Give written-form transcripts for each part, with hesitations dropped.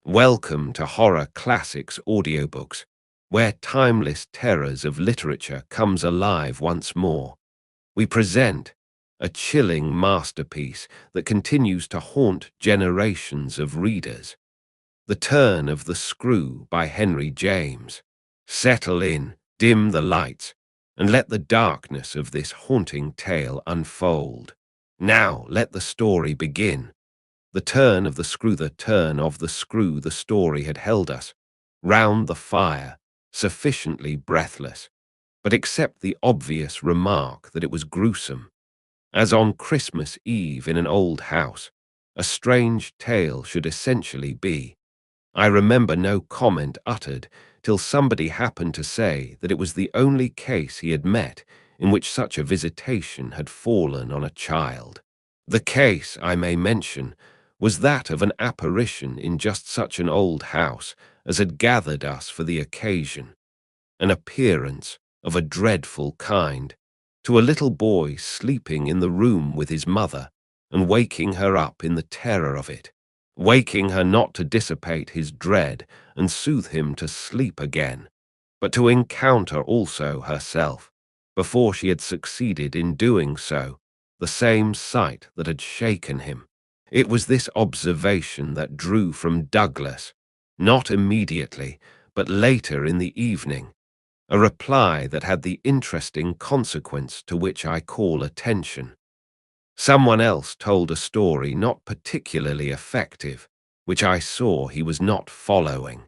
Welcome to Horror Classics Audiobooks, where timeless terrors of literature comes alive once more. We present a chilling masterpiece that continues to haunt generations of readers. The Turn of the Screw by Henry James. Settle in, dim the lights, and let the darkness of this haunting tale unfold. Now let the story begin. The turn of the screw, the turn of the screw, the story had held us, round the fire, sufficiently breathless, but except the obvious remark that it was gruesome, as on Christmas Eve in an old house, a strange tale should essentially be. I remember no comment uttered till somebody happened to say that it was the only case he had met in which such a visitation had fallen on a child. The case, I may mention, was that of an apparition in just such an old house as had gathered us for the occasion, an appearance of a dreadful kind, to a little boy sleeping in the room with his mother and waking her up in the terror of it, waking her not to dissipate his dread and soothe him to sleep again, but to encounter also herself, before she had succeeded in doing so, the same sight that had shaken him. It was this observation that drew from Douglas, not immediately, but later in the evening, a reply that had the interesting consequence to which I call attention. Someone else told a story not particularly effective, which I saw he was not following.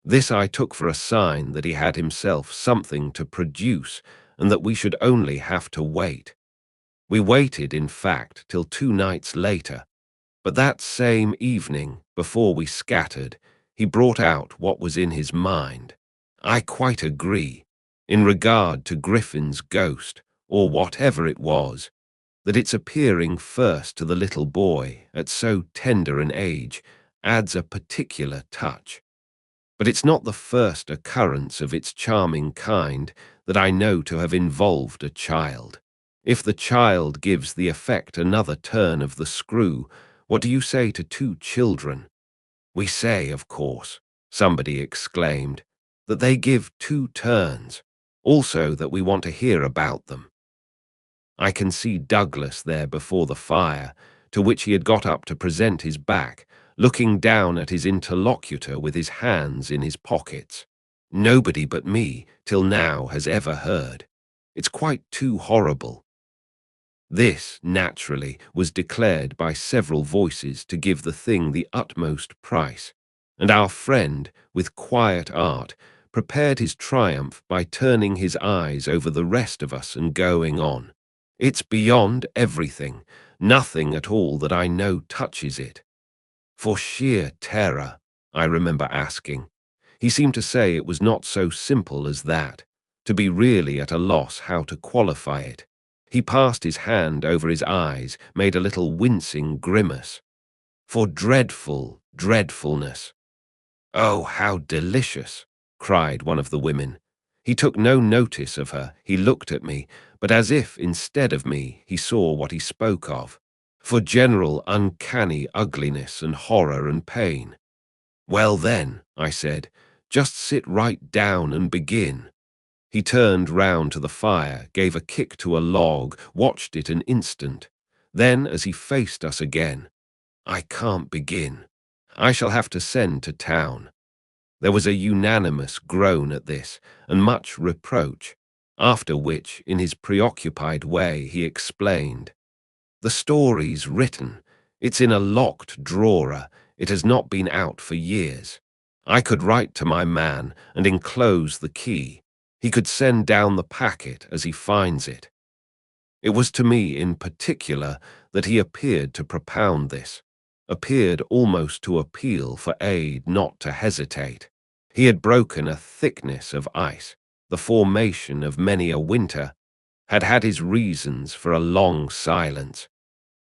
This I took for a sign that he had himself something to produce and that we should only have to wait. We waited, in fact, till 2 nights later, but that same evening, before we scattered, he brought out what was in his mind. I quite agree, in regard to Griffin's ghost, or whatever it was, that its appearing first to the little boy at so tender an age adds a particular touch. But it's not the first occurrence of its charming kind that I know to have involved a child. If the child gives the effect another turn of the screw, what do you say to 2 children? We say, of course, somebody exclaimed, that they give 2 turns, also that we want to hear about them. I can see Douglas there before the fire, to which he had got up to present his back, looking down at his interlocutor with his hands in his pockets. Nobody but me, till now, has ever heard. It's quite too horrible. This, naturally, was declared by several voices to give the thing the utmost price, and our friend, with quiet art, prepared his triumph by turning his eyes over the rest of us and going on. It's beyond everything, nothing at all that I know touches it. For sheer terror, I remember asking. He seemed to say it was not so simple as that, to be really at a loss how to qualify it. He passed his hand over his eyes, made a little wincing grimace. For dreadful dreadfulness. Oh, how delicious, cried one of the women. He took no notice of her, he looked at me, but as if, instead of me, he saw what he spoke of. For general uncanny ugliness and horror and pain. Well then, I said, just sit right down and begin. He turned round to the fire, gave a kick to a log, watched it an instant. Then, as he faced us again, I can't begin. I shall have to send to town. There was a unanimous groan at this, and much reproach, after which, in his preoccupied way, he explained. The story's written. It's in a locked drawer. It has not been out for years. I could write to my man and enclose the key. He could send down the packet as he finds it. It was to me in particular that he appeared to propound this, appeared almost to appeal for aid, not to hesitate. He had broken a thickness of ice, the formation of many a winter, had had his reasons for a long silence.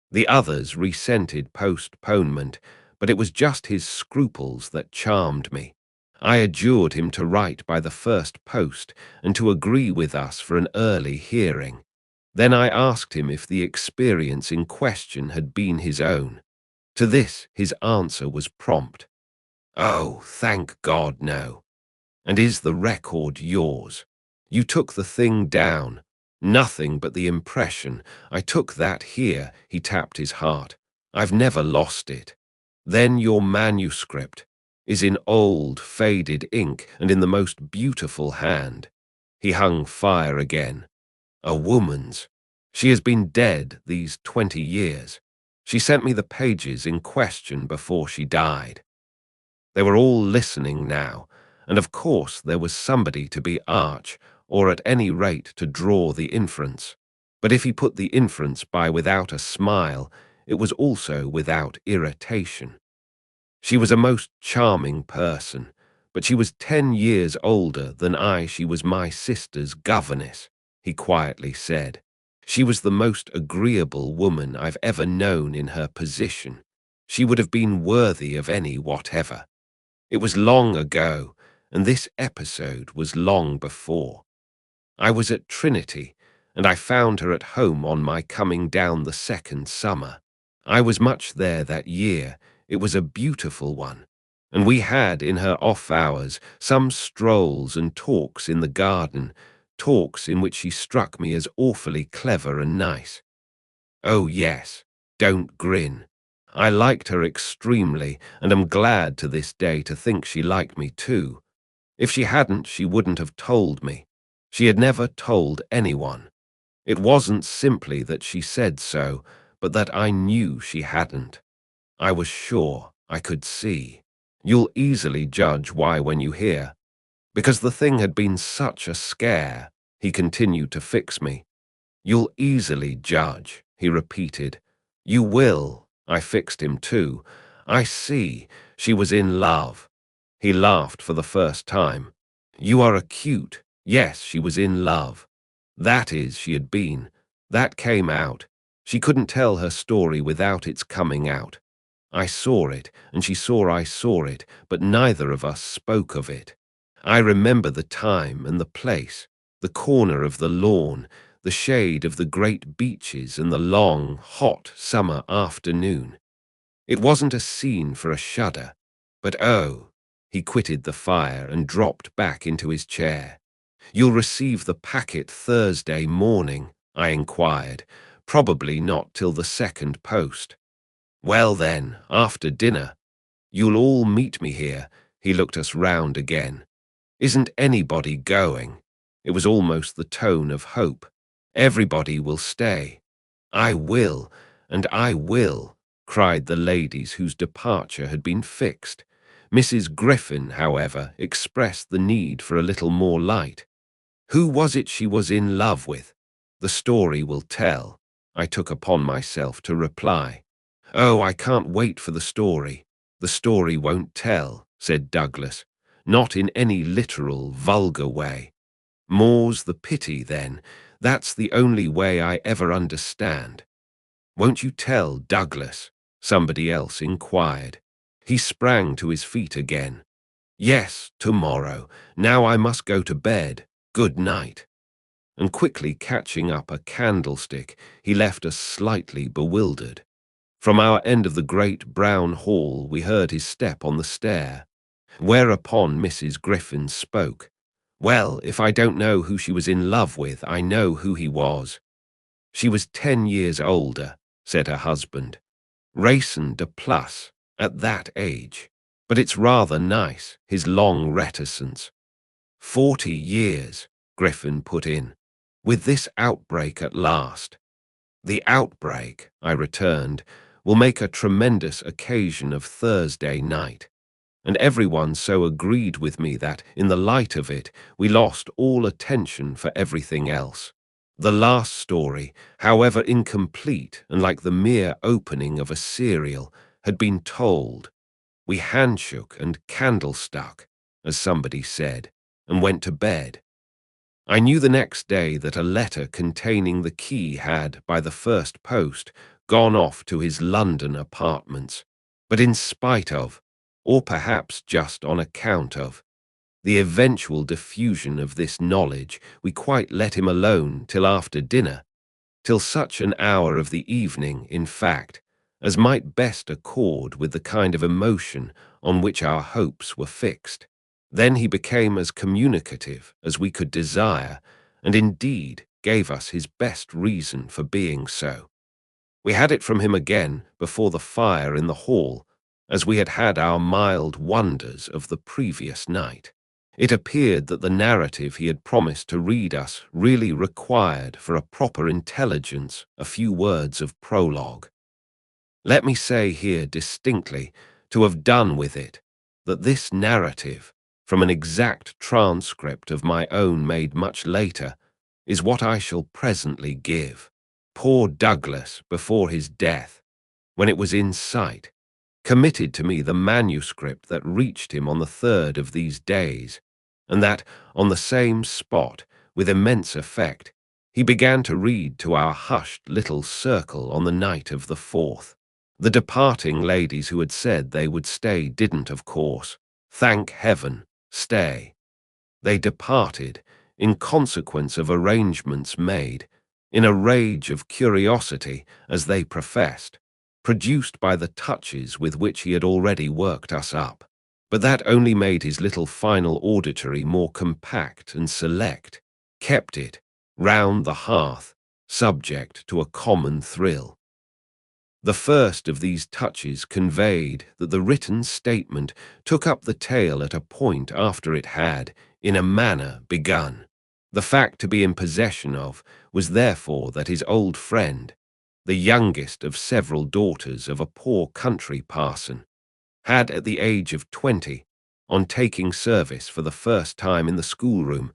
The others resented postponement, but it was just his scruples that charmed me. I adjured him to write by the first post and to agree with us for an early hearing. Then I asked him if the experience in question had been his own. To this his answer was prompt. Oh, thank God, no. And is the record yours? You took the thing down. Nothing but the impression. I took that here, he tapped his heart. I've never lost it. Then your manuscript is in old, faded ink and in the most beautiful hand. He hung fire again. A woman's. She has been dead these 20 years. She sent me the pages in question before she died. They were all listening now, and of course there was somebody to be arch, or at any rate to draw the inference. But if he put the inference by without a smile, it was also without irritation. She was a most charming person, but she was 10 years older than I. She was my sister's governess, he quietly said. She was the most agreeable woman I've ever known in her position. She would have been worthy of any whatever. It was long ago, and this episode was long before. I was at Trinity, and I found her at home on my coming down the second summer. I was much there that year. It was a beautiful one, and we had, in her off hours, some strolls and talks in the garden, talks in which she struck me as awfully clever and nice. Oh, yes, don't grin. I liked her extremely, and am glad to this day to think she liked me too. If she hadn't, she wouldn't have told me. She had never told anyone. It wasn't simply that she said so, but that I knew she hadn't. I was sure, I could see. You'll easily judge why when you hear. Because the thing had been such a scare, he continued to fix me. You'll easily judge, he repeated. You will. I fixed him too. I see. She was in love. He laughed for the first time. You are acute. Yes, she was in love. That is, she had been. That came out. She couldn't tell her story without its coming out. I saw it, and she saw I saw it, but neither of us spoke of it. I remember the time and the place, the corner of the lawn, the shade of the great beeches and the long, hot summer afternoon. It wasn't a scene for a shudder, but oh, he quitted the fire and dropped back into his chair. You'll receive the packet Thursday morning, I inquired. Probably not till the second post. Well then, after dinner. You'll all meet me here. He looked us round again. Isn't anybody going? It was almost the tone of hope. Everybody will stay. I will, and I will, cried the ladies whose departure had been fixed. Mrs. Griffin, however, expressed the need for a little more light. Who was it she was in love with? The story will tell. I took upon myself to reply. Oh, I can't wait for the story. The story won't tell, said Douglas. Not in any literal, vulgar way. More's the pity, then. That's the only way I ever understand. Won't you tell, Douglas? Somebody else inquired. He sprang to his feet again. Yes, tomorrow. Now I must go to bed. Good night. And quickly catching up a candlestick, he left us slightly bewildered. From our end of the great brown hall we heard his step on the stair, whereupon Mrs. Griffin spoke. Well, if I don't know who she was in love with, I know who he was. She was 10 years older, said her husband. Racin de plus, at that age. But it's rather nice, his long reticence. 40 years, Griffin put in. With this outbreak at last. The outbreak, I returned, will make a tremendous occasion of Thursday night. And everyone so agreed with me that, in the light of it, we lost all attention for everything else. The last story, however incomplete and like the mere opening of a serial, had been told. We handshook and candle-stuck, as somebody said, and went to bed. I knew the next day that a letter containing the key had, by the first post, gone off to his London apartments, but in spite of, or perhaps just on account of, the eventual diffusion of this knowledge, we quite let him alone till after dinner, till such an hour of the evening, in fact, as might best accord with the kind of emotion on which our hopes were fixed. Then he became as communicative as we could desire, and indeed gave us his best reason for being so. We had it from him again before the fire in the hall, as we had had our mild wonders of the previous night. It appeared that the narrative he had promised to read us really required for a proper intelligence a few words of prologue. Let me say here distinctly, to have done with it, that this narrative, from an exact transcript of my own made much later, is what I shall presently give. Poor Douglas, before his death, when it was in sight, committed to me the manuscript that reached him on the third of these days, and that, on the same spot, with immense effect, he began to read to our hushed little circle on the night of the 4th. The departing ladies who had said they would stay didn't, of course, thank heaven, stay. They departed, in consequence of arrangements made, in a rage of curiosity, as they professed, produced by the touches with which he had already worked us up. But that only made his little final auditory more compact and select, kept it, round the hearth, subject to a common thrill. The first of these touches conveyed that the written statement took up the tale at a point after it had, in a manner, begun. The fact to be in possession of was therefore that his old friend, the youngest of several daughters of a poor country parson, had at the age of 20, on taking service for the first time in the schoolroom,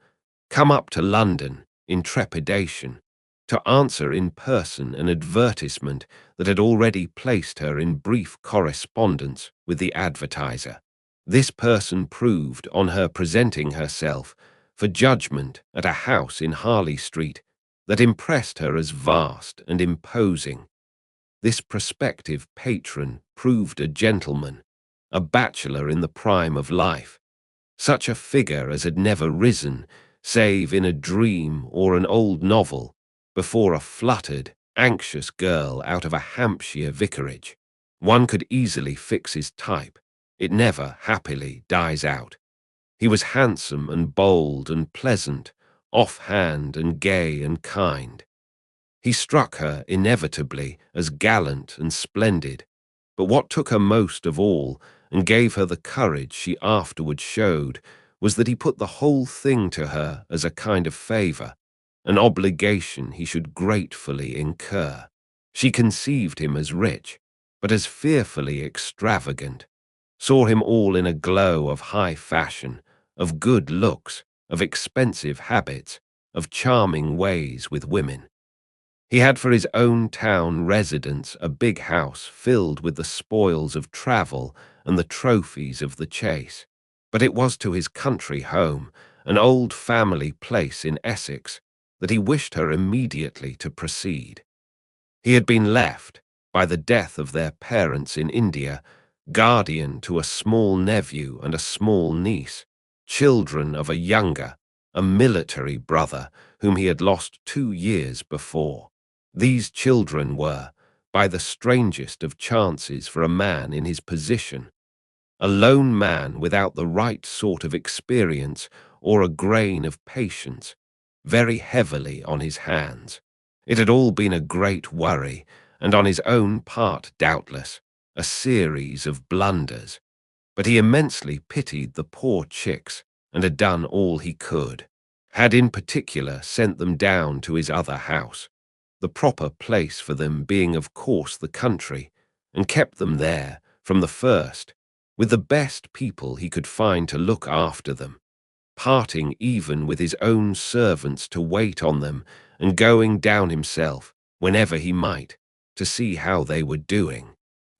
come up to London in trepidation, to answer in person an advertisement that had already placed her in brief correspondence with the advertiser. This person proved, on her presenting herself for judgment at a house in Harley Street, that impressed her as vast and imposing. This prospective patron proved a gentleman, a bachelor in the prime of life, such a figure as had never risen, save in a dream or an old novel, before a fluttered, anxious girl out of a Hampshire vicarage. One could easily fix his type. It never, happily, dies out. He was handsome and bold and pleasant, off-hand and gay and kind. He struck her inevitably as gallant and splendid, but what took her most of all and gave her the courage she afterward showed was that he put the whole thing to her as a kind of favor, an obligation he should gratefully incur. She conceived him as rich, but as fearfully extravagant, saw him all in a glow of high fashion, of good looks, of expensive habits, of charming ways with women. He had for his own town residence a big house filled with the spoils of travel and the trophies of the chase, but it was to his country home, an old family place in Essex, that he wished her immediately to proceed. He had been left, by the death of their parents in India, guardian to a small nephew and a small niece, children of a younger, a military brother whom he had lost 2 years before. These children were, by the strangest of chances for a man in his position, a lone man without the right sort of experience or a grain of patience, very heavily on his hands. It had all been a great worry, and on his own part, doubtless, a series of blunders. But he immensely pitied the poor chicks and had done all he could, had in particular sent them down to his other house, the proper place for them being of course the country, and kept them there from the first, with the best people he could find to look after them, parting even with his own servants to wait on them and going down himself, whenever he might, to see how they were doing.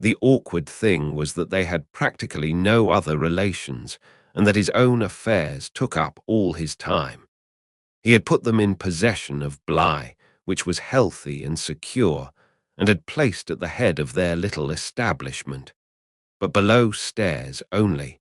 The awkward thing was that they had practically no other relations, and that his own affairs took up all his time. He had put them in possession of Bly, which was healthy and secure, and had placed at the head of their little establishment, but below stairs only,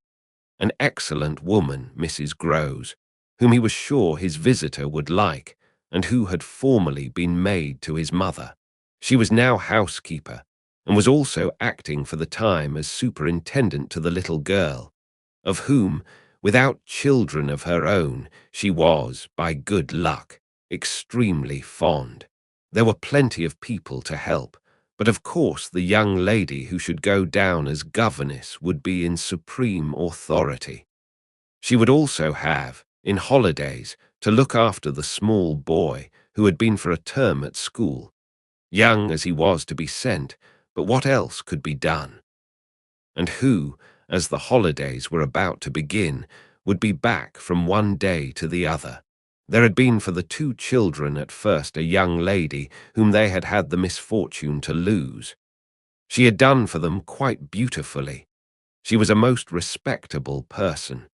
an excellent woman, Mrs. Grose, whom he was sure his visitor would like, and who had formerly been maid to his mother. She was now housekeeper, and was also acting for the time as superintendent to the little girl, of whom, without children of her own, she was, by good luck, extremely fond. There were plenty of people to help, but of course the young lady who should go down as governess would be in supreme authority. She would also have, in holidays, to look after the small boy who had been for a term at school, young as he was to be sent, but what else could be done? And who, as the holidays were about to begin, would be back from one day to the other. There had been for the two children at first a young lady whom they had had the misfortune to lose. She had done for them quite beautifully. She was a most respectable person.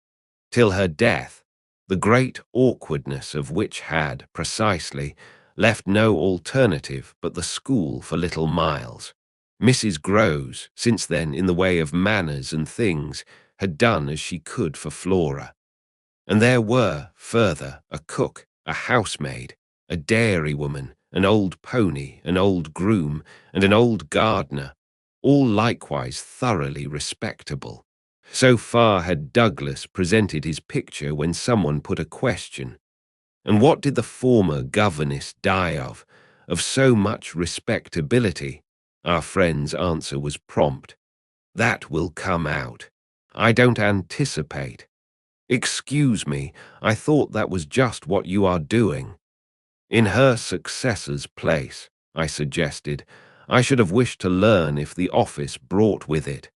Till her death, the great awkwardness of which had, precisely, left no alternative but the school for little Miles. Mrs. Groves, since then, in the way of manners and things, had done as she could for Flora. And there were, further, a cook, a housemaid, a dairywoman, an old pony, an old groom, and an old gardener, all likewise thoroughly respectable. So far had Douglas presented his picture when someone put a question. And what did the former governess die of? Of so much respectability? Our friend's answer was prompt. That will come out. I don't anticipate. Excuse me, I thought that was just what you are doing. In her successor's place, I suggested, I should have wished to learn if the office brought with it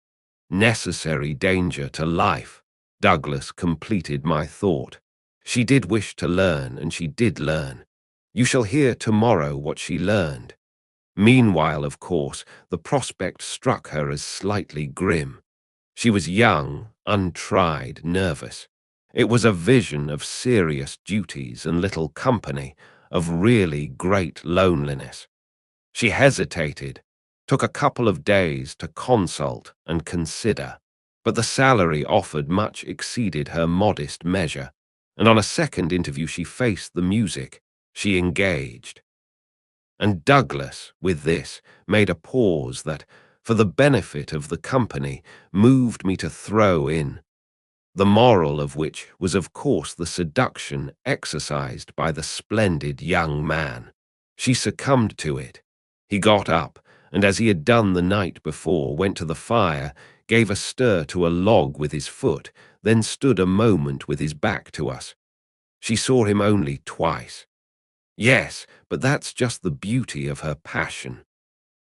necessary danger to life. Douglas completed my thought. She did wish to learn, and she did learn. You shall hear tomorrow what she learned. Meanwhile, of course, the prospect struck her as slightly grim. She was young, untried, nervous. It was a vision of serious duties and little company, of really great loneliness. She hesitated, took a couple of days to consult and consider, but the salary offered much exceeded her modest measure, and on a second interview she faced the music. She engaged. And Douglas, with this, made a pause that, for the benefit of the company, moved me to throw in, the moral of which was of course the seduction exercised by the splendid young man. She succumbed to it. He got up, and as he had done the night before, went to the fire, gave a stir to a log with his foot, then stood a moment with his back to us. She saw him only twice. Yes, but that's just the beauty of her passion.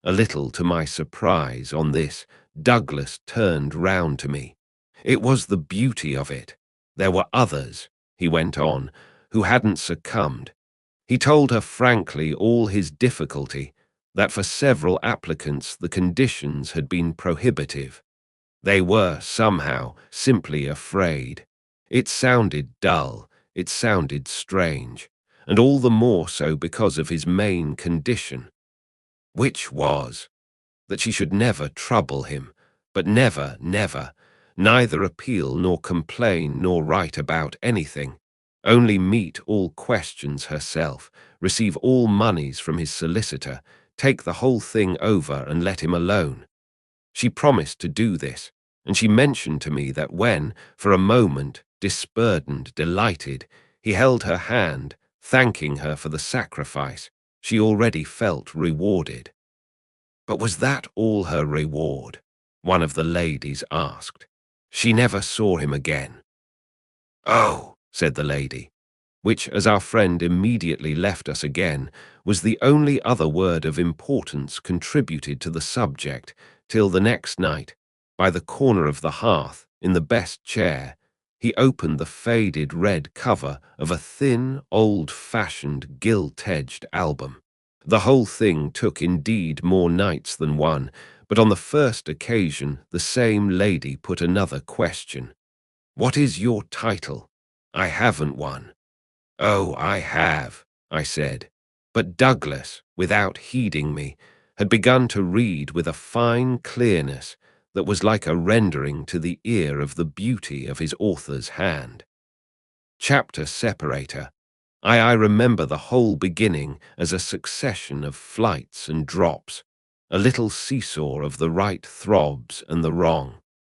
A little to my surprise on this, Douglas turned round to me. It was the beauty of it. There were others, he went on, who hadn't succumbed. He told her frankly all his difficulty, that for several applicants the conditions had been prohibitive. They were, somehow, simply afraid. It sounded dull, it sounded strange, and all the more so because of his main condition, which was that she should never trouble him, but never, never, neither appeal nor complain nor write about anything, only meet all questions herself, receive all moneys from his solicitor, take the whole thing over and let him alone. She promised to do this, and she mentioned to me that when, for a moment, disburdened, delighted, he held her hand, thanking her for the sacrifice, she already felt rewarded. But was that all her reward? One of the ladies asked. She never saw him again. Oh, said the lady, which, as our friend immediately left us again, was the only other word of importance contributed to the subject, till the next night, by the corner of the hearth, in the best chair, he opened the faded red cover of a thin, old-fashioned, gilt-edged album. The whole thing took indeed more nights than one, but on the first occasion the same lady put another question. What is your title? I haven't one. Oh, I have, I said. But Douglas, without heeding me, had begun to read with a fine clearness that was like a rendering to the ear of the beauty of his author's hand. Chapter separator. I remember the whole beginning as a succession of flights and drops, a little seesaw of the right throbs and the wrong.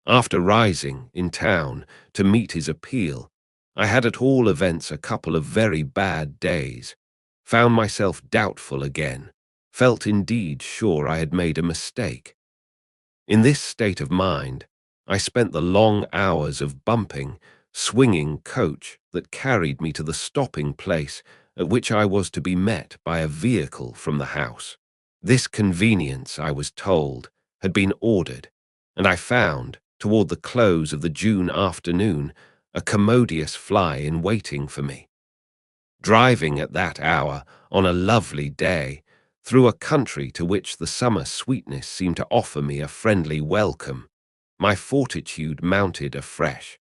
After rising, in town, to meet his appeal, I had at all events a couple of very bad days, found myself doubtful again, felt indeed sure I had made a mistake. In this state of mind, I spent the long hours of bumping, swinging coach that carried me to the stopping place at which I was to be met by a vehicle from the house. This convenience, I was told, had been ordered, and I found, toward the close of the June afternoon, a commodious fly in waiting for me. Driving at that hour, on a lovely day, through a country to which the summer sweetness seemed to offer me a friendly welcome, my fortitude mounted afresh,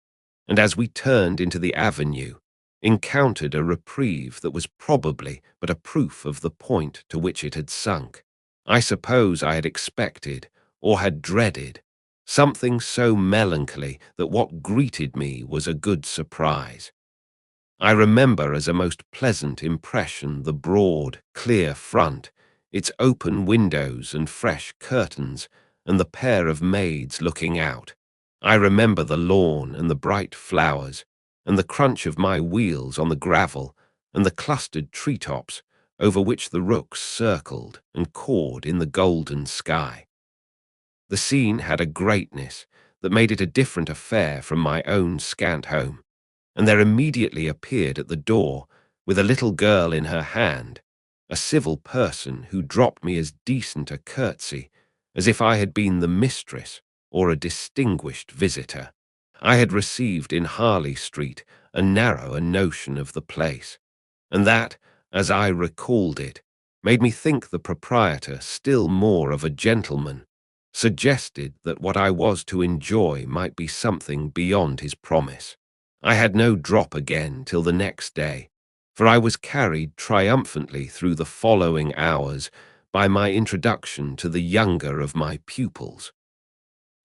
and as we turned into the avenue, encountered a reprieve that was probably but a proof of the point to which it had sunk. I suppose I had expected, or had dreaded, something so melancholy that what greeted me was a good surprise. I remember as a most pleasant impression the broad, clear front, its open windows and fresh curtains, and the pair of maids looking out. I remember the lawn and the bright flowers, and the crunch of my wheels on the gravel, and the clustered treetops over which the rooks circled and cawed in the golden sky. The scene had a greatness that made it a different affair from my own scant home, and there immediately appeared at the door, with a little girl in her hand, a civil person who dropped me as decent a curtsy as if I had been the mistress or a distinguished visitor. I had received in Harley Street a narrower notion of the place, and that, as I recalled it, made me think the proprietor still more of a gentleman, suggested that what I was to enjoy might be something beyond his promise. I had no drop again till the next day, for I was carried triumphantly through the following hours by my introduction to the younger of my pupils.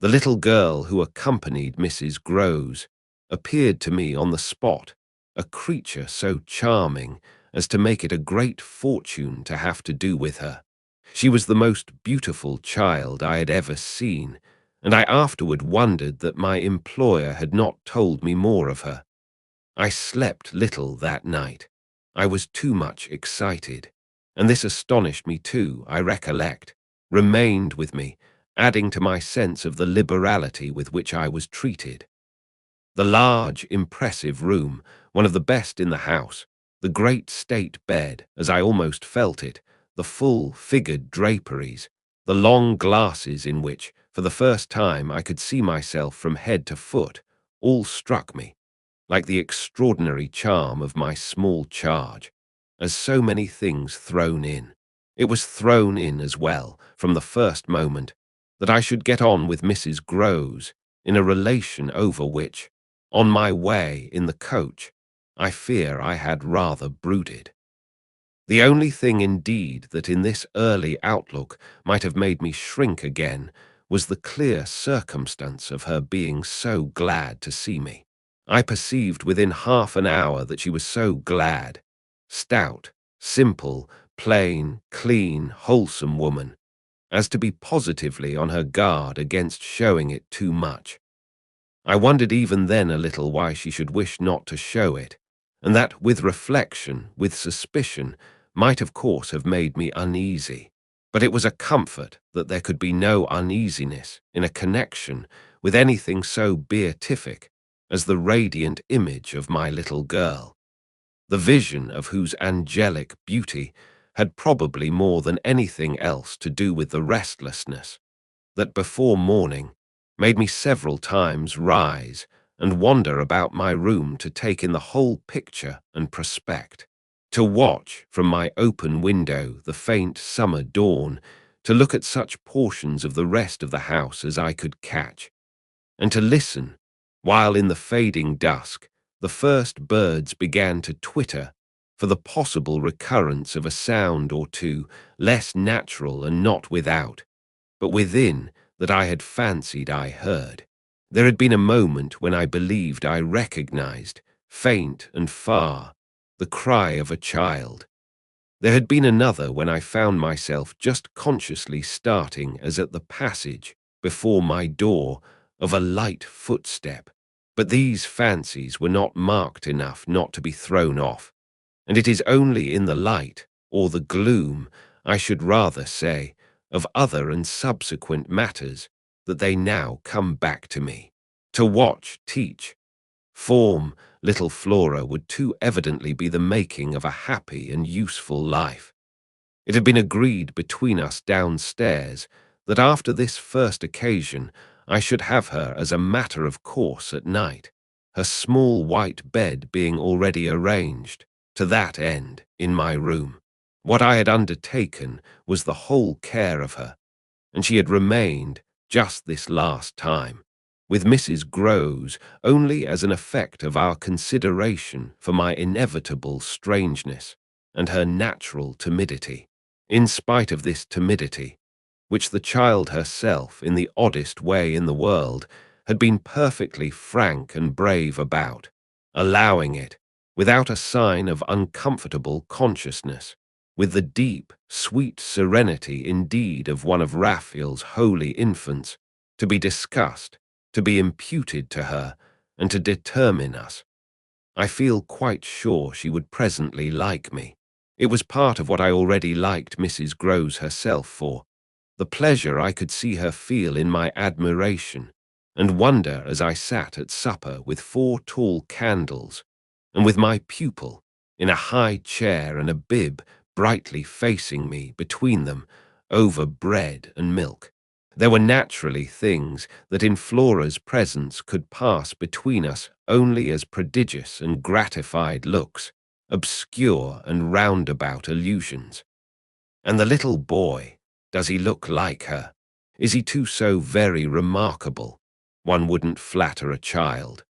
The little girl who accompanied Mrs. Groves appeared to me on the spot, a creature so charming as to make it a great fortune to have to do with her. She was the most beautiful child I had ever seen, and I afterward wondered that my employer had not told me more of her. I slept little that night. I was too much excited, and this astonished me too, I recollect, remained with me, adding to my sense of the liberality with which I was treated. The large, impressive room, one of the best in the house, the great state bed, as I almost felt it, the full-figured draperies, the long glasses in which, for the first time, I could see myself from head to foot, all struck me, like the extraordinary charm of my small charge, as so many things thrown in. It was thrown in as well, from the first moment, that I should get on with Mrs. Groves in a relation over which, on my way in the coach, I fear I had rather brooded. The only thing indeed that in this early outlook might have made me shrink again was the clear circumstance of her being so glad to see me. I perceived within half an hour that she was so glad. Stout, simple, plain, clean, wholesome woman, as to be positively on her guard against showing it too much. I wondered even then a little why she should wish not to show it, and that with reflection, with suspicion, might of course have made me uneasy. But it was a comfort that there could be no uneasiness in a connection with anything so beatific as the radiant image of my little girl, the vision of whose angelic beauty had probably more than anything else to do with the restlessness that before morning made me several times rise and wander about my room to take in the whole picture and prospect, to watch from my open window the faint summer dawn, to look at such portions of the rest of the house as I could catch, and to listen, while in the fading dusk the first birds began to twitter, for the possible recurrence of a sound or two, less natural and not without, but within, that I had fancied I heard. There had been a moment when I believed I recognized, faint and far, the cry of a child. There had been another when I found myself just consciously starting as at the passage, before my door, of a light footstep. But these fancies were not marked enough not to be thrown off, and it is only in the light, or the gloom, I should rather say, of other and subsequent matters, that they now come back to me. To watch, teach, form, little Flora would too evidently be the making of a happy and useful life. It had been agreed between us downstairs that after this first occasion I should have her as a matter of course at night, her small white bed being already arranged, to that end, in my room. What I had undertaken was the whole care of her, and she had remained, just this last time, with Mrs. Groves only as an effect of our consideration for my inevitable strangeness and her natural timidity. In spite of this timidity, which the child herself, in the oddest way in the world, had been perfectly frank and brave about, allowing it, without a sign of uncomfortable consciousness, with the deep, sweet serenity indeed of one of Raphael's holy infants, to be discussed, to be imputed to her, and to determine us. I feel quite sure she would presently like me. It was part of what I already liked Mrs. Groves herself for, the pleasure I could see her feel in my admiration, and wonder as I sat at supper with 4 tall candles, and with my pupil, in a high chair and a bib brightly facing me between them, over bread and milk. There were naturally things that in Flora's presence could pass between us only as prodigious and gratified looks, obscure and roundabout allusions. And the little boy, does he look like her? Is he too so very remarkable? One wouldn't flatter a child.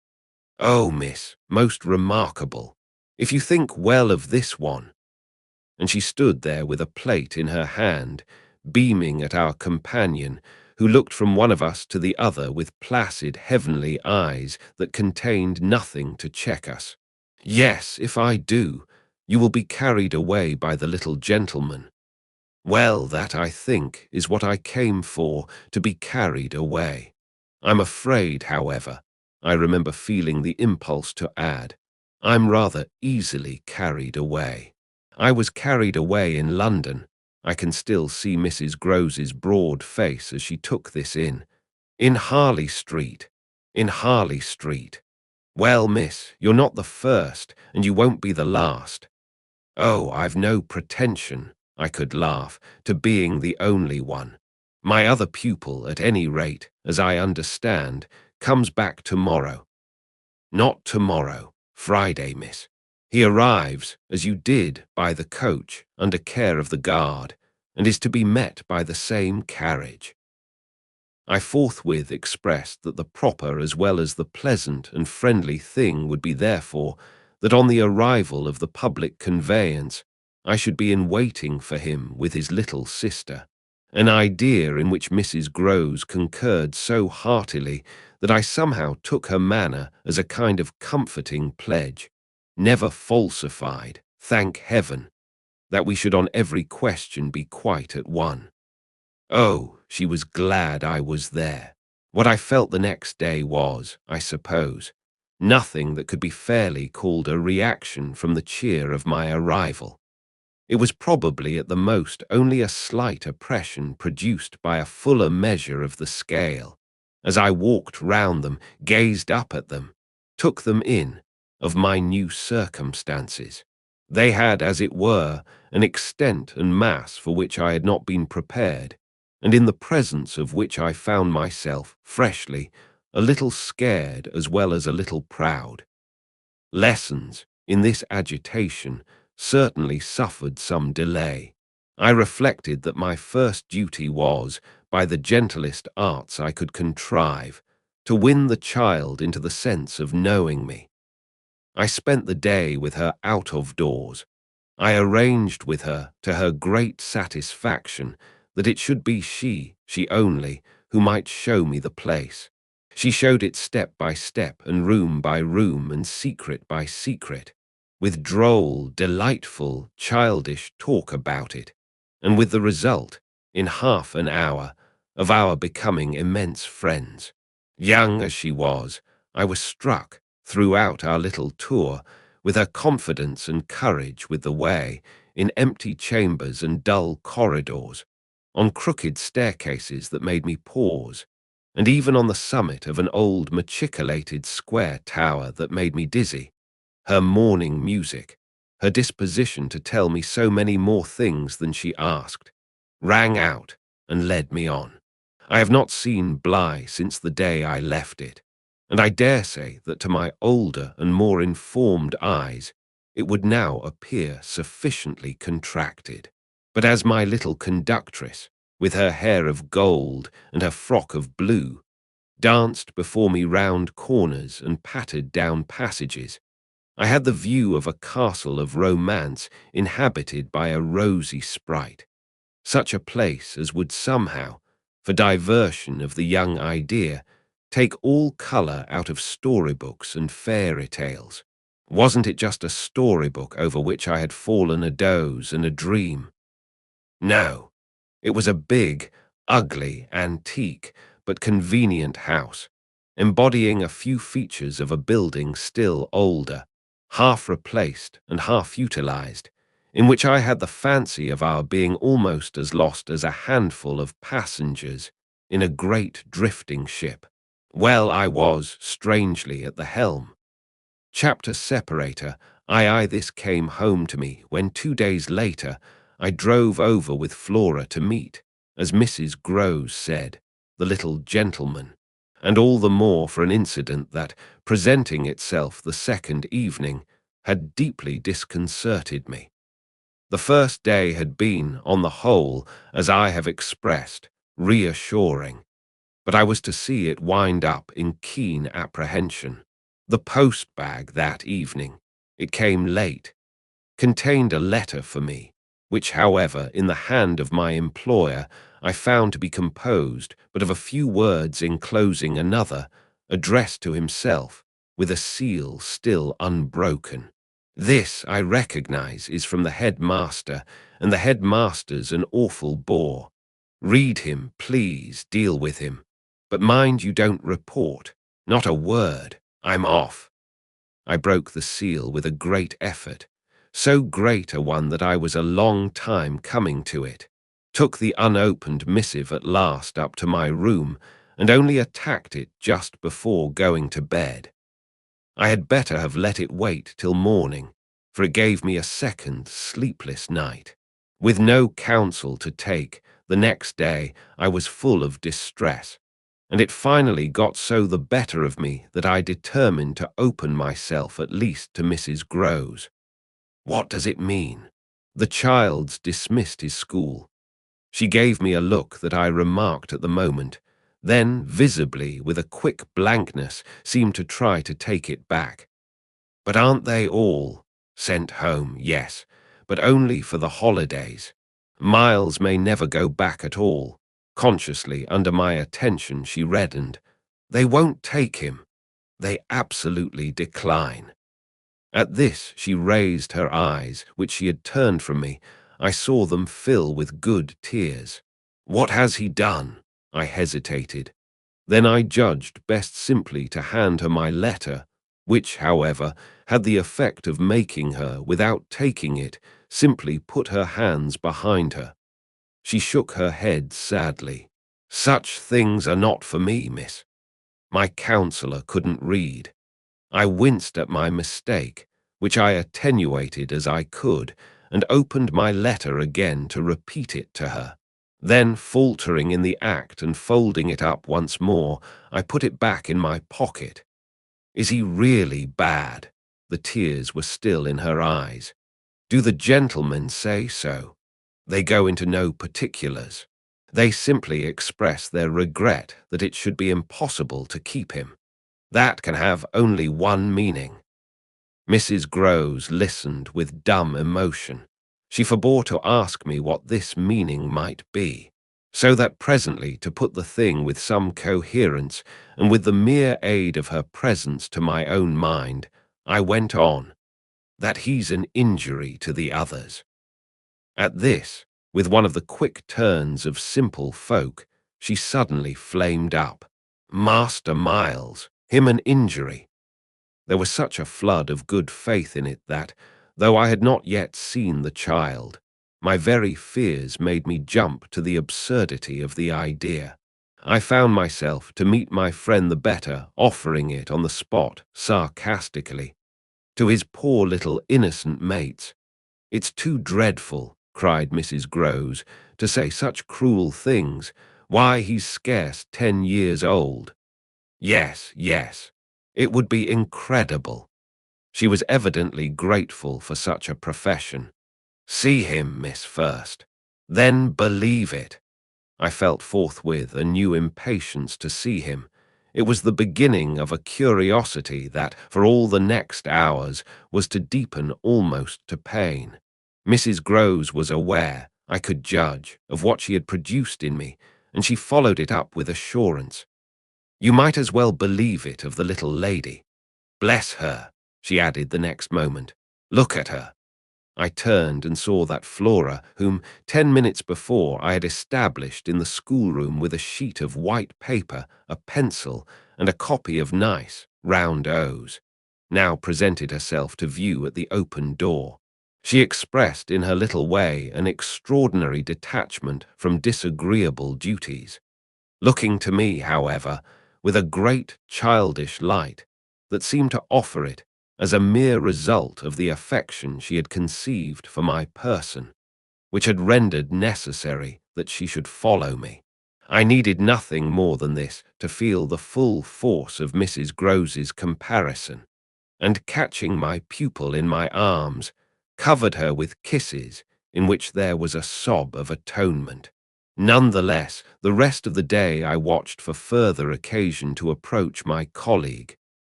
Oh, miss, most remarkable. If you think well of this one. And she stood there with a plate in her hand, beaming at our companion, who looked from one of us to the other with placid heavenly eyes that contained nothing to check us. Yes, if I do, you will be carried away by the little gentleman. Well, that, I think, is what I came for, to be carried away. I'm afraid, however, I remember feeling the impulse to add, I'm rather easily carried away. I was carried away in London. I can still see Mrs. Groves's broad face as she took this in. In Harley Street. In Harley Street. Well, miss, you're not the first, and you won't be the last. Oh, I've no pretension, I could laugh, to being the only one. My other pupil, at any rate, as I understand, comes back tomorrow. Not tomorrow, Friday, miss. He arrives, as you did, by the coach, under care of the guard, and is to be met by the same carriage. I forthwith expressed that the proper as well as the pleasant and friendly thing would be therefore that on the arrival of the public conveyance I should be in waiting for him with his little sister, an idea in which Mrs. Groves concurred so heartily that I somehow took her manner as a kind of comforting pledge, never falsified, thank heaven, that we should on every question be quite at one. Oh, she was glad I was there. What I felt the next day was, I suppose, nothing that could be fairly called a reaction from the cheer of my arrival. It was probably at the most only a slight oppression produced by a fuller measure of the scale, as I walked round them, gazed up at them, took them in, of my new circumstances. They had, as it were, an extent and mass for which I had not been prepared, and in the presence of which I found myself, freshly, a little scared as well as a little proud. Lessons, in this agitation, certainly suffered some delay. I reflected that my first duty was, by the gentlest arts I could contrive, to win the child into the sense of knowing me. I spent the day with her out of doors. I arranged with her, to her great satisfaction, that it should be she only, who might show me the place. She showed it step by step and room by room and secret by secret. with droll, delightful, childish talk about it, and with the result, in half an hour, of our becoming immense friends. Young as she was, I was struck, throughout our little tour, with her confidence and courage with the way, in empty chambers and dull corridors, on crooked staircases that made me pause, and even on the summit of an old machicolated square tower that made me dizzy. Her morning music, her disposition to tell me so many more things than she asked, rang out and led me on. I have not seen Bly since the day I left it, and I dare say that to my older and more informed eyes it would now appear sufficiently contracted. But as my little conductress, with her hair of gold and her frock of blue, danced before me round corners and pattered down passages, I had the view of a castle of romance inhabited by a rosy sprite, such a place as would somehow, for diversion of the young idea, take all colour out of storybooks and fairy tales. Wasn't it just a storybook over which I had fallen a doze and a dream? No, it was a big, ugly, antique, but convenient house, embodying a few features of a building still older, half replaced and half utilized, in which I had the fancy of our being almost as lost as a handful of passengers in a great drifting ship. Well, I was, strangely, at the helm. Chapter separator, this came home to me when 2 days later I drove over with Flora to meet, as Mrs. Groves said, the little gentleman, and all the more for an incident that, presenting itself the second evening, had deeply disconcerted me. The first day had been, on the whole, as I have expressed, reassuring, but I was to see it wind up in keen apprehension. The post-bag that evening, it came late, contained a letter for me, which, however, in the hand of my employer, I found to be composed but of a few words enclosing another, addressed to himself, with a seal still unbroken. This, I recognize, is from the headmaster, and the headmaster's an awful bore. Read him, please, deal with him. But mind you don't report, not a word. I'm off. I broke the seal with a great effort, so great a one that I was a long time coming to it, took the unopened missive at last up to my room, and only attacked it just before going to bed. I had better have let it wait till morning, for it gave me a second sleepless night. With no counsel to take, the next day I was full of distress, and it finally got so the better of me that I determined to open myself at least to Mrs. Groves. What does it mean? The child's dismissed his school. She gave me a look that I remarked at the moment, then, visibly, with a quick blankness, seemed to try to take it back. But aren't they all sent home? Yes, but only for the holidays. Miles may never go back at all. Consciously, under my attention, she reddened. They won't take him. They absolutely decline. At this, she raised her eyes, which she had turned from me. I saw them fill with good tears. What has he done? I hesitated. Then I judged best simply to hand her my letter, which, however, had the effect of making her, without taking it, simply put her hands behind her. She shook her head sadly. Such things are not for me, miss. My counsellor couldn't read. I winced at my mistake, which I attenuated as I could, and opened my letter again to repeat it to her. Then, faltering in the act and folding it up once more, I put it back in my pocket. Is he really bad? The tears were still in her eyes. Do the gentlemen say so? They go into no particulars. They simply express their regret that it should be impossible to keep him. That can have only one meaning. Mrs. Groves listened with dumb emotion. She forbore to ask me what this meaning might be, so that presently, to put the thing with some coherence, and with the mere aid of her presence to my own mind, I went on. that he's an injury to the others. At this, with one of the quick turns of simple folk, she suddenly flamed up. Master Miles, him an injury. There was such a flood of good faith in it that, though I had not yet seen the child, my very fears made me jump to the absurdity of the idea. I found myself, to meet my friend the better, offering it on the spot, sarcastically, to his poor little innocent mates. "It's too dreadful," cried Mrs. Groves, "to say such cruel things. Why, he's scarce 10 years old." Yes, yes, it would be incredible. She was evidently grateful for such a profession. See him, miss, first. Then believe it. I felt forthwith a new impatience to see him. It was the beginning of a curiosity that, for all the next hours, was to deepen almost to pain. Mrs. Groves was aware, I could judge, of what she had produced in me, and she followed it up with assurance. "You might as well believe it of the little lady. Bless her," she added the next moment. "Look at her." I turned and saw that Flora, whom 10 minutes before I had established in the schoolroom with a sheet of white paper, a pencil, and a copy of nice, round O's, now presented herself to view at the open door. She expressed in her little way an extraordinary detachment from disagreeable duties, looking to me, however, with a great childish light that seemed to offer it as a mere result of the affection she had conceived for my person, which had rendered necessary that she should follow me. I needed nothing more than this to feel the full force of Mrs. Groves's comparison, and catching my pupil in my arms, covered her with kisses in which there was a sob of atonement. None the less, the rest of the day I watched for further occasion to approach my colleague,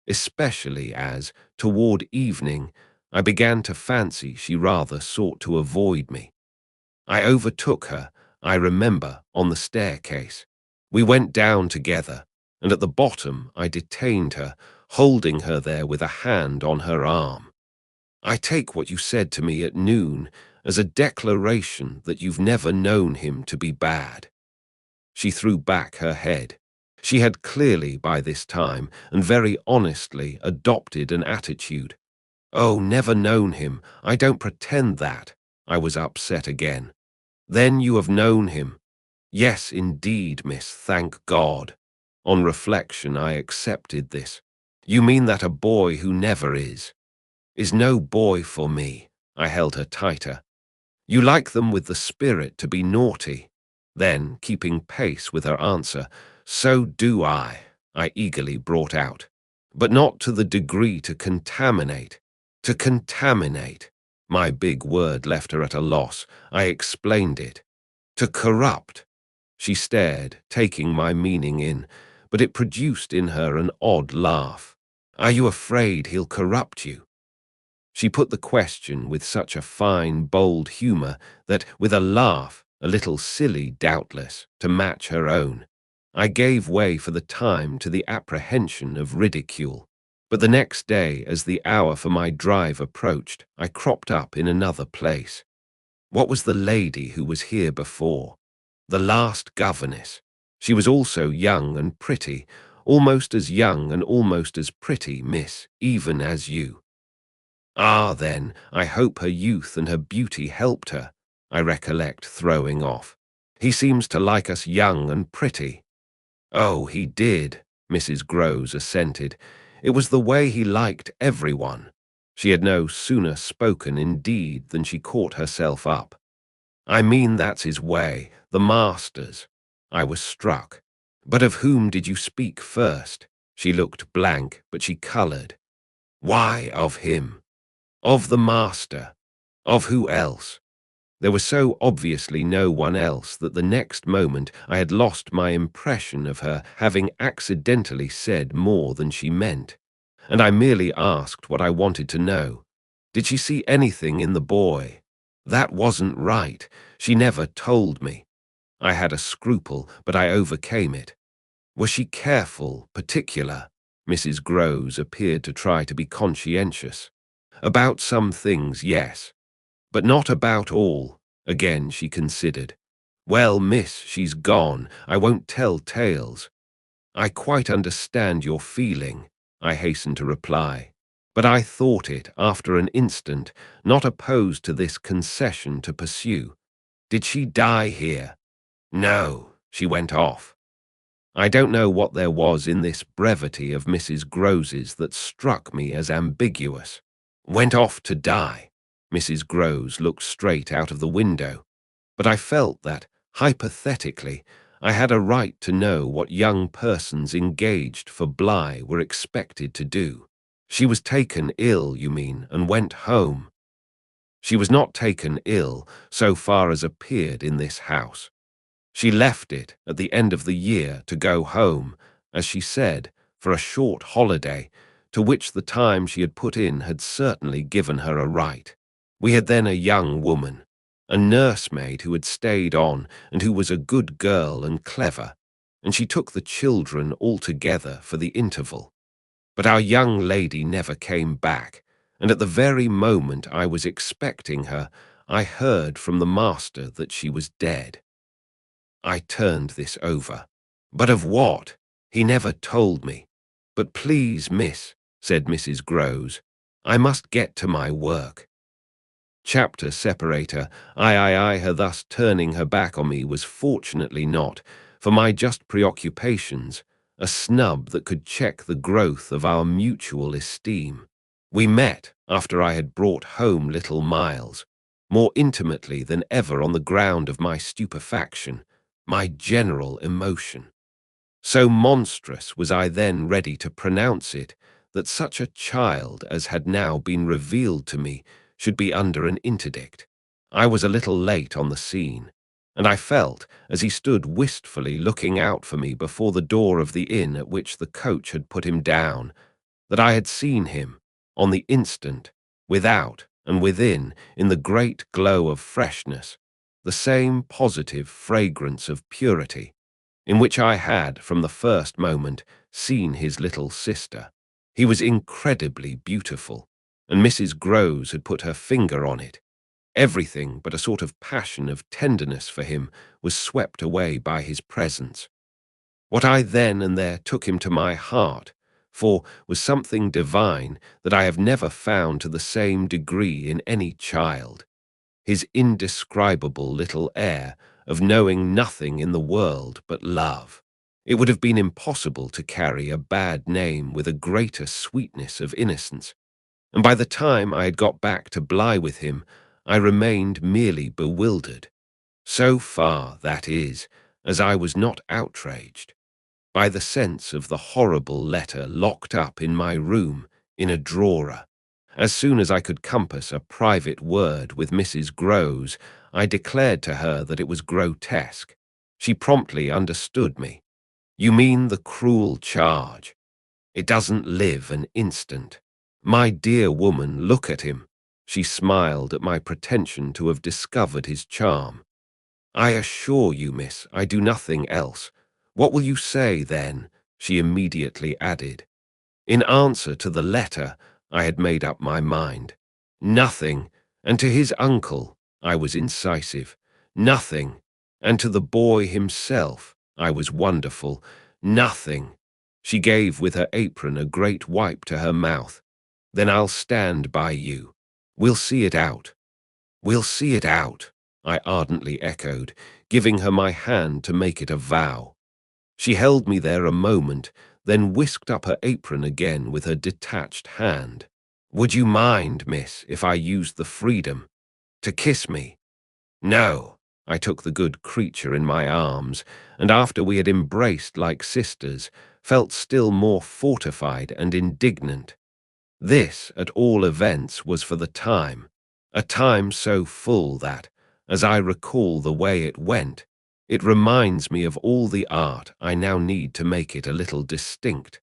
especially as, toward evening, I began to fancy she rather sought to avoid me. I overtook her, I remember, on the staircase. We went down together, and at the bottom I detained her, holding her there with a hand on her arm. "I take what you said to me at noon as a declaration that you've never known him to be bad." She threw back her head. She had clearly, by this time, and very honestly, adopted an attitude. "Oh, never known him. I don't pretend that." I was upset again. "Then you have known him." "Yes, indeed, miss, thank God." On reflection, I accepted this. "You mean that a boy who never is no boy for me." I held her tighter. "You like them with the spirit to be naughty." Then, keeping pace with her answer, "So do I eagerly brought out. "But not to the degree to contaminate." To contaminate. My big word left her at a loss. I explained it. "To corrupt." She stared, taking my meaning in, but it produced in her an odd laugh. "Are you afraid he'll corrupt you?" She put the question with such a fine, bold humor that, with a laugh, a little silly, doubtless, to match her own, I gave way for the time to the apprehension of ridicule. But the next day, as the hour for my drive approached, I cropped up in another place. What was the lady who was here before? The last governess. She was also young and pretty, almost as young and almost as pretty, miss, even as you. "Ah, then, I hope her youth and her beauty helped her," I recollect throwing off. "He seems to like us young and pretty." "Oh, he did," Mrs. Groves assented. "It was the way he liked everyone." She had no sooner spoken, indeed, than she caught herself up. "I mean that's his way, the master's." I was struck. "But of whom did you speak first?" She looked blank, but she coloured. "Why, of him. Of the master. Of who else?" There was so obviously no one else that the next moment I had lost my impression of her having accidentally said more than she meant, and I merely asked what I wanted to know. Did she see anything in the boy? That wasn't right. She never told me. I had a scruple, but I overcame it. Was she careful, particular? Mrs. Groves appeared to try to be conscientious. About some things, yes, but not about all. Again she considered. Well, miss, she's gone. I won't tell tales. I quite understand your feeling, I hastened to reply. But I thought it, after an instant, not opposed to this concession to pursue. Did she die here? No, she went off. I don't know what there was in this brevity of Mrs. Grose's that struck me as ambiguous. Went off to die. Mrs. Grose looked straight out of the window, but I felt that, hypothetically, I had a right to know what young persons engaged for Bly were expected to do. She was taken ill, you mean, and went home. She was not taken ill, so far as appeared in this house. She left it at the end of the year to go home, as she said, for a short holiday, to which the time she had put in had certainly given her a right. We had then a young woman, a nursemaid who had stayed on and who was a good girl and clever, and she took the children altogether for the interval. But our young lady never came back, and at the very moment I was expecting her, I heard from the master that she was dead. I turned this over. But of what? He never told me. But please, miss, said Mrs. Grose, I must get to my work. Chapter separator, her thus turning her back on me was fortunately not, for my just preoccupations, a snub that could check the growth of our mutual esteem. We met after I had brought home little Miles, more intimately than ever on the ground of my stupefaction, my general emotion. So monstrous was I then ready to pronounce it that such a child as had now been revealed to me should be under an interdict. I was a little late on the scene, and I felt, as he stood wistfully looking out for me before the door of the inn at which the coach had put him down, that I had seen him, on the instant, without and within, in the great glow of freshness, the same positive fragrance of purity, in which I had, from the first moment, seen his little sister. He was incredibly beautiful, and Mrs. Grose had put her finger on it. Everything but a sort of passion of tenderness for him was swept away by his presence. What I then and there took him to my heart, for was something divine that I have never found to the same degree in any child. His indescribable little air of knowing nothing in the world but love. It would have been impossible to carry a bad name with a greater sweetness of innocence, and by the time I had got back to Bly with him, I remained merely bewildered. So far, that is, as I was not outraged by the sense of the horrible letter locked up in my room in a drawer. As soon as I could compass a private word with Mrs. Grose, I declared to her that it was grotesque. She promptly understood me. You mean the cruel charge. It doesn't live an instant. My dear woman, look at him. She smiled at my pretension to have discovered his charm. I assure you, miss, I do nothing else. What will you say, then? She immediately added. In answer to the letter, I had made up my mind. Nothing, and to his uncle, I was incisive. Nothing, and to the boy himself, I was wonderful. Nothing. She gave with her apron a great wipe to her mouth. Then I'll stand by you. We'll see it out. We'll see it out, I ardently echoed, giving her my hand to make it a vow. She held me there a moment, then whisked up her apron again with her detached hand. Would you mind, miss, if I used the freedom to kiss me? No. I took the good creature in my arms, and after we had embraced like sisters, felt still more fortified and indignant. This, at all events, was for the time, a time so full that, as I recall the way it went, it reminds me of all the art I now need to make it a little distinct.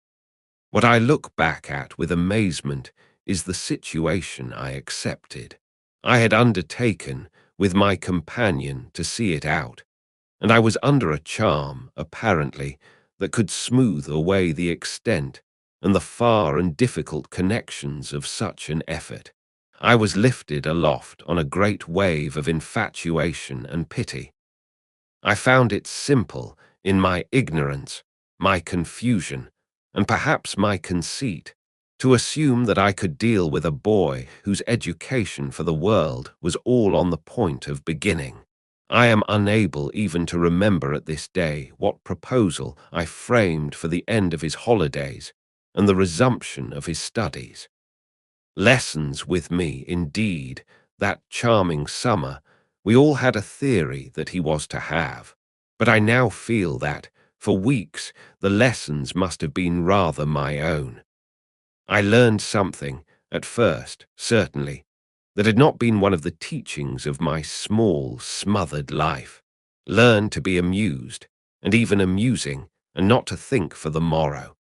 What I look back at with amazement is the situation I accepted. I had undertaken, with my companion, to see it out, and I was under a charm, apparently, that could smooth away the extent and the far and difficult connections of such an effort. I was lifted aloft on a great wave of infatuation and pity. I found it simple in my ignorance, my confusion, and perhaps my conceit, to assume that I could deal with a boy whose education for the world was all on the point of beginning. I am unable even to remember at this day what proposal I framed for the end of his holidays and the resumption of his studies. Lessons with me, indeed, that charming summer, we all had a theory that he was to have. But I now feel that, for weeks, the lessons must have been rather my own. I learned something, at first, certainly, that had not been one of the teachings of my small, smothered life. Learned to be amused, and even amusing, and not to think for the morrow.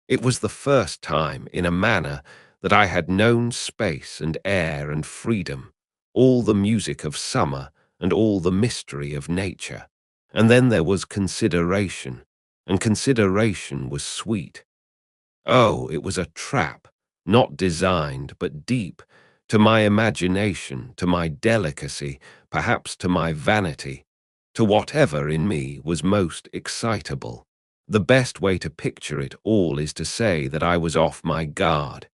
It was the first time, in a manner, that I had known space and air and freedom, all the music of summer and all the mystery of nature. And then there was consideration, and consideration was sweet. Oh, it was a trap, not designed, but deep, to my imagination, to my delicacy, perhaps to my vanity, to whatever in me was most excitable. The best way to picture it all is to say that I was off my guard.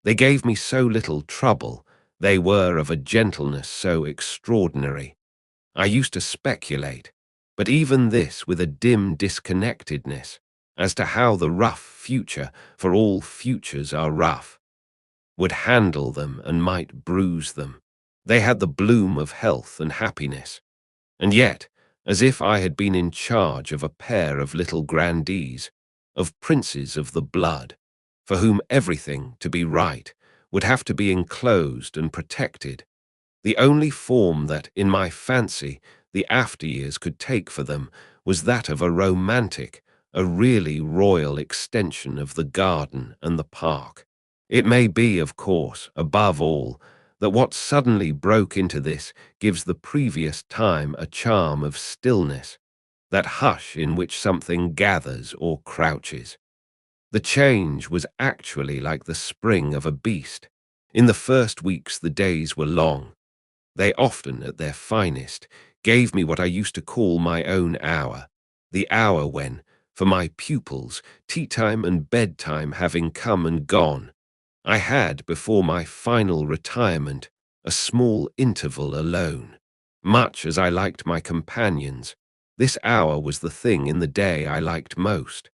They gave me so little trouble, they were of a gentleness so extraordinary. I used to speculate, but even this with a dim disconnectedness, as to how the rough future, for all futures are rough, would handle them and might bruise them. They had the bloom of health and happiness, and yet, as if I had been in charge of a pair of little grandees, of princes of the blood, for whom everything, to be right, would have to be enclosed and protected, the only form that, in my fancy, the after years could take for them was that of a romantic, a really royal extension of the garden and the park. It may be, of course, above all, that what suddenly broke into this gives the previous time a charm of stillness, that hush in which something gathers or crouches. The change was actually like the spring of a beast. In the first weeks the days were long. They often, at their finest, gave me what I used to call my own hour, the hour when, for my pupils, tea-time and bedtime having come and gone, I had, before my final retirement, a small interval alone. Much as I liked my companions, this hour was the thing in the day I liked most,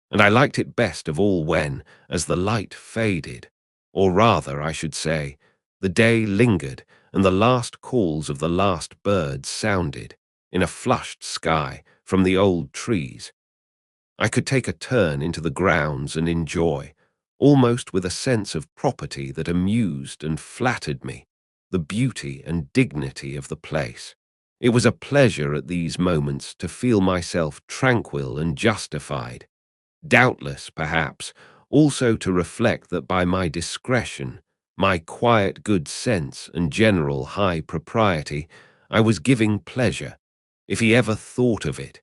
and I liked it best of all when, as the light faded, or rather, I should say, the day lingered and the last calls of the last birds sounded, in a flushed sky, from the old trees, I could take a turn into the grounds and enjoy, almost with a sense of property that amused and flattered me, the beauty and dignity of the place. It was a pleasure at these moments to feel myself tranquil and justified. Doubtless, perhaps, also to reflect that by my discretion, my quiet good sense and general high propriety, I was giving pleasure, if he ever thought of it,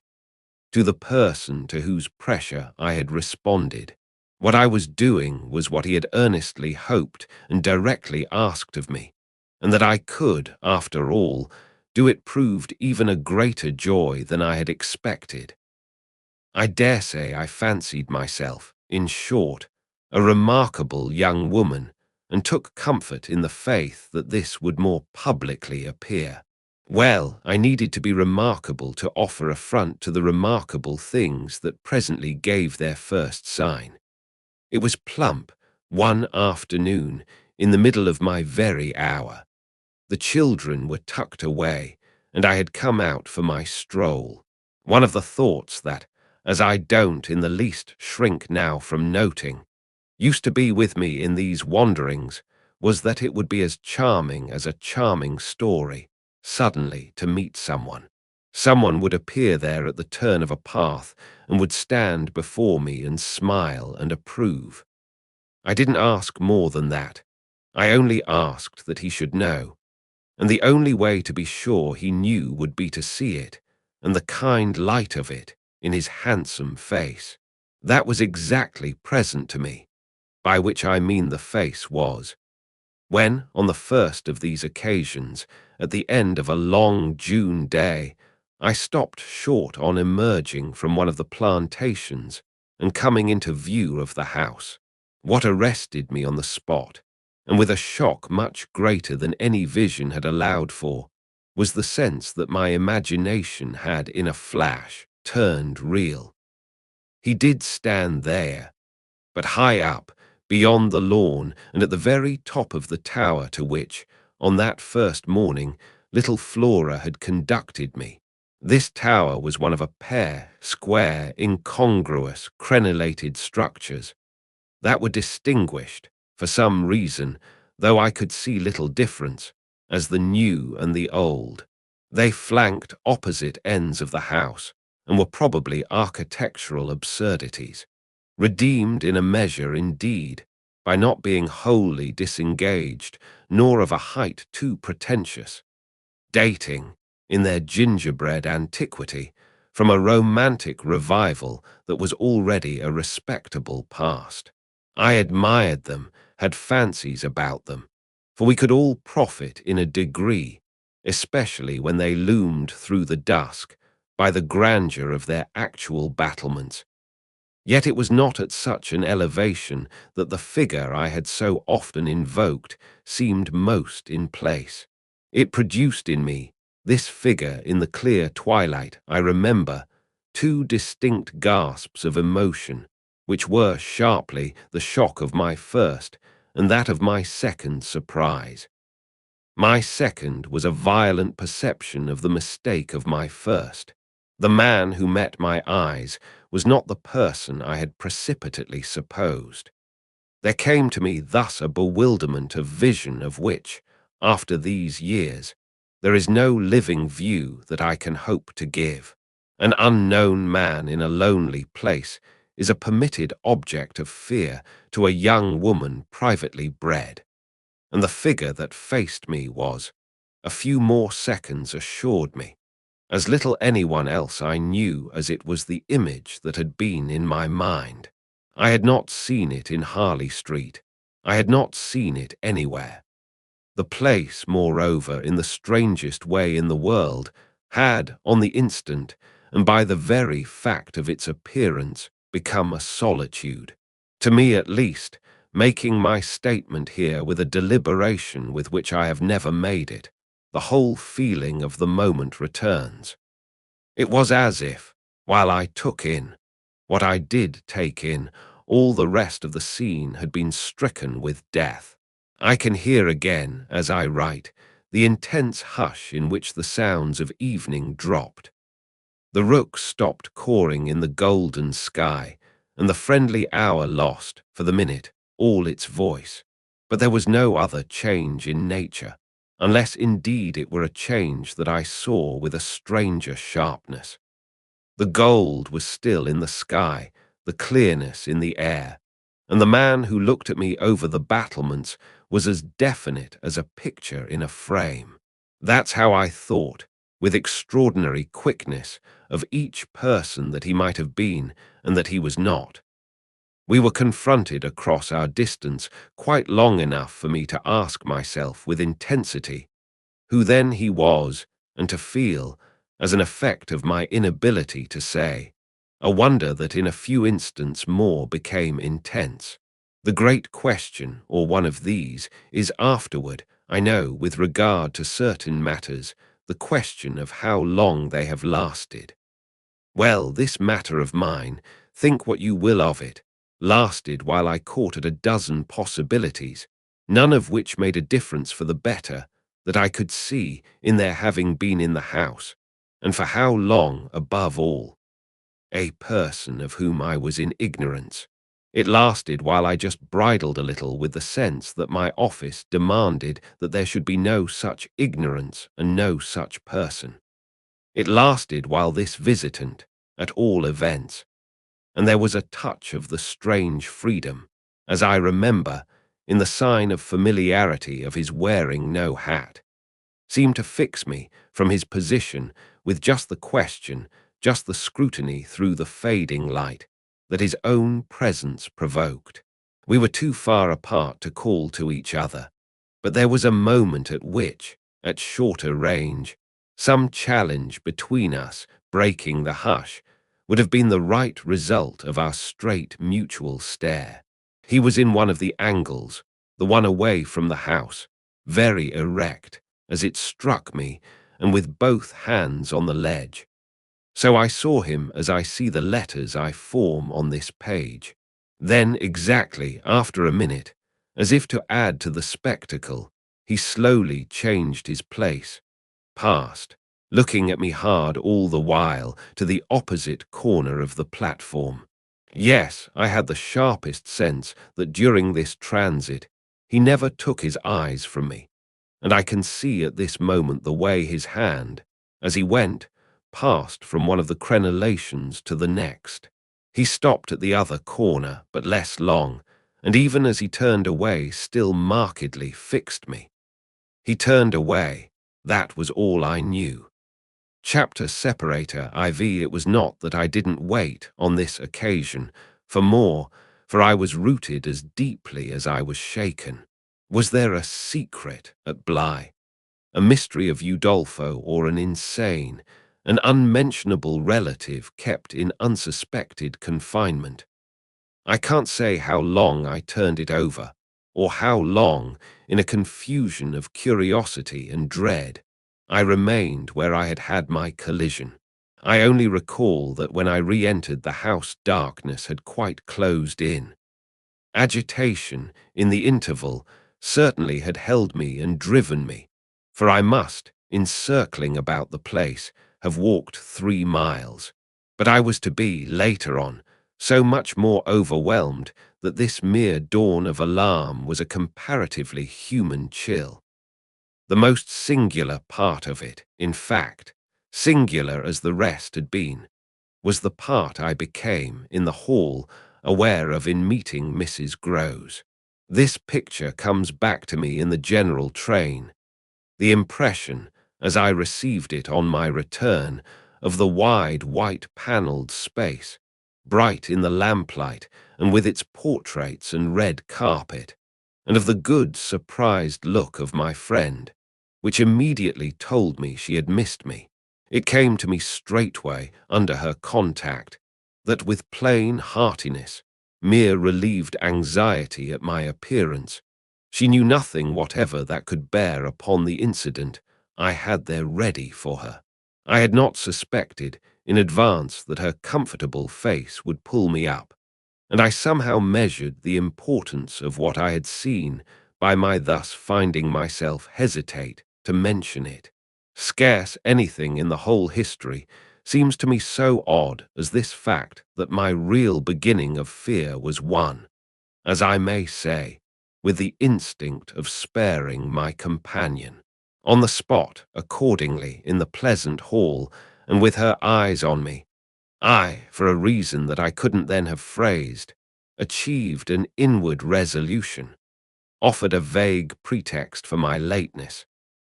to the person to whose pressure I had responded. What I was doing was what he had earnestly hoped and directly asked of me, and that I could, after all, do it proved even a greater joy than I had expected. I dare say I fancied myself, in short, a remarkable young woman, and took comfort in the faith that this would more publicly appear. Well, I needed to be remarkable to offer affront to the remarkable things that presently gave their first sign. It was plump, one afternoon, in the middle of my very hour. The children were tucked away, and I had come out for my stroll. One of the thoughts that, as I don't in the least shrink now from noting, used to be with me in these wanderings, was that it would be as charming as a charming story, suddenly to meet someone. Someone would appear there at the turn of a path and would stand before me and smile and approve. I didn't ask more than that. I only asked that he should know, and the only way to be sure he knew would be to see it, and the kind light of it, in his handsome face. That was exactly present to me, by which I mean the face was. When, on the first of these occasions, at the end of a long June day, I stopped short on emerging from one of the plantations and coming into view of the house, what arrested me on the spot, and with a shock much greater than any vision had allowed for, was the sense that my imagination had, in a flash, turned real. He did stand there, but high up, beyond the lawn and at the very top of the tower to which, on that first morning, little Flora had conducted me. This tower was one of a pair, square, incongruous, crenellated structures that were distinguished, for some reason, though I could see little difference, as the new and the old. They flanked opposite ends of the house, and were probably architectural absurdities, redeemed in a measure indeed, by not being wholly disengaged, nor of a height too pretentious, dating, in their gingerbread antiquity, from a romantic revival that was already a respectable past. I admired them, had fancies about them, for we could all profit in a degree, especially when they loomed through the dusk, by the grandeur of their actual battlements. Yet it was not at such an elevation that the figure I had so often invoked seemed most in place. It produced in me, this figure in the clear twilight, I remember, two distinct gasps of emotion, which were sharply the shock of my first and that of my second surprise. My second was a violent perception of the mistake of my first. The man who met my eyes was not the person I had precipitately supposed. There came to me thus a bewilderment of vision of which, after these years, there is no living view that I can hope to give. An unknown man in a lonely place is a permitted object of fear to a young woman privately bred, and the figure that faced me was, a few more seconds assured me, as little anyone else I knew, as it was the image that had been in my mind. I had not seen it in Harley Street. I had not seen it anywhere. The place, moreover, in the strangest way in the world, had, on the instant, and by the very fact of its appearance, become a solitude. To me at least, making my statement here with a deliberation with which I have never made it, the whole feeling of the moment returns. It was as if, while I took in what I did take in, all the rest of the scene had been stricken with death. I can hear again, as I write, the intense hush in which the sounds of evening dropped. The rooks stopped cawing in the golden sky, and the friendly hour lost, for the minute, all its voice. But there was no other change in nature, unless indeed it were a change that I saw with a stranger sharpness. The gold was still in the sky, the clearness in the air, and the man who looked at me over the battlements was as definite as a picture in a frame. That's how I thought, with extraordinary quickness, of each person that he might have been and that he was not. We were confronted across our distance quite long enough for me to ask myself with intensity who then he was, and to feel, as an effect of my inability to say, a wonder that in a few instants more became intense. The great question, or one of these, is afterward, I know, with regard to certain matters, the question of how long they have lasted. Well, this matter of mine, think what you will of it, lasted while I caught at a dozen possibilities, none of which made a difference for the better, that I could see in their having been in the house, and for how long, above all. A person of whom I was in ignorance. It lasted while I just bridled a little with the sense that my office demanded that there should be no such ignorance and no such person. It lasted while this visitant, at all events, and there was a touch of the strange freedom, as I remember, in the sign of familiarity of his wearing no hat, seemed to fix me from his position with just the question, just the scrutiny through the fading light, that his own presence provoked. We were too far apart to call to each other, But there was a moment at which, at shorter range, some challenge between us, breaking the hush, would have been the right result of our straight mutual stare. He was in one of the angles, the one away from the house, very erect, as it struck me, and with both hands on the ledge. So I saw him as I see the letters I form on this page. Then, exactly after a minute, as if to add to the spectacle, he slowly changed his place, passed, looking at me hard all the while, to the opposite corner of the platform. Yes, I had the sharpest sense that during this transit he never took his eyes from me, and I can see at this moment the way his hand, as he went, passed from one of the crenellations to the next. He stopped at the other corner, but less long, and even as he turned away still markedly fixed me. He turned away. That was all I knew. Chapter separator IV. It was not that I didn't wait on this occasion for more, for I was rooted as deeply as I was shaken. Was there a secret at Bly? A mystery of Udolpho, or an insane, an unmentionable relative kept in unsuspected confinement? I can't say how long I turned it over, or how long, in a confusion of curiosity and dread, I remained where I had had my collision. I only recall that when I re-entered the house, darkness had quite closed in. Agitation, in the interval, certainly had held me and driven me, for I must, in circling about the place, have walked 3 miles. But I was to be, later on, so much more overwhelmed that this mere dawn of alarm was a comparatively human chill. The most singular part of it, in fact, singular as the rest had been, was the part I became in the hall aware of in meeting Mrs. Groves. This picture comes back to me in the general train. The impression, as I received it on my return, of the wide white-panelled space, bright in the lamplight and with its portraits and red carpet, and of the good surprised look of my friend, which immediately told me she had missed me. It came to me straightway, under her contact, that with plain heartiness, mere relieved anxiety at my appearance, she knew nothing whatever that could bear upon the incident I had there ready for her. I had not suspected in advance that her comfortable face would pull me up, and I somehow measured the importance of what I had seen by my thus finding myself hesitate to mention it. Scarce anything in the whole history seems to me so odd as this fact that my real beginning of fear was one, as I may say, with the instinct of sparing my companion. On the spot, accordingly, in the pleasant hall, and with her eyes on me, I, for a reason that I couldn't then have phrased, achieved an inward resolution, offered a vague pretext for my lateness,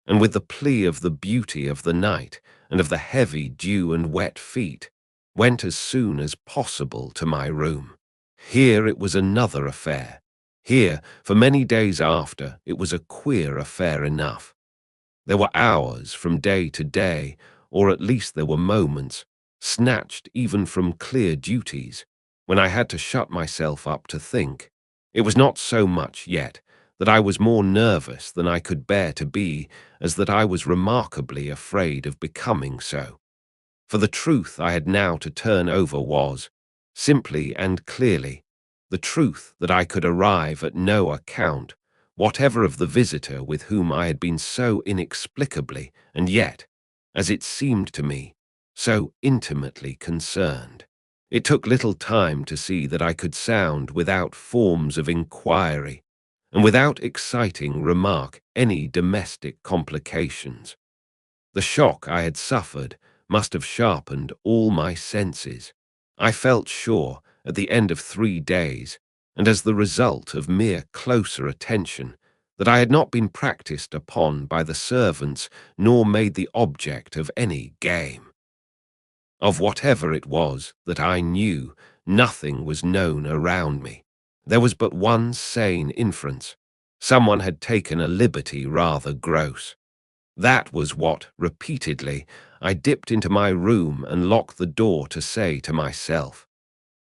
and with the plea of the beauty of the night and of the heavy dew and wet feet, went as soon as possible to my room. Here it was another affair. Here, for many days after, it was a queer affair enough. There were hours from day to day, or at least there were moments, snatched even from clear duties, when I had to shut myself up to think. It was not so much yet that I was more nervous than I could bear to be, as that I was remarkably afraid of becoming so. For the truth I had now to turn over was, simply and clearly, the truth that I could arrive at no account, whatever of the visitor with whom I had been so inexplicably, and yet, as it seemed to me, so intimately concerned. It took little time to see that I could sound without forms of inquiry, and without exciting remark any domestic complications. The shock I had suffered must have sharpened all my senses. I felt sure, at the end of 3 days, and as the result of mere closer attention, that I had not been practised upon by the servants nor made the object of any game. Of whatever it was that I knew, nothing was known around me. There was but one sane inference, Someone had taken a liberty rather gross. That was what, repeatedly, I dipped into my room and locked the door to say to myself.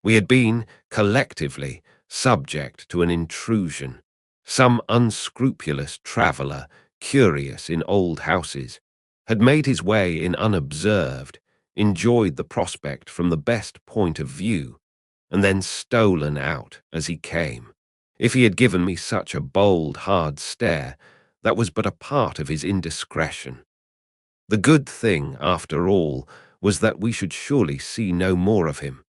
We had been, collectively, subject to an intrusion. Some unscrupulous traveller, curious in old houses, had made his way in unobserved, enjoyed the prospect from the best point of view, and then stolen out as he came. If he had given me such a bold, hard stare, that was but a part of his indiscretion. The good thing, after all, was that we should surely see no more of him.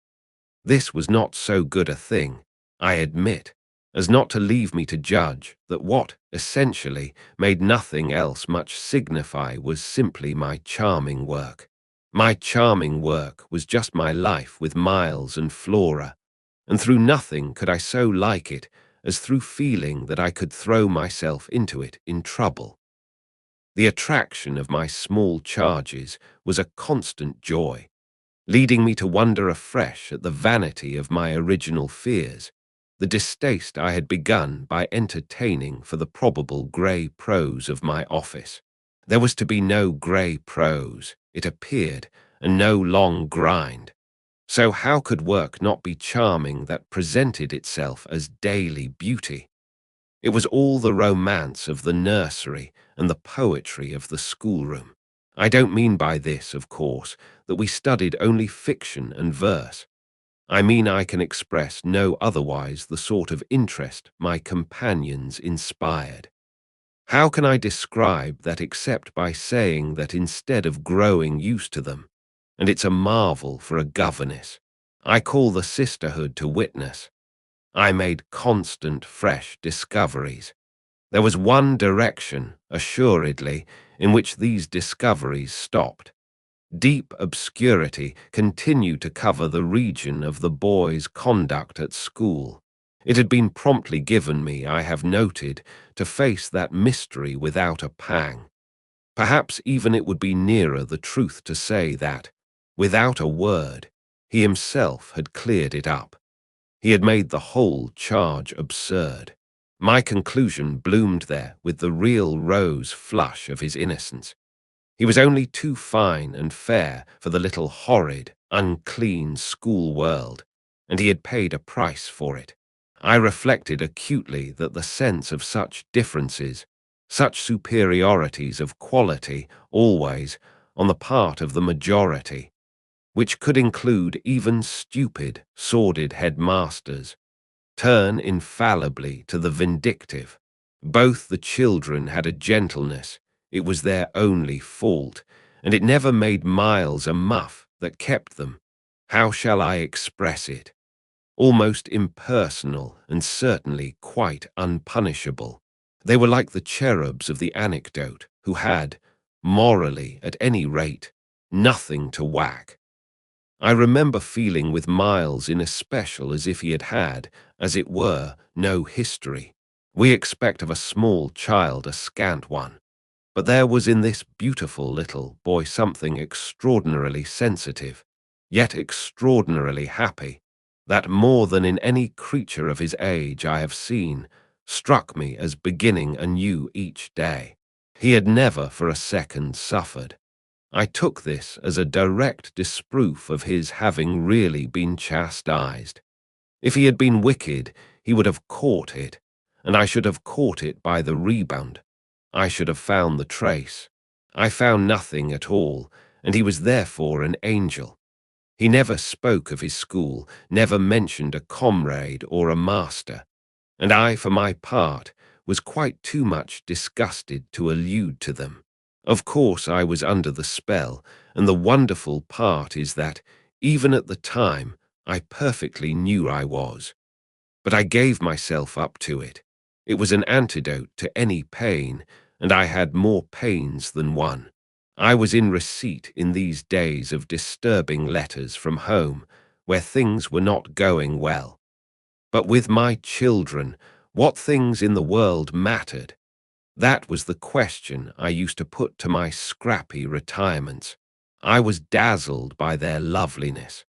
This was not so good a thing, I admit, as not to leave me to judge that what, essentially, made nothing else much signify was simply my charming work. My charming work was just my life with Miles and Flora, and through nothing could I so like it as through feeling that I could throw myself into it in trouble. The attraction of my small charges was a constant joy, leading me to wonder afresh at the vanity of my original fears, the distaste I had begun by entertaining for the probable grey prose of my office. There was to be no grey prose, it appeared, and no long grind. So how could work not be charming that presented itself as daily beauty? It was all the romance of the nursery and the poetry of the schoolroom. I don't mean by this, of course, that we studied only fiction and verse. I mean I can express no otherwise the sort of interest my companions inspired. How can I describe that except by saying that instead of growing used to them, and it's a marvel for a governess, I call the sisterhood to witness, I made constant fresh discoveries. There was one direction, assuredly, in which these discoveries stopped. Deep obscurity continued to cover the region of the boy's conduct at school. It had been promptly given me, I have noted, to face that mystery without a pang. Perhaps even it would be nearer the truth to say that, without a word, he himself had cleared it up. He had made the whole charge absurd. My conclusion bloomed there with the real rose flush of his innocence. He was only too fine and fair for the little horrid, unclean school world, and he had paid a price for it. I reflected acutely that the sense of such differences, such superiorities of quality, always, on the part of the majority, which could include even stupid, sordid headmasters, turn infallibly to the vindictive. Both the children had a gentleness, it was their only fault, and it never made Miles a muff that kept them, how shall I express it, almost impersonal and certainly quite unpunishable. They were like the cherubs of the anecdote, who had, morally at any rate, nothing to whack. I remember feeling with Miles in especial as if he had had, as it were, no history. We expect of a small child a scant one, but there was in this beautiful little boy something extraordinarily sensitive, yet extraordinarily happy, that more than in any creature of his age I have seen, struck me as beginning anew each day. He had never for a second suffered. I took this as a direct disproof of his having really been chastised. If he had been wicked, he would have caught it, and I should have caught it by the rebound. I should have found the trace. I found nothing at all, and he was therefore an angel. He never spoke of his school, never mentioned a comrade or a master, and I, for my part, was quite too much disgusted to allude to them. Of course I was under the spell, and the wonderful part is that, even at the time, I perfectly knew I was. But I gave myself up to it. It was an antidote to any pain, and I had more pains than one. I was in receipt in these days of disturbing letters from home, where things were not going well. But with my children, what things in the world mattered? That was the question I used to put to my scrappy retirements. I was dazzled by their loveliness.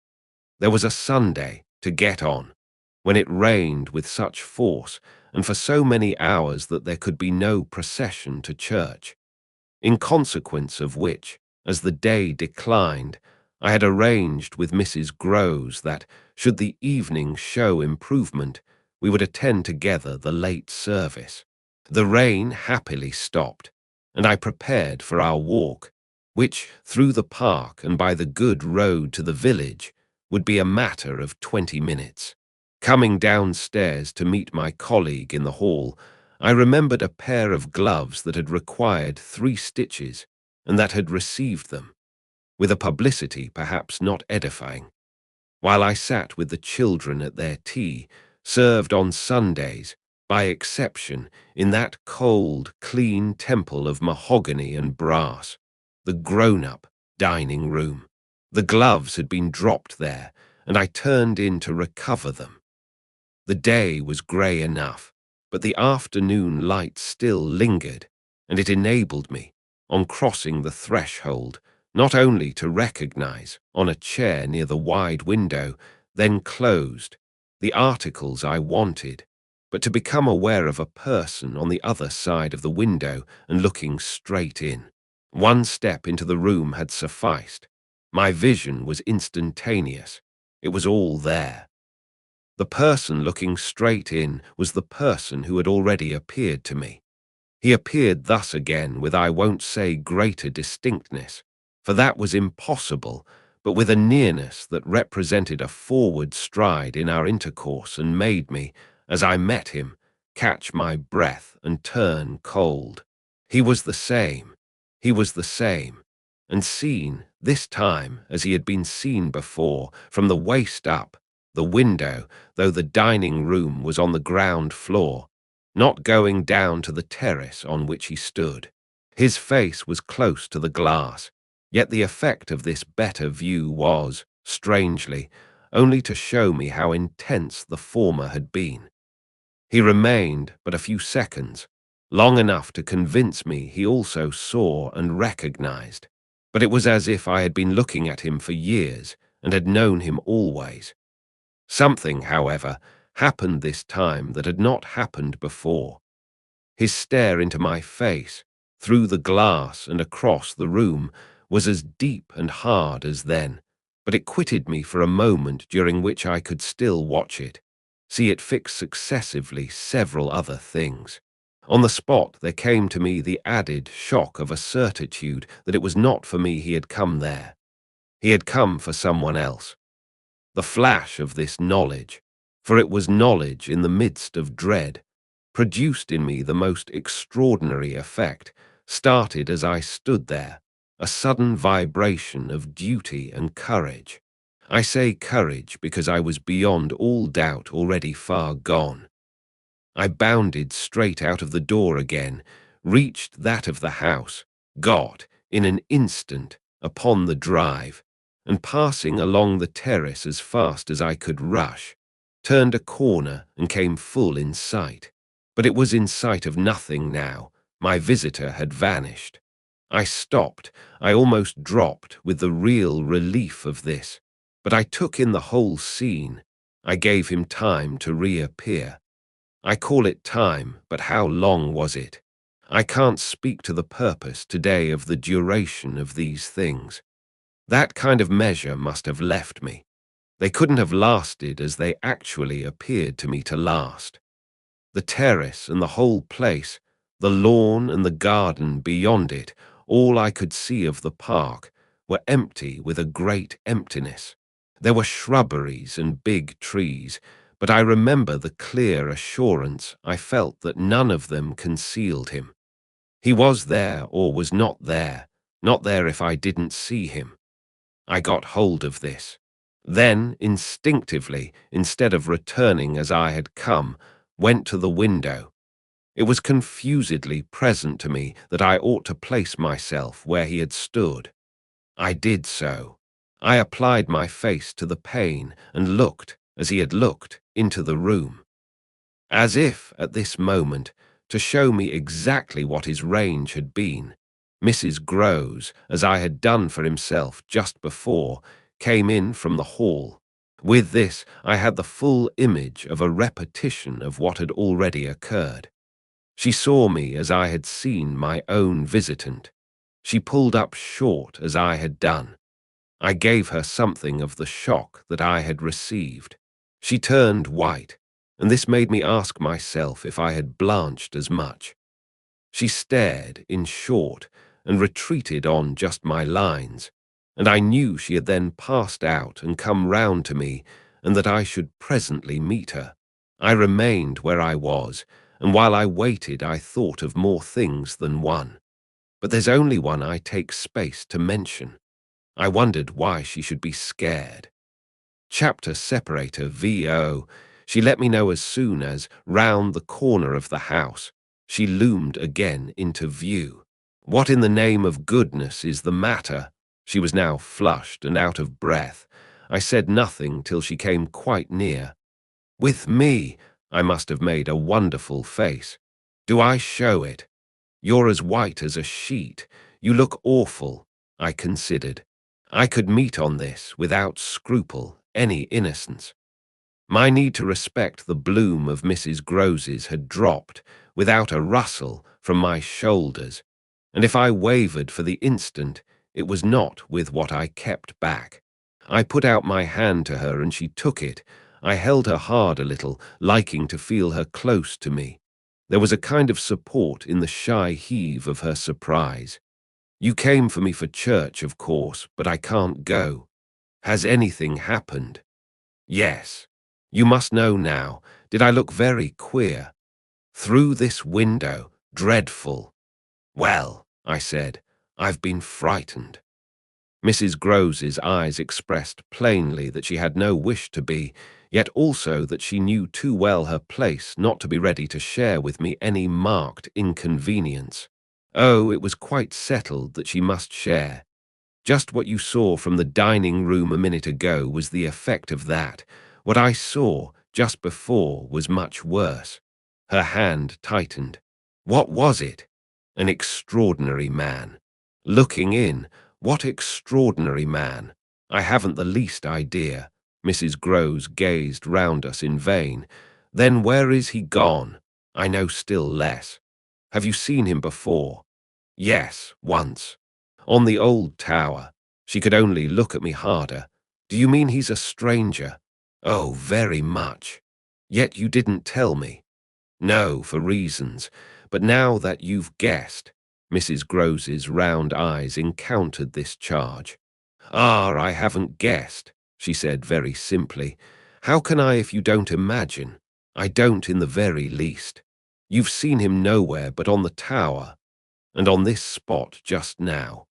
There was a Sunday to get on. when it rained with such force and for so many hours that there could be no procession to church, in consequence of which, as the day declined, I had arranged with Mrs. Groves that, should the evening show improvement, we would attend together the late service. The rain happily stopped, and I prepared for our walk, which, through the park and by the good road to the village, would be a matter of 20 minutes. Coming downstairs to meet my colleague in the hall, I remembered a pair of gloves that had required 3 stitches, and that had received them, with a publicity perhaps not edifying. While I sat with the children at their tea, served on Sundays, by exception, in that cold, clean temple of mahogany and brass, the grown-up dining room. The gloves had been dropped there, and I turned in to recover them. The day was grey enough, but the afternoon light still lingered, and it enabled me, on crossing the threshold, not only to recognize, on a chair near the wide window, then closed, the articles I wanted, but to become aware of a person on the other side of the window and looking straight in. One step into the room had sufficed. My vision was instantaneous. It was all there. The person looking straight in was the person who had already appeared to me. He appeared thus again with, I won't say greater distinctness, for that was impossible, but with a nearness that represented a forward stride in our intercourse and made me, as I met him, catch my breath and turn cold. He was the same. He was the same, and seen, this time, as he had been seen before, from the waist up, the window, though the dining room was on the ground floor, not going down to the terrace on which he stood. His face was close to the glass, yet the effect of this better view was, strangely, only to show me how intense the former had been. He remained but a few seconds, long enough to convince me he also saw and recognized, but it was as if I had been looking at him for years and had known him always. Something, however, happened this time that had not happened before. His stare into my face, through the glass and across the room, was as deep and hard as then, but it quitted me for a moment during which I could still watch it, see it fix successively several other things. On the spot there came to me the added shock of a certitude that it was not for me he had come there. He had come for someone else. The flash of this knowledge, for it was knowledge in the midst of dread, produced in me the most extraordinary effect, started as I stood there, a sudden vibration of duty and courage. I say courage because I was beyond all doubt already far gone. I bounded straight out of the door again, reached that of the house, got, in an instant, upon the drive, and passing along the terrace as fast as I could rush, turned a corner and came full in sight. But it was in sight of nothing now. My visitor had vanished. I stopped, I almost dropped with the real relief of this, but I took in the whole scene. I gave him time to reappear. I call it time, but how long was it? I can't speak to the purpose today of the duration of these things. That kind of measure must have left me. They couldn't have lasted as they actually appeared to me to last. The terrace and the whole place, the lawn and the garden beyond it, all I could see of the park, were empty with a great emptiness. There were shrubberies and big trees, but I remember the clear assurance I felt that none of them concealed him. He was there or was not there if I didn't see him. I got hold of this. Then, instinctively, instead of returning as I had come, went to the window. It was confusedly present to me that I ought to place myself where he had stood. I did so. I applied my face to the pane and looked, as he had looked, into the room. As if, at this moment, to show me exactly what his range had been, Mrs. Groves, as I had done for himself just before, came in from the hall. With this, I had the full image of a repetition of what had already occurred. She saw me as I had seen my own visitant. She pulled up short as I had done. I gave her something of the shock that I had received. She turned white, and this made me ask myself if I had blanched as much. She stared, in short, and retreated on just my lines, and I knew she had then passed out and come round to me, and that I should presently meet her. I remained where I was, and while I waited I thought of more things than one. But there's only one I take space to mention. I wondered why she should be scared. Chapter separator VO. She let me know as soon as, round the corner of the house, she loomed again into view. What in the name of goodness is the matter? She was now flushed and out of breath. I said nothing till she came quite near. With me, I must have made a wonderful face. Do I show it? You're as white as a sheet. You look awful, I considered. I could meet on this, without scruple, any innocence. My need to respect the bloom of Mrs. Grose's had dropped, without a rustle, from my shoulders, and if I wavered for the instant, it was not with what I kept back. I put out my hand to her and she took it. I held her hard a little, liking to feel her close to me. There was a kind of support in the shy heave of her surprise. You came for me for church, of course, but I can't go. Has anything happened? Yes. You must know now. Did I look very queer? Through this window, dreadful. Well, I said, I've been frightened. Mrs. Grose's eyes expressed plainly that she had no wish to be, yet also that she knew too well her place not to be ready to share with me any marked inconvenience. Oh, it was quite settled that she must share. Just what you saw from the dining room a minute ago was the effect of that. What I saw just before was much worse. Her hand tightened. What was it? An extraordinary man. Looking in, what extraordinary man? I haven't the least idea. Mrs. Grose gazed round us in vain. Then where is he gone? I know still less. Have you seen him before? Yes, once. On the old tower. She could only look at me harder. Do you mean he's a stranger? Oh, very much. Yet you didn't tell me. No, for reasons. But now that you've guessed, Mrs. Grose's round eyes encountered this charge. Ah, I haven't guessed, she said very simply. How can I if you don't imagine? I don't in the very least. You've seen him nowhere but on the tower, and on this spot just now.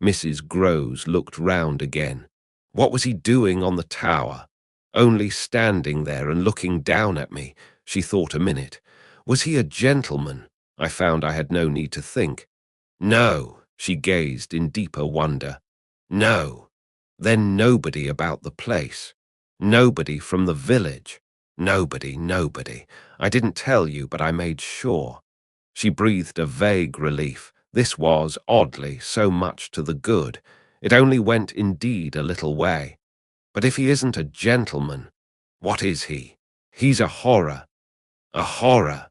Mrs. Grose looked round again. What was he doing on the tower? Only standing there and looking down at me. She thought a minute. Was he a gentleman? I found I had no need to think. No, she gazed in deeper wonder. No. Then nobody about the place. Nobody from the village. Nobody. I didn't tell you, but I made sure. She breathed a vague relief. This was, oddly, so much to the good. It only went indeed a little way. But if he isn't a gentleman, what is he? He's a horror. A horror.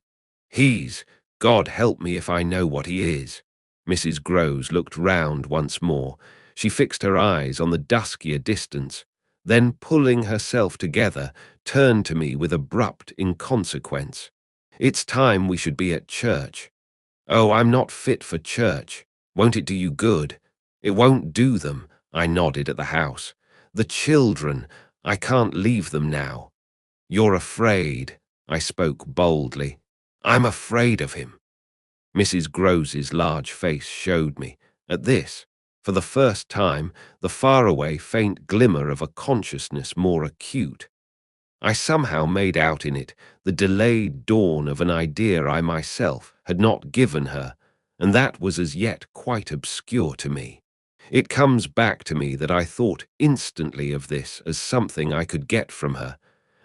God help me if I know what he is. Mrs. Grose looked round once more. She fixed her eyes on the duskier distance, then pulling herself together, turned to me with abrupt inconsequence. It's time we should be at church. Oh, I'm not fit for church. Won't it do you good? It won't do them, I nodded at the house. The children, I can't leave them now. You're afraid, I spoke boldly. I'm afraid of him. Mrs. Grose's large face showed me, at this, for the first time, the faraway faint glimmer of a consciousness more acute. I somehow made out in it the delayed dawn of an idea I myself had not given her, and that was as yet quite obscure to me. It comes back to me that I thought instantly of this as something I could get from her,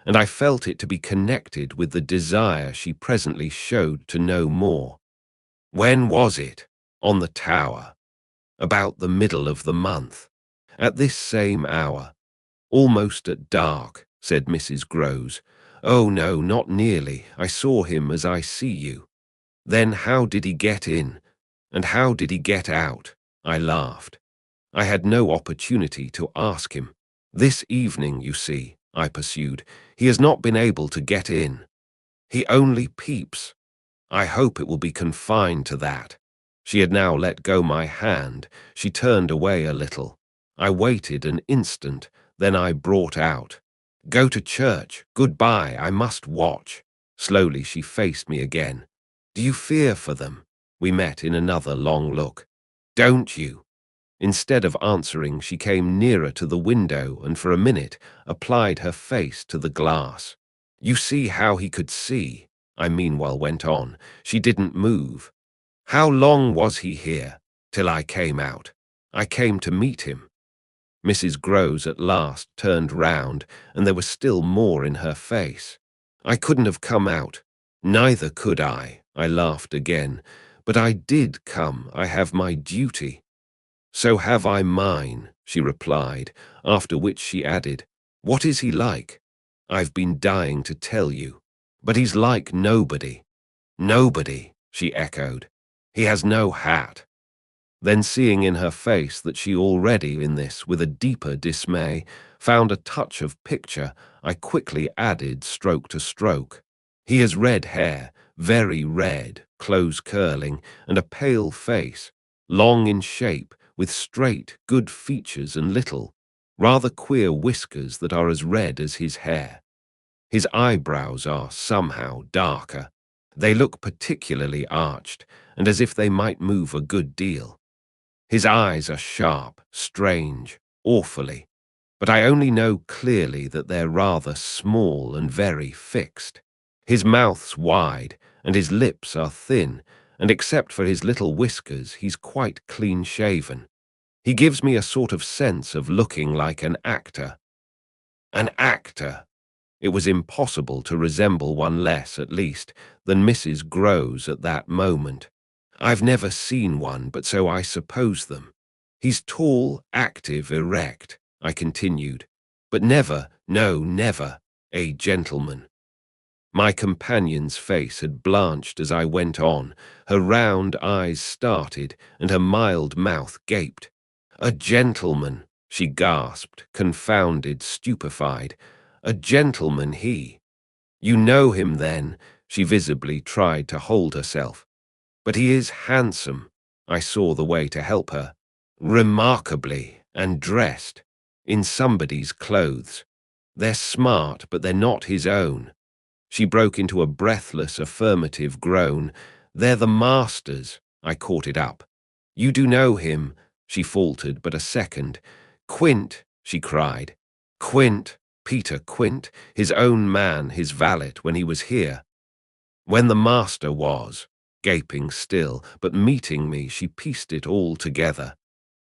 and I felt it to be connected with the desire she presently showed to know more. When was it? On the tower. About the middle of the month. At this same hour. Almost at dark, said Mrs. Groves. Oh no, not nearly. I saw him as I see you. Then how did he get in? And how did he get out? I laughed. I had no opportunity to ask him. This evening, you see, I pursued, he has not been able to get in. He only peeps. I hope it will be confined to that. She had now let go my hand. She turned away a little. I waited an instant, then I brought out, Go to church. Goodbye, I must watch. Slowly she faced me again. Do you fear for them? We met in another long look. Don't you? Instead of answering, she came nearer to the window and for a minute applied her face to the glass. You see how he could see, I meanwhile went on. She didn't move. How long was he here? Till I came out. I came to meet him. Mrs. Groves at last turned round, and there was still more in her face. I couldn't have come out. Neither could I laughed again. But I did come. I have my duty. So have I mine, she replied, after which she added, What is he like? I've been dying to tell you. But he's like nobody. Nobody, she echoed. He has no hat. Then seeing in her face that she already in this, with a deeper dismay, found a touch of picture, I quickly added stroke to stroke. He has red hair, very red, close curling, and a pale face, long in shape, with straight, good features and little, rather queer whiskers that are as red as his hair. His eyebrows are somehow darker. They look particularly arched, and as if they might move a good deal. His eyes are sharp, strange, awfully, but I only know clearly that they're rather small and very fixed. His mouth's wide, and his lips are thin, and except for his little whiskers, he's quite clean-shaven. He gives me a sort of sense of looking like an actor. An actor! It was impossible to resemble one less, at least, than Mrs. Groves at that moment. I've never seen one, but so I suppose them. He's tall, active, erect, I continued, but never, no, never, a gentleman. My companion's face had blanched as I went on. Her round eyes started, and her mild mouth gaped. A gentleman, she gasped, confounded, stupefied. A gentleman he. You know him, then? She visibly tried to hold herself. But he is handsome. I saw the way to help her. Remarkably, and dressed. In somebody's clothes. They're smart, but they're not his own. She broke into a breathless, affirmative groan. They're the master's. I caught it up. You do know him, she faltered but a second. Quint, she cried. Quint, Peter Quint, his own man, his valet, when he was here. When the master was, gaping still, but meeting me, she pieced it all together.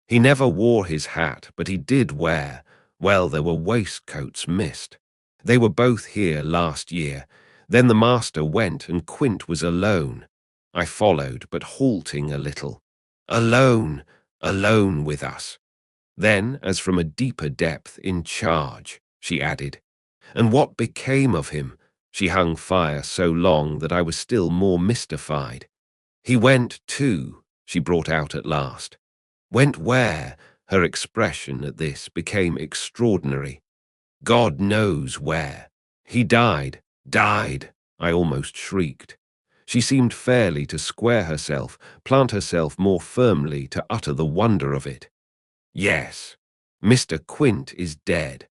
He never wore his hat, but he did wear, well, there were waistcoats missed. They were both here last year. Then the master went, and Quint was alone. I followed, but halting a little. Alone, alone with us. Then, as from a deeper depth, in charge, she added. And what became of him? She hung fire so long that I was still more mystified. He went too, she brought out at last. Went where? Her expression at this became extraordinary. God knows where. He died, died, I almost shrieked. She seemed fairly to square herself, plant herself more firmly to utter the wonder of it. Yes, Mr. Quint is dead.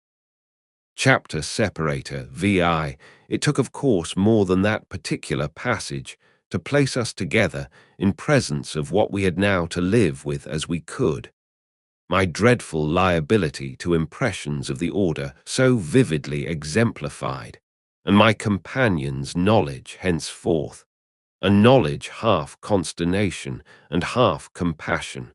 Chapter separator, VI. It took, of course, more than that particular passage to place us together in presence of what we had now to live with as we could. My dreadful liability to impressions of the order so vividly exemplified, and my companion's knowledge henceforth, a knowledge half consternation and half compassion,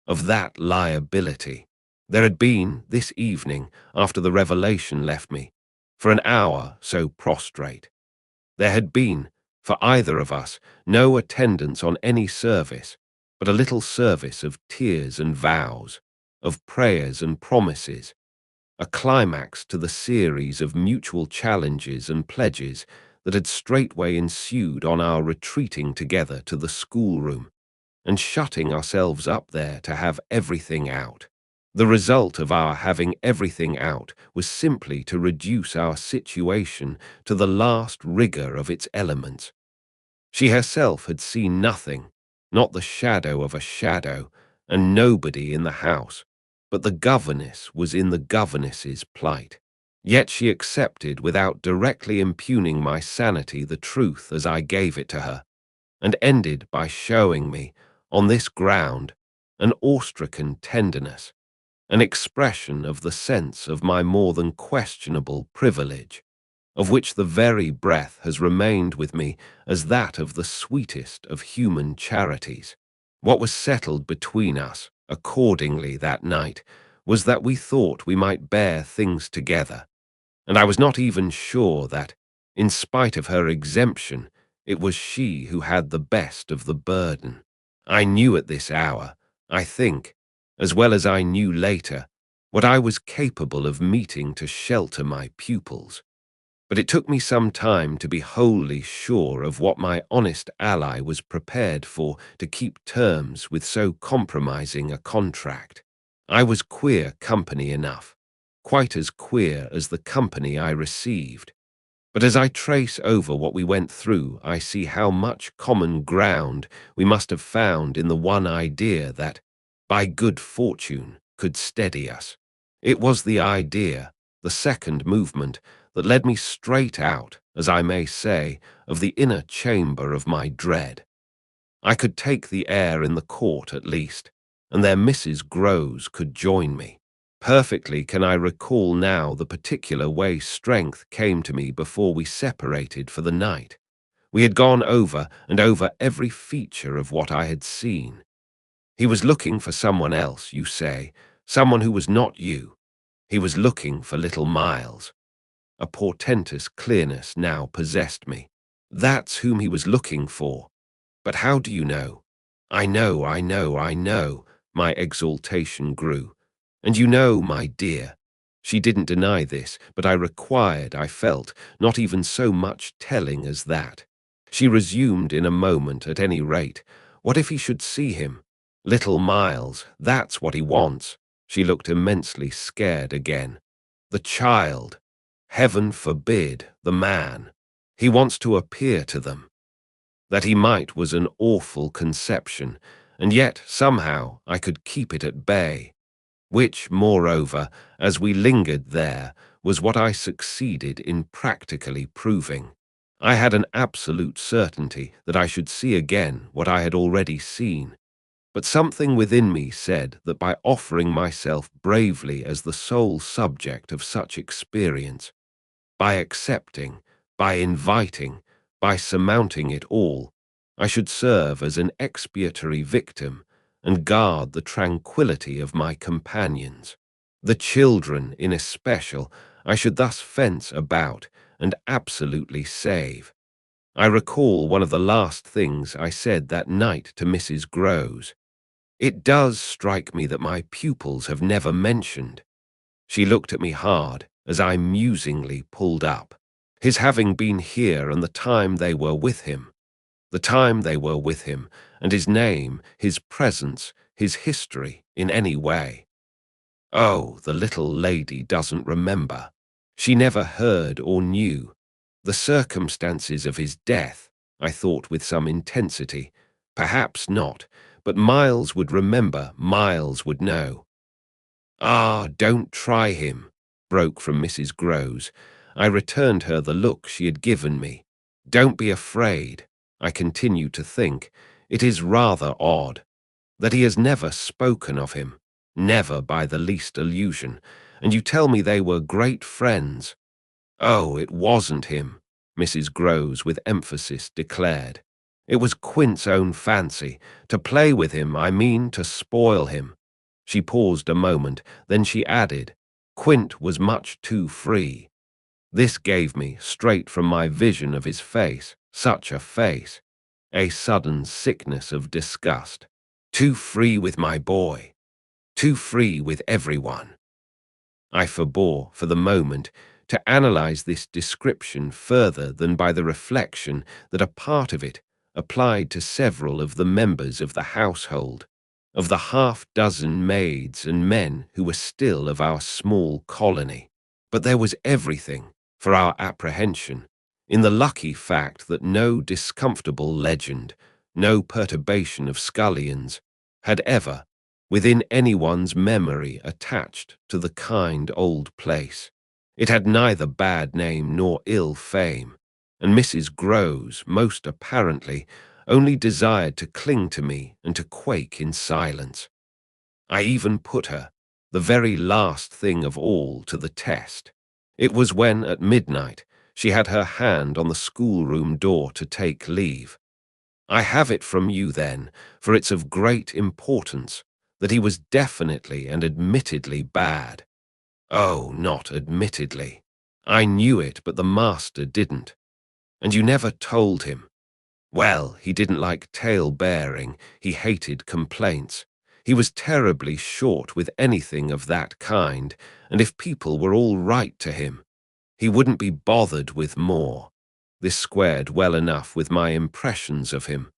of that liability. There had been, this evening, after the revelation left me, for an hour so prostrate. There had been, for either of us, no attendance on any service, but a little service of tears and vows, of prayers and promises, a climax to the series of mutual challenges and pledges that had straightway ensued on our retreating together to the schoolroom and shutting ourselves up there to have everything out. The result of our having everything out was simply to reduce our situation to the last rigor of its elements. She herself had seen nothing, not the shadow of a shadow, and nobody in the house, but the governess was in the governess's plight. Yet she accepted without directly impugning my sanity the truth as I gave it to her, and ended by showing me, on this ground, an awestricken tenderness, an expression of the sense of my more than questionable privilege, of which the very breath has remained with me as that of the sweetest of human charities. What was settled between us, accordingly, that night, was that we thought we might bear things together, and I was not even sure that, in spite of her exemption, it was she who had the best of the burden. I knew at this hour, I think, as well as I knew later, what I was capable of meeting to shelter my pupils. But it took me some time to be wholly sure of what my honest ally was prepared for to keep terms with so compromising a contract. I was queer company enough, quite as queer as the company I received. But as I trace over what we went through, I see how much common ground we must have found in the one idea that, by good fortune, could steady us. It was the idea, the second movement, that led me straight out, as I may say, of the inner chamber of my dread. I could take the air in the court at least, and their Mrs. Groves could join me. Perfectly can I recall now the particular way strength came to me before we separated for the night. We had gone over and over every feature of what I had seen. He was looking for someone else, you say, someone who was not you. He was looking for little Miles. A portentous clearness now possessed me. That's whom he was looking for. But how do you know? I know, I know, I know. My exultation grew. And you know, my dear, she didn't deny this, but I felt, not even so much telling as that. She resumed in a moment, at any rate. What if he should see him? Little Miles, that's what he wants. She looked immensely scared again. The child. Heaven forbid, the man. He wants to appear to them. That he might was an awful conception, and yet, somehow, I could keep it at bay, which, moreover, as we lingered there, was what I succeeded in practically proving. I had an absolute certainty that I should see again what I had already seen, but something within me said that by offering myself bravely as the sole subject of such experience, by accepting, by inviting, by surmounting it all, I should serve as an expiatory victim and guard the tranquillity of my companions. The children, in especial, I should thus fence about and absolutely save. I recall one of the last things I said that night to Mrs. Groves. It does strike me that my pupils have never mentioned. She looked at me hard as I musingly pulled up. His having been here and the time they were with him. The time they were with him, and his name, his presence, his history, in any way. Oh, the little lady doesn't remember. She never heard or knew. The circumstances of his death, I thought with some intensity. Perhaps not, but Miles would remember, Miles would know. Ah, don't try him, broke from Mrs. Groves. I returned her the look she had given me. Don't be afraid, I continue to think. It is rather odd that he has never spoken of him, never by the least allusion, and you tell me they were great friends. Oh, it wasn't him, Mrs. Groves with emphasis declared. It was Quint's own fancy. To play with him, I mean to spoil him. She paused a moment, then she added, Quint was much too free. This gave me, straight from my vision of his face, such a face, a sudden sickness of disgust. Too free with my boy. Too free with everyone. I forbore, for the moment, to analyze this description further than by the reflection that a part of it applied to several of the members of the household, of the half-dozen maids and men who were still of our small colony. But there was everything for our apprehension in the lucky fact that no discomfortable legend, no perturbation of scullions, had ever, within anyone's memory, attached to the kind old place. It had neither bad name nor ill fame, and Mrs. Groves, most apparently, only desired to cling to me and to quake in silence. I even put her, the very last thing of all, to the test. It was when, at midnight, she had her hand on the schoolroom door to take leave. "I have it from you, then, for it's of great importance, that he was definitely and admittedly bad." "Oh, not admittedly. I knew it, but the master didn't." "And you never told him?" "Well, he didn't like tale-bearing, he hated complaints. He was terribly short with anything of that kind, and if people were all right to him, he wouldn't be bothered with more." This squared well enough with my impressions of him.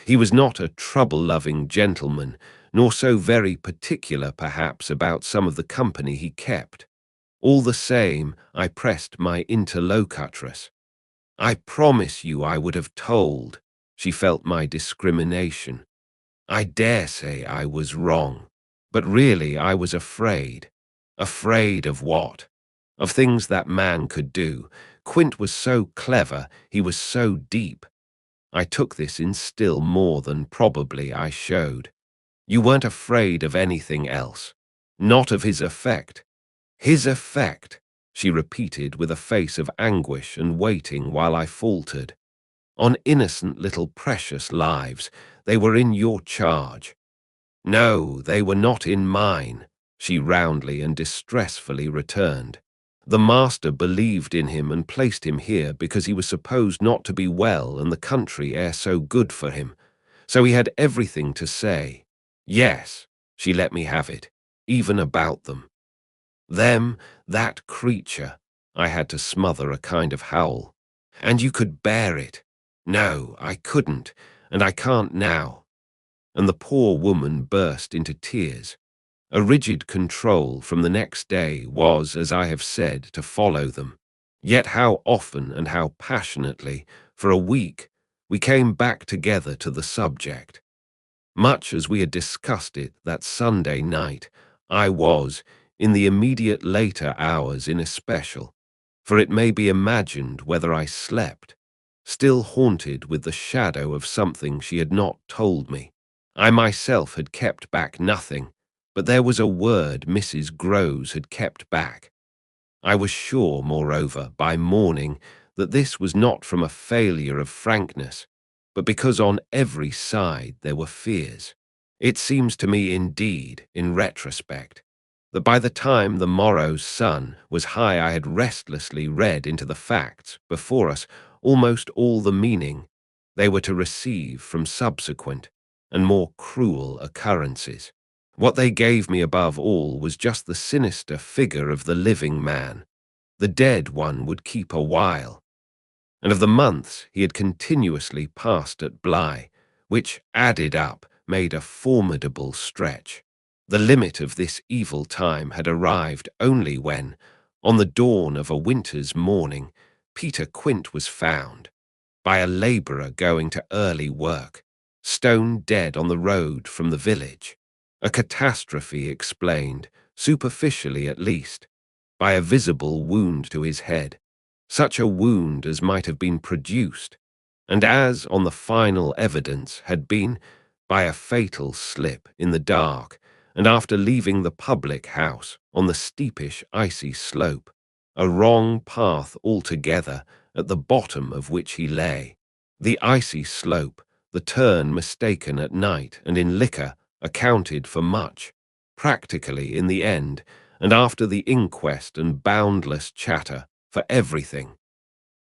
He was not a trouble-loving gentleman, nor so very particular, perhaps, about some of the company he kept. All the same, I pressed my interlocutress. "I promise you I would have told." She felt my discrimination. "I dare say I was wrong, but really I was afraid." "Afraid of what?" "Of things that man could do. Quint was so clever, he was so deep." I took this in still more than probably I showed. "You weren't afraid of anything else?" "Not of his effect." "His effect," she repeated with a face of anguish and waiting while I faltered. "On innocent little precious lives. They were in your charge." "No, they were not in mine," she roundly and distressfully returned. "The master believed in him and placed him here because he was supposed not to be well and the country air so good for him. So he had everything to say. Yes, she let me have it, even about them. Them, that creature." I had to smother a kind of howl. "And you could bear it." "No, I couldn't, and I can't now." And the poor woman burst into tears. A rigid control from the next day was, as I have said, to follow them. Yet how often and how passionately, for a week, we came back together to the subject. Much as we had discussed it that Sunday night, I was, in the immediate later hours in especial, for it may be imagined whether I slept, still haunted with the shadow of something she had not told me. I myself had kept back nothing, but there was a word Mrs. Groves had kept back. I was sure, moreover, by morning, that this was not from a failure of frankness, but because on every side there were fears. It seems to me, indeed, in retrospect, that by the time the morrow's sun was high I had restlessly read into the facts before us almost all the meaning they were to receive from subsequent and more cruel occurrences. What they gave me above all was just the sinister figure of the living man. The dead one would keep a while, and of the months he had continuously passed at Bly, which, added up, made a formidable stretch. The limit of this evil time had arrived only when, on the dawn of a winter's morning, Peter Quint was found, by a labourer going to early work, stone dead on the road from the village. A catastrophe explained, superficially at least, by a visible wound to his head, such a wound as might have been produced, and as, on the final evidence, had been, by a fatal slip in the dark, and after leaving the public house on the steepish icy slope, a wrong path altogether, at the bottom of which he lay. The icy slope, the turn mistaken at night and in liquor, accounted for much, practically in the end, and after the inquest and boundless chatter, for everything.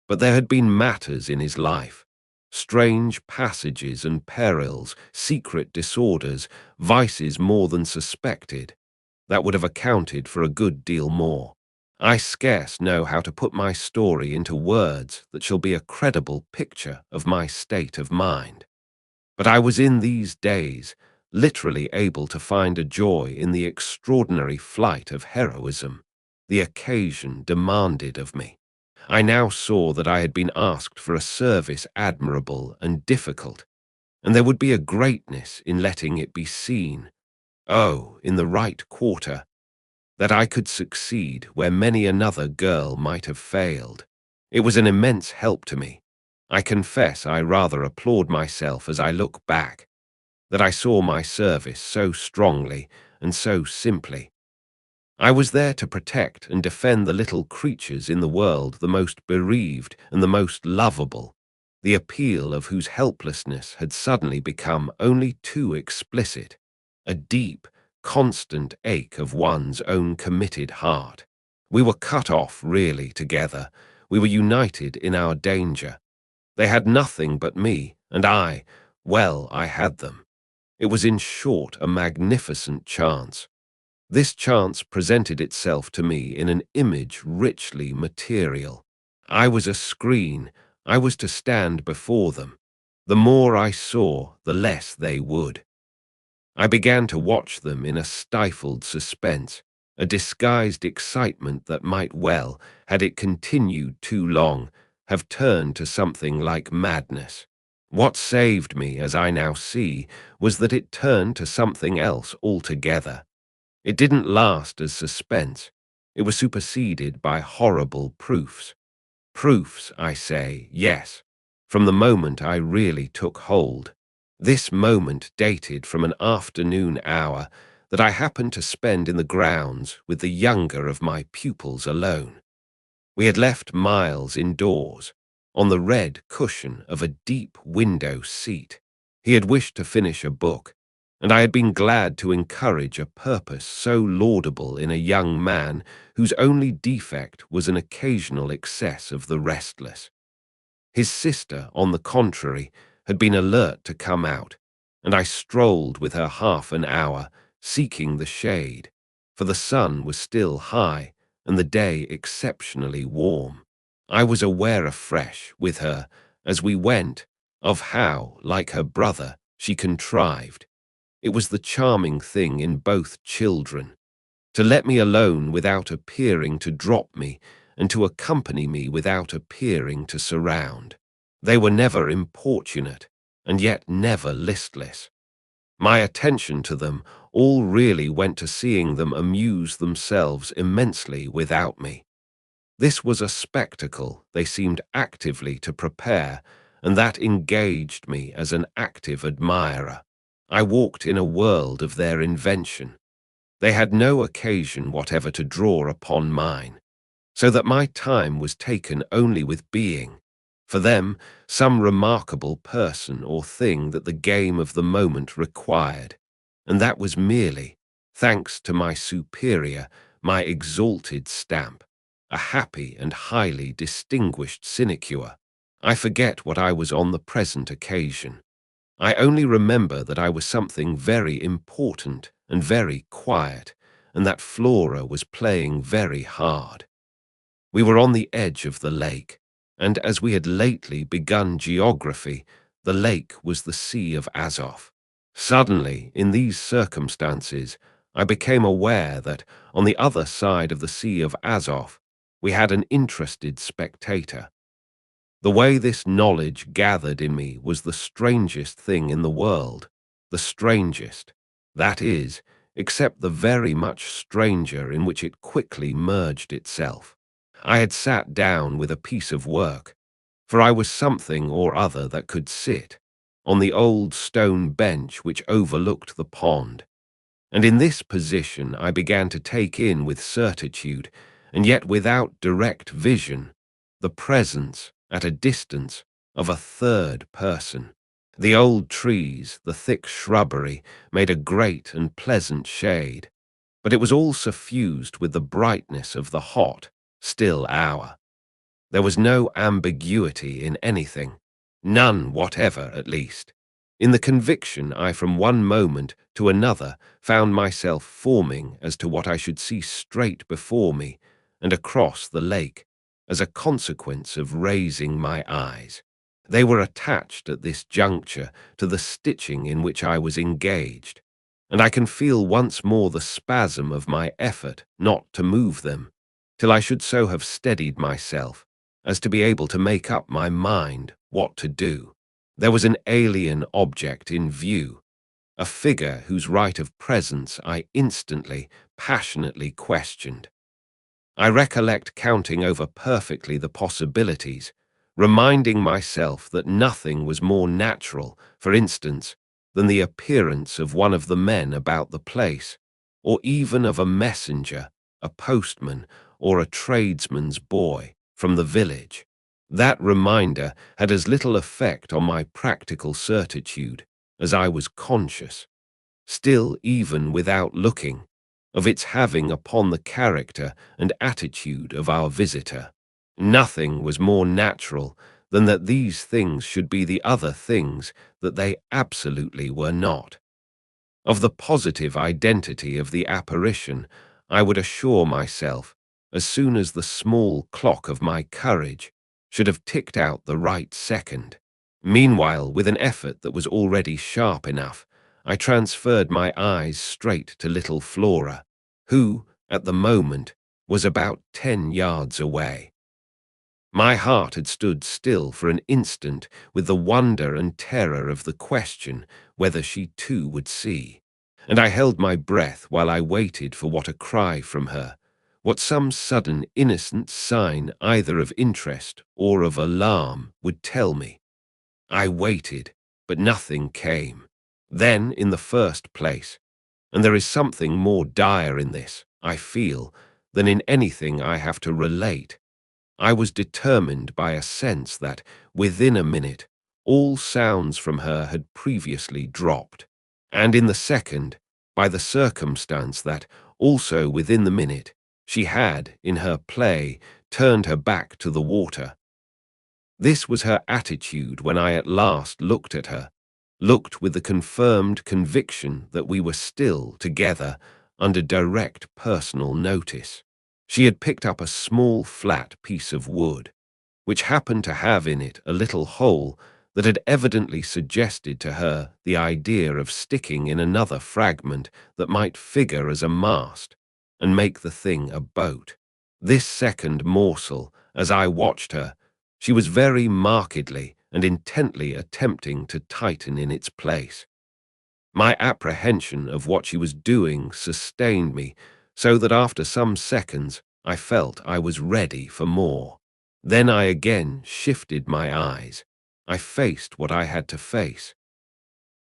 But there had been matters in his life, strange passages and perils, secret disorders, vices more than suspected, that would have accounted for a good deal more. I scarce know how to put my story into words that shall be a credible picture of my state of mind. But I was in these days literally able to find a joy in the extraordinary flight of heroism the occasion demanded of me. I now saw that I had been asked for a service admirable and difficult, and there would be a greatness in letting it be seen, oh, in the right quarter, that I could succeed where many another girl might have failed. It was an immense help to me. I confess I rather applaud myself as I look back, that I saw my service so strongly and so simply. I was there to protect and defend the little creatures in the world, the most bereaved and the most lovable, the appeal of whose helplessness had suddenly become only too explicit, a deep, constant ache of one's own committed heart. We were cut off, really, together. We were united in our danger. They had nothing but me, and well, I had them. It was in short a magnificent chance. This chance presented itself to me in an image richly material. I was a screen. I was to stand before them. The more I saw, the less they would. I began to watch them in a stifled suspense, a disguised excitement that might well, had it continued too long, have turned to something like madness. What saved me, as I now see, was that it turned to something else altogether. It didn't last as suspense. It was superseded by horrible proofs. Proofs, I say, yes, from the moment I really took hold. This moment dated from an afternoon hour that I happened to spend in the grounds with the younger of my pupils alone. We had left Miles indoors, on the red cushion of a deep window seat. He had wished to finish a book, and I had been glad to encourage a purpose so laudable in a young man whose only defect was an occasional excess of the restless. His sister, on the contrary, had been alert to come out, and I strolled with her half an hour, seeking the shade, for the sun was still high and the day exceptionally warm. I was aware afresh, with her, as we went, of how, like her brother, she contrived. It was the charming thing in both children, to let me alone without appearing to drop me, and to accompany me without appearing to surround. They were never importunate, and yet never listless. My attention to them all really went to seeing them amuse themselves immensely without me. This was a spectacle they seemed actively to prepare, and that engaged me as an active admirer. I walked in a world of their invention. They had no occasion whatever to draw upon mine, so that my time was taken only with being, for them, some remarkable person or thing that the game of the moment required, and that was merely, thanks to my superior, my exalted stamp, a happy and highly distinguished sinecure. I forget what I was on the present occasion. I only remember that I was something very important and very quiet, and that Flora was playing very hard. We were on the edge of the lake, and as we had lately begun geography, the lake was the Sea of Azov. Suddenly, in these circumstances, I became aware that, on the other side of the Sea of Azov, we had an interested spectator. The way this knowledge gathered in me was the strangest thing in the world, the strangest, that is, except the very much stranger in which it quickly merged itself. I had sat down with a piece of work, for I was something or other that could sit, on the old stone bench which overlooked the pond, and in this position I began to take in with certitude, and yet without direct vision, the presence, at a distance, of a third person. The old trees, the thick shrubbery, made a great and pleasant shade, but it was all suffused with the brightness of the hot, still hour. There was no ambiguity in anything, none whatever at least. In the conviction I from one moment to another found myself forming as to what I should see straight before me and across the lake as a consequence of raising my eyes. They were attached at this juncture to the stitching in which I was engaged, and I can feel once more the spasm of my effort not to move them, till I should so have steadied myself as to be able to make up my mind what to do. There was an alien object in view, a figure whose right of presence I instantly, passionately questioned. I recollect counting over perfectly the possibilities, reminding myself that nothing was more natural, for instance, than the appearance of one of the men about the place, or even of a messenger, a postman, or a tradesman's boy from the village. That reminder had as little effect on my practical certitude as I was conscious, still even without looking, of its having upon the character and attitude of our visitor. Nothing was more natural than that these things should be the other things that they absolutely were not. Of the positive identity of the apparition, I would assure myself as soon as the small clock of my courage should have ticked out the right second. Meanwhile, with an effort that was already sharp enough, I transferred my eyes straight to little Flora, who, at the moment, was about 10 yards away. My heart had stood still for an instant with the wonder and terror of the question whether she too would see, and I held my breath while I waited for what a cry from her, what some sudden innocent sign either of interest or of alarm would tell me. I waited, but nothing came. Then, in the first place, and there is something more dire in this, I feel, than in anything I have to relate, I was determined by a sense that, within a minute, all sounds from her had previously dropped, and in the second, by the circumstance that, also within the minute, she had, in her play, turned her back to the water. This was her attitude when I at last looked at her, looked with the confirmed conviction that we were still together under direct personal notice. She had picked up a small flat piece of wood, which happened to have in it a little hole that had evidently suggested to her the idea of sticking in another fragment that might figure as a mast and make the thing a boat. This second morsel, as I watched her, she was very markedly and intently attempting to tighten in its place. My apprehension of what she was doing sustained me, so that after some seconds I felt I was ready for more. Then I again shifted my eyes. I faced what I had to face.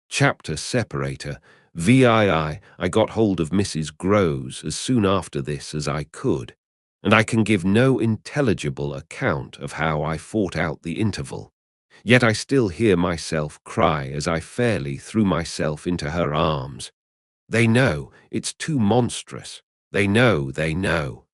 Chapter separator, VII. I got hold of Mrs. Groves as soon after this as I could, and I can give no intelligible account of how I fought out the interval. Yet I still hear myself cry as I fairly threw myself into her arms. They know, it's too monstrous. They know, they know.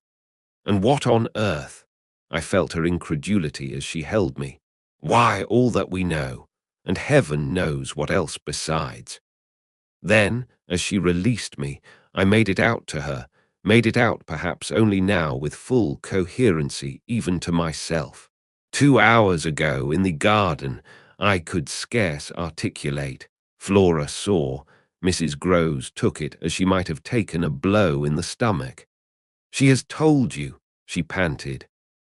And what on earth? I felt her incredulity as she held me. Why, all that we know, and heaven knows what else besides. Then, as she released me, I made it out to her, made it out perhaps only now with full coherency even to myself. 2 hours ago in the garden, I could scarce articulate. Flora saw. Mrs. Groves took it as she might have taken a blow in the stomach. She has told you, she panted.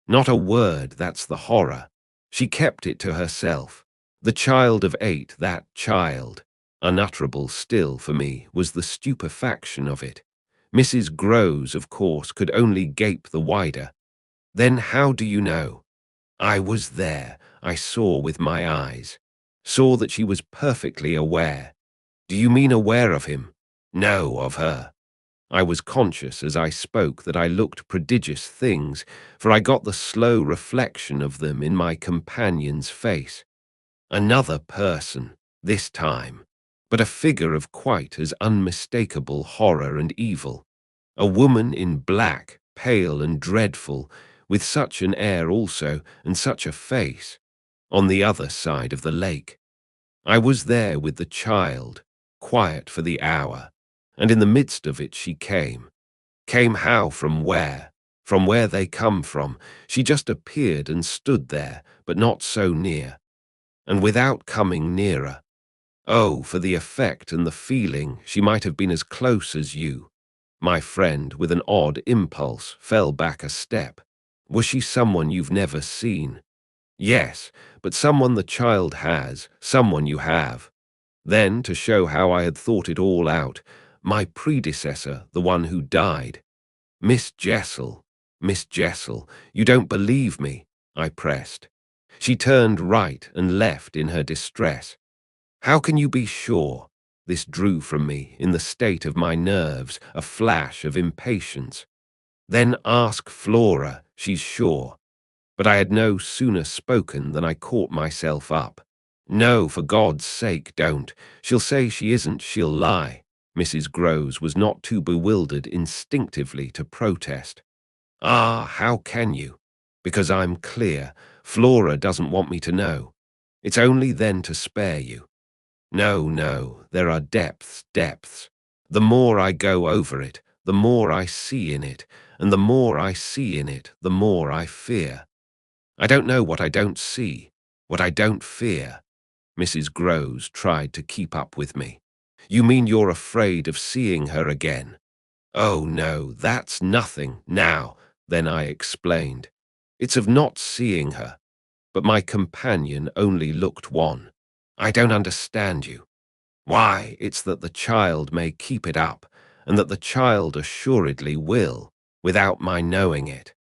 Not a word, that's the horror. She kept it to herself. The child of 8, that child. Unutterable still for me was the stupefaction of it. Mrs. Groves, of course, could only gape the wider. Then how do you know? I was there. I saw with my eyes. Saw that she was perfectly aware. Do you mean aware of him? No, of her. I was conscious as I spoke that I looked prodigious things, for I got the slow reflection of them in my companion's face. Another person, this time, but a figure of quite as unmistakable horror and evil. A woman in black, pale and dreadful, with such an air also, and such a face, on the other side of the lake. I was there with the child, quiet for the hour, and in the midst of it she came. Came how, from where? From where they come from. She just appeared and stood there, but not so near. And without coming nearer. Oh, for the effect and the feeling, she might have been as close as you. My friend, with an odd impulse, fell back a step. Was she someone you've never seen? Yes, but someone the child has, someone you have. Then, to show how I had thought it all out, my predecessor, the one who died. Miss Jessel, Miss Jessel, you don't believe me, I pressed. She turned right and left in her distress. How can you be sure? This drew from me, in the state of my nerves, a flash of impatience. Then ask Flora, she's sure. But I had no sooner spoken than I caught myself up. No, for God's sake, don't. She'll say she isn't, she'll lie. Mrs. Groves was not too bewildered instinctively to protest. Ah, how can you? Because I'm clear. Flora doesn't want me to know. It's only then to spare you. No, no, there are depths, depths. The more I go over it, the more I see in it, and the more I see in it, the more I fear. I don't know what I don't see, what I don't fear. Mrs. Groves tried to keep up with me. You mean you're afraid of seeing her again? Oh, no, that's nothing, now, then I explained. It's of not seeing her. But my companion only looked wan. I don't understand you. Why, it's that the child may keep it up, and that the child assuredly will, without my knowing it.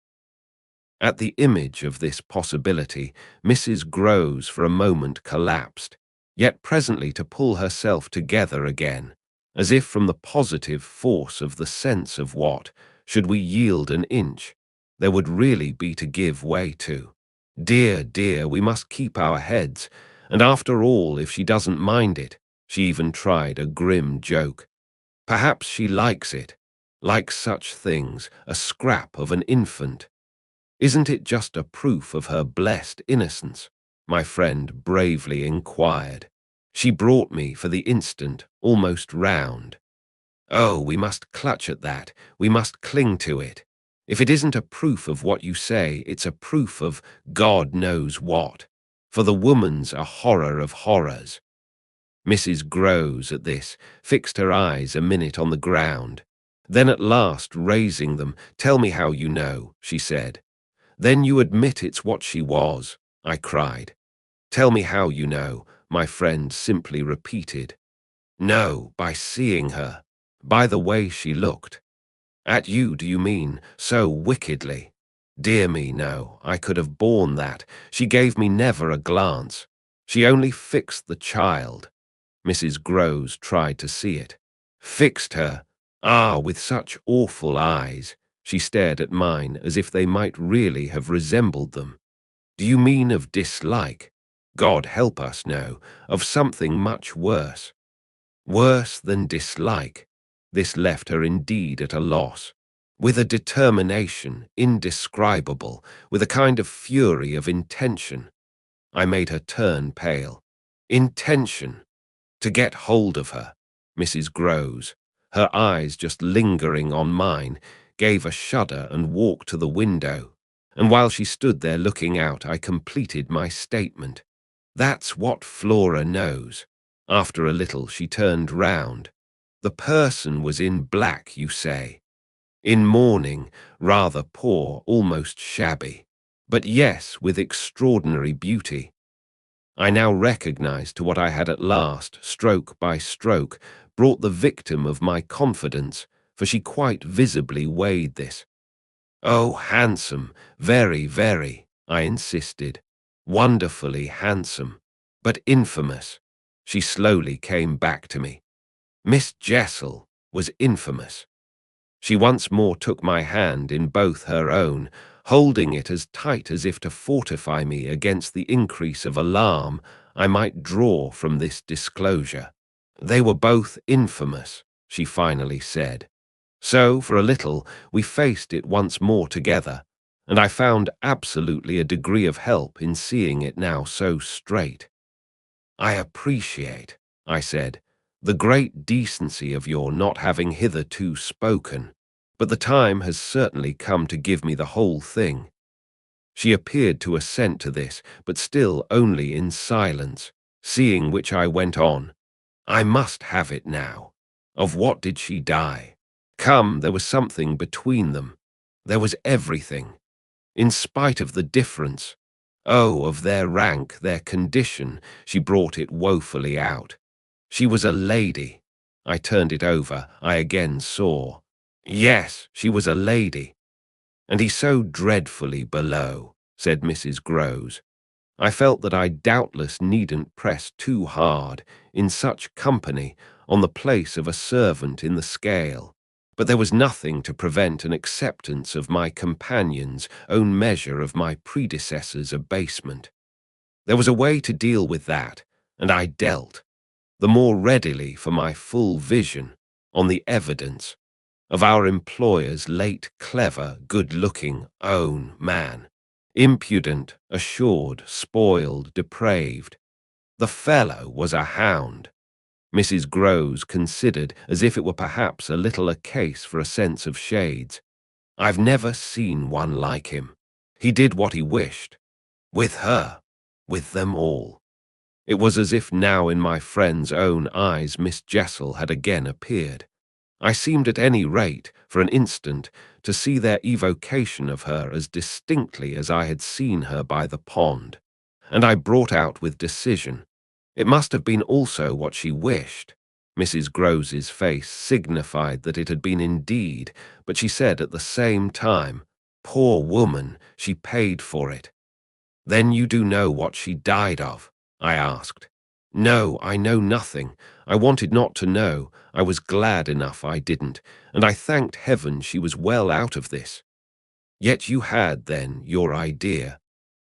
At the image of this possibility, Mrs. Groves for a moment collapsed, yet presently to pull herself together again, as if from the positive force of the sense of what, should we yield an inch, there would really be to give way to. Dear, dear, we must keep our heads, and after all, if she doesn't mind it, she even tried a grim joke. Perhaps she likes it, likes such things, a scrap of an infant. Isn't it just a proof of her blessed innocence? My friend bravely inquired. She brought me, for the instant, almost round. Oh, we must clutch at that, we must cling to it. If it isn't a proof of what you say, it's a proof of God knows what. For the woman's a horror of horrors. Mrs. Groves, at this, fixed her eyes a minute on the ground. Then at last, raising them, "Tell me how you know," she said. "Then you admit it's what she was," I cried. "Tell me how you know," my friend simply repeated. "No, by seeing her, by the way she looked." "At you, do you mean, so wickedly?" "Dear me, no, I could have borne that. She gave me never a glance. She only fixed the child." Mrs. Groves tried to see it. "Fixed her? Ah, with such awful eyes." She stared at mine as if they might really have resembled them. "Do you mean of dislike? God help us, no, of something much worse." Worse than dislike. This left her indeed at a loss. With a determination indescribable, with a kind of fury of intention. I made her turn pale. Intention! To get hold of her. Mrs. Groves, her eyes just lingering on mine, gave a shudder and walked to the window. And while she stood there looking out, I completed my statement. "That's what Flora knows." After a little, she turned round. "The person was in black, you say?" "In mourning, rather poor, almost shabby. But yes, with extraordinary beauty." I now recognized to what I had at last, stroke by stroke, brought the victim of my confidence, for she quite visibly weighed this. "Oh, handsome, very, very," I insisted. "Wonderfully handsome, but infamous." She slowly came back to me. Miss Jessel was infamous. She once more took my hand in both her own, holding it as tight as if to fortify me against the increase of alarm I might draw from this disclosure. "They were both infamous," she finally said. So, for a little, we faced it once more together, and I found absolutely a degree of help in seeing it now so straight. "I appreciate," I said, "the great decency of your not having hitherto spoken, but the time has certainly come to give me the whole thing." She appeared to assent to this, but still only in silence, seeing which I went on. "I must have it now. Of what did she die? Come, there was something between them. There was everything. In spite of the difference. Oh, of their rank, their condition, she brought it woefully out. She was a lady." I turned it over. I again saw. Yes, she was a lady. "And he so dreadfully below," said Mrs. Groves. I felt that I doubtless needn't press too hard, in such company, on the place of a servant in the scale, but there was nothing to prevent an acceptance of my companion's own measure of my predecessor's abasement. There was a way to deal with that, and I dealt, the more readily for my full vision, on the evidence of our employer's late clever, good-looking own man. Impudent, assured, spoiled, depraved. The fellow was a hound. Mrs. Groves considered as if it were perhaps a little a case for a sense of shades. "I've never seen one like him. He did what he wished. With her. With them all." It was as if now in my friend's own eyes Miss Jessel had again appeared. I seemed at any rate, for an instant, to see their evocation of her as distinctly as I had seen her by the pond, and I brought out with decision, "It must have been also what she wished." Mrs. Groves's face signified that it had been indeed, but she said at the same time, "Poor woman, she paid for it." "Then you do know what she died of?" I asked. "No, I know nothing. I wanted not to know. I was glad enough I didn't, and I thanked heaven she was well out of this." "Yet you had, then, your idea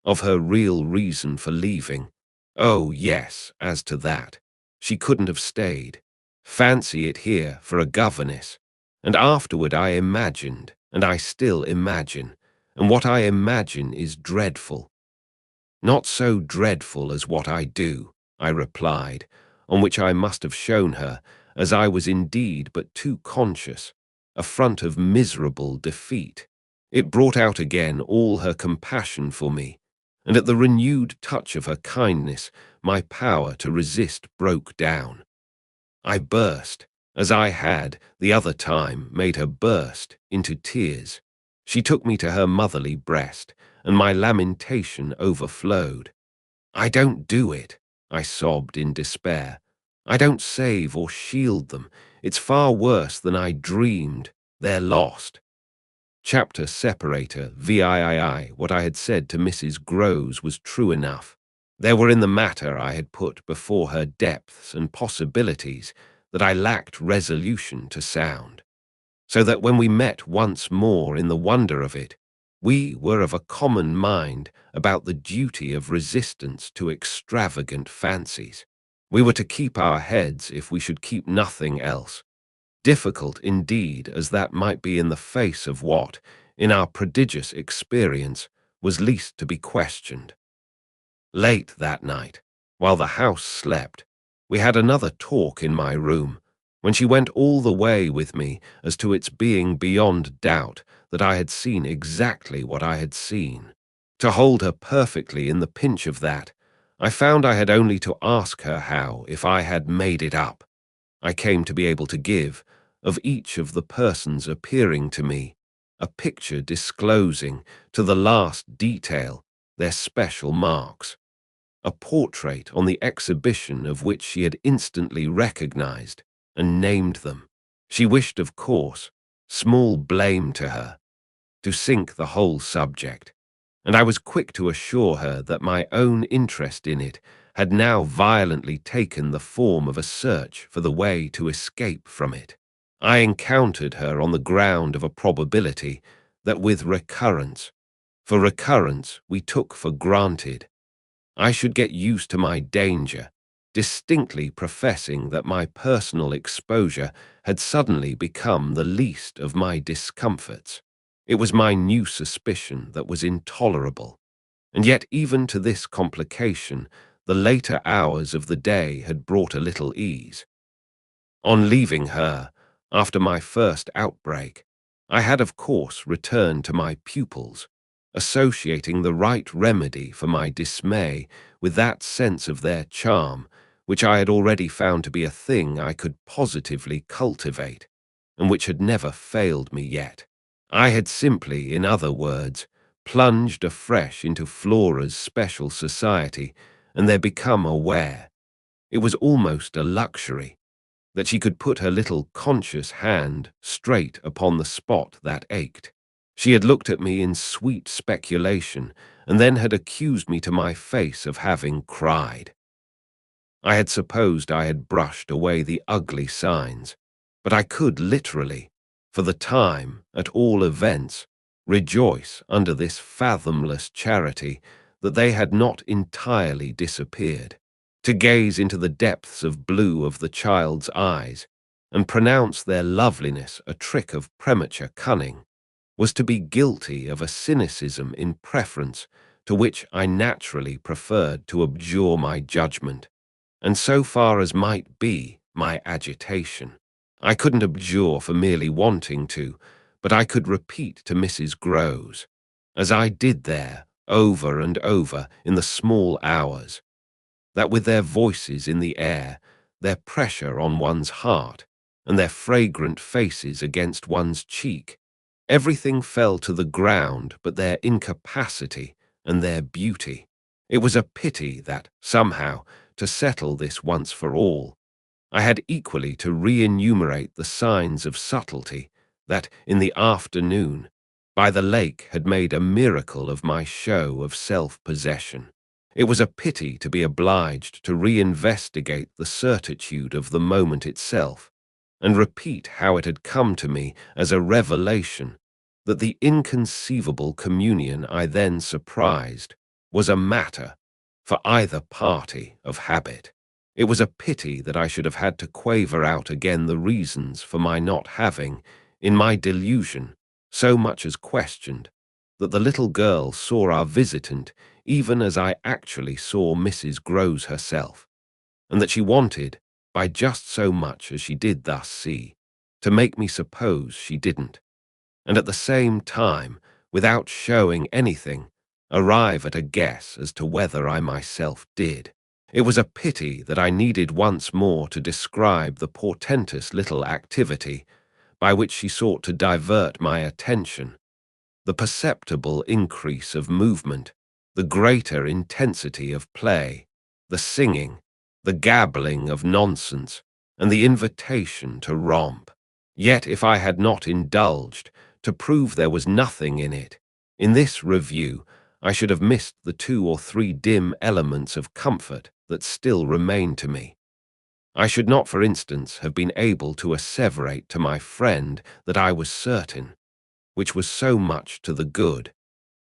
of her real reason for leaving?" "Oh, yes, as to that. She couldn't have stayed. Fancy it here for a governess. And afterward I imagined, and I still imagine, and what I imagine is dreadful." "Not so dreadful as what I do," I replied, on which I must have shown her, as I was indeed but too conscious, a front of miserable defeat. It brought out again all her compassion for me, and at the renewed touch of her kindness my power to resist broke down. I burst, as I had, the other time, made her burst, into tears. She took me to her motherly breast, and my lamentation overflowed. "I don't do it," I sobbed in despair. "I don't save or shield them. It's far worse than I dreamed. They're lost." Chapter separator, VIII, what I had said to Mrs. Groves was true enough. There were in the matter I had put before her depths and possibilities that I lacked resolution to sound, so that when we met once more in the wonder of it, we were of a common mind about the duty of resistance to extravagant fancies. We were to keep our heads if we should keep nothing else, difficult indeed as that might be in the face of what, in our prodigious experience, was least to be questioned. Late that night, while the house slept, we had another talk in my room, when she went all the way with me as to its being beyond doubt that I had seen exactly what I had seen. To hold her perfectly in the pinch of that, I found I had only to ask her how, if I had made it up, I came to be able to give, of each of the persons appearing to me, a picture disclosing, to the last detail, their special marks. A portrait on the exhibition of which she had instantly recognized and named them. She wished, of course, small blame to her, to sink the whole subject, and I was quick to assure her that my own interest in it had now violently taken the form of a search for the way to escape from it. I encountered her on the ground of a probability that with recurrence, for recurrence we took for granted, I should get used to my danger, distinctly professing that my personal exposure had suddenly become the least of my discomforts. It was my new suspicion that was intolerable, and yet even to this complication the later hours of the day had brought a little ease. On leaving her, after my first outbreak, I had of course returned to my pupils, associating the right remedy for my dismay with that sense of their charm which I had already found to be a thing I could positively cultivate, and which had never failed me yet. I had simply, in other words, plunged afresh into Flora's special society, and there become aware, it was almost a luxury, that she could put her little conscious hand straight upon the spot that ached. She had looked at me in sweet speculation, and then had accused me to my face of having cried. I had supposed I had brushed away the ugly signs, but I could literally, for the time, at all events, rejoice under this fathomless charity that they had not entirely disappeared. To gaze into the depths of blue of the child's eyes and pronounce their loveliness a trick of premature cunning was to be guilty of a cynicism in preference to which I naturally preferred to abjure my judgment, and so far as might be my agitation. I couldn't abjure for merely wanting to, but I could repeat to Mrs. Groves, as I did there over and over in the small hours, that with their voices in the air, their pressure on one's heart, and their fragrant faces against one's cheek, everything fell to the ground but their incapacity and their beauty. It was a pity that, somehow, to settle this once for all, I had equally to re-enumerate the signs of subtlety that, in the afternoon, by the lake had made a miracle of my show of self-possession. It was a pity to be obliged to re-investigate the certitude of the moment itself, and repeat how it had come to me as a revelation that the inconceivable communion I then surprised was a matter, for either party, of habit. It was a pity that I should have had to quaver out again the reasons for my not having, in my delusion, so much as questioned that the little girl saw our visitant even as I actually saw Mrs. Groves herself, and that she wanted, by just so much as she did thus see, to make me suppose she didn't, and at the same time, without showing anything, arrive at a guess as to whether I myself did. It was a pity that I needed once more to describe the portentous little activity by which she sought to divert my attention, the perceptible increase of movement, the greater intensity of play, the singing, the gabbling of nonsense, and the invitation to romp. Yet if I had not indulged, to prove there was nothing in it, in this review, I should have missed the 2 or 3 dim elements of comfort that still remained to me. I should not, for instance, have been able to asseverate to my friend that I was certain, which was so much to the good,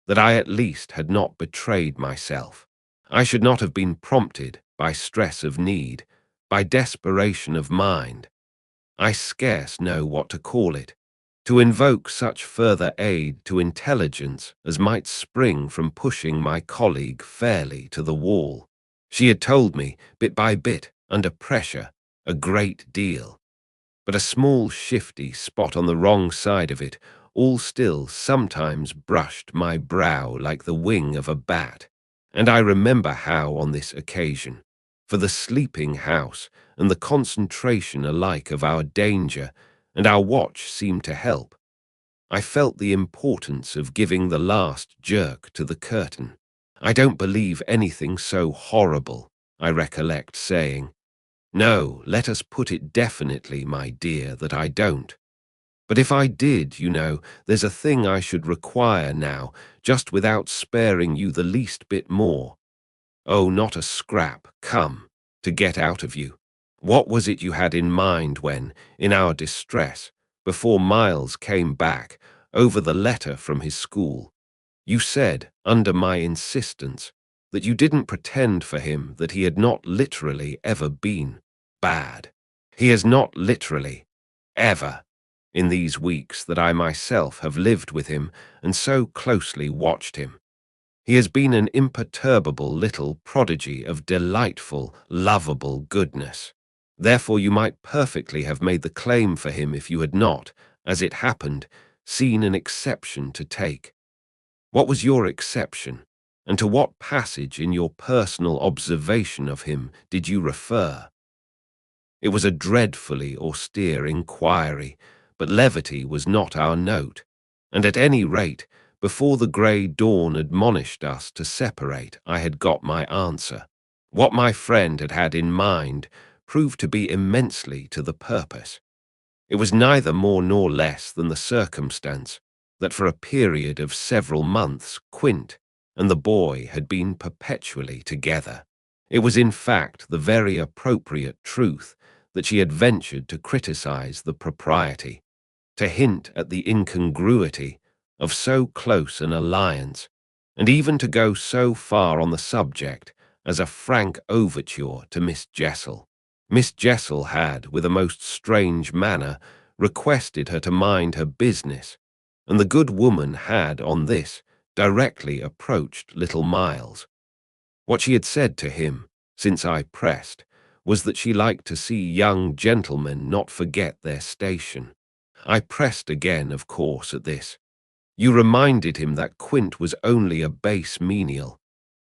that I at least had not betrayed myself. I should not have been prompted by stress of need, by desperation of mind, I scarce know what to call it, to invoke such further aid to intelligence as might spring from pushing my colleague fairly to the wall. She had told me, bit by bit, under pressure, a great deal, but a small shifty spot on the wrong side of it all still sometimes brushed my brow like the wing of a bat, and I remember how on this occasion, for the sleeping house and the concentration alike of our danger and our watch seemed to help, I felt the importance of giving the last jerk to the curtain. I don't believe anything so horrible, I recollect saying. No, let us put it definitely, my dear, that I don't. But if I did, you know, there's a thing I should require now, just without sparing you the least bit more. Oh, not a scrap, come, to get out of you. What was it you had in mind when, in our distress, before Miles came back, over the letter from his school, you said, under my insistence, that you didn't pretend for him that he had not literally ever been bad. He has not literally, ever, in these weeks that I myself have lived with him and so closely watched him. He has been an imperturbable little prodigy of delightful, lovable goodness. Therefore you might perfectly have made the claim for him if you had not, as it happened, seen an exception to take. What was your exception, and to what passage in your personal observation of him did you refer? It was a dreadfully austere inquiry, but levity was not our note, and at any rate, before the grey dawn admonished us to separate, I had got my answer. What my friend had had in mind proved to be immensely to the purpose. It was neither more nor less than the circumstance that for a period of several months Quint and the boy had been perpetually together. It was in fact the very appropriate truth that she had ventured to criticize the propriety, to hint at the incongruity of so close an alliance, and even to go so far on the subject as a frank overture to Miss Jessel. Miss Jessel had, with a most strange manner, requested her to mind her business, and the good woman had, on this, directly approached little Miles. What she had said to him, since I pressed, was that she liked to see young gentlemen not forget their station. I pressed again, of course, at this. You reminded him that Quint was only a base menial,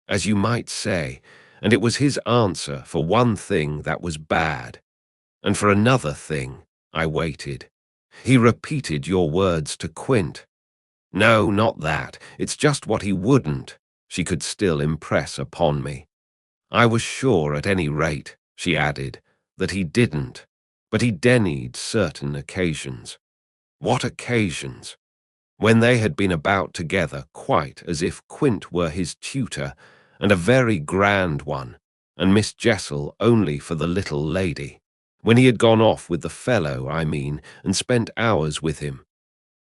as you might say, and it was his answer for one thing that was bad, and for another thing I waited. He repeated your words to Quint. No, not that. It's just what he wouldn't, she could still impress upon me. I was sure, at any rate, she added, that he didn't, but he denied certain occasions. What occasions? When they had been about together quite as if Quint were his tutor, and a very grand one, and Miss Jessel only for the little lady. When he had gone off with the fellow, I mean, and spent hours with him.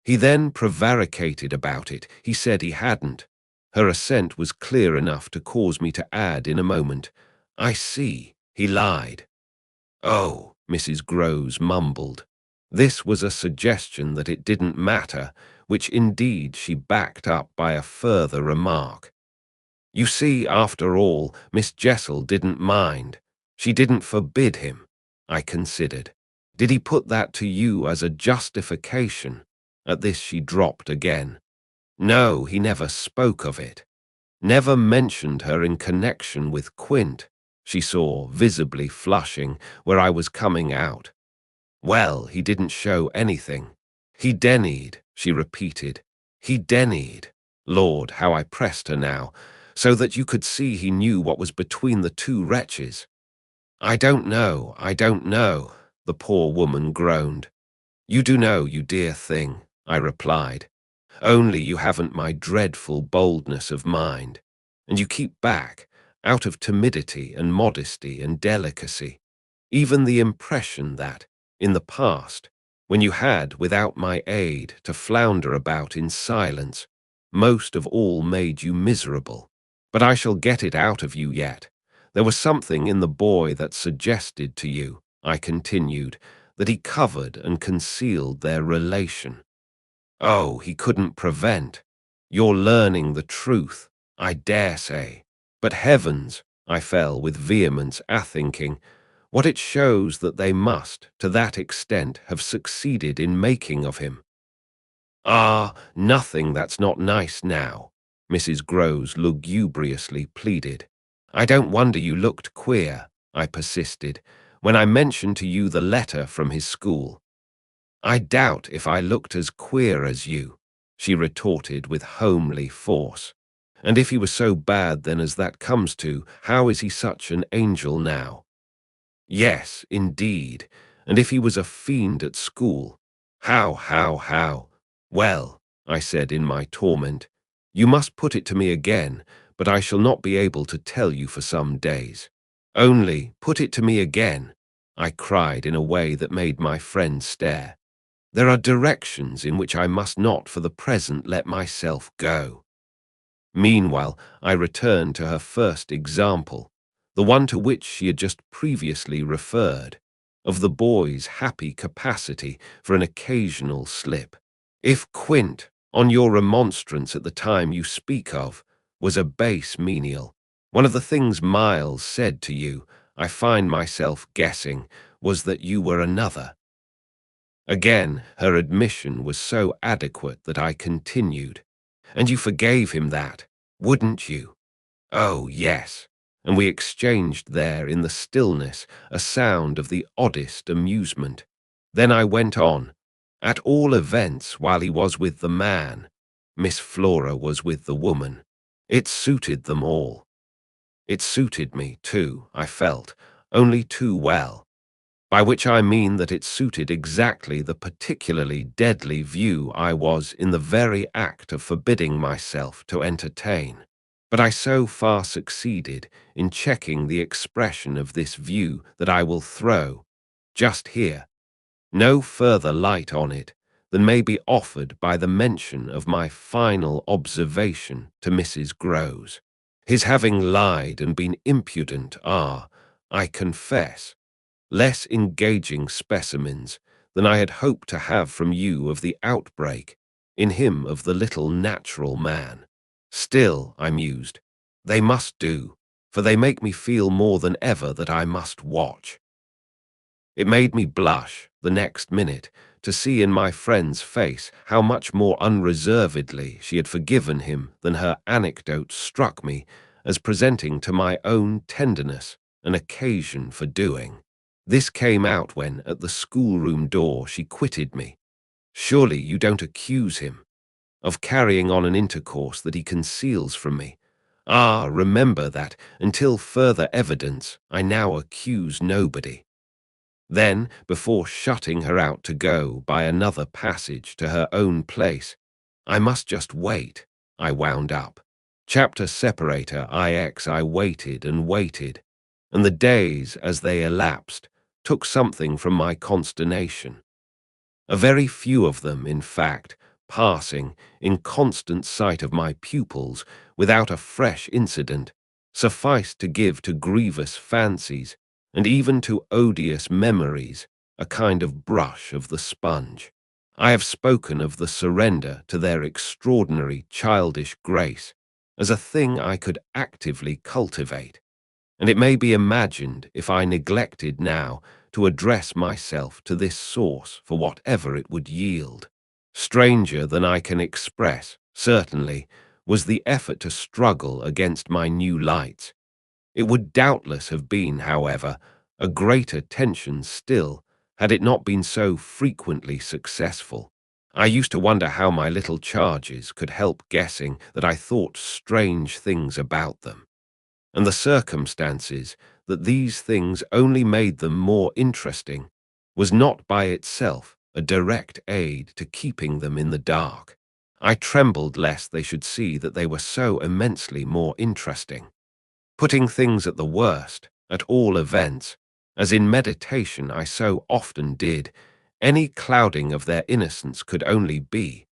He then prevaricated about it. He said he hadn't. Her assent was clear enough to cause me to add in a moment, I see, he lied. Oh, Mrs. Groves mumbled. This was a suggestion that it didn't matter, which indeed she backed up by a further remark. You see, after all, Miss Jessel didn't mind. She didn't forbid him, I considered. Did he put that to you as a justification? At this she dropped again. No, he never spoke of it. Never mentioned her in connection with Quint, she saw, visibly flushing, where I was coming out. Well, he didn't show anything. He denied, she repeated. He denied. Lord, how I pressed her now, so that you could see he knew what was between the two wretches. I don't know, the poor woman groaned. You do know, you dear thing, I replied. Only you haven't my dreadful boldness of mind, and you keep back, out of timidity and modesty and delicacy, even the impression that, in the past, when you had, without my aid, to flounder about in silence, most of all made you miserable. But I shall get it out of you yet. There was something in the boy that suggested to you, I continued, that he covered and concealed their relation. Oh, he couldn't prevent. You're learning the truth, I dare say. But heavens, I fell with vehemence a-thinking, what it shows that they must, to that extent, have succeeded in making of him. Ah, nothing that's not nice now, Mrs. Groves lugubriously pleaded. I don't wonder you looked queer, I persisted, when I mentioned to you the letter from his school. I doubt if I looked as queer as you, she retorted with homely force. And if he was so bad then as that comes to, how is he such an angel now? Yes, indeed, and if he was a fiend at school, how? Well, I said in my torment, you must put it to me again, but I shall not be able to tell you for some days. Only, put it to me again, I cried in a way that made my friend stare. There are directions in which I must not for the present let myself go. Meanwhile, I returned to her first example, the one to which she had just previously referred, of the boy's happy capacity for an occasional slip. If Quint, on your remonstrance at the time you speak of, was a base menial. One of the things Miles said to you, I find myself guessing, was that you were another. Again, her admission was so adequate that I continued. And you forgave him that, wouldn't you? Oh, yes. And we exchanged there in the stillness a sound of the oddest amusement. Then I went on. At all events, while he was with the man, Miss Flora was with the woman. It suited them all. It suited me, too, I felt, only too well. By which I mean that it suited exactly the particularly deadly view I was in the very act of forbidding myself to entertain. But I so far succeeded in checking the expression of this view that I will throw, just here, no further light on it than may be offered by the mention of my final observation to Mrs. Groves. His having lied and been impudent are, I confess, less engaging specimens than I had hoped to have from you of the outbreak, in him of the little natural man. Still, I mused, they must do, for they make me feel more than ever that I must watch. It made me blush, the next minute, to see in my friend's face how much more unreservedly she had forgiven him than her anecdote struck me as presenting to my own tenderness an occasion for doing. This came out when, at the schoolroom door, she quitted me. Surely you don't accuse him of carrying on an intercourse that he conceals from me. Ah, remember that, until further evidence, I now accuse nobody. Then, before shutting her out to go by another passage to her own place, I must just wait, I wound up. Chapter separator IX I waited and waited, and the days, as they elapsed, took something from my consternation. A very few of them, in fact, passing, in constant sight of my pupils, without a fresh incident, sufficed to give to grievous fancies, and even to odious memories, a kind of brush of the sponge. I have spoken of the surrender to their extraordinary childish grace as a thing I could actively cultivate, and it may be imagined if I neglected now to address myself to this source for whatever it would yield. Stranger than I can express, certainly, was the effort to struggle against my new lights. It would doubtless have been, however, a greater tension still, had it not been so frequently successful. I used to wonder how my little charges could help guessing that I thought strange things about them, and the circumstances that these things only made them more interesting was not by itself a direct aid to keeping them in the dark. I trembled lest they should see that they were so immensely more interesting. Putting things at the worst, at all events, as in meditation I so often did, any clouding of their innocence could only be,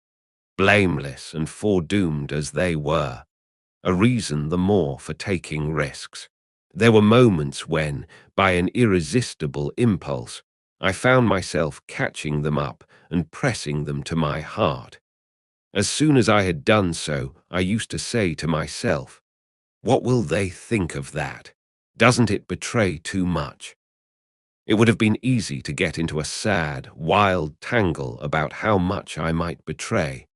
blameless and foredoomed as they were, a reason the more for taking risks. There were moments when, by an irresistible impulse, I found myself catching them up and pressing them to my heart. As soon as I had done so, I used to say to myself, what will they think of that? Doesn't it betray too much? It would have been easy to get into a sad, wild tangle about how much I might betray,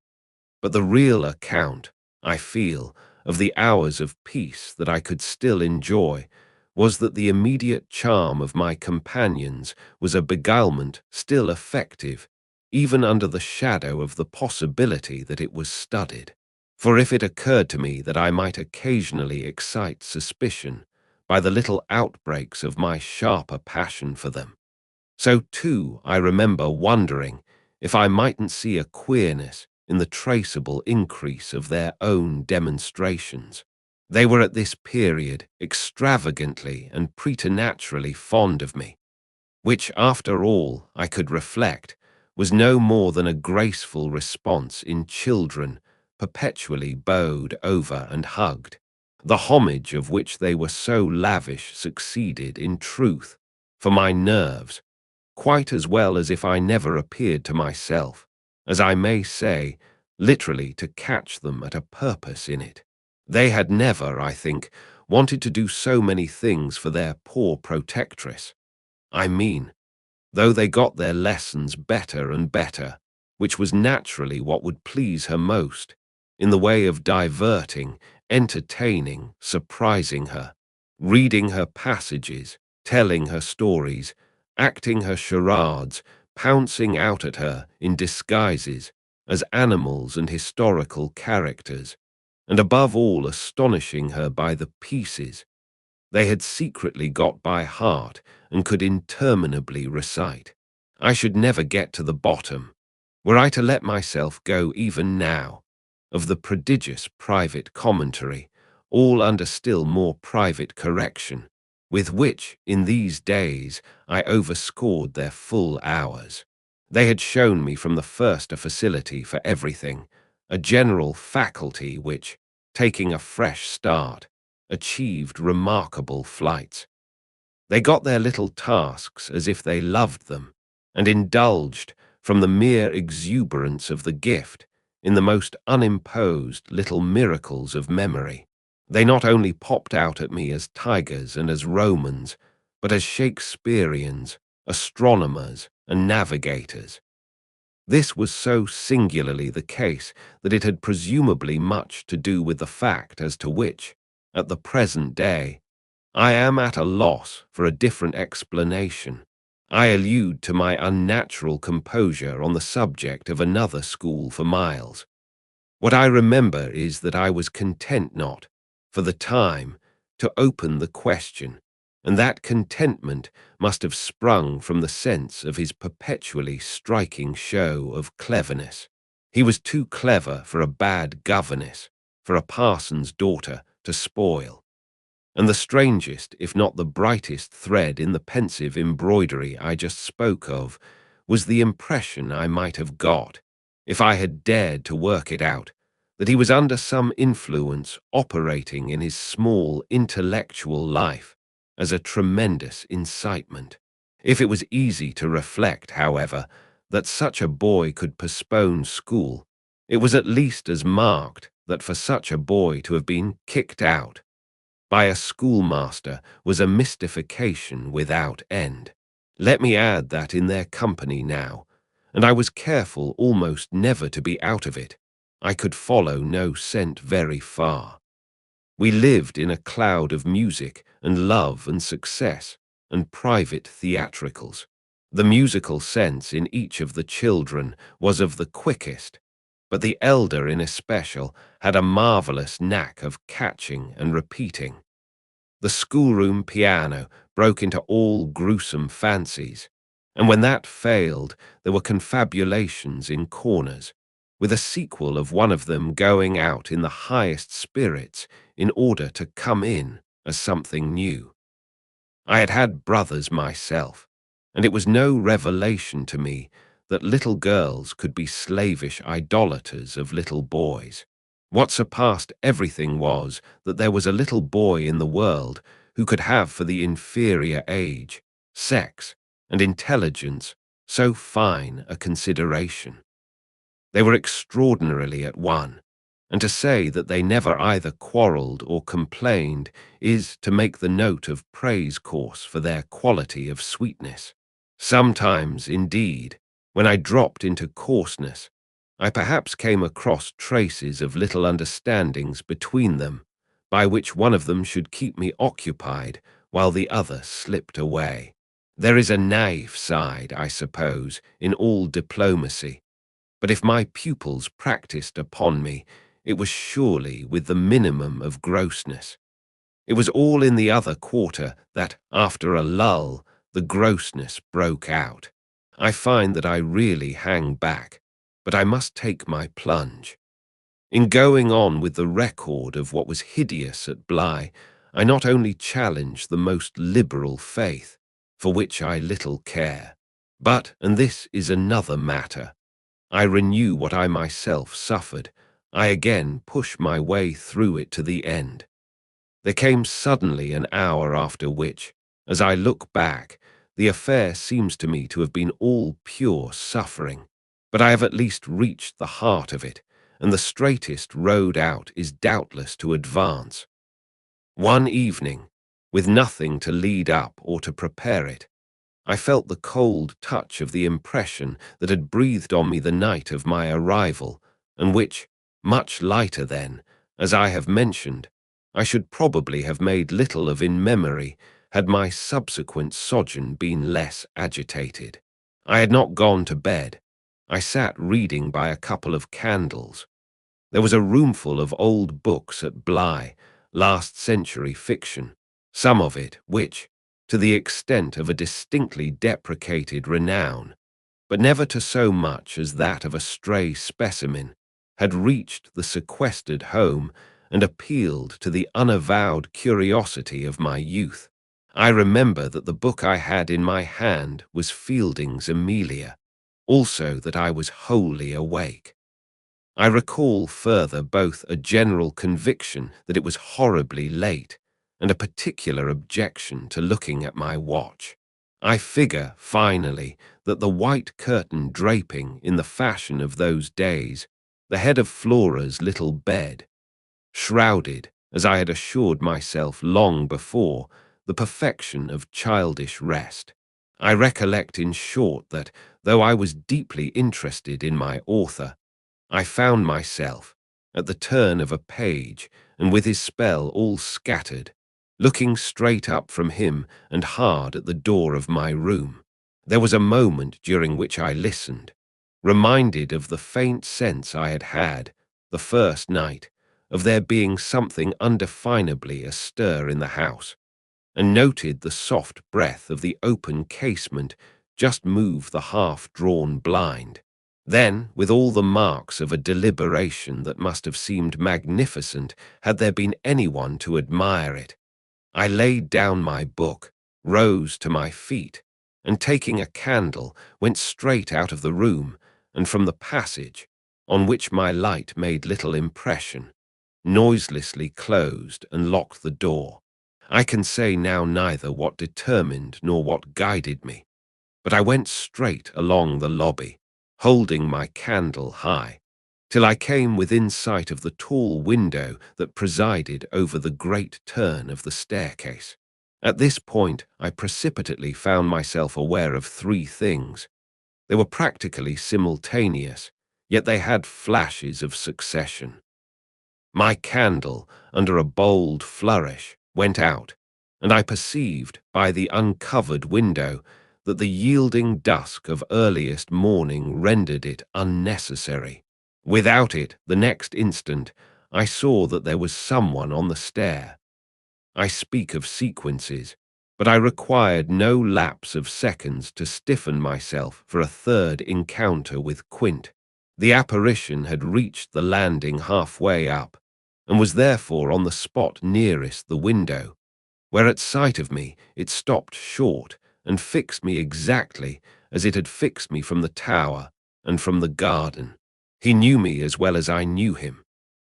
but the real account, I feel, of the hours of peace that I could still enjoy was that the immediate charm of my companions was a beguilement still effective, even under the shadow of the possibility that it was studied. For if it occurred to me that I might occasionally excite suspicion by the little outbreaks of my sharper passion for them, so too I remember wondering if I mightn't see a queerness in the traceable increase of their own demonstrations. They were at this period extravagantly and preternaturally fond of me, which, after all, I could reflect, was no more than a graceful response in children perpetually bowed over and hugged. The homage of which they were so lavish succeeded, in truth, for my nerves, quite as well as if I never appeared to myself, as I may say, literally to catch them at a purpose in it. They had never, I think, wanted to do so many things for their poor protectress. I mean, though they got their lessons better and better, which was naturally what would please her most, in the way of diverting, entertaining, surprising her, reading her passages, telling her stories, acting her charades, pouncing out at her in disguises as animals and historical characters, and above all astonishing her by the pieces they had secretly got by heart and could interminably recite. I should never get to the bottom, were I to let myself go even now, of the prodigious private commentary, all under still more private correction, with which, in these days, I overscored their full hours. They had shown me from the first a facility for everything, a general faculty which, taking a fresh start, achieved remarkable flights. They got their little tasks as if they loved them, and indulged, from the mere exuberance of the gift, in the most unimposed little miracles of memory. They not only popped out at me as tigers and as Romans, but as Shakespeareans, astronomers, and navigators. This was so singularly the case that it had presumably much to do with the fact as to which, at the present day, I am at a loss for a different explanation. I allude to my unnatural composure on the subject of another school for miles. What I remember is that I was content not, for the time, to open the question, and that contentment must have sprung from the sense of his perpetually striking show of cleverness. He was too clever for a bad governess, for a parson's daughter to spoil. And the strangest, if not the brightest thread in the pensive embroidery I just spoke of, was the impression I might have got, if I had dared to work it out, that he was under some influence operating in his small intellectual life as a tremendous incitement. If it was easy to reflect, however, that such a boy could postpone school, it was at least as marked that for such a boy to have been kicked out by a schoolmaster was a mystification without end. Let me add that in their company now, and I was careful almost never to be out of it, I could follow no scent very far. We lived in a cloud of music and love and success and private theatricals. The musical sense in each of the children was of the quickest, but the elder in especial had a marvelous knack of catching and repeating. The schoolroom piano broke into all gruesome fancies, and when that failed, there were confabulations in corners, with a sequel of one of them going out in the highest spirits in order to come in as something new. I had had brothers myself, and it was no revelation to me that little girls could be slavish idolaters of little boys. What surpassed everything was that there was a little boy in the world who could have for the inferior age, sex, and intelligence so fine a consideration. They were extraordinarily at one, and to say that they never either quarrelled or complained is to make the note of praise coarse for their quality of sweetness. Sometimes, indeed, when I dropped into coarseness, I perhaps came across traces of little understandings between them, by which one of them should keep me occupied while the other slipped away. There is a naïve side, I suppose, in all diplomacy, but if my pupils practised upon me, it was surely with the minimum of grossness. It was all in the other quarter that, after a lull, the grossness broke out. I find that I really hang back, but I must take my plunge. In going on with the record of what was hideous at Bly, I not only challenge the most liberal faith, for which I little care, but, and this is another matter, I renew what I myself suffered. I again push my way through it to the end. There came suddenly an hour after which, as I look back, the affair seems to me to have been all pure suffering. But I have at least reached the heart of it, and the straightest road out is doubtless to advance. One evening, with nothing to lead up or to prepare it, I felt the cold touch of the impression that had breathed on me the night of my arrival, and which, much lighter then, as I have mentioned, I should probably have made little of in memory had my subsequent sojourn been less agitated. I had not gone to bed. I sat reading by a couple of candles. There was a roomful of old books at Bly, last-century fiction, some of it which, to the extent of a distinctly deprecated renown, but never to so much as that of a stray specimen, had reached the sequestered home and appealed to the unavowed curiosity of my youth. I remember that the book I had in my hand was Fielding's Amelia, also that I was wholly awake. I recall further both a general conviction that it was horribly late and a particular objection to looking at my watch. I figure, finally, that the white curtain draping in the fashion of those days, the head of Flora's little bed, shrouded, as I had assured myself long before, the perfection of childish rest. I recollect in short that, though I was deeply interested in my author, I found myself, at the turn of a page, and with his spell all scattered, looking straight up from him and hard at the door of my room. There was a moment during which I listened, reminded of the faint sense I had had, the first night, of there being something undefinably astir in the house, and noted the soft breath of the open casement just move the half-drawn blind. Then, with all the marks of a deliberation that must have seemed magnificent had there been anyone to admire it, I laid down my book, rose to my feet, and taking a candle, went straight out of the room, and from the passage, on which my light made little impression, noiselessly closed and locked the door. I can say now neither what determined nor what guided me, but I went straight along the lobby, holding my candle high, till I came within sight of the tall window that presided over the great turn of the staircase. At this point, I precipitately found myself aware of three things. They were practically simultaneous, yet they had flashes of succession. My candle, under a bold flourish, went out, and I perceived, by the uncovered window, that the yielding dusk of earliest morning rendered it unnecessary. Without it, the next instant, I saw that there was someone on the stair. I speak of sequences, but I required no lapse of seconds to stiffen myself for a third encounter with Quint. The apparition had reached the landing halfway up, and was therefore on the spot nearest the window, where at sight of me it stopped short and fixed me exactly as it had fixed me from the tower and from the garden. He knew me as well as I knew him,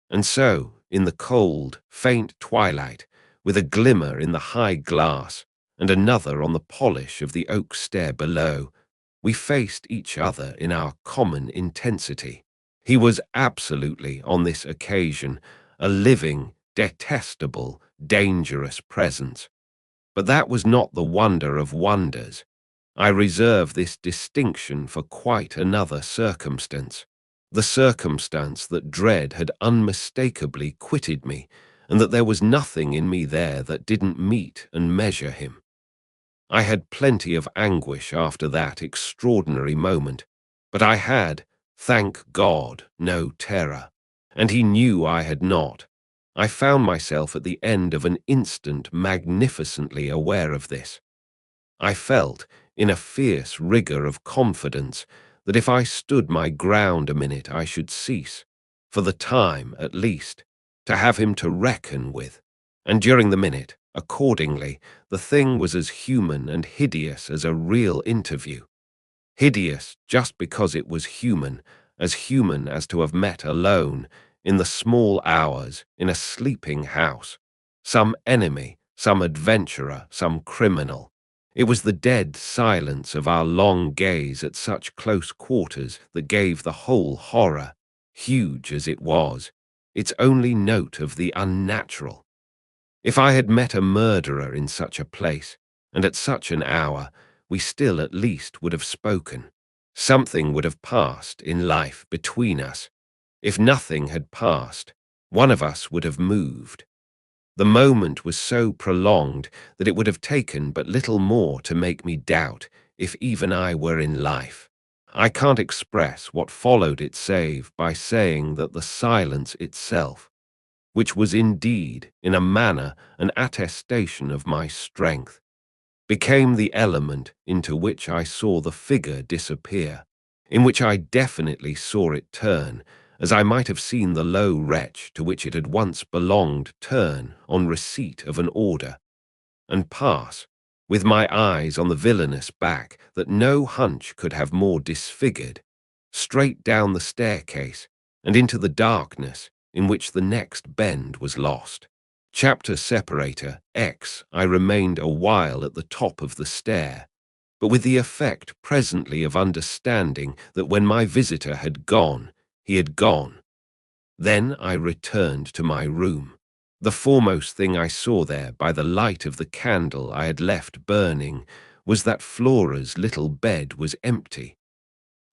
and so, in the cold, faint twilight, with a glimmer in the high glass and another on the polish of the oak stair below, we faced each other in our common intensity. He was absolutely, on this occasion, a living, detestable, dangerous presence. But that was not the wonder of wonders. I reserve this distinction for quite another circumstance. The circumstance that dread had unmistakably quitted me, and that there was nothing in me there that didn't meet and measure him. I had plenty of anguish after that extraordinary moment, but I had, thank God, no terror, and he knew I had not. I found myself at the end of an instant magnificently aware of this. I felt, in a fierce rigour of confidence, that if I stood my ground a minute I should cease, for the time at least, to have him to reckon with. And during the minute, accordingly, the thing was as human and hideous as a real interview. Hideous just because it was human as to have met alone, in the small hours, in a sleeping house, some enemy, some adventurer, some criminal. It was the dead silence of our long gaze at such close quarters that gave the whole horror, huge as it was, its only note of the unnatural. If I had met a murderer in such a place, and at such an hour, we still at least would have spoken. Something would have passed in life between us. If nothing had passed, one of us would have moved. The moment was so prolonged that it would have taken but little more to make me doubt if even I were in life. I can't express what followed it save by saying that the silence itself, which was indeed, in a manner, an attestation of my strength, became the element into which I saw the figure disappear, in which I definitely saw it turn, as I might have seen the low wretch to which it had once belonged turn on receipt of an order, and pass, with my eyes on the villainous back that no hunch could have more disfigured, straight down the staircase and into the darkness in which the next bend was lost. Chapter separator X, I remained a while at the top of the stair, but with the effect presently of understanding that when my visitor had gone, he had gone. Then I returned to my room. The foremost thing I saw there by the light of the candle I had left burning was that Flora's little bed was empty.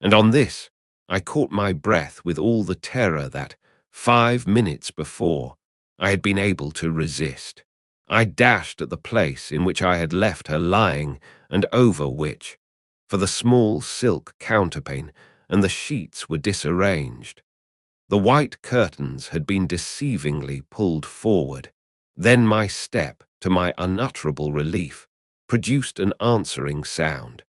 And on this, I caught my breath with all the terror that, 5 minutes before, I had been able to resist. I dashed at the place in which I had left her lying, and over which, for the small silk counterpane and the sheets were disarranged. The white curtains had been deceivingly pulled forward. Then my step, to my unutterable relief, produced an answering sound.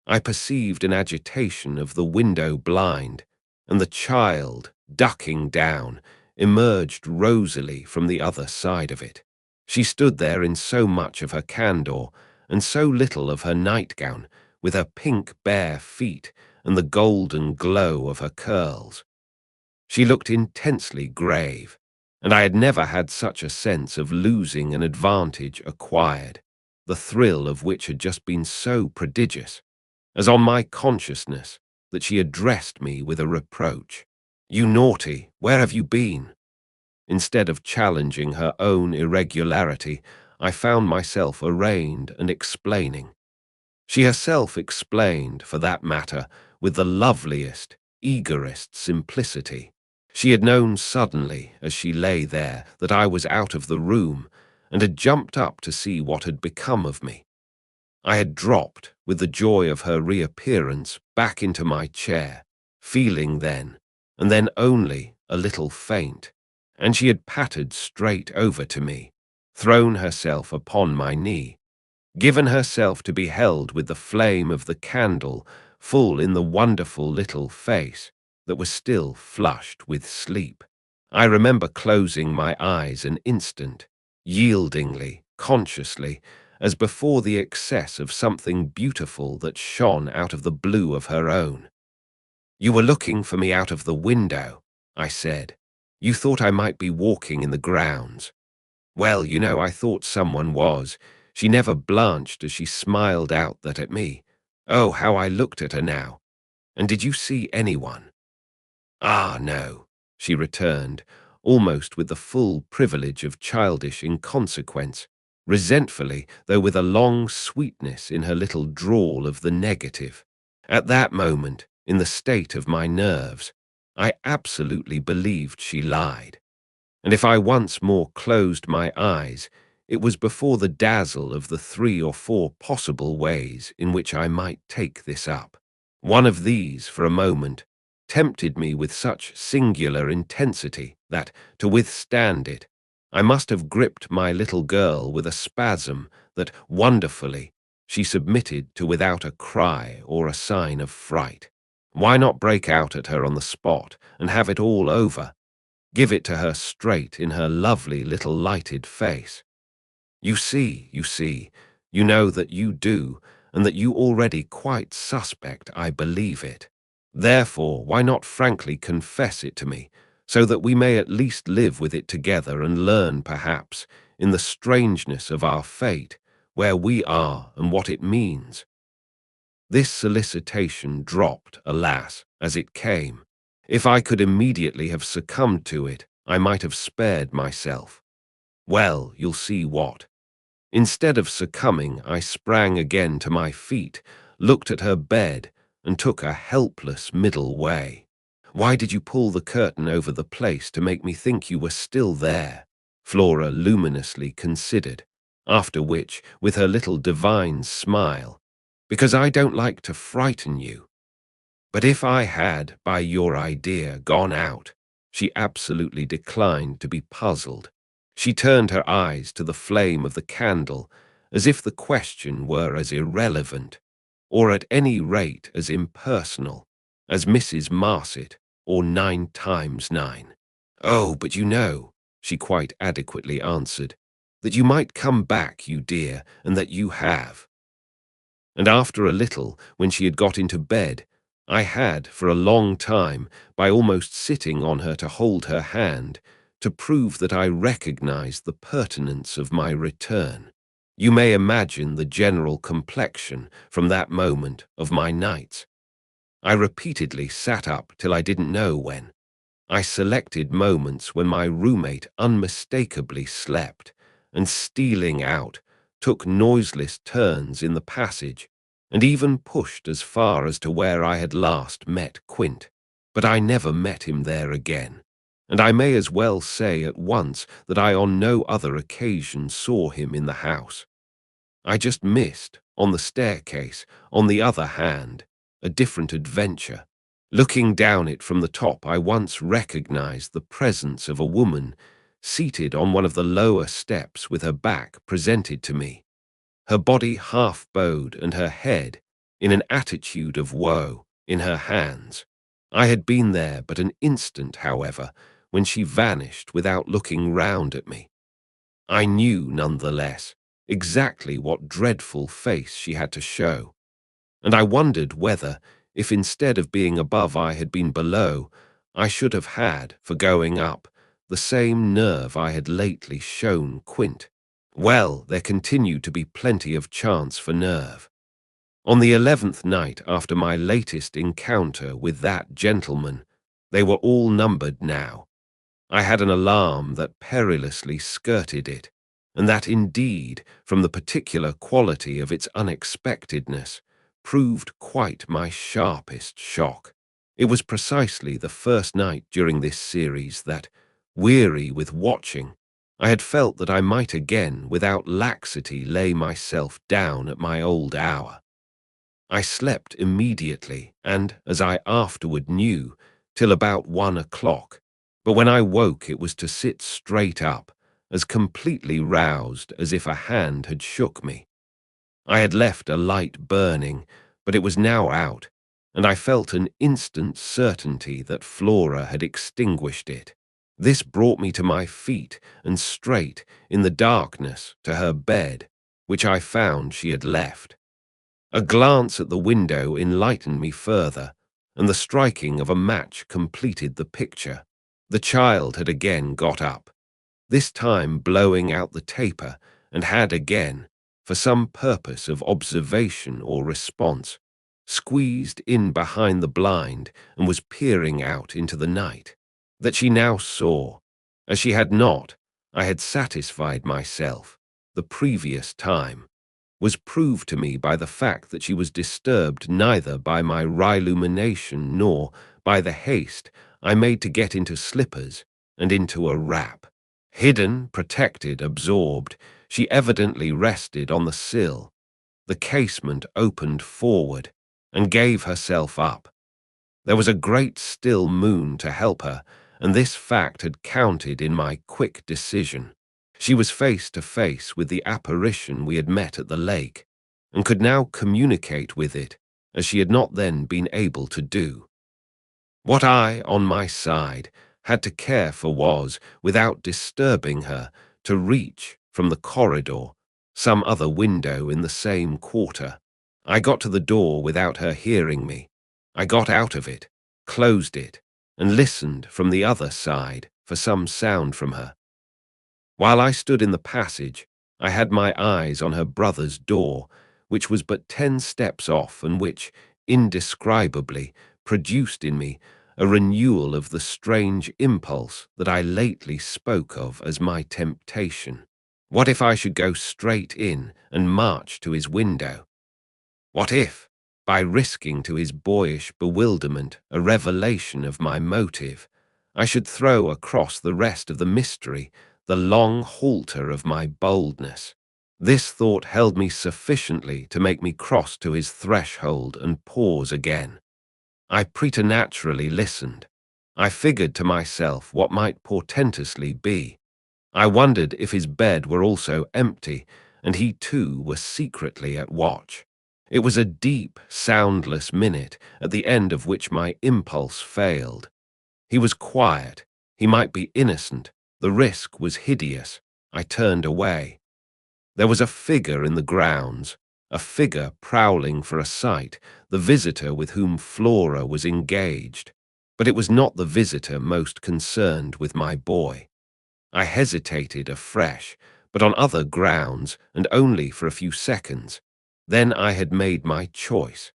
I perceived an agitation of the window blind, and the child, ducking down, emerged rosily from the other side of it. She stood there in so much of her candour, and so little of her nightgown, with her pink bare feet and the golden glow of her curls. She looked intensely grave, and I had never had such a sense of losing an advantage acquired, the thrill of which had just been so prodigious, as on my consciousness that she addressed me with a reproach. "You naughty, where have you been?" Instead of challenging her own irregularity, I found myself arraigned and explaining. She herself explained, for that matter, with the loveliest, eagerest simplicity. She had known suddenly, as she lay there, that I was out of the room, and had jumped up to see what had become of me. I had dropped, with the joy of her reappearance, back into my chair, feeling then, and then only, a little faint, and she had pattered straight over to me, thrown herself upon my knee, given herself to be held with the flame of the candle full in the wonderful little face that was still flushed with sleep. I remember closing my eyes an instant, yieldingly, consciously, as before the excess of something beautiful that shone out of the blue of her own. "You were looking for me out of the window," I said. "You thought I might be walking in the grounds." "Well, I thought someone was." She never blanched as she smiled out that at me. Oh, how I looked at her now. "And did you see anyone?" "Ah, no," she returned, almost with the full privilege of childish inconsequence, resentfully, though with a long sweetness in her little drawl of the negative. At that moment, in the state of my nerves, I absolutely believed she lied. And if I once more closed my eyes, it was before the dazzle of the 3 or 4 possible ways in which I might take this up. One of these, for a moment, tempted me with such singular intensity that, to withstand it, I must have gripped my little girl with a spasm that, wonderfully, she submitted to without a cry or a sign of fright. Why not break out at her on the spot and have it all over? Give it to her straight in her lovely little lighted face. You see, you know that you do, and that you already quite suspect I believe it. Therefore, why not frankly confess it to me, so that we may at least live with it together and learn, perhaps, in the strangeness of our fate, where we are and what it means. This solicitation dropped, alas, as it came. If I could immediately have succumbed to it, I might have spared myself. Well, you'll see what. Instead of succumbing, I sprang again to my feet, looked at her bed, and took a helpless middle way. Why did you pull the curtain over the place to make me think you were still there? Flora luminously considered, after which, with her little divine smile, because I don't like to frighten you. But if I had, by your idea, gone out, she absolutely declined to be puzzled. She turned her eyes to the flame of the candle as if the question were as irrelevant, or at any rate as impersonal, as Mrs. Marset or 9 times 9. Oh, but you know, she quite adequately answered, that you might come back, you dear, and that you have. And after a little, when she had got into bed, I had, for a long time, by almost sitting on her to hold her hand, to prove that I recognized the pertinence of my return. You may imagine the general complexion, from that moment, of my nights. I repeatedly sat up till I didn't know when. I selected moments when my roommate unmistakably slept, and stealing out, took noiseless turns in the passage, and even pushed as far as to where I had last met Quint. But I never met him there again, and I may as well say at once that I on no other occasion saw him in the house. I just missed, on the staircase, on the other hand, a different adventure. Looking down it from the top, I once recognized the presence of a woman seated on one of the lower steps with her back presented to me, her body half bowed and her head, in an attitude of woe, in her hands. I had been there but an instant, however, when she vanished without looking round at me. I knew, nonetheless, exactly what dreadful face she had to show, and I wondered whether, if instead of being above I had been below, I should have had, for going up, the same nerve I had lately shown Quint. Well, there continued to be plenty of chance for nerve. On the 11th night after my latest encounter with that gentleman, they were all numbered now. I had an alarm that perilously skirted it, and that indeed, from the particular quality of its unexpectedness, proved quite my sharpest shock. It was precisely the first night during this series that, weary with watching, I had felt that I might again, without laxity, lay myself down at my old hour. I slept immediately, and, as I afterward knew, till about 1 o'clock, but when I woke it was to sit straight up, as completely roused as if a hand had shook me. I had left a light burning, but it was now out, and I felt an instant certainty that Flora had extinguished it. This brought me to my feet and straight, in the darkness, to her bed, which I found she had left. A glance at the window enlightened me further, and the striking of a match completed the picture. The child had again got up, this time blowing out the taper, and had again, for some purpose of observation or response, squeezed in behind the blind and was peering out into the night. That she now saw, as she had not, I had satisfied myself, the previous time, was proved to me by the fact that she was disturbed neither by my reillumination nor by the haste I made to get into slippers and into a wrap. Hidden, protected, absorbed, she evidently rested on the sill. The casement opened forward and gave herself up. There was a great still moon to help her, and this fact had counted in my quick decision. She was face to face with the apparition we had met at the lake, and could now communicate with it, as she had not then been able to do. What I, on my side, had to care for was, without disturbing her, to reach, from the corridor, some other window in the same quarter. I got to the door without her hearing me. I got out of it, closed it, and listened from the other side for some sound from her. While I stood in the passage, I had my eyes on her brother's door, which was but 10 steps off and which, indescribably, produced in me a renewal of the strange impulse that I lately spoke of as my temptation. What if I should go straight in and march to his window? What if, by risking to his boyish bewilderment a revelation of my motive, I should throw across the rest of the mystery the long halter of my boldness? This thought held me sufficiently to make me cross to his threshold and pause again. I preternaturally listened. I figured to myself what might portentously be. I wondered if his bed were also empty, and he too was secretly at watch. It was a deep, soundless minute, at the end of which my impulse failed. He was quiet. He might be innocent. The risk was hideous. I turned away. There was a figure in the grounds, a figure prowling for a sight, the visitor with whom Flora was engaged. But it was not the visitor most concerned with my boy. I hesitated afresh, but on other grounds, and only for a few seconds. Then I had made my choice.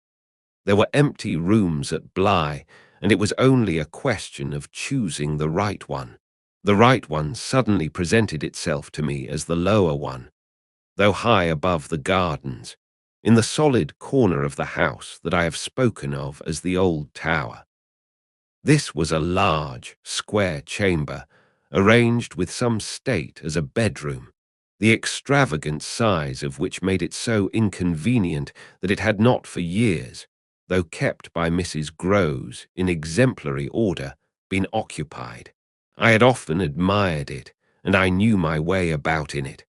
There were empty rooms at Bly, and it was only a question of choosing the right one. The right one suddenly presented itself to me as the lower one, though high above the gardens, in the solid corner of the house that I have spoken of as the old tower. This was a large, square chamber, arranged with some state as a bedroom, the extravagant size of which made it so inconvenient that it had not for years, though kept by Mrs. Groves in exemplary order, been occupied. I had often admired it, and I knew my way about in it.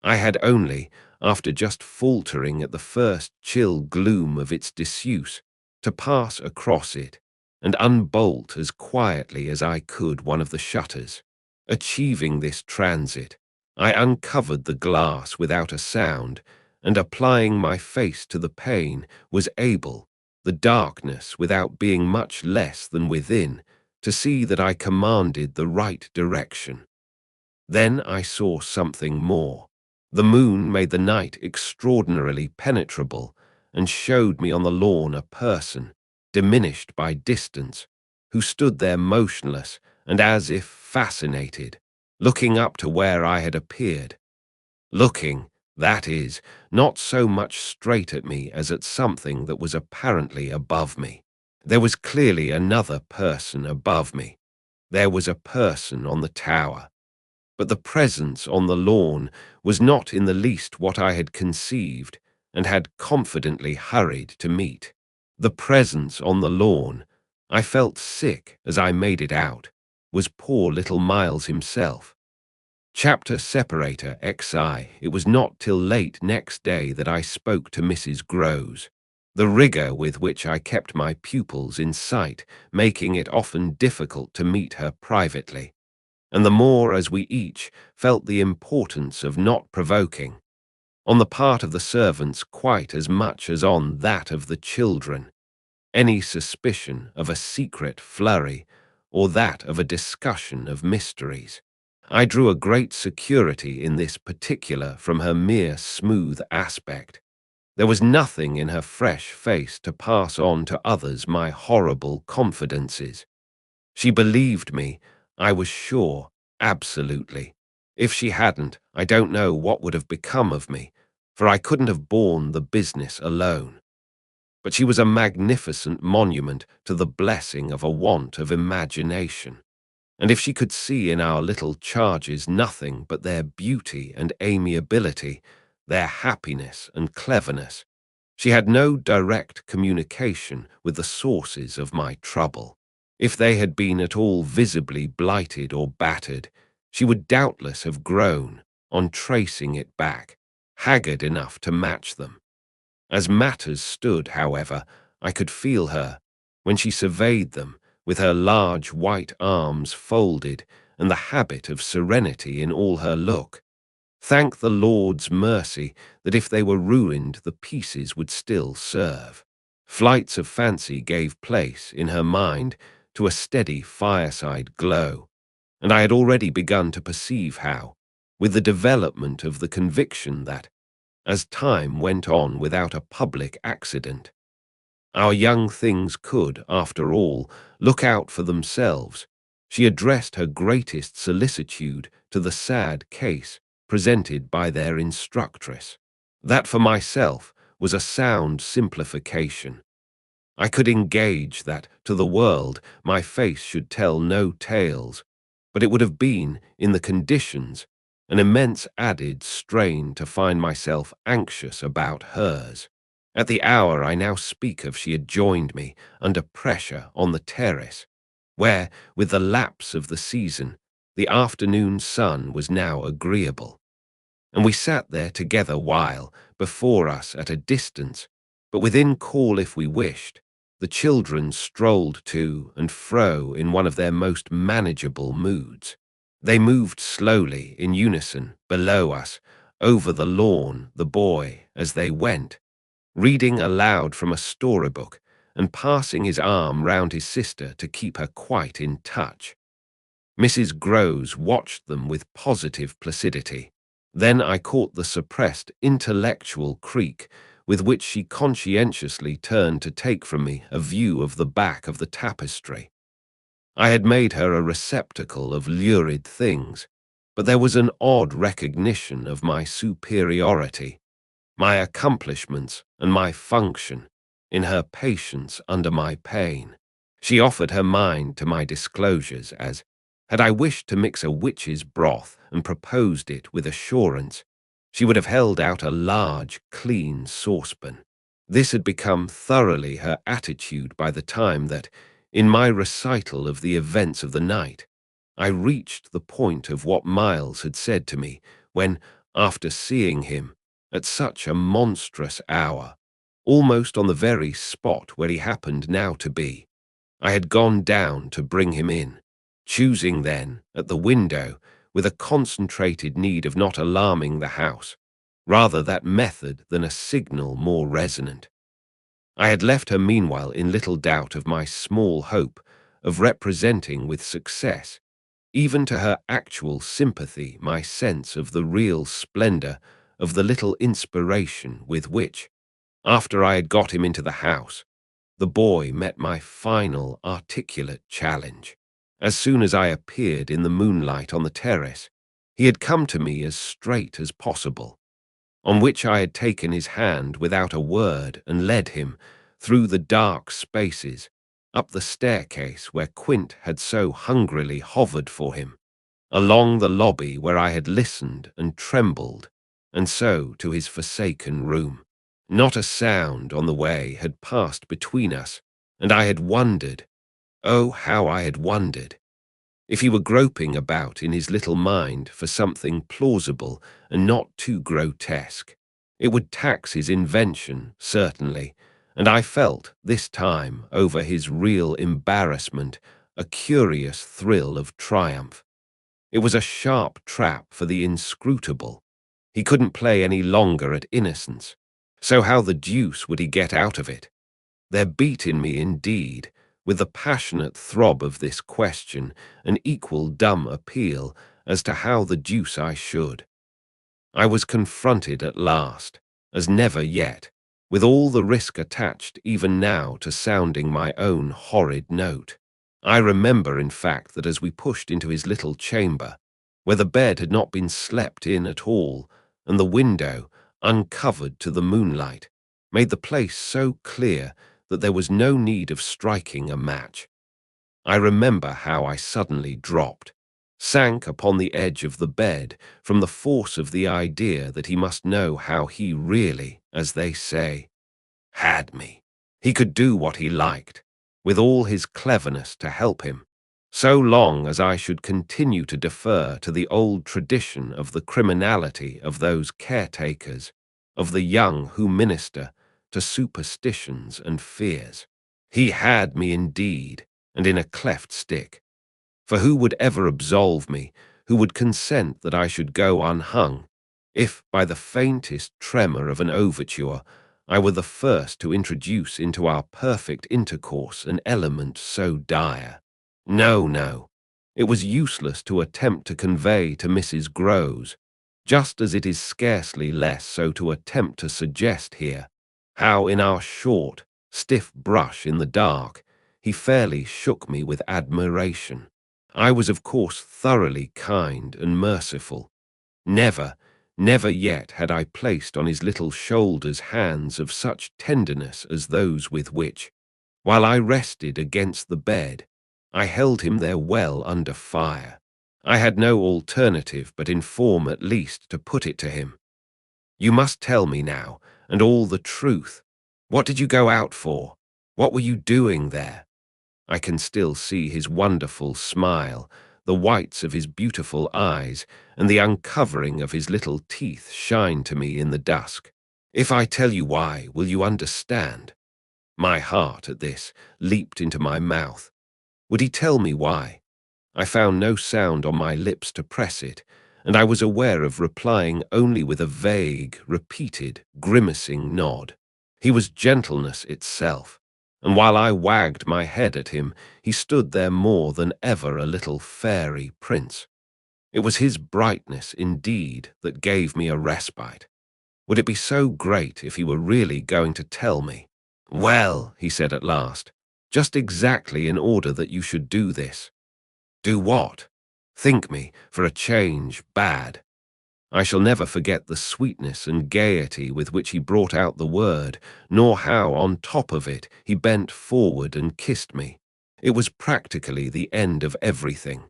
I had only, after just faltering at the first chill gloom of its disuse, to pass across it and unbolt as quietly as I could one of the shutters. Achieving this transit, I uncovered the glass without a sound, and applying my face to the pane, was able, the darkness without being much less than within, to see that I commanded the right direction. Then I saw something more. The moon made the night extraordinarily penetrable, and showed me on the lawn a person, diminished by distance, who stood there motionless and as if fascinated, looking up to where I had appeared. Looking, that is, not so much straight at me as at something that was apparently above me. There was clearly another person above me. There was a person on the tower. But the presence on the lawn was not in the least what I had conceived and had confidently hurried to meet. The presence on the lawn, I felt sick as I made it out, was poor little Miles himself. Chapter separator XI. It was not till late next day that I spoke to Mrs. Groves. The rigour with which I kept my pupils in sight, making it often difficult to meet her privately, and the more as we each felt the importance of not provoking, on the part of the servants quite as much as on that of the children, any suspicion of a secret flurry or that of a discussion of mysteries. I drew a great security in this particular from her mere smooth aspect. There was nothing in her fresh face to pass on to others my horrible confidences. She believed me, I was sure, absolutely. If she hadn't, I don't know what would have become of me, for I couldn't have borne the business alone. But she was a magnificent monument to the blessing of a want of imagination. And if she could see in our little charges nothing but their beauty and amiability, their happiness and cleverness, she had no direct communication with the sources of my trouble. If they had been at all visibly blighted or battered, she would doubtless have grown, on tracing it back, haggard enough to match them. As matters stood, however, I could feel her, when she surveyed them, with her large white arms folded and the habit of serenity in all her look. Thank the Lord's mercy that if they were ruined, the pieces would still serve. Flights of fancy gave place, in her mind, to a steady fireside glow, and I had already begun to perceive how, with the development of the conviction that, as time went on without a public accident, Our young things could, after all, look out for themselves. She addressed her greatest solicitude to the sad case presented by their instructress. That for myself was a sound simplification. I could engage that, to the world, my face should tell no tales, but it would have been, in the conditions, an immense added strain to find myself anxious about hers. At the hour I now speak of, she had joined me, under pressure, on the terrace, where, with the lapse of the season, the afternoon sun was now agreeable, and we sat there together while, before us at a distance, but within call if we wished, the children strolled to and fro in one of their most manageable moods. They moved slowly, in unison, below us, over the lawn, the boy, as they went, reading aloud from a storybook and passing his arm round his sister to keep her quite in touch. Mrs. Groves watched them with positive placidity. Then I caught the suppressed intellectual creak with which she conscientiously turned to take from me a view of the back of the tapestry. I had made her a receptacle of lurid things, but there was an odd recognition of my superiority, my accomplishments and my function, in her patience under my pain. She offered her mind to my disclosures as, had I wished to mix a witch's broth and proposed it with assurance, she would have held out a large, clean saucepan. This had become thoroughly her attitude by the time that, in my recital of the events of the night, I reached the point of what Miles had said to me when, after seeing him, at such a monstrous hour, almost on the very spot where he happened now to be, I had gone down to bring him in, choosing then, at the window, with a concentrated need of not alarming the house, rather that method than a signal more resonant. I had left her meanwhile in little doubt of my small hope of representing with success, even to her actual sympathy, my sense of the real splendor of the little inspiration with which, after I had got him into the house, the boy met my final articulate challenge. As soon as I appeared in the moonlight on the terrace, he had come to me as straight as possible, on which I had taken his hand without a word and led him, through the dark spaces, up the staircase where Quint had so hungrily hovered for him, along the lobby where I had listened and trembled, and so to his forsaken room. Not a sound on the way had passed between us, and I had wondered, oh, how I had wondered, if he were groping about in his little mind for something plausible and not too grotesque. It would tax his invention, certainly, and I felt, this time, over his real embarrassment, a curious thrill of triumph. It was a sharp trap for the inscrutable. He couldn't play any longer at innocence. So how the deuce would he get out of it? There beat in me, indeed, with the passionate throb of this question, an equal dumb appeal as to how the deuce I should. I was confronted at last, as never yet, with all the risk attached even now to sounding my own horrid note. I remember, in fact, that as we pushed into his little chamber, where the bed had not been slept in at all, and the window, uncovered to the moonlight, made the place so clear that there was no need of striking a match. I remember how I suddenly dropped, sank upon the edge of the bed from the force of the idea that he must know how he really, as they say, had me. He could do what he liked, with all his cleverness to help him, so long as I should continue to defer to the old tradition of the criminality of those caretakers, of the young who minister to superstitions and fears. He had me indeed, and in a cleft stick. For who would ever absolve me, who would consent that I should go unhung, if, by the faintest tremor of an overture, I were the first to introduce into our perfect intercourse an element so dire? No, no. It was useless to attempt to convey to Mrs. Groves, just as it is scarcely less so to attempt to suggest here, how in our short, stiff brush in the dark, he fairly shook me with admiration. I was, of course, thoroughly kind and merciful. Never, never yet had I placed on his little shoulders hands of such tenderness as those with which, while I rested against the bed, I held him there well under fire. I had no alternative but in form at least to put it to him. You must tell me now, and all the truth. What did you go out for? What were you doing there? I can still see his wonderful smile, the whites of his beautiful eyes, and the uncovering of his little teeth shine to me in the dusk. If I tell you why, will you understand? My heart at this leaped into my mouth. Would he tell me why? I found no sound on my lips to press it, and I was aware of replying only with a vague, repeated, grimacing nod. He was gentleness itself, and while I wagged my head at him, he stood there more than ever a little fairy prince. It was his brightness, indeed, that gave me a respite. Would it be so great if he were really going to tell me? Well, he said at last, just exactly in order that you should do this. Do what? Think me, for a change, bad. I shall never forget the sweetness and gaiety with which he brought out the word, nor how, on top of it, he bent forward and kissed me. It was practically the end of everything.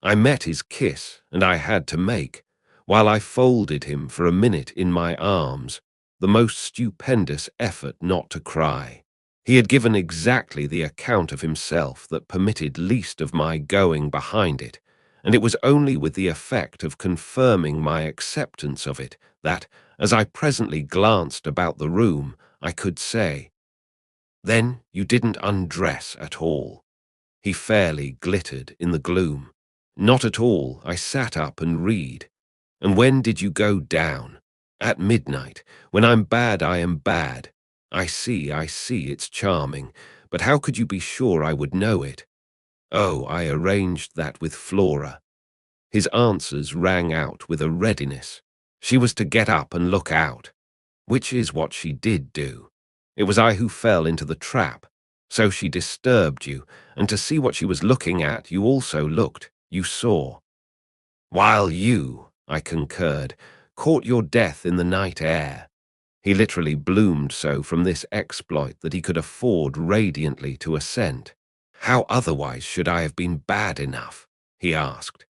I met his kiss, and I had to make, while I folded him for a minute in my arms, the most stupendous effort not to cry. He had given exactly the account of himself that permitted least of my going behind it, and it was only with the effect of confirming my acceptance of it that, as I presently glanced about the room, I could say, "Then you didn't undress at all." He fairly glittered in the gloom. "Not at all. I sat up and read." "And when did you go down?" "At midnight. When I'm bad, I am bad." I see, it's charming. But how could you be sure I would know it?" "Oh, I arranged that with Flora." His answers rang out with a readiness. "She was to get up and look out." "Which is what she did do. It was I who fell into the trap. So she disturbed you, and to see what she was looking at, you also looked, you saw." "While you," I concurred, "caught your death in the night air." He literally bloomed so from this exploit that he could afford radiantly to assent. "How otherwise should I have been bad enough?" he asked.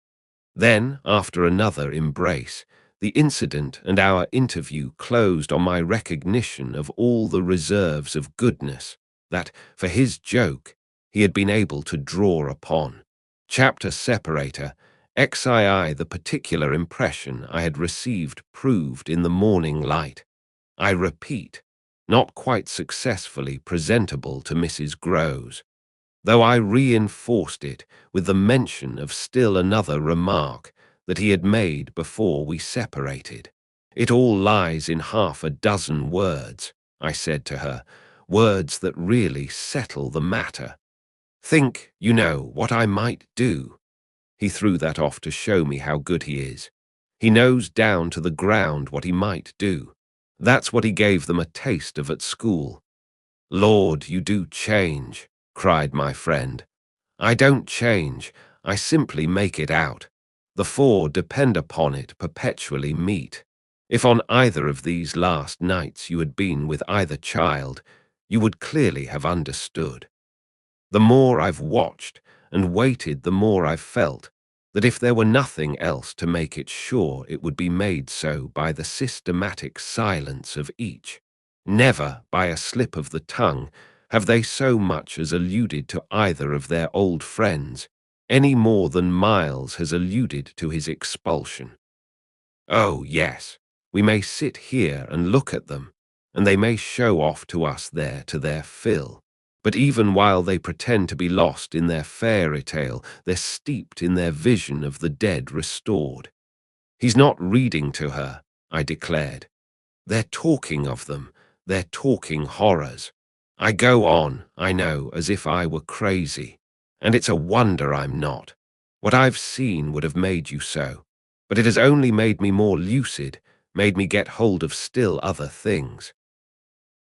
Then, after another embrace, the incident and our interview closed on my recognition of all the reserves of goodness that, for his joke, he had been able to draw upon. Chapter separator, XII the particular impression I had received proved in the morning light. I repeat, not quite successfully presentable to Mrs. Groves, though I reinforced it with the mention of still another remark that he had made before we separated. "It all lies in half a dozen words," I said to her, "words that really settle the matter. Think, you know, what I might do." He threw that off to show me how good he is. He knows down to the ground what he might do. That's what he gave them a taste of at school. "Lord, you do change," cried my friend. "I don't change, I simply make it out. The four, depend upon it, perpetually meet. If on either of these last nights you had been with either child, you would clearly have understood. The more I've watched and waited, the more I've felt that if there were nothing else to make it sure, it would be made so by the systematic silence of each. Never, by a slip of the tongue, have they so much as alluded to either of their old friends, any more than Miles has alluded to his expulsion. Oh, yes, we may sit here and look at them, and they may show off to us there to their fill. But even while they pretend to be lost in their fairy tale, they're steeped in their vision of the dead restored. He's not reading to her, I declared. They're talking of them. They're talking horrors. I go on, I know, as if I were crazy. And it's a wonder I'm not. What I've seen would have made you so. But it has only made me more lucid, made me get hold of still other things.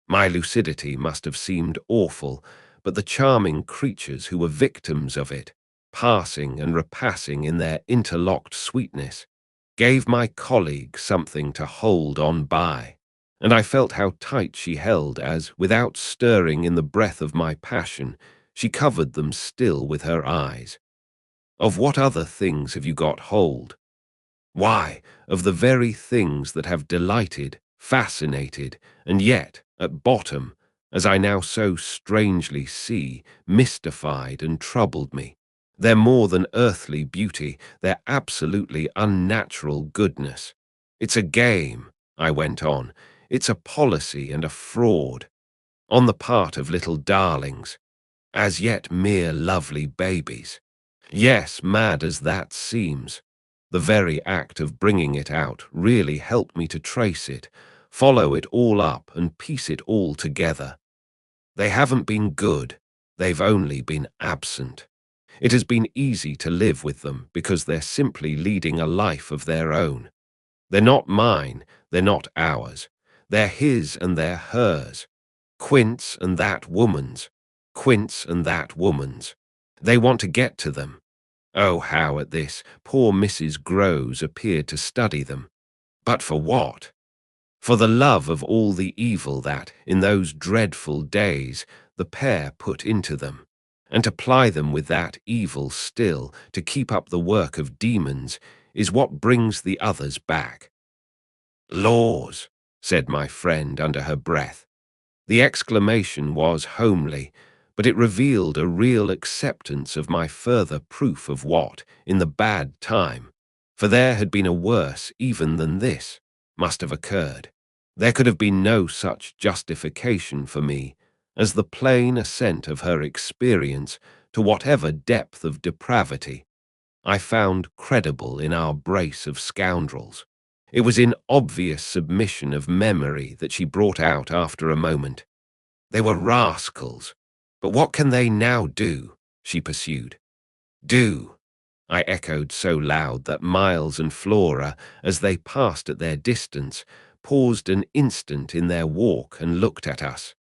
My lucidity must have seemed awful, but the charming creatures who were victims of it, passing and repassing in their interlocked sweetness, gave my colleague something to hold on by, and I felt how tight she held as, without stirring in the breath of my passion, she covered them still with her eyes. Of what other things have you got hold? Why, of the very things that have delighted, fascinated, and yet, at bottom, as I now so strangely see, mystified and troubled me. They're more than earthly beauty, they're absolutely unnatural goodness. It's a game, I went on. It's a policy and a fraud, on the part of little darlings, as yet mere lovely babies. Yes, mad as that seems, the very act of bringing it out really helped me to trace it, follow it all up and piece it all together. They haven't been good, they've only been absent. It has been easy to live with them because they're simply leading a life of their own. They're not mine, they're not ours. They're his and they're hers. Quince and that woman's. Quince and that woman's. They want to get to them. Oh, how at this, poor Mrs. Groves appeared to study them. But for what? For the love of all the evil that, in those dreadful days, the pair put into them, and to ply them with that evil still, to keep up the work of demons, is what brings the others back. Laws, said my friend under her breath. The exclamation was homely, but it revealed a real acceptance of my further proof of what, in the bad time, for there had been a worse even than this, must have occurred. There could have been no such justification for me as the plain assent of her experience to whatever depth of depravity I found credible in our brace of scoundrels. It was in obvious submission of memory that she brought out after a moment. They were rascals. But what can they now do? She pursued. Do? I echoed so loud that Miles and Flora, as they passed at their distance, paused an instant in their walk and looked at us.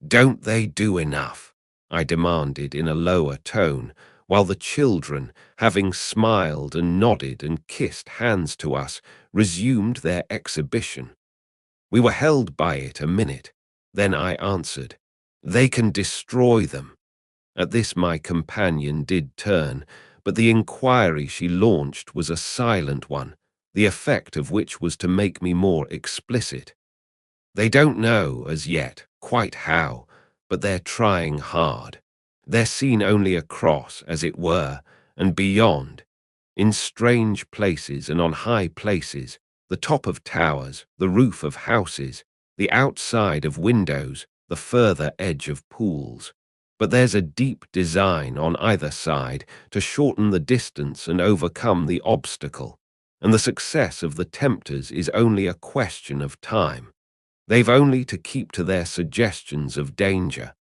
Don't they do enough? I demanded in a lower tone, while the children, having smiled and nodded and kissed hands to us, resumed their exhibition. We were held by it a minute. Then I answered, They can destroy them. At this my companion did turn, but the inquiry she launched was a silent one, the effect of which was to make me more explicit. They don't know, as yet, quite how, but they're trying hard. They're seen only across, as it were, and beyond, in strange places and on high places, the top of towers, the roof of houses, the outside of windows, the further edge of pools. But there's a deep design on either side to shorten the distance and overcome the obstacle, and the success of the tempters is only a question of time. They've only to keep to their suggestions of danger,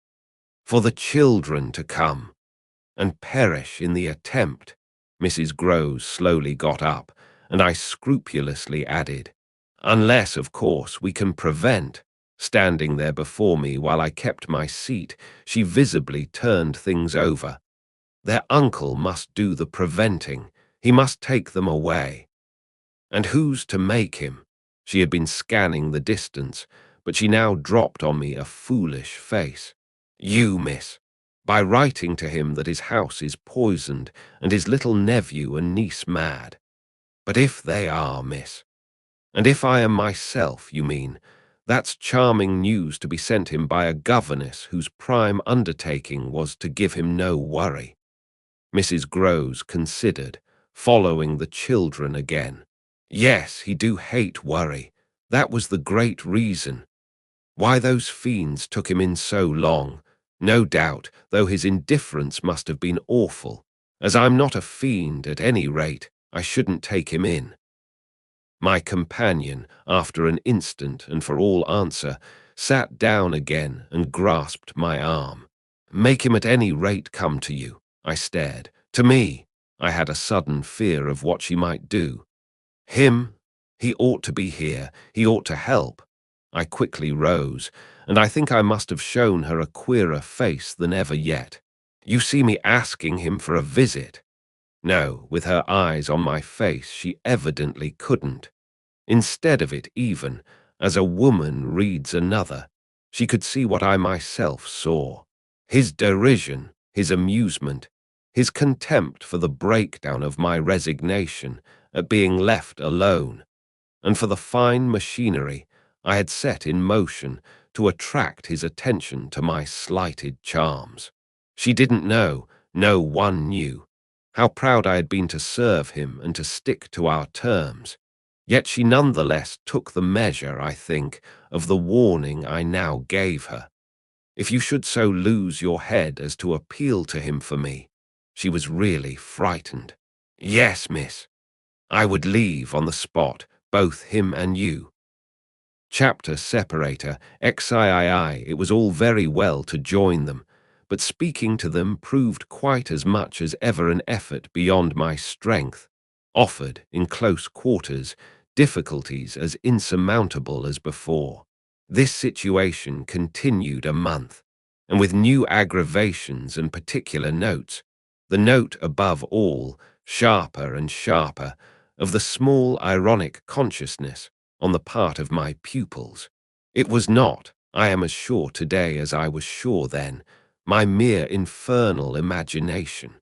for the children to come, and perish in the attempt. Mrs. Groves slowly got up, and I scrupulously added, unless, of course, we can prevent. Standing there before me while I kept my seat, she visibly turned things over. Their uncle must do the preventing. He must take them away. And who's to make him? She had been scanning the distance, but she now dropped on me a foolish face. You, miss. By writing to him that his house is poisoned and his little nephew and niece mad. But if they are, miss, and if I am myself, you mean, that's charming news to be sent him by a governess whose prime undertaking was to give him no worry. Mrs. Groves considered, following the children again. Yes, he do hate worry. That was the great reason. Why those fiends took him in so long, no doubt, though his indifference must have been awful. As I'm not a fiend, at any rate, I shouldn't take him in. My companion, after an instant and for all answer, sat down again and grasped my arm. Make him at any rate come to you, I stared. To me, I had a sudden fear of what she might do. Him? He ought to be here, he ought to help. I quickly rose, and I think I must have shown her a queerer face than ever yet. "You see me asking him for a visit?" No, with her eyes on my face, she evidently couldn't. Instead of it, even, as a woman reads another, she could see what I myself saw. His derision, his amusement, his contempt for the breakdown of my resignation at being left alone, and for the fine machinery I had set in motion to attract his attention to my slighted charms. She didn't know, no one knew, how proud I had been to serve him and to stick to our terms. Yet she nonetheless took the measure, I think, of the warning I now gave her. If you should so lose your head as to appeal to him for me. She was really frightened. "Yes, miss. I would leave on the spot, both him and you." Chapter separator, XIII. It was all very well to join them, but speaking to them proved quite as much as ever an effort beyond my strength, offered, in close quarters, difficulties as insurmountable as before. This situation continued a month, and with new aggravations and particular notes, the note above all, sharper and sharper, of the small ironic consciousness on the part of my pupils. It was not, I am as sure today as I was sure then, my mere infernal imagination.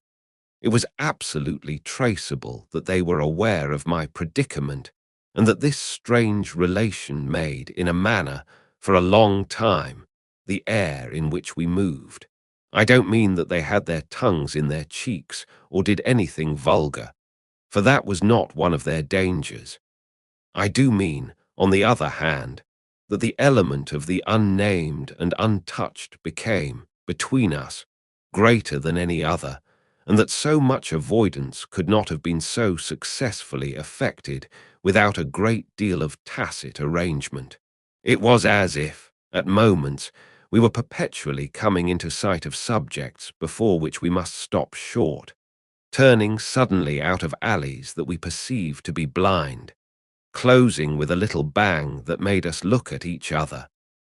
It was absolutely traceable that they were aware of my predicament, and that this strange relation made, in a manner, for a long time, the air in which we moved. I don't mean that they had their tongues in their cheeks or did anything vulgar, for that was not one of their dangers. I do mean, on the other hand, that the element of the unnamed and untouched became, between us, greater than any other, and that so much avoidance could not have been so successfully effected without a great deal of tacit arrangement. It was as if, at moments, we were perpetually coming into sight of subjects before which we must stop short, turning suddenly out of alleys that we perceived to be blind, closing with a little bang that made us look at each other,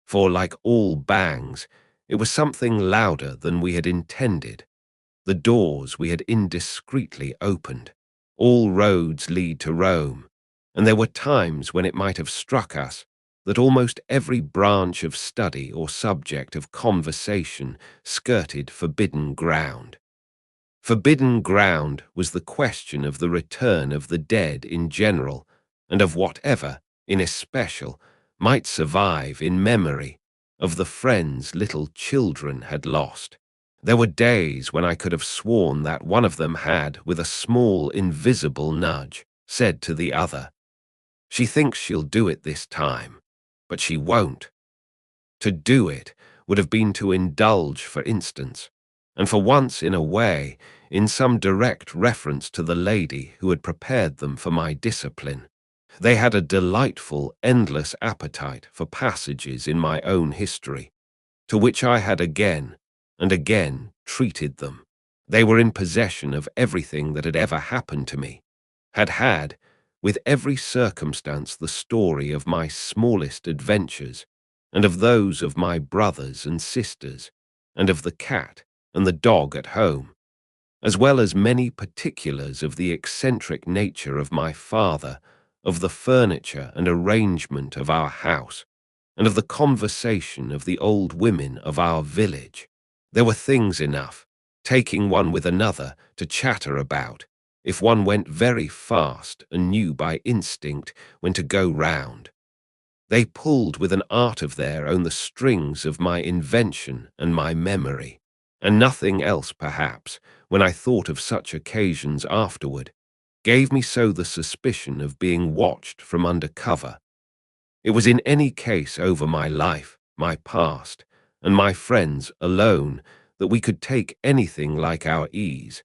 for, like all bangs, it was something louder than we had intended. The doors we had indiscreetly opened. All roads lead to Rome, and there were times when it might have struck us that almost every branch of study or subject of conversation skirted forbidden ground. Forbidden ground was the question of the return of the dead in general, and of whatever, in especial, might survive in memory of the friends little children had lost. There were days when I could have sworn that one of them had, with a small invisible nudge, said to the other, "She thinks she'll do it this time, but she won't." To do it would have been to indulge, for instance, and for once in a way, in some direct reference to the lady who had prepared them for my discipline. They had a delightful, endless appetite for passages in my own history, to which I had again and again treated them. They were in possession of everything that had ever happened to me, had, with every circumstance, the story of my smallest adventures, and of those of my brothers and sisters, and of the cat and the dog at home, as well as many particulars of the eccentric nature of my father, of the furniture and arrangement of our house, and of the conversation of the old women of our village. There were things enough, taking one with another, to chatter about, if one went very fast and knew by instinct when to go round. They pulled with an art of their own the strings of my invention and my memory, and nothing else perhaps, when I thought of such occasions afterward, gave me so the suspicion of being watched from under cover. It was in any case over my life, my past, and my friends alone that we could take anything like our ease,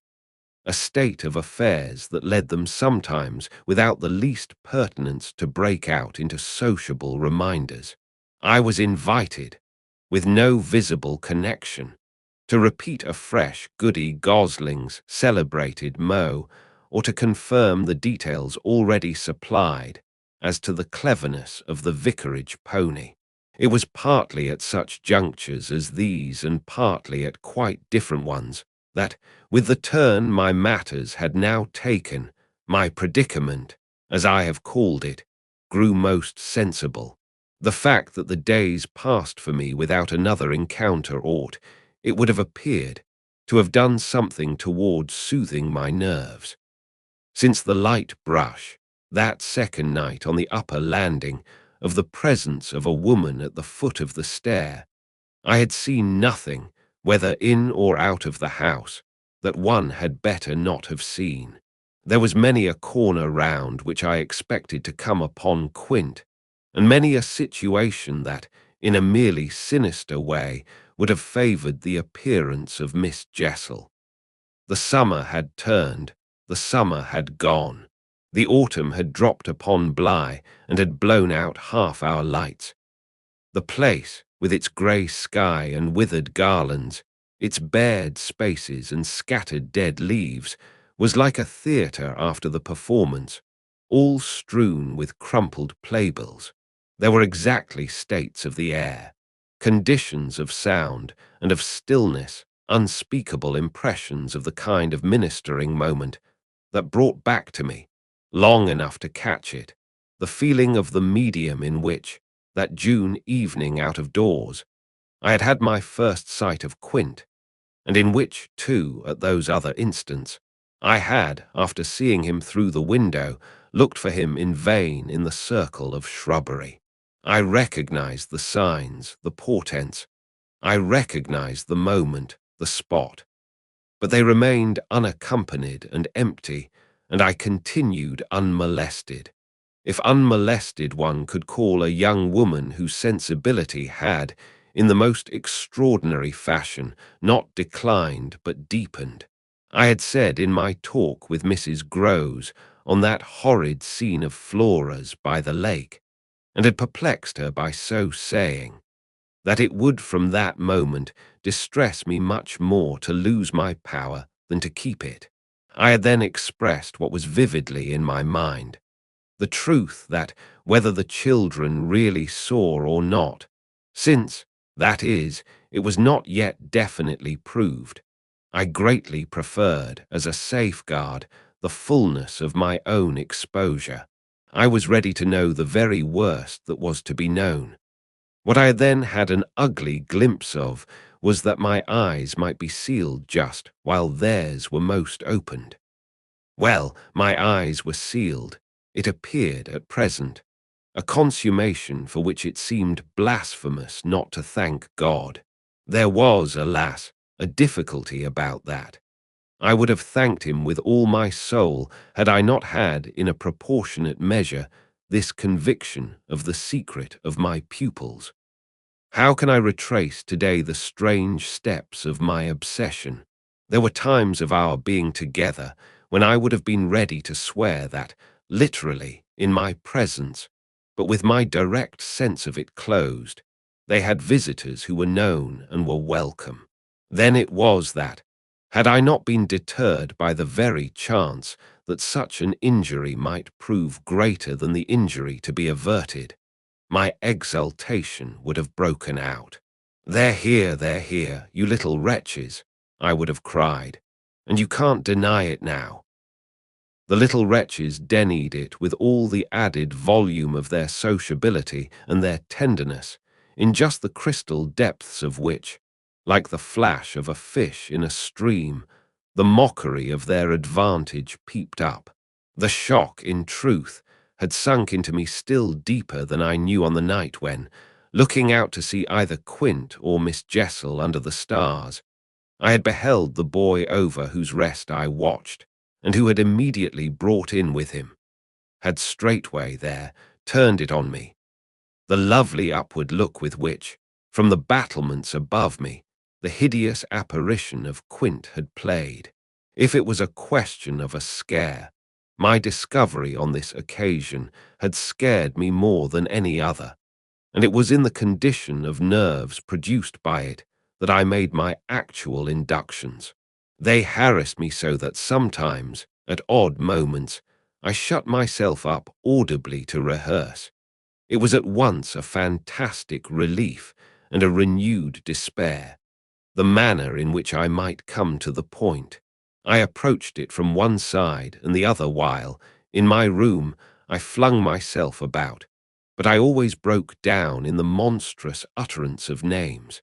a state of affairs that led them sometimes without the least pertinence to break out into sociable reminders. I was invited, with no visible connection, to repeat afresh Goody Gosling's celebrated mot, or to confirm the details already supplied as to the cleverness of the vicarage pony. It was partly at such junctures as these, and partly at quite different ones, that, with the turn my matters had now taken, my predicament, as I have called it, grew most sensible. The fact that the days passed for me without another encounter ought, it would have appeared, to have done something towards soothing my nerves. Since the light brush, that second night on the upper landing, of the presence of a woman at the foot of the stair, I had seen nothing, whether in or out of the house, that one had better not have seen. There was many a corner round which I expected to come upon Quint, and many a situation that, in a merely sinister way, would have favoured the appearance of Miss Jessel. The summer had turned, the summer had gone. The autumn had dropped upon Bly and had blown out half our lights. The place, with its grey sky and withered garlands, its bared spaces and scattered dead leaves, was like a theatre after the performance, all strewn with crumpled playbills. There were exactly states of the air, conditions of sound and of stillness, unspeakable impressions of the kind of ministering moment that brought back to me, long enough to catch it, the feeling of the medium in which, that June evening out of doors, I had had my first sight of Quint, and in which, too, at those other instants, I had, after seeing him through the window, looked for him in vain in the circle of shrubbery. I recognized the signs, the portents. I recognized the moment, the spot. But they remained unaccompanied and empty, and I continued unmolested. If unmolested one could call a young woman whose sensibility had, in the most extraordinary fashion, not declined but deepened. I had said in my talk with Mrs. Grose on that horrid scene of Flora's by the lake, and had perplexed her by so saying, that it would from that moment distress me much more to lose my power than to keep it. I had then expressed what was vividly in my mind, the truth that, whether the children really saw or not, since, that is, it was not yet definitely proved, I greatly preferred, as a safeguard, the fullness of my own exposure. I was ready to know the very worst that was to be known. What I then had an ugly glimpse of was that my eyes might be sealed just while theirs were most opened. Well, my eyes were sealed, it appeared at present, a consummation for which it seemed blasphemous not to thank God. There was, alas, a difficulty about that. I would have thanked him with all my soul had I not had, in a proportionate measure, this conviction of the secret of my pupils. How can I retrace today the strange steps of my obsession? There were times of our being together when I would have been ready to swear that, literally, in my presence, but with my direct sense of it closed, they had visitors who were known and were welcome. Then it was that, had I not been deterred by the very chance that such an injury might prove greater than the injury to be averted, my exultation would have broken out. They're here, you little wretches," I would have cried, "and you can't deny it now." The little wretches denied it with all the added volume of their sociability and their tenderness, in just the crystal depths of which, like the flash of a fish in a stream, the mockery of their advantage peeped up. The shock, in truth, had sunk into me still deeper than I knew on the night when, looking out to see either Quint or Miss Jessel under the stars, I had beheld the boy over whose rest I watched, and who had immediately brought in with him, had straightway there turned it on me, the lovely upward look with which, from the battlements above me, the hideous apparition of Quint had played. If it was a question of a scare, my discovery on this occasion had scared me more than any other, and it was in the condition of nerves produced by it that I made my actual inductions. They harassed me so that sometimes, at odd moments, I shut myself up audibly to rehearse. It was at once a fantastic relief and a renewed despair, the manner in which I might come to the point. I approached it from one side and the other while, in my room, I flung myself about, but I always broke down in the monstrous utterance of names.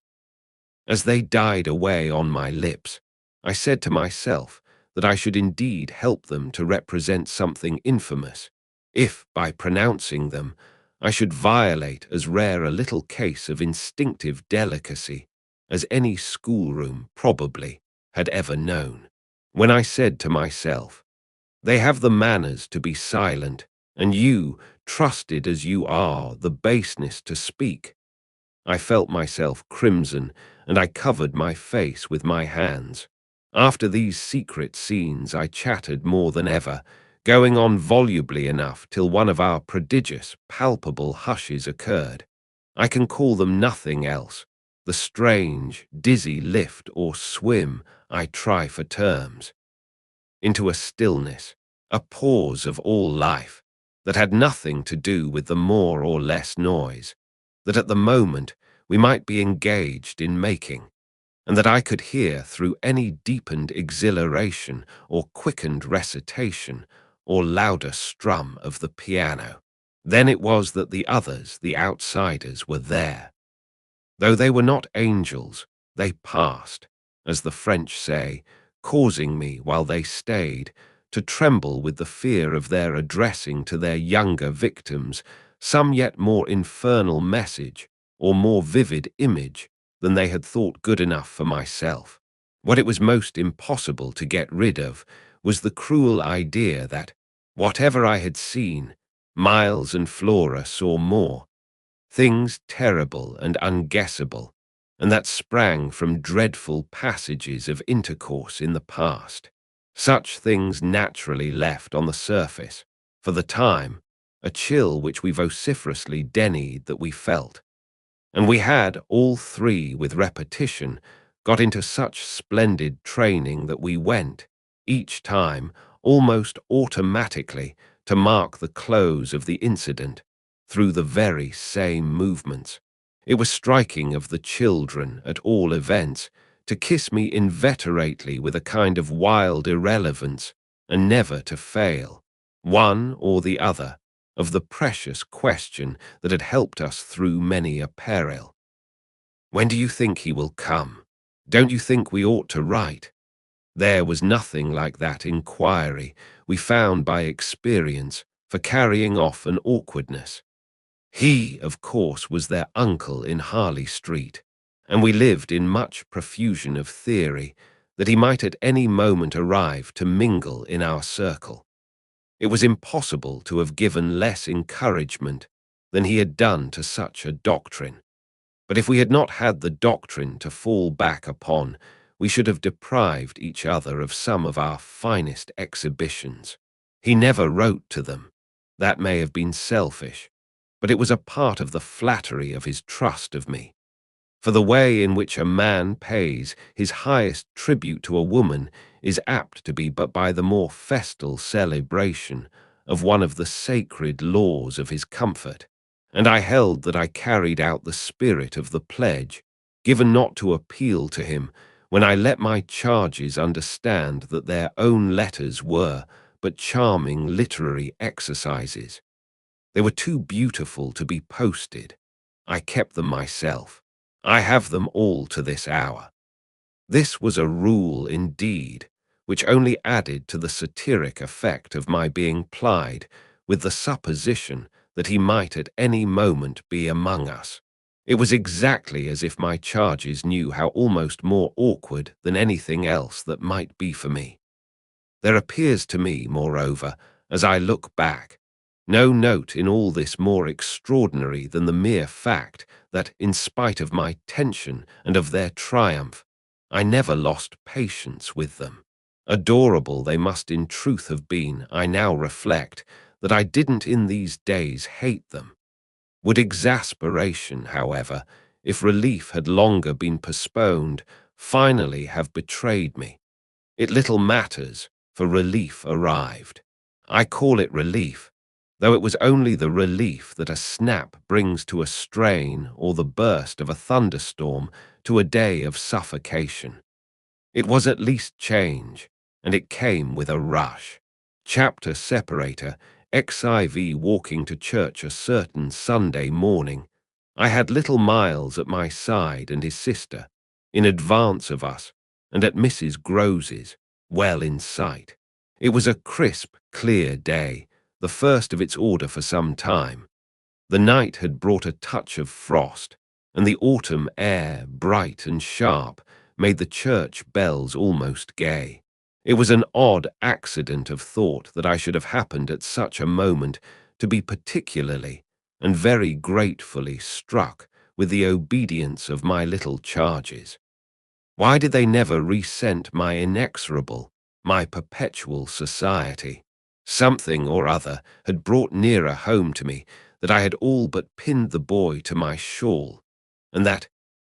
As they died away on my lips, I said to myself that I should indeed help them to represent something infamous, if, by pronouncing them, I should violate as rare a little case of instinctive delicacy as any schoolroom, probably, had ever known. When I said to myself, "They have the manners to be silent, and you, trusted as you are, the baseness to speak," I felt myself crimson, and I covered my face with my hands. After these secret scenes I chattered more than ever, going on volubly enough till one of our prodigious, palpable hushes occurred. I can call them nothing else. The strange, dizzy lift or swim I try for terms. Into a stillness, a pause of all life, that had nothing to do with the more or less noise, that at the moment we might be engaged in making, and that I could hear through any deepened exhilaration or quickened recitation or louder strum of the piano. Then it was that the others, the outsiders, were there. Though they were not angels, they passed, as the French say, causing me, while they stayed, to tremble with the fear of their addressing to their younger victims some yet more infernal message or more vivid image than they had thought good enough for myself. What it was most impossible to get rid of was the cruel idea that, whatever I had seen, Miles and Flora saw more, things terrible and unguessable, and that sprang from dreadful passages of intercourse in the past. Such things naturally left on the surface, for the time, a chill which we vociferously denied that we felt. And we had, all three with repetition, got into such splendid training that we went, each time, almost automatically, to mark the close of the incident, through the very same movements. It was striking of the children, at all events, to kiss me inveterately with a kind of wild irrelevance, and never to fail, one or the other, of the precious question that had helped us through many a peril. "When do you think he will come? Don't you think we ought to write?" There was nothing like that inquiry, we found by experience, for carrying off an awkwardness. He, of course, was their uncle in Harley Street, and we lived in much profusion of theory that he might at any moment arrive to mingle in our circle. It was impossible to have given less encouragement than he had done to such a doctrine. But if we had not had the doctrine to fall back upon, we should have deprived each other of some of our finest exhibitions. He never wrote to them. That may have been selfish, but it was a part of the flattery of his trust of me. For the way in which a man pays his highest tribute to a woman is apt to be but by the more festal celebration of one of the sacred laws of his comfort, and I held that I carried out the spirit of the pledge, given not to appeal to him, when I let my charges understand that their own letters were but charming literary exercises. They were too beautiful to be posted. I kept them myself. I have them all to this hour. This was a rule indeed, which only added to the satiric effect of my being plied with the supposition that he might at any moment be among us. It was exactly as if my charges knew how almost more awkward than anything else that might be for me. There appears to me, moreover, as I look back, no note in all this more extraordinary than the mere fact that, in spite of my tension and of their triumph, I never lost patience with them. Adorable they must in truth have been, I now reflect, that I didn't in these days hate them. Would exasperation, however, if relief had longer been postponed, finally have betrayed me? It little matters, for relief arrived. I call it relief, though it was only the relief that a snap brings to a strain or the burst of a thunderstorm to a day of suffocation. It was at least change, and it came with a rush. Chapter separator, XIV walking to church a certain Sunday morning. I had little Miles at my side and his sister, in advance of us, and at Mrs. Grose's, well in sight. It was a crisp, clear day, the first of its order for some time. The night had brought a touch of frost, and the autumn air, bright and sharp, made the church bells almost gay. It was an odd accident of thought that I should have happened at such a moment to be particularly and very gratefully struck with the obedience of my little charges. Why did they never resent my inexorable, my perpetual society? Something or other had brought nearer home to me that I had all but pinned the boy to my shawl, and that,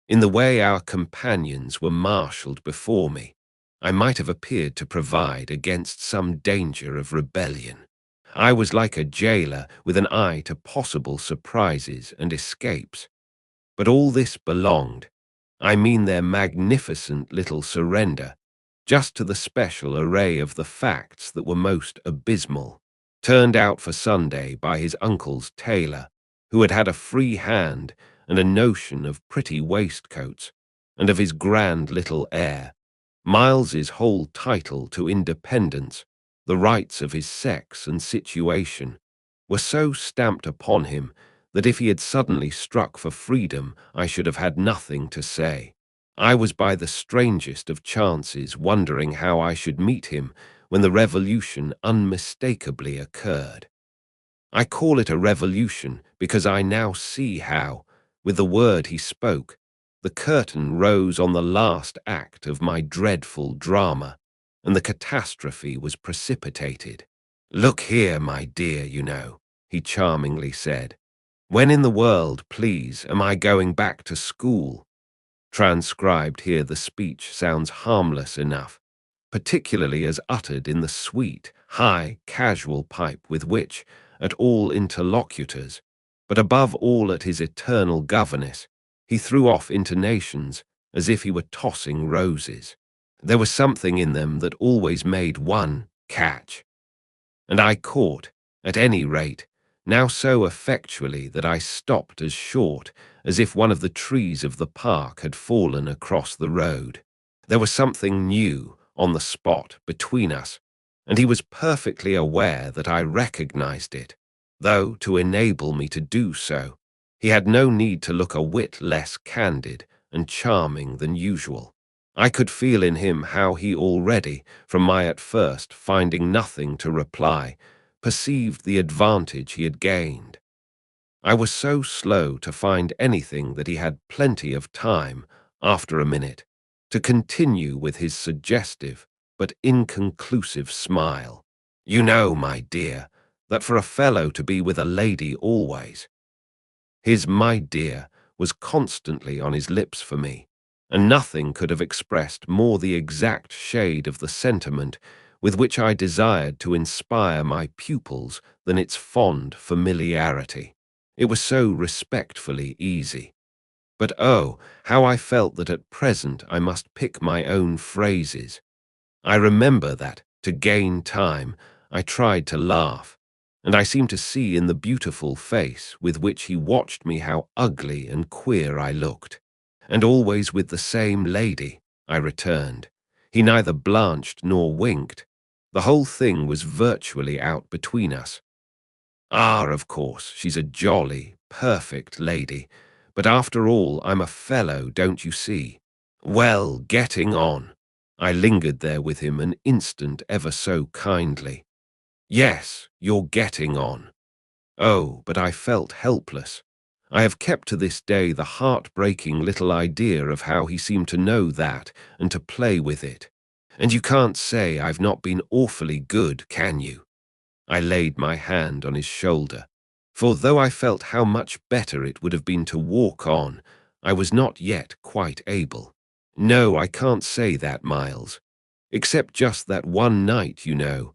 in the way our companions were marshalled before me, I might have appeared to provide against some danger of rebellion. I was like a jailer with an eye to possible surprises and escapes. But all this belonged, I mean their magnificent little surrender, just to the special array of the facts that were most abysmal, turned out for Sunday by his uncle's tailor, who had had a free hand and a notion of pretty waistcoats, and of his grand little heir. Miles's whole title to independence, the rights of his sex and situation, were so stamped upon him that if he had suddenly struck for freedom, I should have had nothing to say. I was by the strangest of chances wondering how I should meet him when the revolution unmistakably occurred. I call it a revolution because I now see how, with the word he spoke, the curtain rose on the last act of my dreadful drama, and the catastrophe was precipitated. "Look here, my dear, you know," he charmingly said. "When in the world, please, am I going back to school?" Transcribed here, the speech sounds harmless enough, particularly as uttered in the sweet, high, casual pipe with which, at all interlocutors, but above all at his eternal governess, he threw off intonations as if he were tossing roses. There was something in them that always made one catch, and I caught, at any rate, now so effectually that I stopped as short as if one of the trees of the park had fallen across the road. There was something new on the spot between us, and he was perfectly aware that I recognized it, though, to enable me to do so, he had no need to look a whit less candid and charming than usual. I could feel in him how he already, from my at first finding nothing to reply, perceived the advantage he had gained. I was so slow to find anything that he had plenty of time, after a minute, to continue with his suggestive but inconclusive smile. "You know, my dear, that for a fellow to be with a lady always—" His "my dear" was constantly on his lips for me, and nothing could have expressed more the exact shade of the sentiment with which I desired to inspire my pupils than its fond familiarity. It was so respectfully easy. But oh, how I felt that at present I must pick my own phrases. I remember that, to gain time, I tried to laugh, and I seemed to see in the beautiful face with which he watched me how ugly and queer I looked. "And always with the same lady," I returned. He neither blanched nor winked. The whole thing was virtually out between us. "Ah, of course, she's a jolly, perfect lady, but after all, I'm a fellow, don't you see? Well, getting on." I lingered there with him an instant ever so kindly. "Yes, you're getting on." Oh, but I felt helpless. I have kept to this day the heart-breaking little idea of how he seemed to know that and to play with it. And you can't say I've not been awfully good, can you? I laid my hand on his shoulder, for though I felt how much better it would have been to walk on, I was not yet quite able. "No, I can't say that, Miles. Except just that one night, you know.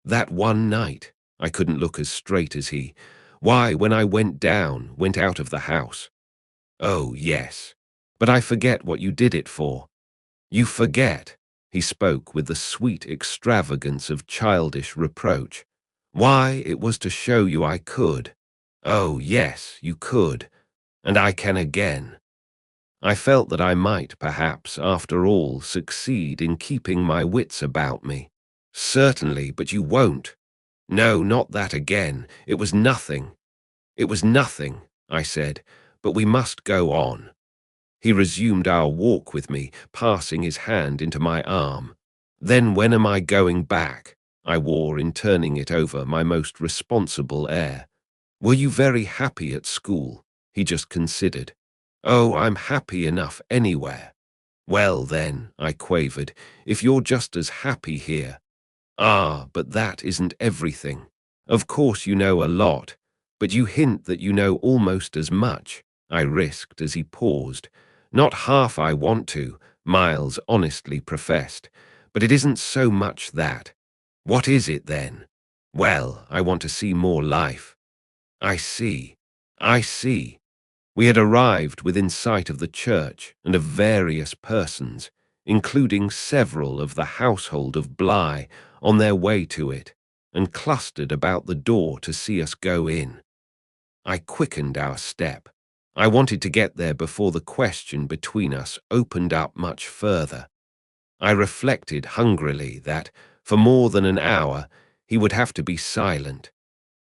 That one night." I couldn't look as straight as he. Why, when I went out of the house. Oh, yes. But I forget what you did it for. You forget. He spoke with the sweet extravagance of childish reproach. Why, it was to show you I could. Oh, yes, you could. And I can again. I felt that I might, perhaps, after all, succeed in keeping my wits about me. Certainly, but you won't. No, not that again. It was nothing. It was nothing, I said, but we must go on. He resumed our walk with me, passing his hand into my arm. Then when am I going back? I wore in turning it over my most responsible air. Were you very happy at school? He just considered. Oh, I'm happy enough anywhere. Well then, I quavered, if you're just as happy here. Ah, but that isn't everything. Of course you know a lot, but you hint that you know almost as much, I risked as he paused. Not half I want to, Miles honestly professed, but it isn't so much that. What is it then? Well, I want to see more life. I see. I see. We had arrived within sight of the church and of various persons, including several of the household of Bly, on their way to it, and clustered about the door to see us go in. I quickened our step. I wanted to get there before the question between us opened up much further. I reflected hungrily that, for more than an hour, he would have to be silent,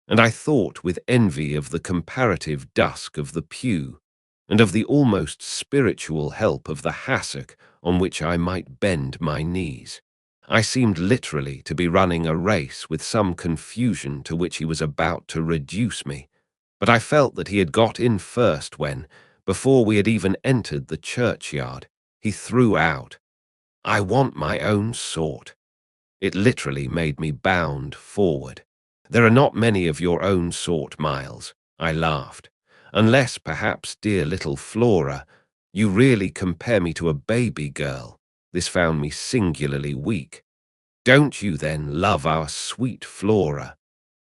and I thought with envy of the comparative dusk of the pew, and of the almost spiritual help of the hassock on which I might bend my knees. I seemed literally to be running a race with some confusion to which he was about to reduce me, but I felt that he had got in first when, before we had even entered the churchyard, he threw out, "I want my own sort." It literally made me bound forward. There are not many of your own sort, Miles, I laughed. Unless, perhaps, dear little Flora, you really compare me to a baby girl. This found me singularly weak. Don't you, then, love our sweet Flora?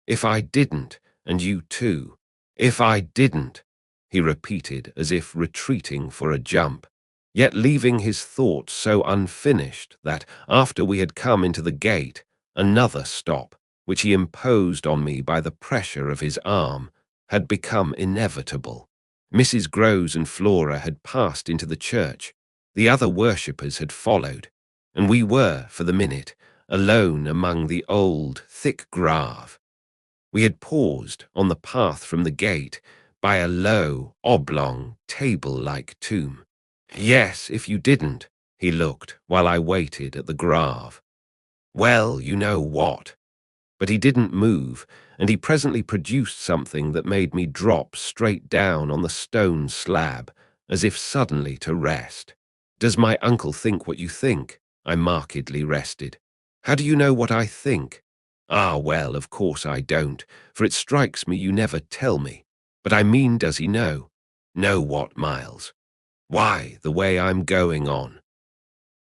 If I didn't, and you too. If I didn't, he repeated as if retreating for a jump, yet leaving his thought so unfinished that, after we had come into the gate, another stop, which he imposed on me by the pressure of his arm, had become inevitable. Mrs. Groves and Flora had passed into the church, the other worshippers had followed, and we were, for the minute, alone among the old, thick grave. We had paused on the path from the gate by a low, oblong, table-like tomb. Yes, if you didn't, he looked, while I waited at the grave. Well, you know what. But he didn't move, and he presently produced something that made me drop straight down on the stone slab, as if suddenly to rest. Does my uncle think what you think? I markedly rested. How do you know what I think? Ah, well, of course I don't, for it strikes me you never tell me. But I mean, does he know? Know what, Miles? Why, the way I'm going on.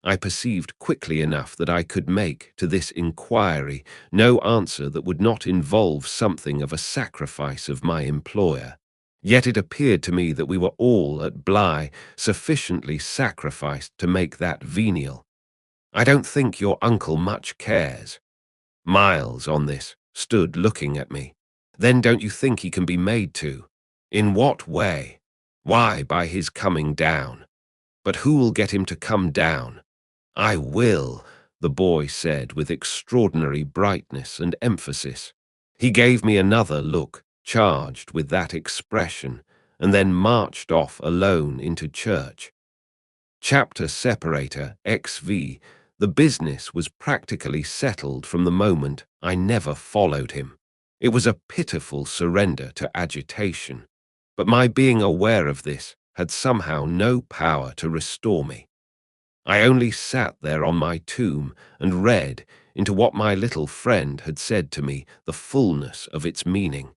I perceived quickly enough that I could make, to this inquiry, no answer that would not involve something of a sacrifice of my employer. Yet it appeared to me that we were all at Bly sufficiently sacrificed to make that venial. I don't think your uncle much cares. Miles, on this, stood looking at me. Then don't you think he can be made to? In what way? Why, by his coming down. But who'll get him to come down? I will, the boy said with extraordinary brightness and emphasis. He gave me another look, charged with that expression, and then marched off alone into church. Chapter separator, XV. The business was practically settled from the moment I never followed him. It was a pitiful surrender to agitation, but my being aware of this had somehow no power to restore me. I only sat there on my tomb and read into what my little friend had said to me the fullness of its meaning.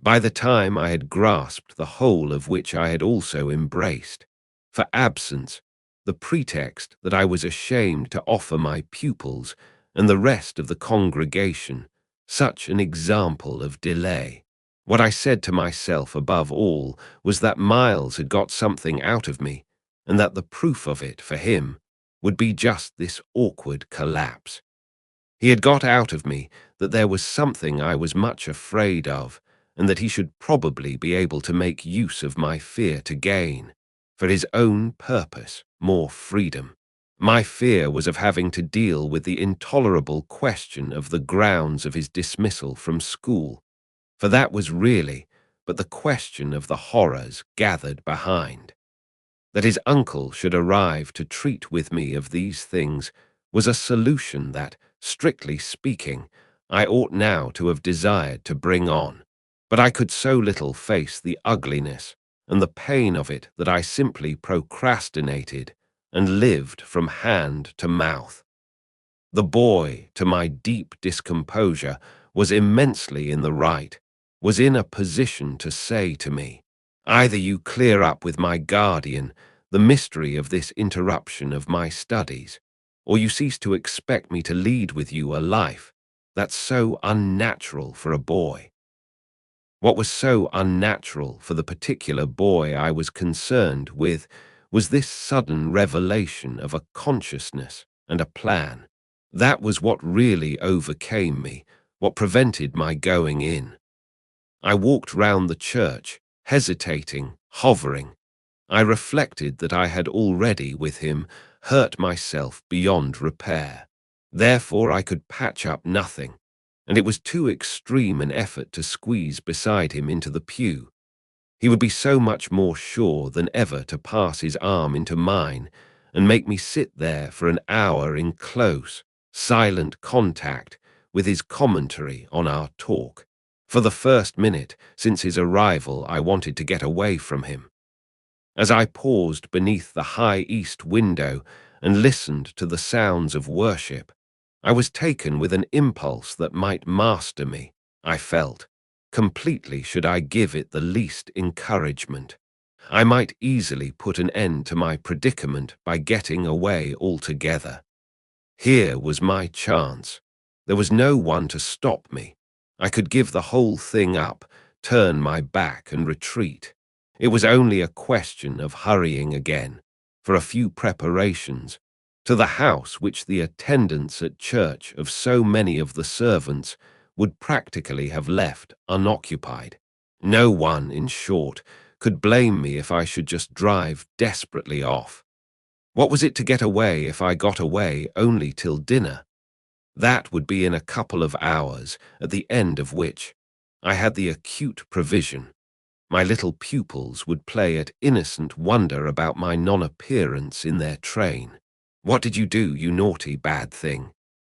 By the time I had grasped the whole of which I had also embraced, for absence, the pretext that I was ashamed to offer my pupils and the rest of the congregation, Such an example of delay. What I said to myself above all was that Miles had got something out of me, and that the proof of it for him would be just this awkward collapse. He had got out of me that there was something I was much afraid of, and that he should probably be able to make use of my fear to gain, for his own purpose, more freedom. My fear was of having to deal with the intolerable question of the grounds of his dismissal from school, for that was really but the question of the horrors gathered behind. That his uncle should arrive to treat with me of these things was a solution that, strictly speaking, I ought now to have desired to bring on. But I could so little face the ugliness and the pain of it that I simply procrastinated and lived from hand to mouth. The boy, to my deep discomposure, was immensely in the right, was in a position to say to me, "Either you clear up with my guardian the mystery of this interruption of my studies, or you cease to expect me to lead with you a life that's so unnatural for a boy." What was so unnatural for the particular boy I was concerned with was this sudden revelation of a consciousness and a plan. That was what really overcame me, what prevented my going in. I walked round the church, hesitating, hovering. I reflected that I had already, with him, hurt myself beyond repair. Therefore I could patch up nothing, and it was too extreme an effort to squeeze beside him into the pew. He would be so much more sure than ever to pass his arm into mine and make me sit there for an hour in close, silent contact with his commentary on our talk. For the first minute since his arrival, I wanted to get away from him. As I paused beneath the high east window and listened to the sounds of worship, I was taken with an impulse that might master me, I felt. Completely should I give it the least encouragement. I might easily put an end to my predicament by getting away altogether. Here was my chance. There was no one to stop me. I could give the whole thing up, turn my back and retreat. It was only a question of hurrying again, for a few preparations, to the house which the attendance at church of so many of the servants would practically have left unoccupied. No one, in short, could blame me if I should just drive desperately off. What was it to get away if I got away only till dinner? That would be in a couple of hours, at the end of which I had the acute provision. My little pupils would play at innocent wonder about my non-appearance in their train. "What did you do, you naughty bad thing?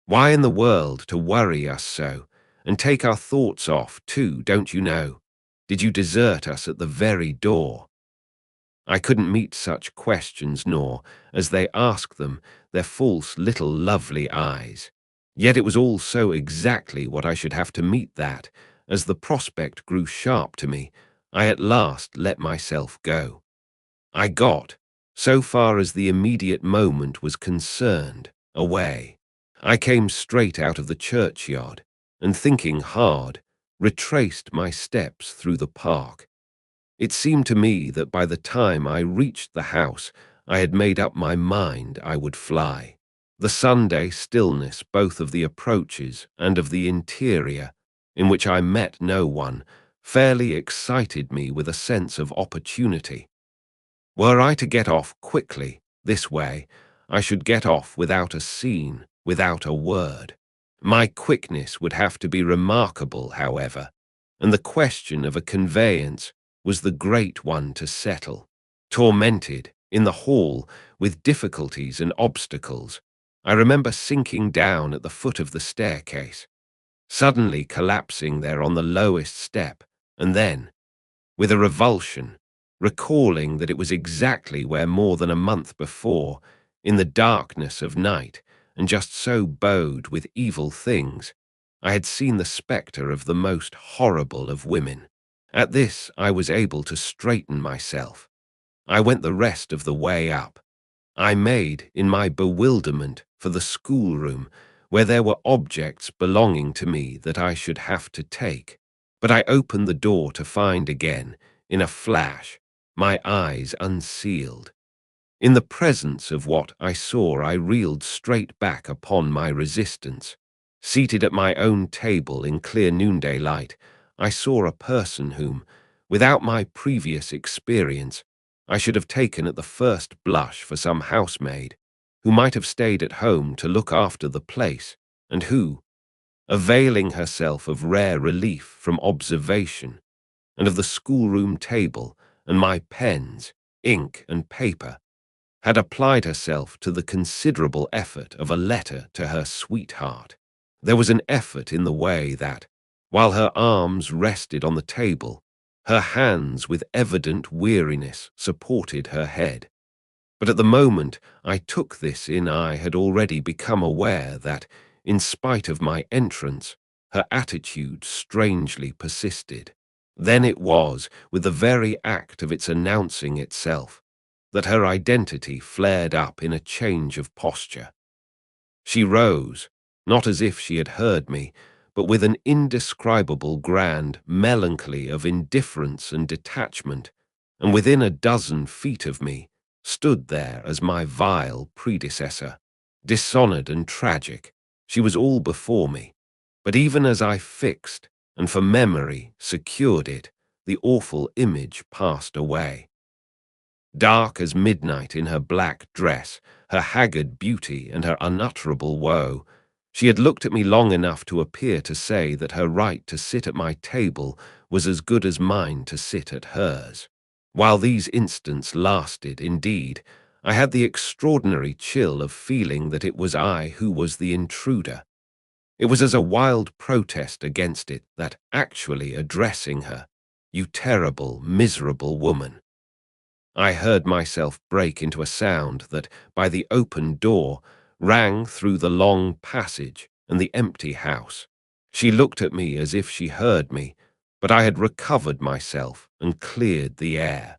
Why in the world to worry us so, and take our thoughts off too, don't you know? Did you desert us at the very door?" I couldn't meet such questions, nor, as they asked them, their false little lovely eyes. Yet it was all so exactly what I should have to meet that, as the prospect grew sharp to me, I at last let myself go. I got, so far as the immediate moment was concerned, away. I came straight out of the churchyard, and thinking hard, retraced my steps through the park. It seemed to me that by the time I reached the house, I had made up my mind I would fly. The Sunday stillness both of the approaches and of the interior, in which I met no one, fairly excited me with a sense of opportunity. Were I to get off quickly, this way, I should get off without a scene, without a word. My quickness would have to be remarkable, however, and the question of a conveyance was the great one to settle. Tormented, in the hall, with difficulties and obstacles, I remember sinking down at the foot of the staircase, suddenly collapsing there on the lowest step, and then, with a revulsion, recalling that it was exactly where more than a month before, in the darkness of night, and just so bowed with evil things, I had seen the spectre of the most horrible of women. At this I was able to straighten myself. I went the rest of the way up. I made, in my bewilderment, for the schoolroom, where there were objects belonging to me that I should have to take. But I opened the door to find again, in a flash, my eyes unsealed. In the presence of what I saw, I reeled straight back upon my resistance. Seated at my own table in clear noonday light, I saw a person whom, without my previous experience, I should have taken at the first blush for some housemaid, who might have stayed at home to look after the place, and who, availing herself of rare relief from observation, and of the schoolroom table and my pens, ink, and paper, had applied herself to the considerable effort of a letter to her sweetheart. There was an effort in the way that, while her arms rested on the table, her hands with evident weariness supported her head. But at the moment I took this in, I had already become aware that, in spite of my entrance, her attitude strangely persisted. Then it was, with the very act of its announcing itself, that her identity flared up in a change of posture. She rose, not as if she had heard me, but with an indescribable grand melancholy of indifference and detachment, and within a dozen feet of me stood there as my vile predecessor, dishonoured and tragic. She was all before me, but even as I fixed, and for memory secured it, the awful image passed away. Dark as midnight in her black dress, her haggard beauty and her unutterable woe, she had looked at me long enough to appear to say that her right to sit at my table was as good as mine to sit at hers. While these instants lasted, indeed, I had the extraordinary chill of feeling that it was I who was the intruder. It was as a wild protest against it that, actually addressing her, "You terrible, miserable woman," I heard myself break into a sound that, by the open door, rang through the long passage and the empty house. She looked at me as if she heard me, but I had recovered myself and cleared the air.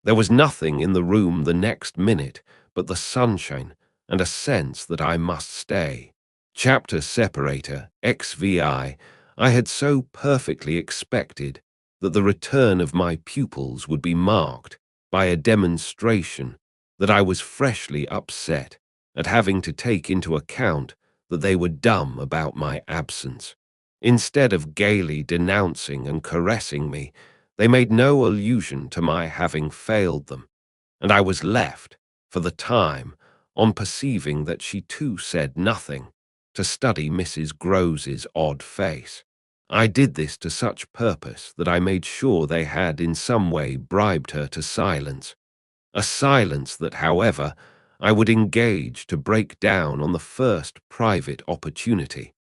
There was nothing in the room the next minute but the sunshine and a sense that I must stay. Chapter separator, XVI, I had so perfectly expected that the return of my pupils would be marked by a demonstration that I was freshly upset at having to take into account that they were dumb about my absence. Instead of gaily denouncing and caressing me, they made no allusion to my having failed them, and I was left, for the time, on perceiving that she too said nothing, to study Mrs. Grose's odd face. I did this to such purpose that I made sure they had in some way bribed her to silence, a silence that, however, I would engage to break down on the first private opportunity.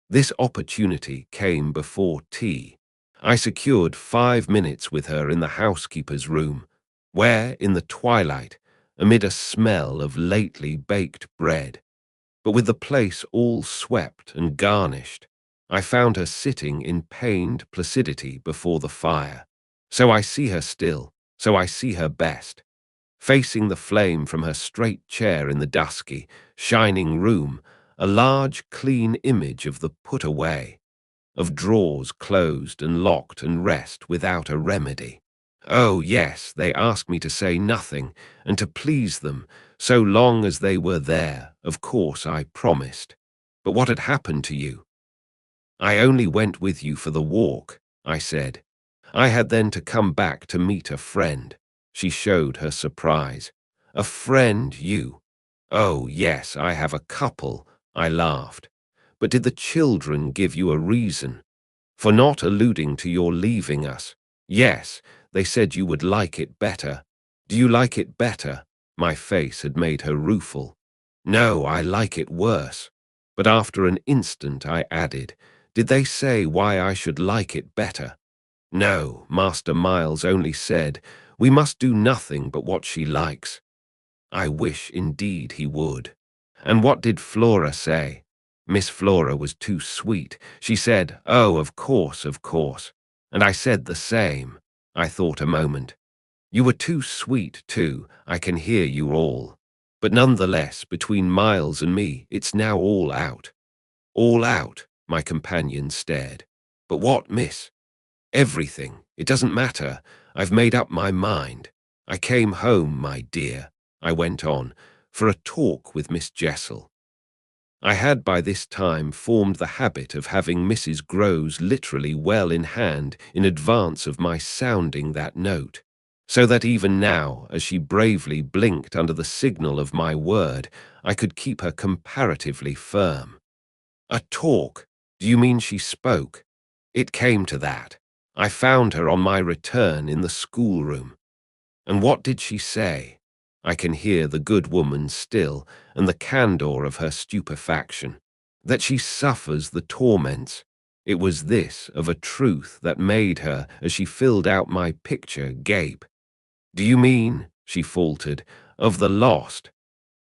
This opportunity came before tea. I secured 5 minutes with her in the housekeeper's room, where, in the twilight, amid a smell of lately baked bread, but with the place all swept and garnished, I found her sitting in pained placidity before the fire. So I see her still, so I see her best, facing the flame from her straight chair in the dusky, shining room, a large, clean image of the put away, of drawers closed and locked and rest without a remedy. Oh, yes, they asked me to say nothing, and to please them, so long as they were there, of course I promised. But what had happened to you? I only went with you for the walk, I said. I had then to come back to meet a friend. She showed her surprise. A friend, you? Oh, yes, I have a couple, I laughed. But did the children give you a reason for not alluding to your leaving us? Yes, they said you would like it better. Do you like it better? My face had made her rueful. No, I like it worse. But after an instant I added, did they say why I should like it better? No, Master Miles only said, we must do nothing but what she likes. I wish indeed he would. And what did Flora say? Miss Flora was too sweet. She said, oh, of course, of course. And I said the same. I thought a moment. You were too sweet, too. I can hear you all. But nonetheless, between Miles and me, it's now all out. All out, my companion stared. But what, miss? Everything. It doesn't matter. I've made up my mind. I came home, my dear, I went on, for a talk with Miss Jessel. I had by this time formed the habit of having Mrs. Groves literally well in hand in advance of my sounding that note, so that even now, as she bravely blinked under the signal of my word, I could keep her comparatively firm. A talk? Do you mean she spoke? It came to that. I found her on my return in the schoolroom. And what did she say? I can hear the good woman still, and the candour of her stupefaction. That she suffers the torments. It was this, of a truth, that made her, as she filled out my picture, gape. Do you mean, she faltered, of the lost?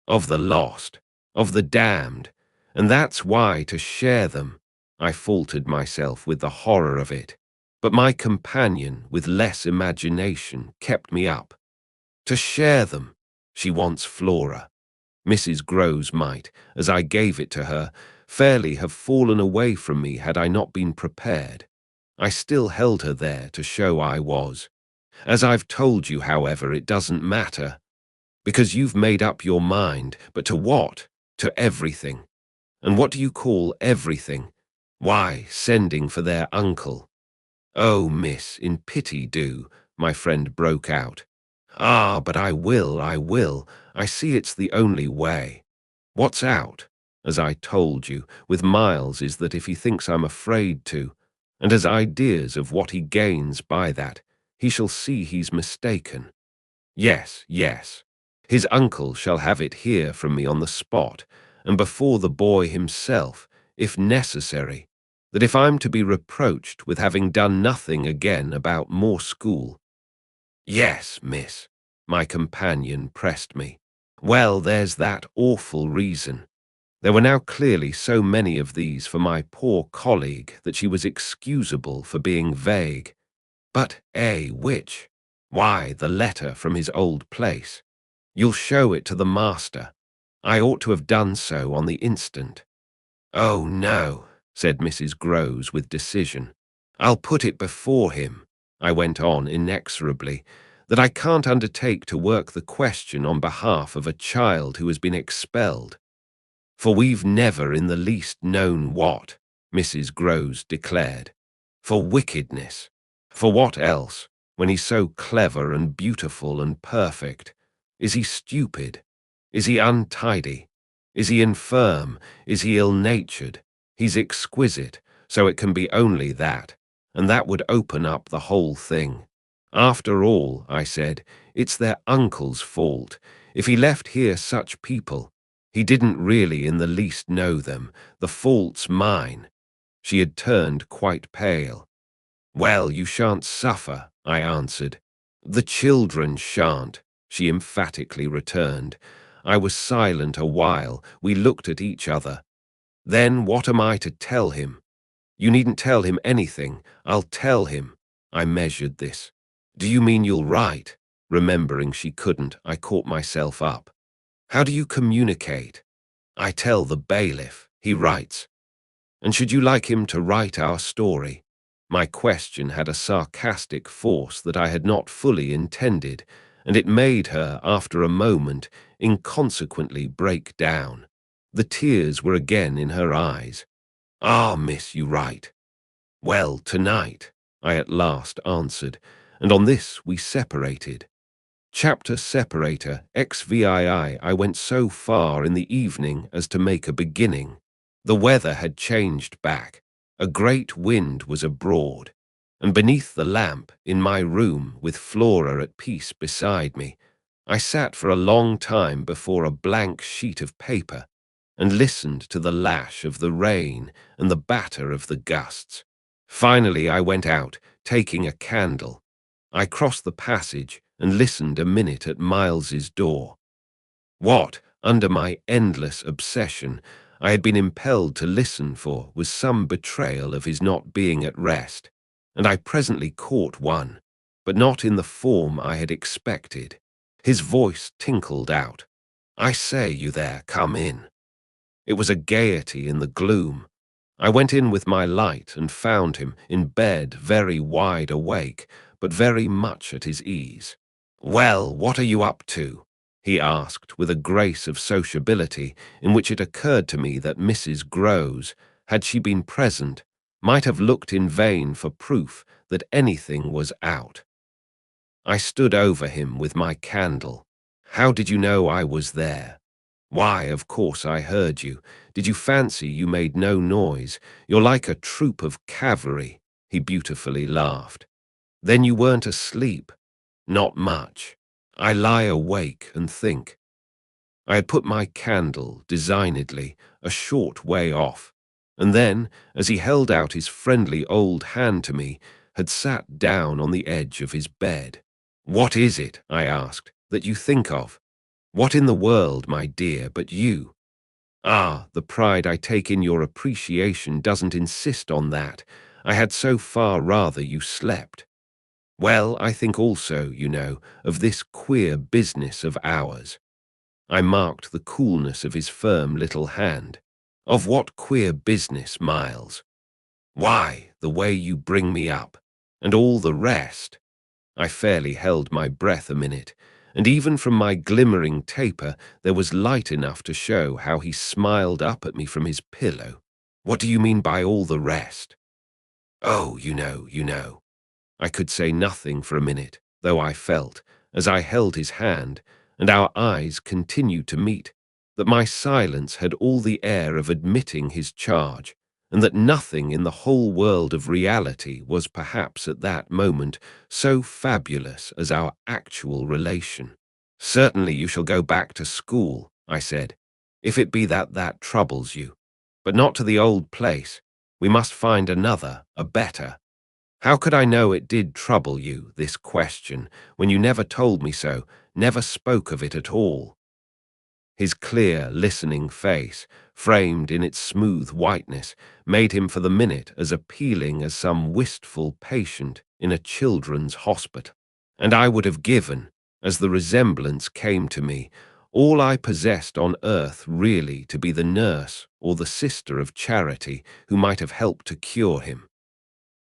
Of the lost. Of the damned. And that's why, to share them, I faltered myself with the horror of it. But my companion, with less imagination, kept me up. To share them, she wants Flora. Mrs. Groves might, as I gave it to her, fairly have fallen away from me had I not been prepared. I still held her there to show I was. As I've told you, however, it doesn't matter. Because you've made up your mind, but to what? To everything. And what do you call everything? Why, sending for their uncle. Oh, miss, in pity do, my friend broke out. Ah, but I will. I see it's the only way. What's out, as I told you, with Miles is that if he thinks I'm afraid to, and has ideas of what he gains by that, he shall see he's mistaken. Yes, yes. His uncle shall have it here from me on the spot, and before the boy himself, if necessary, that if I'm to be reproached with having done nothing again about more school. Yes, miss, my companion pressed me. Well, there's that awful reason. There were now clearly so many of these for my poor colleague that she was excusable for being vague. But, which? Why, the letter from his old place. You'll show it to the master. I ought to have done so on the instant. Oh, no, said Mrs. Groves with decision. I'll put it before him, I went on inexorably, that I can't undertake to work the question on behalf of a child who has been expelled. For we've never in the least known what, Mrs. Groves declared. For wickedness. For what else, when he's so clever and beautiful and perfect? Is he stupid? Is he untidy? Is he infirm? Is he ill-natured? He's exquisite, so it can be only that, and that would open up the whole thing. After all, I said, it's their uncle's fault. If he left here such people, he didn't really in the least know them. The fault's mine. She had turned quite pale. Well, you shan't suffer, I answered. The children shan't, she emphatically returned. I was silent a while. We looked at each other. Then what am I to tell him? You needn't tell him anything. I'll tell him. I measured this. Do you mean you'll write? Remembering she couldn't, I caught myself up. How do you communicate? I tell the bailiff. He writes. And should you like him to write our story? My question had a sarcastic force that I had not fully intended, and it made her, after a moment, inconsequently break down. The tears were again in her eyes. Ah, miss, you write. Well, tonight, I at last answered, and on this we separated. Chapter separator, XVII, I went so far in the evening as to make a beginning. The weather had changed back. A great wind was abroad, and beneath the lamp, in my room, with Flora at peace beside me, I sat for a long time before a blank sheet of paper and listened to the lash of the rain and the batter of the gusts. Finally I went out, taking a candle. I crossed the passage and listened a minute at Miles's door. What, under my endless obsession, I had been impelled to listen for was some betrayal of his not being at rest, and I presently caught one, but not in the form I had expected. His voice tinkled out. I say, you there, come in. It was a gaiety in the gloom. I went in with my light and found him in bed, very wide awake, but very much at his ease. "Well, what are you up to?" he asked, with a grace of sociability in which it occurred to me that Mrs. Grose, had she been present, might have looked in vain for proof that anything was out. I stood over him with my candle. "How did you know I was there?" "Why, of course I heard you. Did you fancy you made no noise? You're like a troop of cavalry," he beautifully laughed. "Then you weren't asleep?" "Not much. I lie awake and think." I had put my candle, designedly, a short way off, and then, as he held out his friendly old hand to me, had sat down on the edge of his bed. "What is it," I asked, "that you think of? What in the world, my dear, but you?" "Ah, the pride I take in your appreciation doesn't insist on that. I had so far rather you slept." "Well, I think also, you know, of this queer business of ours." I marked the coolness of his firm little hand. "Of what queer business, Miles?" "Why, the way you bring me up, and all the rest." I fairly held my breath a minute, and even from my glimmering taper there was light enough to show how he smiled up at me from his pillow. "What do you mean by all the rest?" "Oh, you know." I could say nothing for a minute, though I felt, as I held his hand, and our eyes continued to meet, that my silence had all the air of admitting his charge, and that nothing in the whole world of reality was perhaps at that moment so fabulous as our actual relation. "Certainly you shall go back to school," I said, "if it be that that troubles you. But not to the old place. We must find another, a better." "How could I know it did trouble you, this question, when you never told me so, never spoke of it at all?" His clear, listening face, framed in its smooth whiteness, made him for the minute as appealing as some wistful patient in a children's hospital. And I would have given, as the resemblance came to me, all I possessed on earth really to be the nurse or the sister of charity who might have helped to cure him.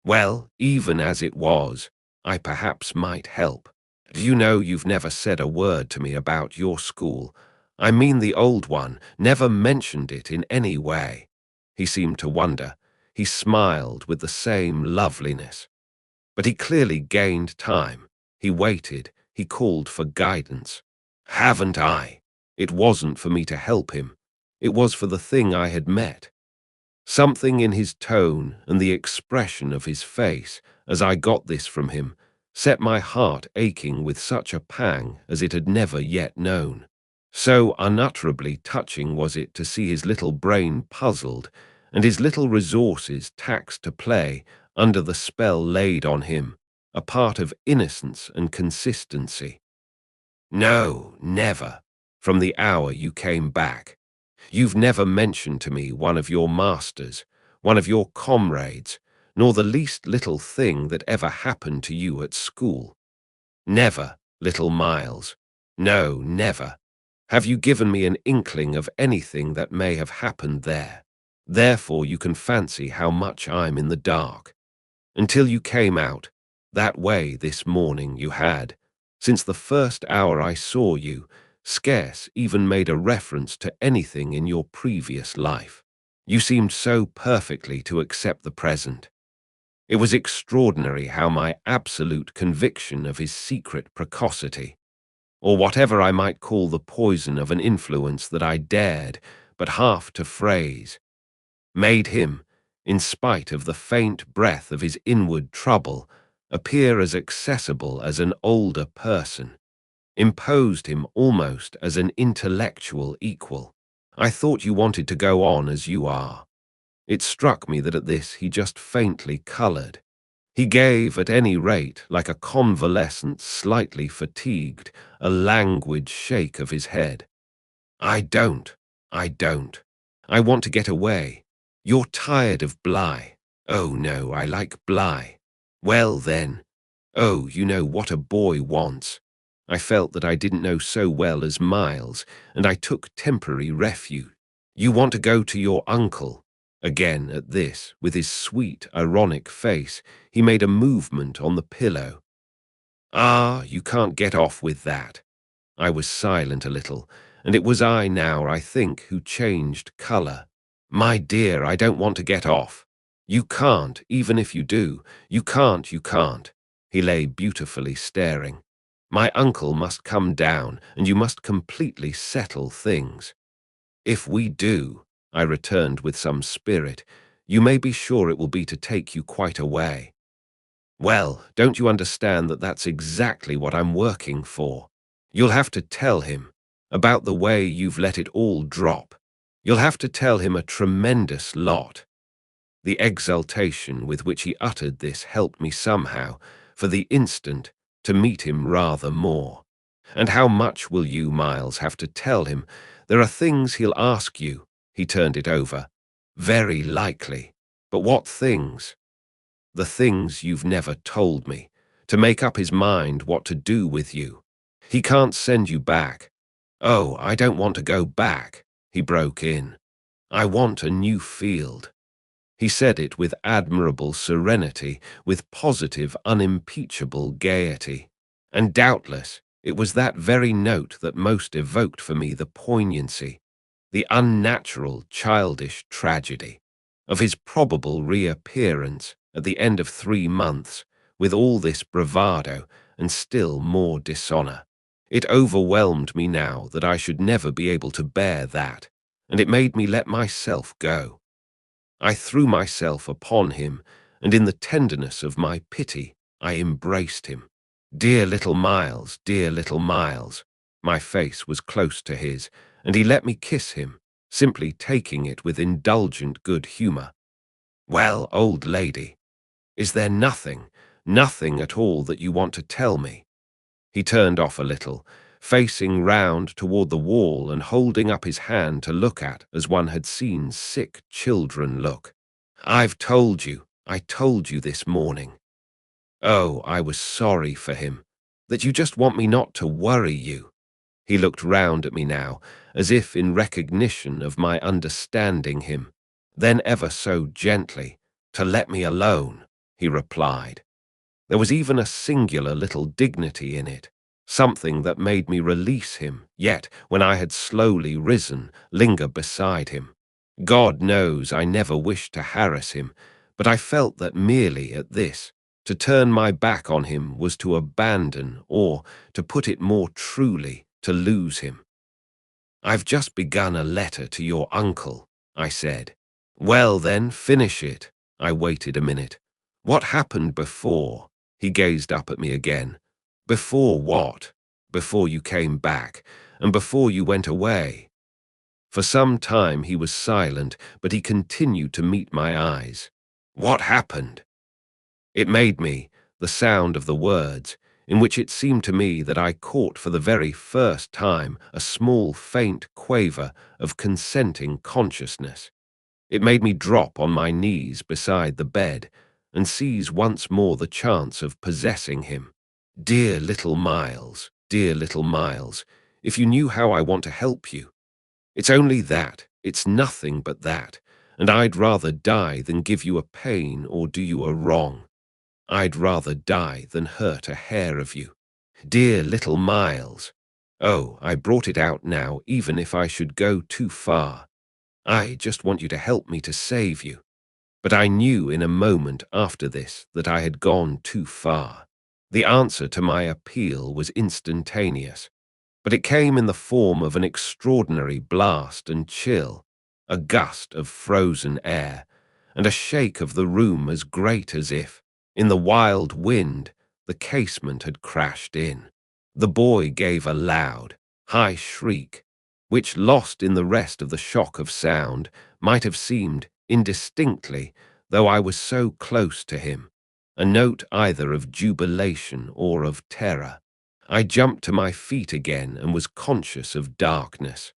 Well, even as it was, I perhaps might help. "Do you know you've never said a word to me about your school? I mean the old one, never mentioned it in any way." He seemed to wonder. He smiled with the same loveliness. But he clearly gained time. He waited. He called for guidance. "Haven't I?" It wasn't for me to help him. It was for the thing I had met. Something in his tone and the expression of his face, as I got this from him, set my heart aching with such a pang as it had never yet known. So unutterably touching was it to see his little brain puzzled, and his little resources taxed to play, under the spell laid on him, a part of innocence and consistency. "No, never, from the hour you came back. You've never mentioned to me one of your masters, one of your comrades, nor the least little thing that ever happened to you at school. Never, little Miles. No, never. Have you given me an inkling of anything that may have happened there? Therefore you can fancy how much I'm in the dark. Until you came out, that way this morning you had, since the first hour I saw you, scarce even made a reference to anything in your previous life. You seemed so perfectly to accept the present. It was extraordinary how my absolute conviction of his secret precocity, or whatever I might call the poison of an influence that I dared but half to phrase, made him, in spite of the faint breath of his inward trouble, appear as accessible as an older person, imposed him almost as an intellectual equal. "I thought you wanted to go on as you are." It struck me that at this he just faintly coloured. He gave, at any rate, like a convalescent slightly fatigued, a languid shake of his head. I don't. I want to get away. You're tired of Bly." "Oh, no, I like Bly." "Well, then. Oh, you know what a boy wants." I felt that I didn't know so well as Miles, and I took temporary refuge. You want to go to your uncle? Again at this, with his sweet, ironic face, he made a movement on the pillow. Ah, you can't get off with that. I was silent a little, and it was I now, I think, who changed colour. My dear, I don't want to get off. You can't, even if you do. You can't, you can't. He lay beautifully staring. My uncle must come down, and you must completely settle things. If we do, I returned with some spirit, you may be sure it will be to take you quite away. Well, don't you understand that that's exactly what I'm working for? You'll have to tell him about the way you've let it all drop. You'll have to tell him a tremendous lot. The exultation with which he uttered this helped me somehow, for the instant, to meet him rather more. And how much will you, Miles, have to tell him? There are things he'll ask you. He turned it over. Very likely. But what things? The things you've never told me, to make up his mind what to do with you. He can't send you back. Oh, I don't want to go back, he broke in. I want a new field. He said it with admirable serenity, with positive, unimpeachable gaiety. And doubtless, it was that very note that most evoked for me the poignancy, the unnatural, childish tragedy of his probable reappearance at the end of 3 months, with all this bravado and still more dishonor. It overwhelmed me now that I should never be able to bear that, and it made me let myself go. I threw myself upon him, and in the tenderness of my pity, I embraced him. Dear little Miles, dear little Miles. My face was close to his, and he let me kiss him, simply taking it with indulgent good humor. Well, old lady, is there nothing at all that you want to tell me? He turned off a little, facing round toward the wall and holding up his hand to look at as one had seen sick children look. I told you this morning. Oh, I was sorry for him, that you just want me not to worry you. He looked round at me now, as if in recognition of my understanding him. Then ever so gently, to let me alone, he replied. There was even a singular little dignity in it, something that made me release him, yet, when I had slowly risen, linger beside him. God knows I never wished to harass him, but I felt that merely at this, to turn my back on him was to abandon, or, to put it more truly, to lose him. I've just begun a letter to your uncle, I said. Well then, finish it. I waited a minute. What happened before? He gazed up at me again. Before what? Before you came back, and before you went away. For some time he was silent, but he continued to meet my eyes. What happened? It made me, the sound of the words, in which it seemed to me that I caught for the very first time a small faint quaver of consenting consciousness. It made me drop on my knees beside the bed and seize once more the chance of possessing him. Dear little Miles, if you knew how I want to help you. It's only that, it's nothing but that, and I'd rather die than give you a pain or do you a wrong. I'd rather die than hurt a hair of you. Dear little Miles. Oh, I brought it out now, even if I should go too far. I just want you to help me to save you. But I knew in a moment after this that I had gone too far. The answer to my appeal was instantaneous, but it came in the form of an extraordinary blast and chill, a gust of frozen air, and a shake of the room as great as if, in the wild wind, the casement had crashed in. The boy gave a loud, high shriek, which, lost in the rest of the shock of sound, might have seemed, indistinctly, though I was so close to him, a note either of jubilation or of terror. I jumped to my feet again and was conscious of darkness.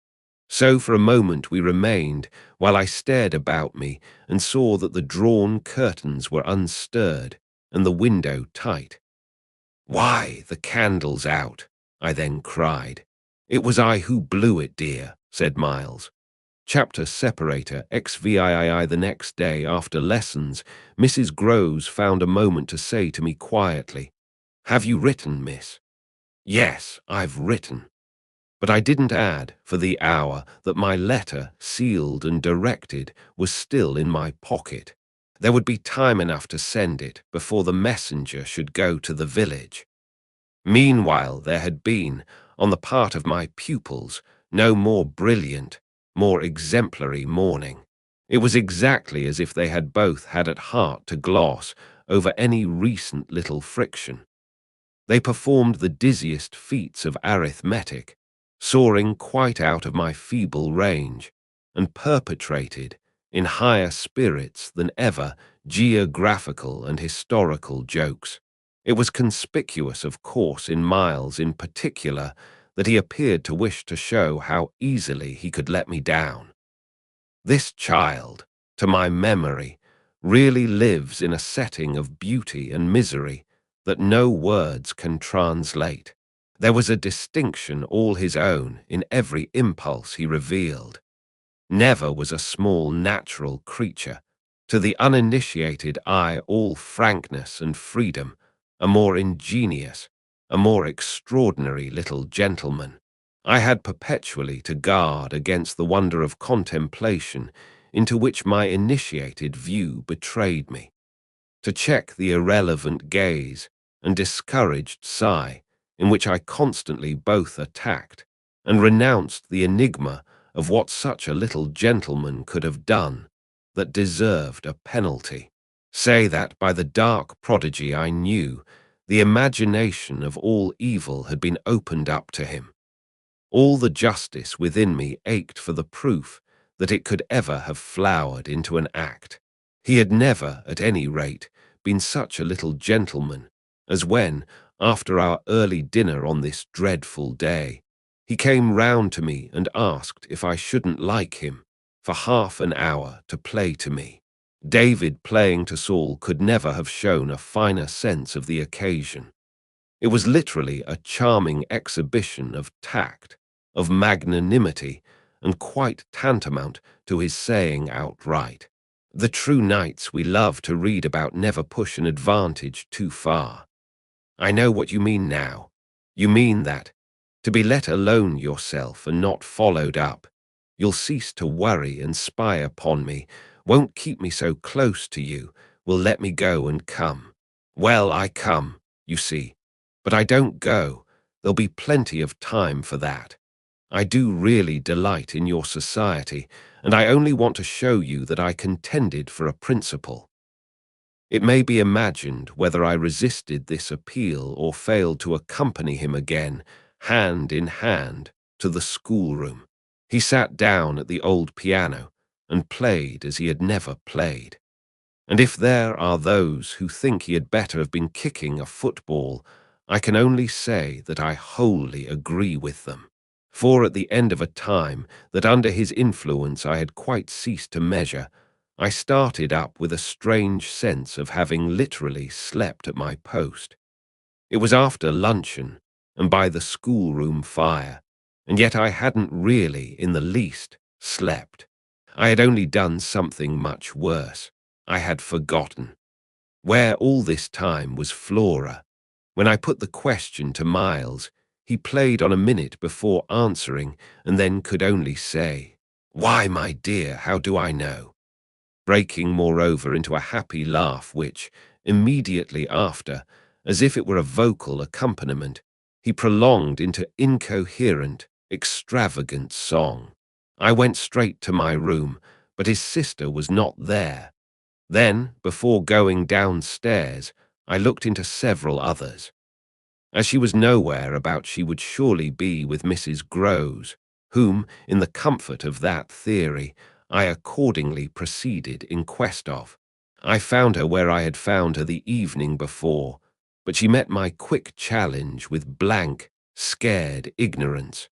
So for a moment we remained, while I stared about me and saw that the drawn curtains were unstirred and the window tight. Why, the candle's out, I then cried. It was I who blew it, dear, said Miles. Chapter separator XVII. The next day after lessons, Mrs. Groves found a moment to say to me quietly, "Have you written, miss?" "Yes, I've written." But I didn't add, for the hour, that my letter, sealed and directed, was still in my pocket. There would be time enough to send it before the messenger should go to the village. Meanwhile, there had been, on the part of my pupils, no more brilliant, more exemplary morning. It was exactly as if they had both had at heart to gloss over any recent little friction. They performed the dizziest feats of arithmetic, soaring quite out of my feeble range, and perpetrated, in higher spirits than ever, geographical and historical jokes. It was conspicuous, of course, in Miles in particular, that he appeared to wish to show how easily he could let me down. This child, to my memory, really lives in a setting of beauty and misery that no words can translate. There was a distinction all his own in every impulse he revealed. Never was a small natural creature, to the uninitiated eye all frankness and freedom, a more ingenious, a more extraordinary little gentleman. I had perpetually to guard against the wonder of contemplation into which my initiated view betrayed me, to check the irrelevant gaze and discouraged sigh in which I constantly both attacked and renounced the enigma of what such a little gentleman could have done that deserved a penalty. Say that by the dark prodigy I knew, the imagination of all evil had been opened up to him. All the justice within me ached for the proof that it could ever have flowered into an act. He had never, at any rate, been such a little gentleman as when, after our early dinner on this dreadful day, he came round to me and asked if I shouldn't like him for half an hour to play to me. David playing to Saul could never have shown a finer sense of the occasion. It was literally a charming exhibition of tact, of magnanimity, and quite tantamount to his saying outright, "The true knights we love to read about never push an advantage too far." I know what you mean now. You mean that, to be let alone yourself and not followed up, you'll cease to worry and spy upon me, won't keep me so close to you, will let me go and come. Well, I come, you see, but I don't go. There'll be plenty of time for that. I do really delight in your society, and I only want to show you that I contended for a principle. It may be imagined whether I resisted this appeal or failed to accompany him again, hand in hand, to the schoolroom. He sat down at the old piano and played as he had never played. And if there are those who think he had better have been kicking a football, I can only say that I wholly agree with them. For at the end of a time that under his influence I had quite ceased to measure, I started up with a strange sense of having literally slept at my post. It was after luncheon, and by the schoolroom fire, and yet I hadn't really in the least slept. I had only done something much worse. I had forgotten. Where all this time was Flora? When I put the question to Miles, he played on a minute before answering, and then could only say, "Why, my dear, how do I know?" breaking moreover into a happy laugh which, immediately after, as if it were a vocal accompaniment, he prolonged into incoherent, extravagant song. I went straight to my room, but his sister was not there. Then, before going downstairs, I looked into several others. As she was nowhere about, she would surely be with Mrs. Groves, whom, in the comfort of that theory, I accordingly proceeded in quest of. I found her where I had found her the evening before, but she met my quick challenge with blank, scared ignorance.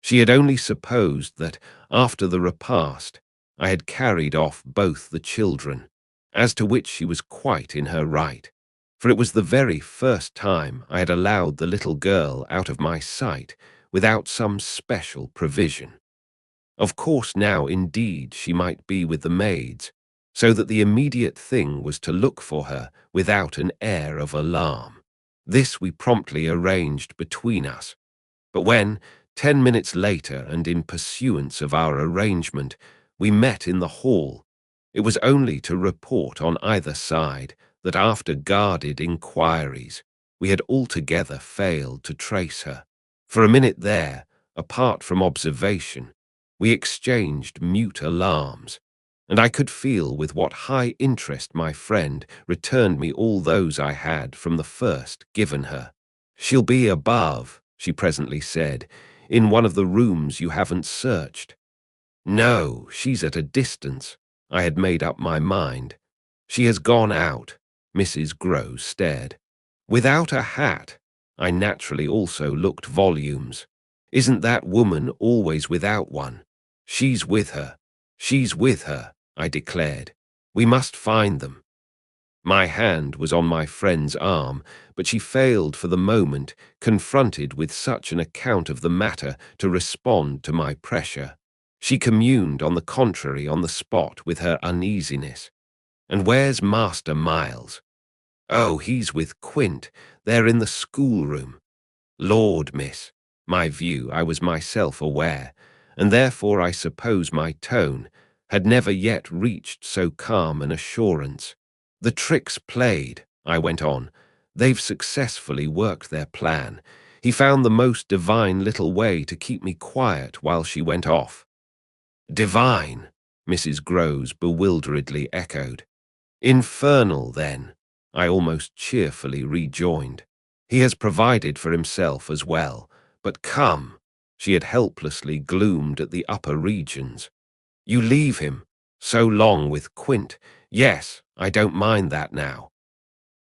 She had only supposed that, after the repast, I had carried off both the children, as to which she was quite in her right, for it was the very first time I had allowed the little girl out of my sight without some special provision. Of course now indeed she might be with the maids, so that the immediate thing was to look for her without an air of alarm. This we promptly arranged between us, but when, 10 minutes later and in pursuance of our arrangement, we met in the hall, it was only to report on either side that after guarded inquiries, we had altogether failed to trace her. For a minute there, apart from observation, we exchanged mute alarms, and I could feel with what high interest my friend returned me all those I had from the first given her. "She'll be above," she presently said, "in one of the rooms you haven't searched." "No, she's at a distance." I had made up my mind. "She has gone out." Mrs. Groves stared. "Without a hat?" I naturally also looked volumes. "Isn't that woman always without one?" "She's with her. She's with her," I declared. "We must find them." My hand was on my friend's arm, but she failed for the moment, confronted with such an account of the matter, to respond to my pressure. She communed, on the contrary, on the spot with her uneasiness. "And where's Master Miles?" "Oh, he's with Quint. They're in the schoolroom." "Lord, miss." My view, I was myself aware, and therefore I suppose my tone, had never yet reached so calm an assurance. "The trick's played," I went on. "They've successfully worked their plan. He found the most divine little way to keep me quiet while she went off." "Divine?" Mrs. Groves bewilderedly echoed. "Infernal, then," I almost cheerfully rejoined. "He has provided for himself as well. But come," she had helplessly gloomed at the upper regions. "You leave him so long with Quint. Yes, I don't mind that now."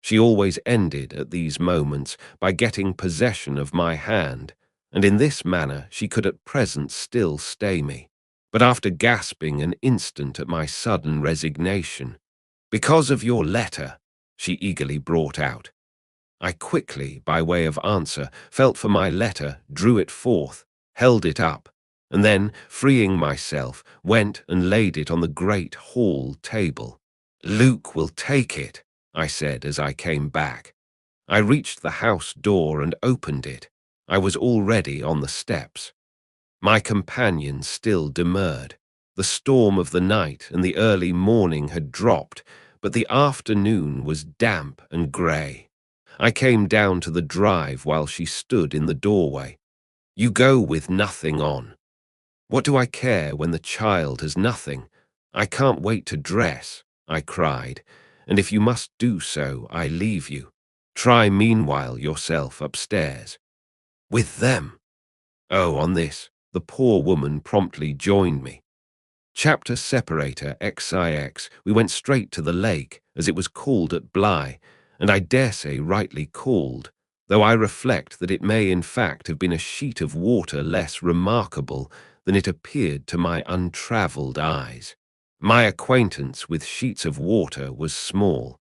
She always ended at these moments by getting possession of my hand, and in this manner she could at present still stay me. But after gasping an instant at my sudden resignation, "Because of your letter," she eagerly brought out. I quickly, by way of answer, felt for my letter, drew it forth, held it up, and then, freeing myself, went and laid it on the great hall table. "Luke will take it," I said as I came back. I reached the house door and opened it. I was already on the steps. My companion still demurred. The storm of the night and the early morning had dropped, but the afternoon was damp and grey. I came down to the drive while she stood in the doorway. "You go with nothing on." "What do I care when the child has nothing? I can't wait to dress," I cried, "and if you must do so, I leave you. Try meanwhile yourself upstairs." "With them?" Oh, on this, the poor woman promptly joined me. Chapter Separator XIX, we went straight to the lake, as it was called at Bly, and I dare say rightly called, though I reflect that it may in fact have been a sheet of water less remarkable than it appeared to my untravelled eyes. My acquaintance with sheets of water was small,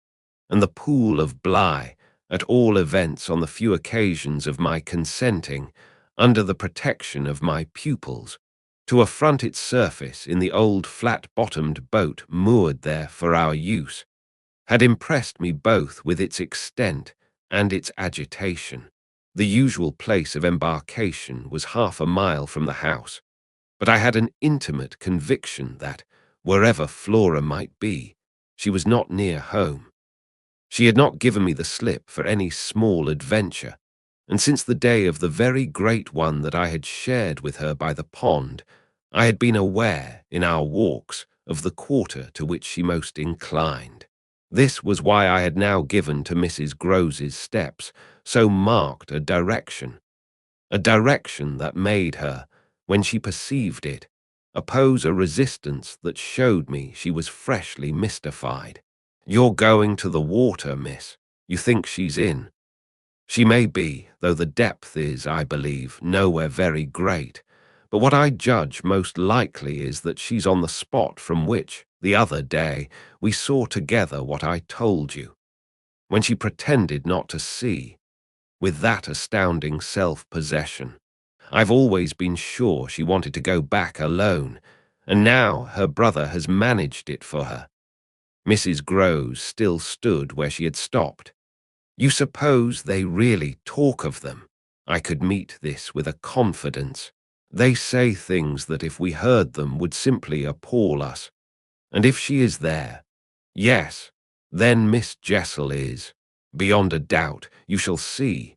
and the pool of Bly, at all events on the few occasions of my consenting, under the protection of my pupils, to affront its surface in the old flat-bottomed boat moored there for our use, had impressed me both with its extent and its agitation. The usual place of embarkation was 1/2 mile from the house, but I had an intimate conviction that, wherever Flora might be, she was not near home. She had not given me the slip for any small adventure, and since the day of the very great one that I had shared with her by the pond, I had been aware, in our walks, of the quarter to which she most inclined. This was why I had now given to Mrs. Groves's steps so marked a direction that made her, when she perceived it, oppose a resistance that showed me she was freshly mystified. "You're going to the water, miss. You think she's in?" "She may be, though the depth is, I believe, nowhere very great. But what I judge most likely is that she's on the spot from which, the other day, we saw together what I told you." when she pretended not to see, with that astounding self-possession. I've always been sure she wanted to go back alone, and now her brother has managed it for her. Mrs. Groves still stood where she had stopped. You suppose they really talk of them? I could meet this with a confidence. They say things that if we heard them would simply appall us. And if she is there, yes, then Miss Jessel is. Beyond a doubt, you shall see.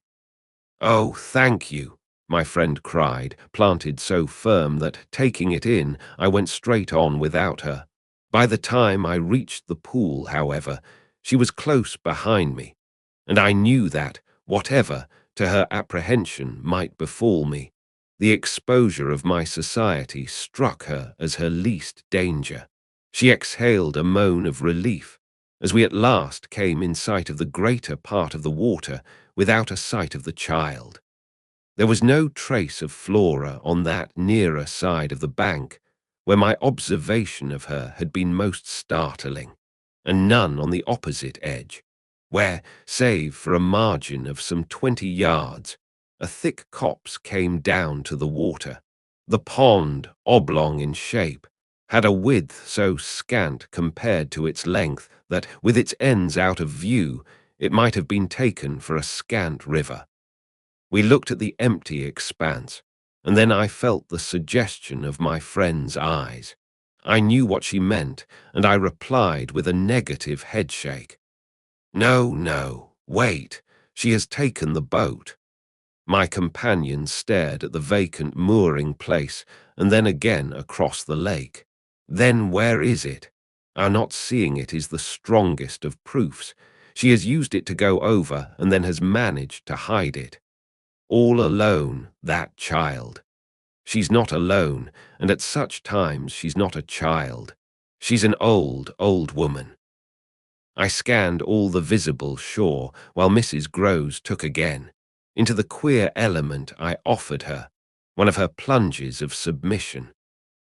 Oh, thank you, my friend cried, planted so firm that, taking it in, I went straight on without her. By the time I reached the pool, however, she was close behind me, and I knew that, whatever, to her apprehension, might befall me, the exposure of my society struck her as her least danger. She exhaled a moan of relief, as we at last came in sight of the greater part of the water without a sight of the child. There was no trace of Flora on that nearer side of the bank, where my observation of her had been most startling, and none on the opposite edge, where, save for a margin of some 20 yards, a thick copse came down to the water. The pond, oblong in shape, had a width so scant compared to its length that, with its ends out of view, it might have been taken for a scant river. We looked at the empty expanse, and then I felt the suggestion of my friend's eyes. I knew what she meant, and I replied with a negative headshake. No, no, wait, she has taken the boat. My companion stared at the vacant mooring place and then again across the lake. Then where is it? Our not seeing it is the strongest of proofs. She has used it to go over and then has managed to hide it. All alone, that child. She's not alone, and at such times she's not a child. She's an old, old woman. I scanned all the visible shore while Mrs. Groves took again into the queer element I offered her, one of her plunges of submission.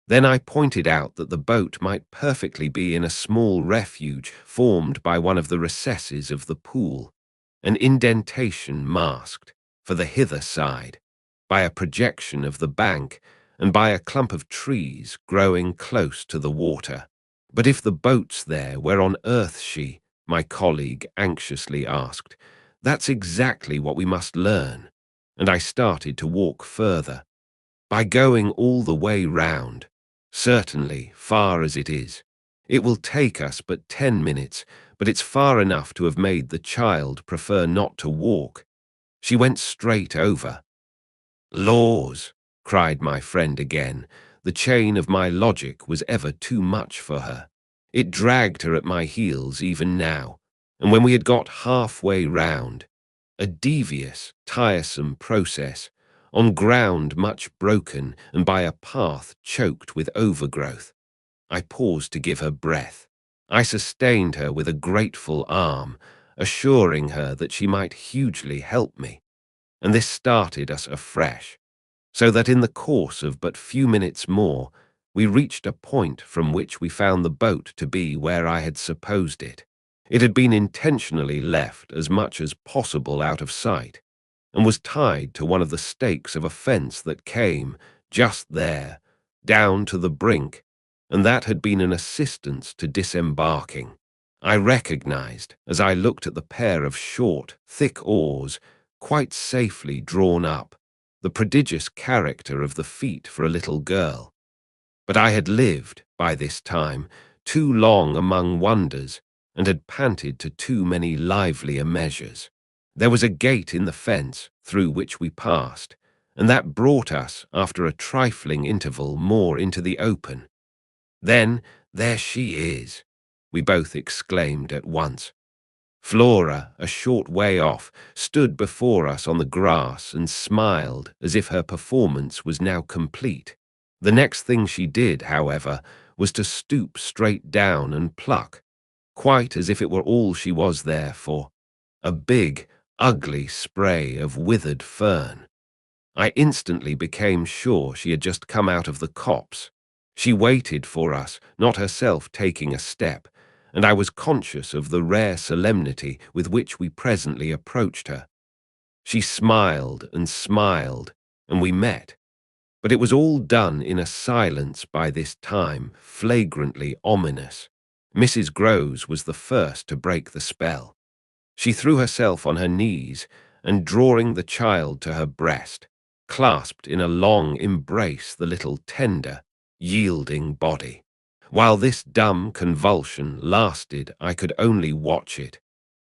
Then I pointed out that the boat might perfectly be in a small refuge formed by one of the recesses of the pool, an indentation masked, for the hither side, by a projection of the bank and by a clump of trees growing close to the water. But if the boat's there, where on earth she, my colleague anxiously asked, that's exactly what we must learn, and I started to walk further. By going all the way round, certainly, far as it is, it will take us but 10 minutes, but it's far enough to have made the child prefer not to walk. She went straight over. Laws, cried my friend again. The chain of my logic was ever too much for her. It dragged her at my heels even now, and when we had got halfway round, a devious, tiresome process, on ground much broken and by a path choked with overgrowth. I paused to give her breath. I sustained her with a grateful arm, assuring her that she might hugely help me, and this started us afresh, so that in the course of but few minutes more, we reached a point from which we found the boat to be where I had supposed it. It had been intentionally left as much as possible out of sight, and was tied to one of the stakes of a fence that came, just there, down to the brink, and that had been an assistance to disembarking. I recognized, as I looked at the pair of short, thick oars, quite safely drawn up, the prodigious character of the feat for a little girl. But I had lived, by this time, too long among wonders, and had panted to too many livelier measures. There was a gate in the fence through which we passed, and that brought us, after a trifling interval, more into the open. Then, there she is, we both exclaimed at once. Flora, a short way off, stood before us on the grass and smiled as if her performance was now complete. The next thing she did, however, was to stoop straight down and pluck, quite as if it were all she was there for, a big, ugly spray of withered fern. I instantly became sure she had just come out of the copse. She waited for us, not herself taking a step, and I was conscious of the rare solemnity with which we presently approached her. She smiled, and we met. But it was all done in a silence by this time flagrantly ominous. Mrs. Groves was the first to break the spell. She threw herself on her knees and, drawing the child to her breast, clasped in a long embrace the little tender, yielding body. While this dumb convulsion lasted, I could only watch it,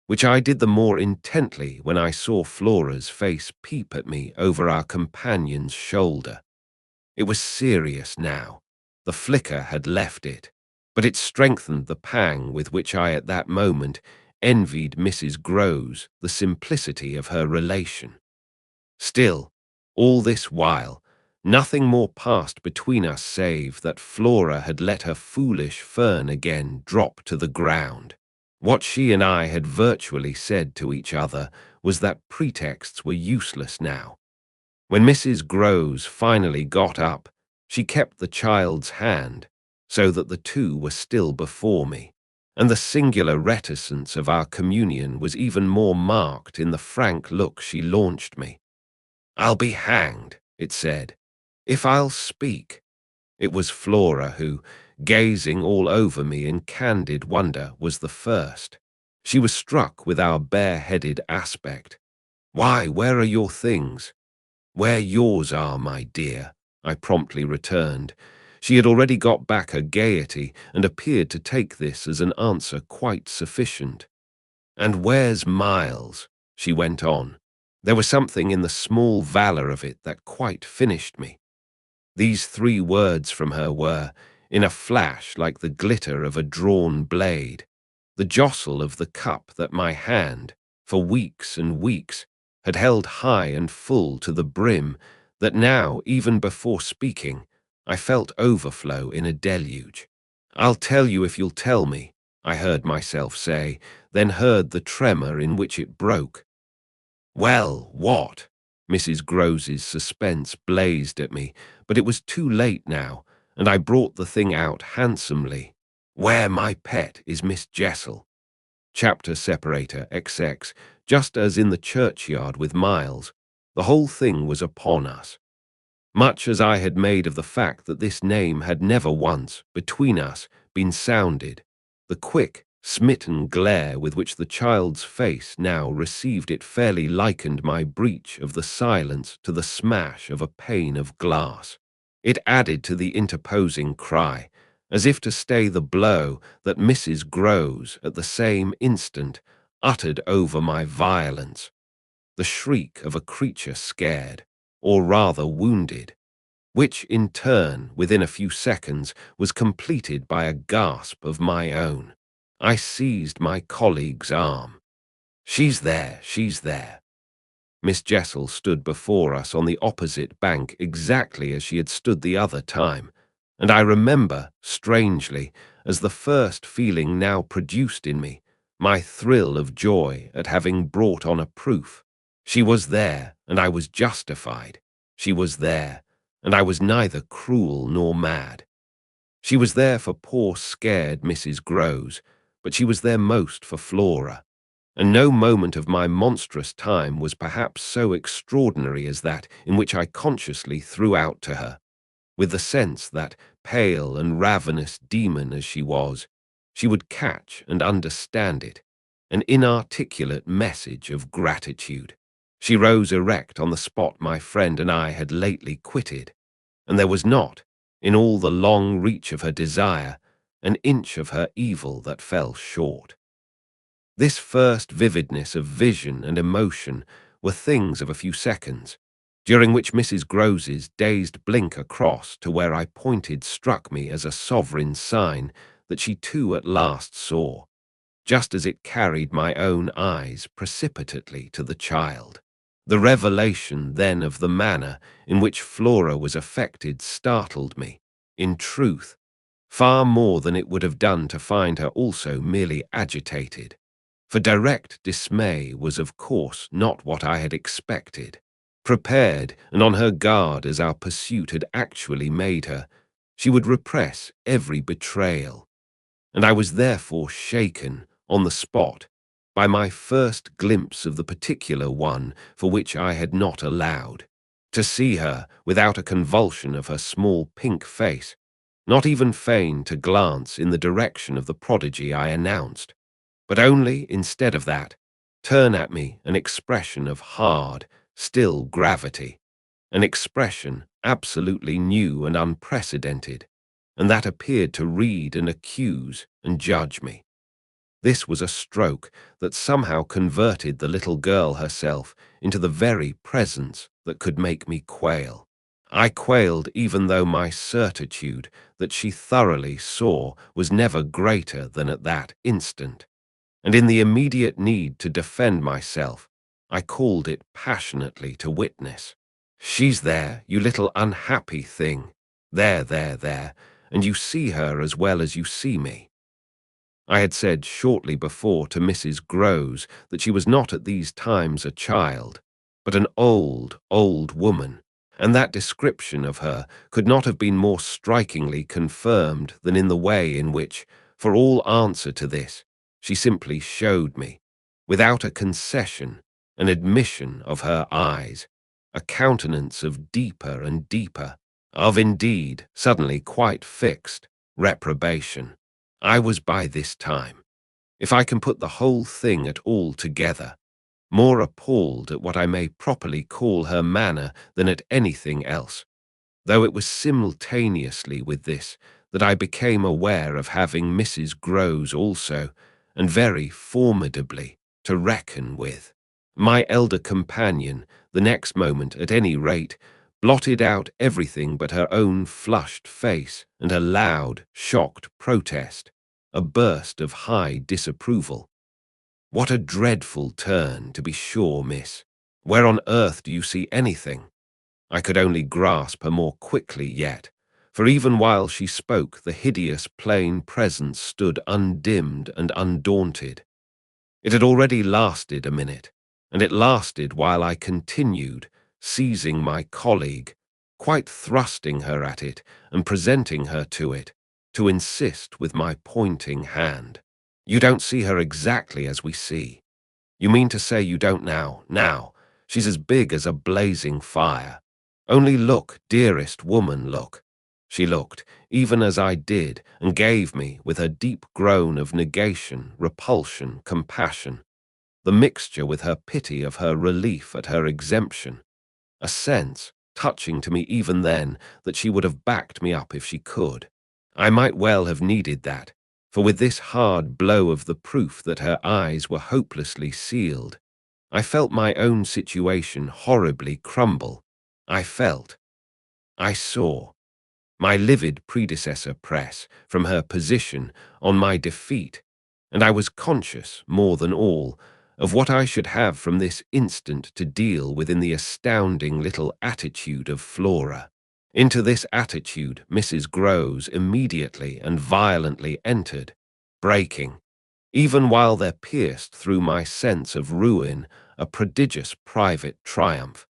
which I did the more intently when I saw Flora's face peep at me over our companion's shoulder. It was serious now. The flicker had left it, but it strengthened the pang with which I at that moment envied Mrs. Groves the simplicity of her relation. Still, all this while, nothing more passed between us save that Flora had let her foolish fern again drop to the ground. What she and I had virtually said to each other was that pretexts were useless now. When Mrs. Groves finally got up, she kept the child's hand, so that the two were still before me, and the singular reticence of our communion was even more marked in the frank look she launched me. "I'll be hanged," it said, "if I'll speak." It was Flora who, gazing all over me in candid wonder, was the first. She was struck with our bare-headed aspect. "Why, where are your things?" "Where yours are, my dear," I promptly returned. She had already got back her gaiety and appeared to take this as an answer quite sufficient. "And where's Miles?" she went on. There was something in the small valor of it that quite finished me. These three words from her were, in a flash, like the glitter of a drawn blade, the jostle of the cup that my hand, for weeks and weeks, had held high and full to the brim, that now, even before speaking, I felt overflow in a deluge. "I'll tell you if you'll tell me," I heard myself say, then heard the tremor in which it broke. "Well, what?" Mrs. Groves's suspense blazed at me, but it was too late now, and I brought the thing out handsomely. "Where, my pet, is Miss Jessel?" Chapter separator XX. Just as in the churchyard with Miles, the whole thing was upon us. Much as I had made of the fact that this name had never once, between us, been sounded, the quick, smitten glare with which the child's face now received it fairly likened my breach of the silence to the smash of a pane of glass. It added to the interposing cry, as if to stay the blow that Mrs. Groves at the same instant uttered over my violence, the shriek of a creature scared, or rather wounded, which in turn, within a few seconds, was completed by a gasp of my own. I seized my colleague's arm. She's there. Miss Jessel stood before us on the opposite bank exactly as she had stood the other time, and I remember, strangely, as the first feeling now produced in me, my thrill of joy at having brought on a proof. She was there, and I was justified. She was there, and I was neither cruel nor mad. She was there for poor scared Mrs. Groves, but she was there most for Flora, and no moment of my monstrous time was perhaps so extraordinary as that in which I consciously threw out to her, with the sense that, pale and ravenous demon as she was, she would catch and understand it, an inarticulate message of gratitude. She rose erect on the spot my friend and I had lately quitted, and there was not, in all the long reach of her desire, an inch of her evil that fell short. This first vividness of vision and emotion were things of a few seconds, during which Mrs. Groves's dazed blink across to where I pointed struck me as a sovereign sign that she too at last saw, just as it carried my own eyes precipitately to the child. The revelation then of the manner in which Flora was affected startled me, in truth, far more than it would have done to find her also merely agitated. For direct dismay was of course not what I had expected. Prepared and on her guard as our pursuit had actually made her, she would repress every betrayal. and I was therefore shaken, on the spot, by my first glimpse of the particular one for which I had not allowed. To see her without a convulsion of her small pink face, not even feign to glance in the direction of the prodigy I announced, but only, instead of that, turn at me an expression of hard, still gravity, an expression absolutely new and unprecedented, and that appeared to read and accuse and judge me. This was a stroke that somehow converted the little girl herself into the very presence that could make me quail. I quailed even though my certitude that she thoroughly saw was never greater than at that instant, and in the immediate need to defend myself, I called it passionately to witness. "She's there, you little unhappy thing. There, and you see her as well as you see me." I had said shortly before to Mrs. Groves that she was not at these times a child, but an old woman, and that description of her could not have been more strikingly confirmed than in the way in which, for all answer to this, she simply showed me, without a concession, an admission of her eyes, a countenance of deeper and deeper, of indeed, suddenly quite fixed, reprobation. I was by this time, if I can put the whole thing at all together, more appalled at what I may properly call her manner than at anything else, though it was simultaneously with this that I became aware of having Mrs. Groves also, and very formidably, to reckon with. My elder companion, the next moment at any rate, blotted out everything but her own flushed face and her loud, shocked protest, a burst of high disapproval. "What a dreadful turn, to be sure, miss. Where on earth do you see anything?" I could only grasp her more quickly yet, for even while she spoke the hideous plain presence stood undimmed and undaunted. It had already lasted a minute, and it lasted while I continued, seizing my colleague, quite thrusting her at it and presenting her to it, to insist with my pointing hand. "You don't see her exactly as we see. You mean to say you don't now? Now, she's as big as a blazing fire. Only look, dearest woman, look." She looked, even as I did, and gave me, with her deep groan of negation, repulsion, compassion, the mixture with her pity of her relief at her exemption, a sense, touching to me even then, that she would have backed me up if she could. I might well have needed that, for with this hard blow of the proof that her eyes were hopelessly sealed, I felt my own situation horribly crumble. I saw my livid predecessor press, from her position, on my defeat, and I was conscious, more than all, of what I should have from this instant to deal with in the astounding little attitude of Flora. Into this attitude Mrs. Groves immediately and violently entered, breaking, even while there pierced through my sense of ruin a prodigious private triumph,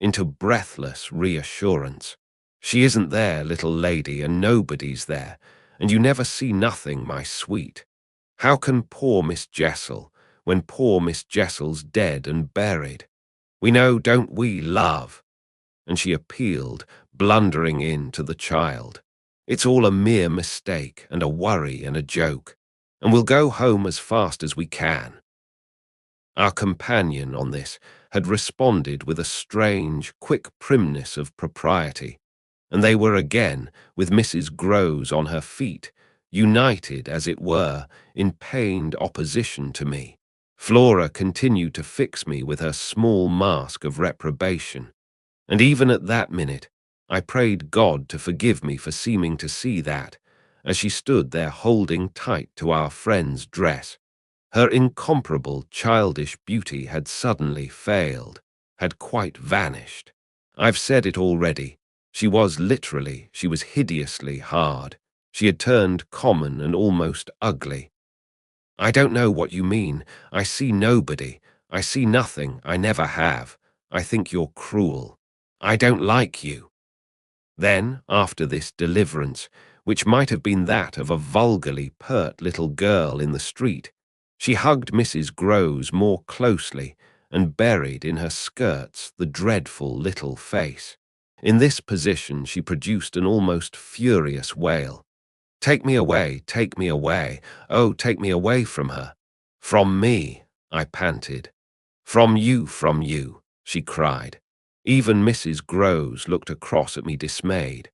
into breathless reassurance. "She isn't there, little lady, and nobody's there, and you never see nothing, my sweet. How can poor Miss Jessel, when poor Miss Jessel's dead and buried? We know, don't we, love?" And she appealed, blundering in, to the child. "It's all a mere mistake, and a worry and a joke, and we'll go home as fast as we can." Our companion on this had responded with a strange, quick primness of propriety, and they were again, with Mrs. Groves on her feet, united, as it were, in pained opposition to me. Flora continued to fix me with her small mask of reprobation, and even at that minute I prayed God to forgive me for seeming to see that, as she stood there holding tight to our friend's dress, her incomparable childish beauty had suddenly failed, had quite vanished. I've said it already. She was hideously hard. She had turned common and almost ugly. "I don't know what you mean. I see nobody. I see nothing. I never have. I think you're cruel. I don't like you." Then, after this deliverance, which might have been that of a vulgarly pert little girl in the street. She hugged Mrs. Groves more closely and buried in her skirts the dreadful little face. In this position she produced an almost furious wail. "Take me away, oh, take me away from her." "From me," I panted. From you," she cried. Even Mrs. Groves looked across at me dismayed,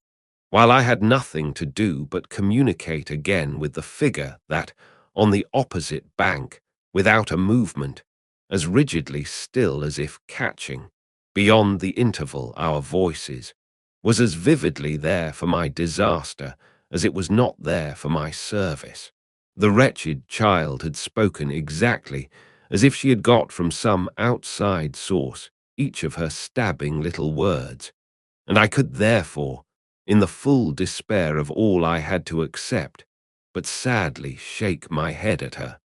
while I had nothing to do but communicate again with the figure that, on the opposite bank, without a movement, as rigidly still as if catching, beyond the interval our voices, was as vividly there for my disaster as it was not there for my service. The wretched child had spoken exactly as if she had got from some outside source each of her stabbing little words, and I could therefore, in the full despair of all I had to accept, but sadly shake my head at her.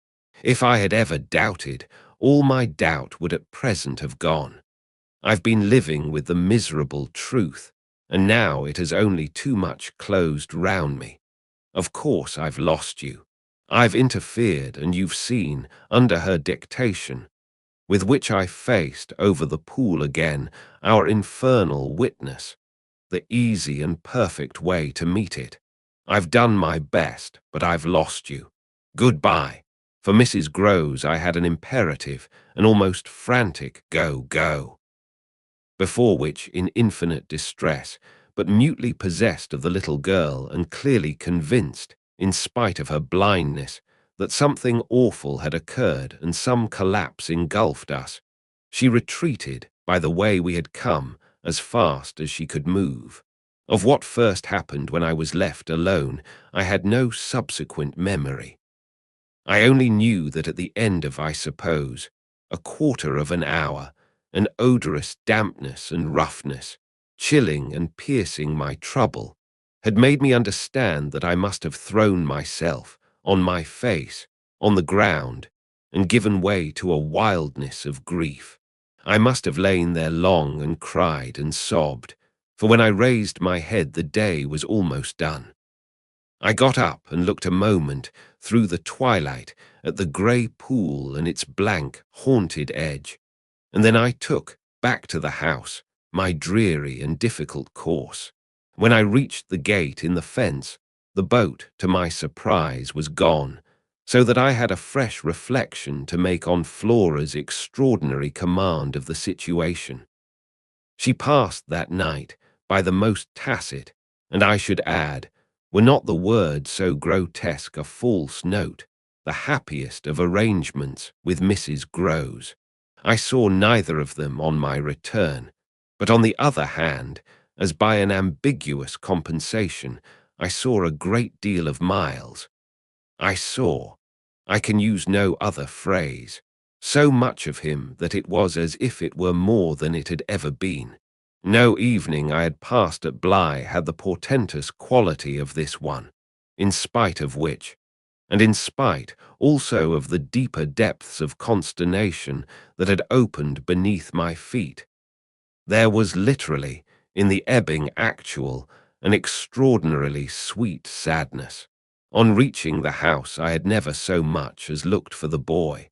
If I had ever doubted, all my doubt would at present have gone. I've been living with the miserable truth, and now it has only too much closed round me. Of course I've lost you. I've interfered, and you've seen, under her dictation, with which I faced over the pool again our infernal witness, the easy and perfect way to meet it. I've done my best, but I've lost you. Goodbye. For Mrs. Groves I had an imperative, an almost frantic go. Before which, in infinite distress, but mutely possessed of the little girl and clearly convinced, in spite of her blindness, that something awful had occurred and some collapse engulfed us, she retreated by the way we had come as fast as she could move. Of what first happened when I was left alone, I had no subsequent memory. I only knew that at the end of, I suppose, a quarter of an hour, an odorous dampness and roughness, chilling and piercing my trouble, had made me understand that I must have thrown myself, on my face, on the ground, and given way to a wildness of grief. I must have lain there long and cried and sobbed, for when I raised my head the day was almost done. I got up and looked a moment through the twilight at the grey pool and its blank, haunted edge, and then I took, back to the house, my dreary and difficult course. When I reached the gate in the fence, the boat, to my surprise, was gone, so that I had a fresh reflection to make on Flora's extraordinary command of the situation. She passed that night by the most tacit, and I should add, were not the words so grotesque a false note, the happiest of arrangements with Mrs. Groves. I saw neither of them on my return, but on the other hand, as by an ambiguous compensation, I saw a great deal of Miles. I can use no other phrase, so much of him that it was as if it were more than it had ever been. No evening I had passed at Bly had the portentous quality of this one, in spite of which, and in spite also of the deeper depths of consternation that had opened beneath my feet, there was literally, in the ebbing actual, an extraordinarily sweet sadness. On reaching the house I had never so much as looked for the boy.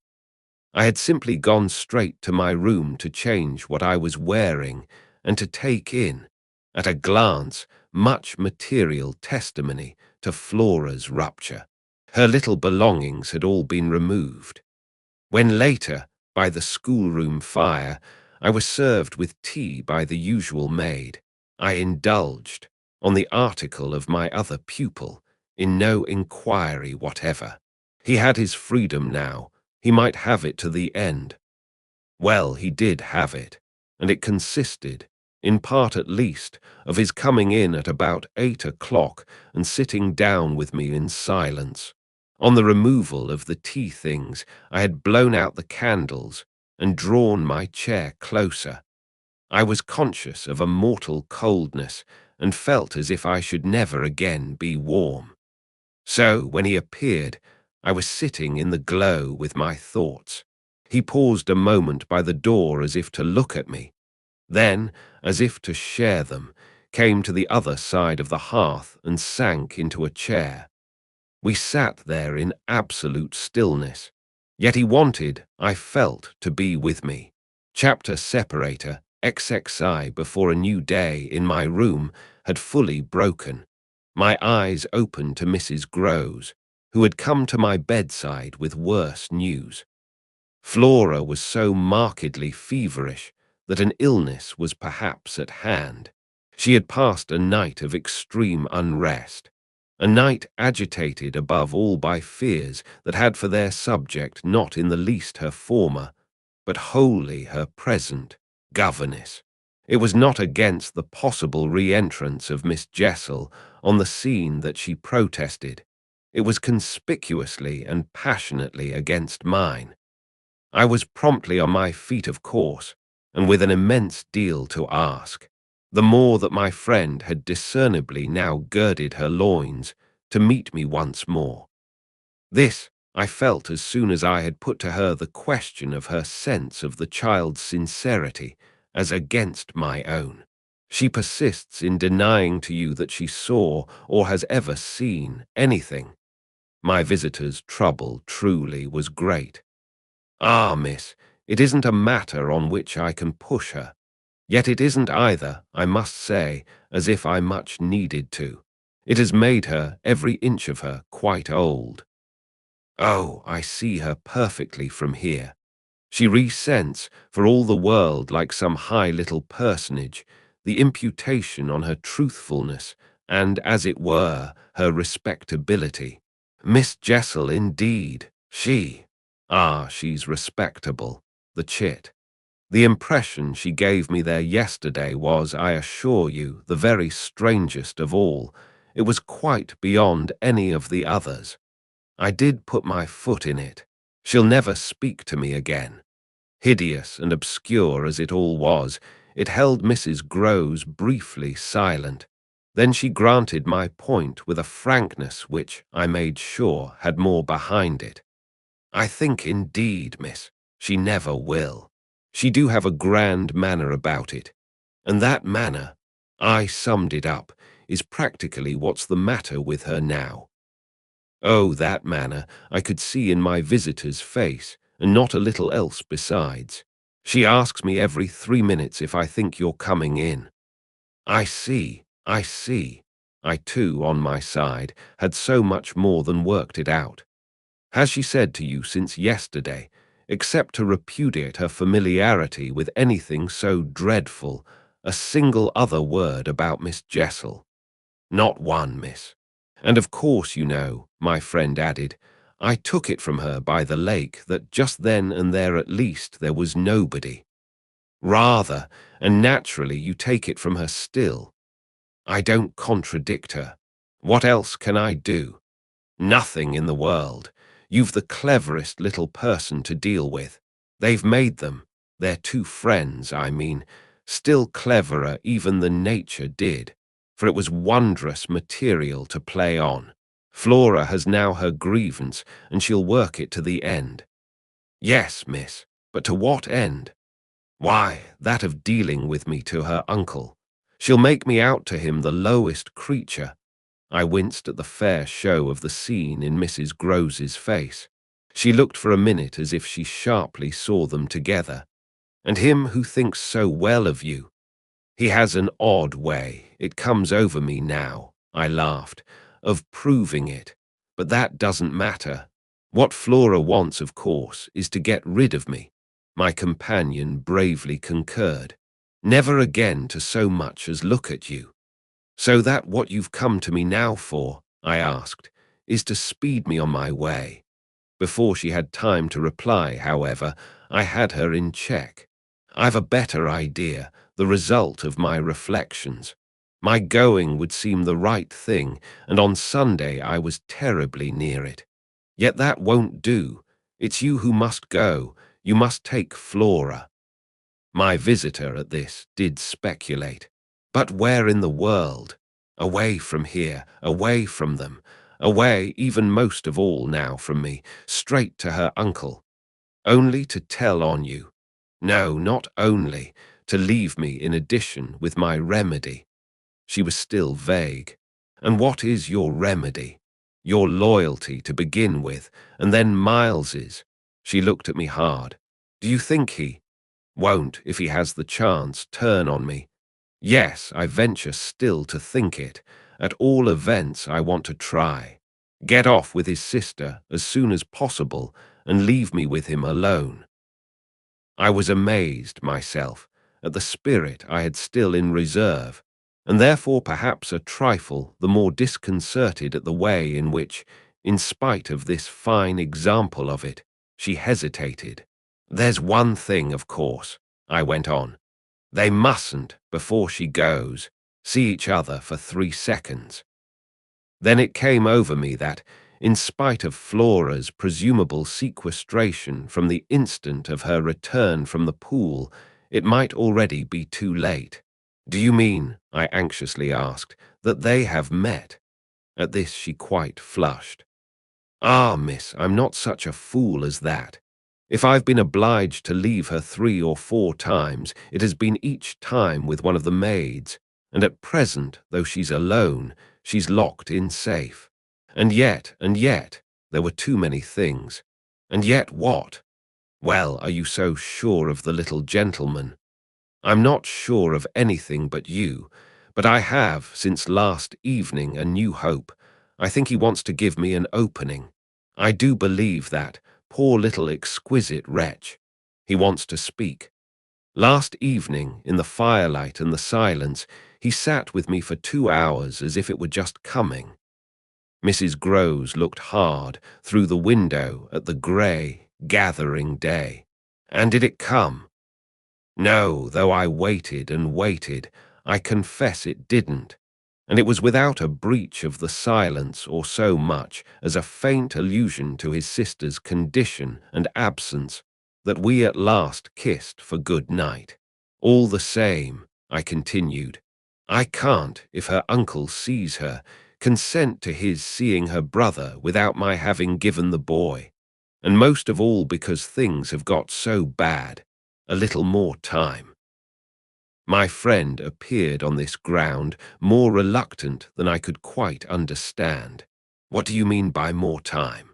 I had simply gone straight to my room to change what I was wearing and to take in, at a glance, much material testimony to Flora's rupture. Her little belongings had all been removed. When later, by the schoolroom fire, I was served with tea by the usual maid, I indulged, on the article of my other pupil, in no inquiry whatever. He had his freedom now. He might have it to the end. Well, he did have it, and it consisted, in part at least, of his coming in at about 8 o'clock and sitting down with me in silence. On the removal of the tea things, I had blown out the candles and drawn my chair closer. I was conscious of a mortal coldness and felt as if I should never again be warm. So, when he appeared, I was sitting in the glow with my thoughts. He paused a moment by the door as if to look at me. Then, as if to share them, came to the other side of the hearth and sank into a chair. We sat there in absolute stillness. Yet he wanted, I felt, to be with me. Chapter separator, XXI before a new day in my room had fully broken. My eyes opened to Mrs. Groves, who had come to my bedside with worse news. Flora was so markedly feverish that an illness was perhaps at hand. She had passed a night of extreme unrest, a night agitated above all by fears that had for their subject not in the least her former, but wholly her present, governess. It was not against the possible re-entrance of Miss Jessel on the scene that she protested. It was conspicuously and passionately against mine. I was promptly on my feet, of course, and with an immense deal to ask. The more that my friend had discernibly now girded her loins to meet me once more. This I felt as soon as I had put to her the question of her sense of the child's sincerity as against my own. She persists in denying to you that she saw or has ever seen anything. My visitor's trouble truly was great. Ah, miss, it isn't a matter on which I can push her. Yet it isn't either, I must say, as if I much needed to. It has made her, every inch of her, quite old. Oh, I see her perfectly from here. She resents, for all the world like some high little personage, the imputation on her truthfulness and, as it were, her respectability. Miss Jessel, indeed, she's respectable, the chit. The impression she gave me there yesterday was, I assure you, the very strangest of all. It was quite beyond any of the others. I did put my foot in it. She'll never speak to me again. Hideous and obscure as it all was, it held Mrs. Groves briefly silent. Then she granted my point with a frankness which, I made sure, had more behind it. I think indeed, miss, she never will. She do have a grand manner about it, and that manner, I summed it up, is practically what's the matter with her now. Oh, that manner I could see in my visitor's face, and not a little else besides. She asks me every 3 minutes if I think you're coming in. I see, I see. I too, on my side, had so much more than worked it out. Has she said to you since yesterday, except to repudiate her familiarity with anything so dreadful, a single other word about Miss Jessel? Not one, miss. And of course, you know, my friend added, I took it from her by the lake that just then and there at least there was nobody. Rather, and naturally you take it from her still. I don't contradict her. What else can I do? Nothing in the world. You've the cleverest little person to deal with. They've made them, their two friends, I mean, still cleverer even than nature did, for it was wondrous material to play on. Flora has now her grievance, and she'll work it to the end. Yes, miss, but to what end? Why, that of dealing with me to her uncle. She'll make me out to him the lowest creature. I winced at the fair show of the scene in Mrs. Groves's face. She looked for a minute as if she sharply saw them together. And him who thinks so well of you. He has an odd way, it comes over me now, I laughed, of proving it. But that doesn't matter. What Flora wants, of course, is to get rid of me. My companion bravely concurred. Never again to so much as look at you. So that what you've come to me now for, I asked, is to speed me on my way. Before she had time to reply, however, I had her in check. I've a better idea, the result of my reflections. My going would seem the right thing, and on Sunday I was terribly near it. Yet that won't do. It's you who must go. You must take Flora. My visitor at this did speculate. But where in the world? Away from here, away from them, away even most of all now from me, straight to her uncle. Only to tell on you. No, not only, to leave me in addition with my remedy. She was still vague. And what is your remedy? Your loyalty to begin with, and then Miles's. She looked at me hard. Do you think he won't, if he has the chance, turn on me? Yes, I venture still to think it. At all events, I want to try. Get off with his sister as soon as possible and leave me with him alone. I was amazed, myself, at the spirit I had still in reserve, and therefore perhaps a trifle the more disconcerted at the way in which, in spite of this fine example of it, she hesitated. There's one thing, of course, I went on. They mustn't, before she goes, see each other for 3 seconds. Then it came over me that, in spite of Flora's presumable sequestration from the instant of her return from the pool, it might already be too late. Do you mean, I anxiously asked, that they have met? At this she quite flushed. Ah, miss, I'm not such a fool as that. If I've been obliged to leave her 3 or 4 times, it has been each time with one of the maids, and at present, though she's alone, she's locked in safe. And yet, there were too many things. And yet what? Well, are you so sure of the little gentleman? I'm not sure of anything but you, but I have, since last evening, a new hope. I think he wants to give me an opening. I do believe that, poor little exquisite wretch. He wants to speak. Last evening, in the firelight and the silence, he sat with me for 2 hours as if it were just coming. Mrs. Groves looked hard through the window at the grey, gathering day. And did it come? No, though I waited and waited, I confess it didn't, and it was without a breach of the silence or so much as a faint allusion to his sister's condition and absence that we at last kissed for good night. All the same, I continued, I can't, if her uncle sees her, consent to his seeing her brother without my having given the boy, and most of all because things have got so bad. A little more time. My friend appeared on this ground more reluctant than I could quite understand. What do you mean by more time?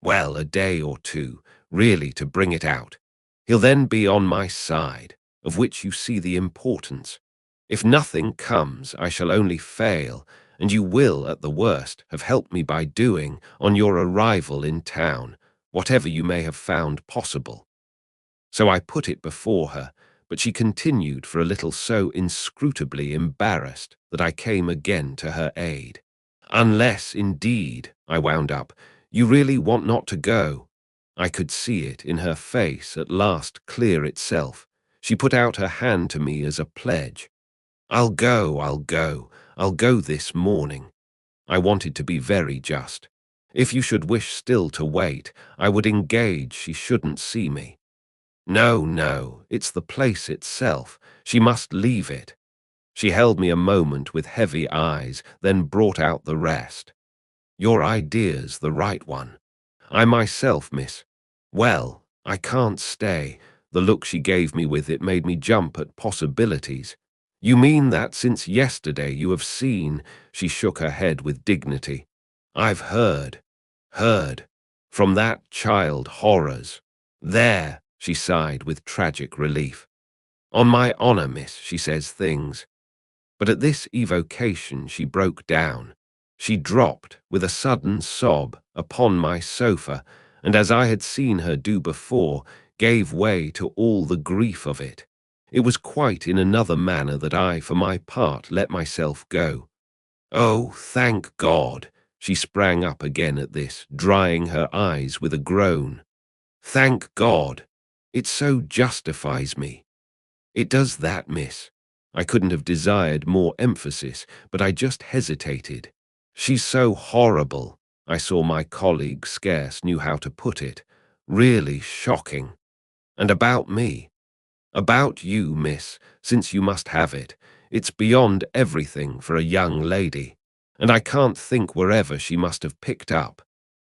Well, a day or 2, really, to bring it out. He'll then be on my side, of which you see the importance. If nothing comes, I shall only fail, and you will, at the worst, have helped me by doing, on your arrival in town, whatever you may have found possible. So I put it before her, but she continued for a little so inscrutably embarrassed that I came again to her aid. Unless, indeed, I wound up, you really want not to go. I could see it in her face at last clear itself. She put out her hand to me as a pledge. I'll go, I'll go this morning. I wanted to be very just. If you should wish still to wait, I would engage she shouldn't see me. No, it's the place itself. She must leave it. She held me a moment with heavy eyes, then brought out the rest. Your idea's the right one. I myself, miss. Well, I can't stay. The look she gave me with it made me jump at possibilities. You mean that since yesterday you have seen? She shook her head with dignity. I've heard. From that child horrors. There. She sighed with tragic relief. On my honor, miss, she says things. But at this evocation she broke down. She dropped, with a sudden sob, upon my sofa, and as I had seen her do before, gave way to all the grief of it. It was quite in another manner that I, for my part, let myself go. Oh, thank God! She sprang up again at this, drying her eyes with a groan. Thank God! It so justifies me. It does that, miss. I couldn't have desired more emphasis, but I just hesitated. She's so horrible. I saw my colleague scarce knew how to put it. Really shocking. And about me. About you, miss, since you must have it. It's beyond everything for a young lady. And I can't think wherever she must have picked up.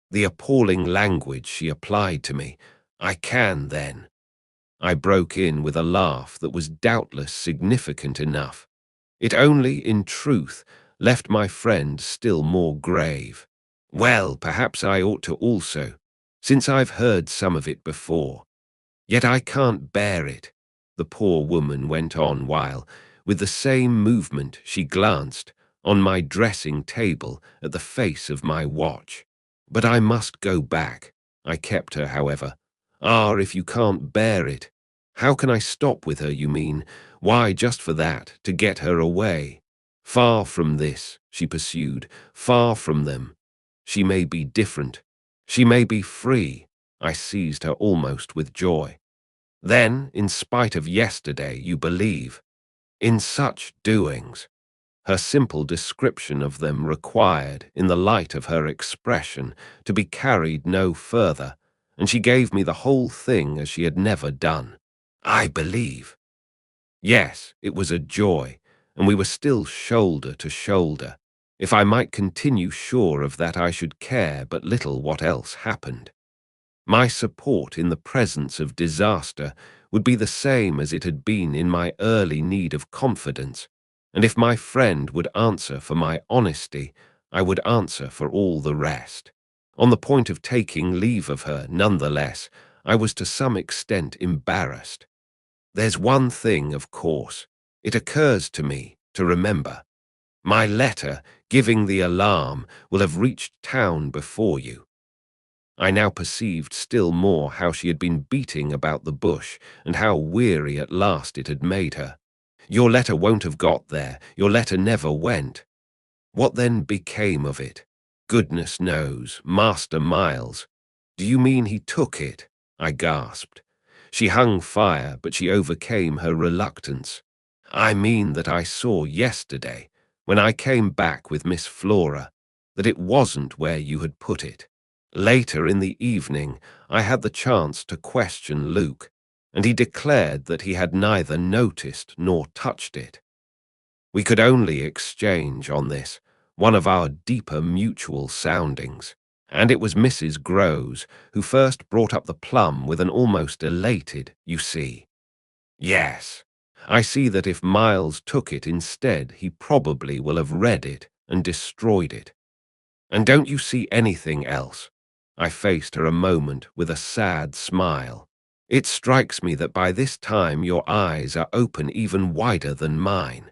The appalling language she applied to me. I can, then. I broke in with a laugh that was doubtless significant enough. It only, in truth, left my friend still more grave. Well, perhaps I ought to also, since I've heard some of it before. Yet I can't bear it, the poor woman went on while, with the same movement, she glanced on my dressing table at the face of my watch. But I must go back. I kept her, however. Ah, if you can't bear it. How can I stop with her, you mean? Why, just for that, to get her away. Far from this, she pursued, far from them. She may be different. She may be free. I seized her almost with joy. Then, in spite of yesterday, you believe in such doings. Her simple description of them required, in the light of her expression, to be carried no further, and she gave me the whole thing as she had never done. I believe. Yes, it was a joy, and we were still shoulder to shoulder. If I might continue sure of that, I should care but little what else happened. My support in the presence of disaster would be the same as it had been in my early need of confidence, and if my friend would answer for my honesty, I would answer for all the rest. On the point of taking leave of her, nonetheless, I was to some extent embarrassed. There's one thing, of course, it occurs to me to remember. My letter, giving the alarm, will have reached town before you. I now perceived still more how she had been beating about the bush, and how weary at last it had made her. Your letter won't have got there. Your letter never went. What then became of it? Goodness knows, Master Miles. Do you mean he took it? I gasped. She hung fire, but she overcame her reluctance. I mean that I saw yesterday, when I came back with Miss Flora, that it wasn't where you had put it. Later in the evening, I had the chance to question Luke, and he declared that he had neither noticed nor touched it. We could only exchange on this one of our deeper mutual soundings, and it was Mrs. Groves who first brought up the plum with an almost elated, "You see." Yes, I see that if Miles took it instead, he probably will have read it and destroyed it. And don't you see anything else? I faced her a moment with a sad smile. It strikes me that by this time your eyes are open even wider than mine.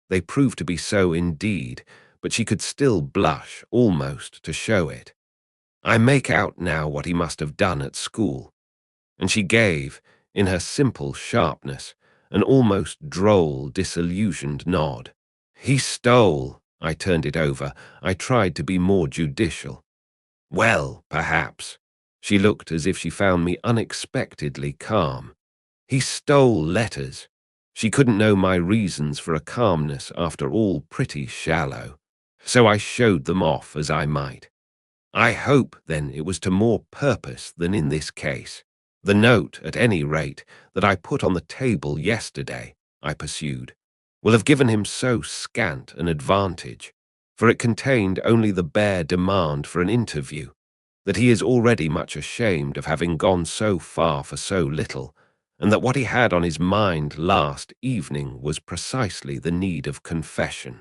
They proved to be so indeed, but she could still blush, almost to show it. I make out now what he must have done at school. And she gave, in her simple sharpness, an almost droll, disillusioned nod. He stole. I turned it over. I tried to be more judicial. Well, perhaps. She looked as if she found me unexpectedly calm. He stole letters. She couldn't know my reasons for a calmness after all pretty shallow. So I showed them off as I might. I hope, then, it was to more purpose than in this case. The note, at any rate, that I put on the table yesterday, I pursued, will have given him so scant an advantage, for it contained only the bare demand for an interview, that he is already much ashamed of having gone so far for so little, and that what he had on his mind last evening was precisely the need of confession.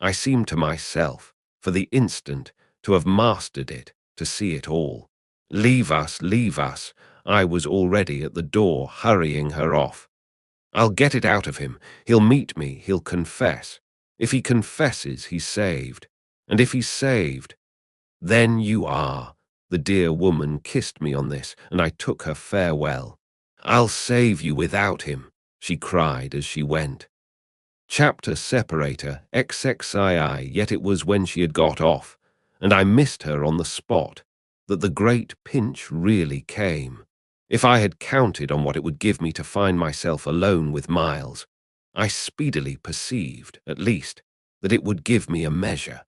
I seemed to myself, for the instant, to have mastered it, to see it all. Leave us, leave us. I was already at the door, hurrying her off. I'll get it out of him. He'll meet me, he'll confess. If he confesses, he's saved. And if he's saved, then you are. The dear woman kissed me on this, and I took her farewell. I'll save you without him, she cried as she went. Chapter separator, XXII, yet it was when she had got off, and I missed her on the spot, that the great pinch really came. If I had counted on what it would give me to find myself alone with Miles, I speedily perceived, at least, that it would give me a measure.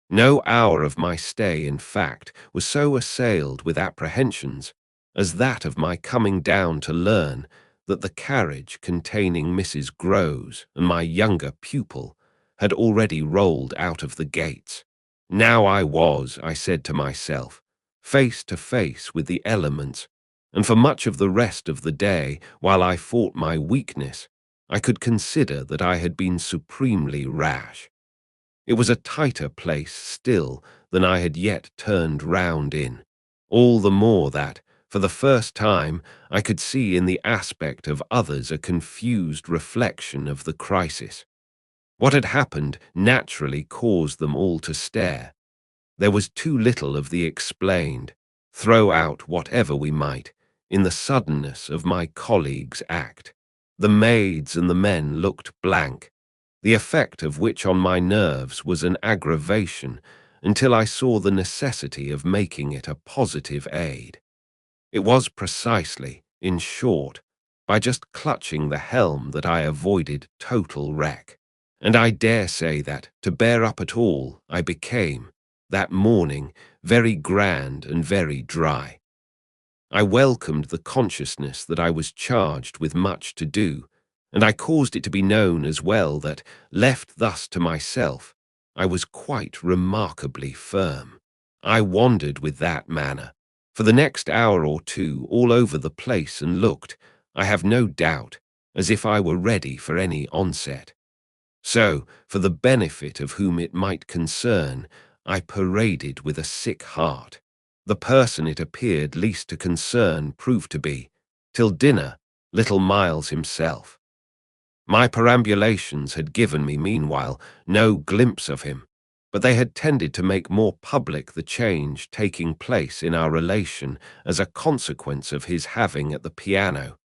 No hour of my stay, in fact, was so assailed with apprehensions as that of my coming down to learn that the carriage containing Mrs. Groves and my younger pupil had already rolled out of the gates. Now I was, I said to myself, face to face with the elements, and for much of the rest of the day, while I fought my weakness, I could consider that I had been supremely rash. It was a tighter place still than I had yet turned round in, all the more that, for the first time, I could see in the aspect of others a confused reflection of the crisis. What had happened naturally caused them all to stare. There was too little of the explained, throw out whatever we might, in the suddenness of my colleague's act. The maids and the men looked blank, the effect of which on my nerves was an aggravation until I saw the necessity of making it a positive aid. It was precisely, in short, by just clutching the helm that I avoided total wreck. And I dare say that, to bear up at all, I became, that morning, very grand and very dry. I welcomed the consciousness that I was charged with much to do, and I caused it to be known as well that, left thus to myself, I was quite remarkably firm. I wandered with that manner, for the next hour or two, all over the place and looked, I have no doubt, as if I were ready for any onset. So, for the benefit of whom it might concern, I paraded with a sick heart. The person it appeared least to concern proved to be, till dinner, little Miles himself. My perambulations had given me, meanwhile, no glimpse of him, but they had tended to make more public the change taking place in our relation as a consequence of his having at the piano,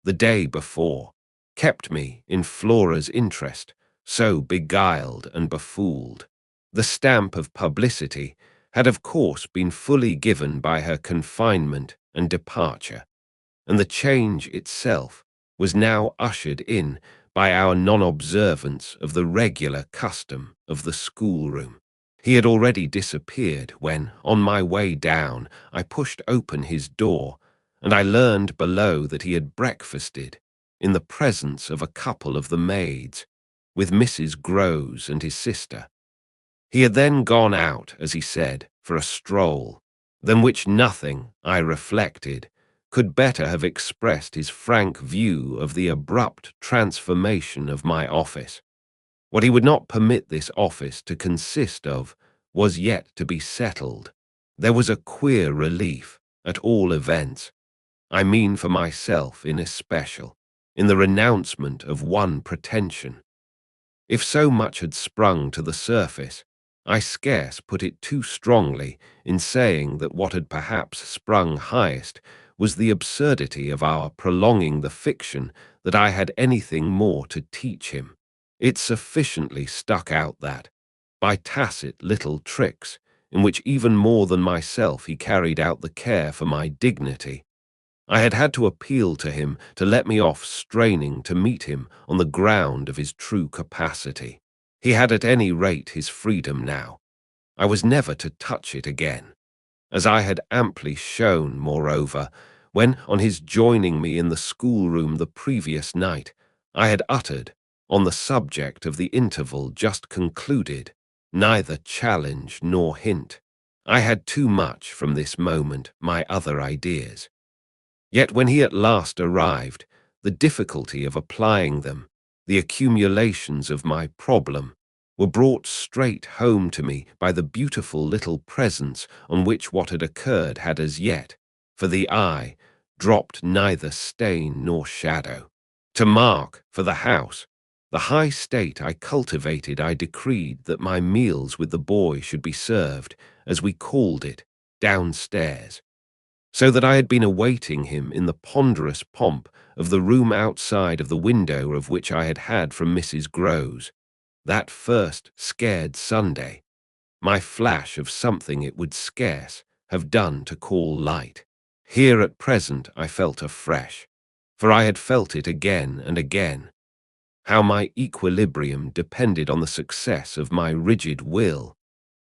the day before, kept me, in Flora's interest, so beguiled and befooled. The stamp of publicity had of course been fully given by her confinement and departure, and the change itself was now ushered in by our non-observance of the regular custom of the schoolroom. He had already disappeared when, on my way down, I pushed open his door, and I learned below that he had breakfasted, in the presence of a couple of the maids, with Mrs. Groves and his sister. He had then gone out, as he said, for a stroll, than which nothing, I reflected, could better have expressed his frank view of the abrupt transformation of my office. What he would not permit this office to consist of was yet to be settled. There was a queer relief, at all events, I mean for myself in especial, in the renouncement of one pretension. If so much had sprung to the surface, I scarce put it too strongly in saying that what had perhaps sprung highest was the absurdity of our prolonging the fiction that I had anything more to teach him. It sufficiently stuck out that, by tacit little tricks, in which even more than myself he carried out the care for my dignity, I had had to appeal to him to let me off straining to meet him on the ground of his true capacity. He had at any rate his freedom now. I was never to touch it again, as I had amply shown, moreover, when, on his joining me in the schoolroom the previous night, I had uttered, on the subject of the interval just concluded, neither challenge nor hint. I had too much, from this moment, my other ideas. Yet when he at last arrived, the difficulty of applying them, the accumulations of my problem, were brought straight home to me by the beautiful little presence on which what had occurred had as yet, for the eye, dropped neither stain nor shadow. To mark, for the house, the high state I cultivated, I decreed that my meals with the boy should be served, as we called it, downstairs, so that I had been awaiting him in the ponderous pomp of the room outside of the window of which I had had from Mrs. Groves, that first scared Sunday, my flash of something it would scarce have done to call light. Here at present I felt afresh, for I had felt it again and again, how my equilibrium depended on the success of my rigid will,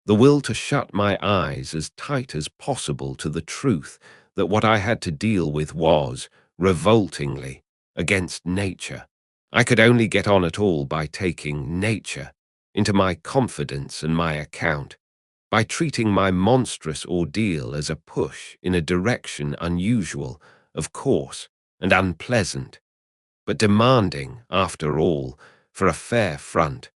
the will to shut my eyes as tight as possible to the truth that what I had to deal with was, revoltingly, against nature. I could only get on at all by taking nature into my confidence and my account, by treating my monstrous ordeal as a push in a direction unusual, of course, and unpleasant. but demanding, after all, for a fair front,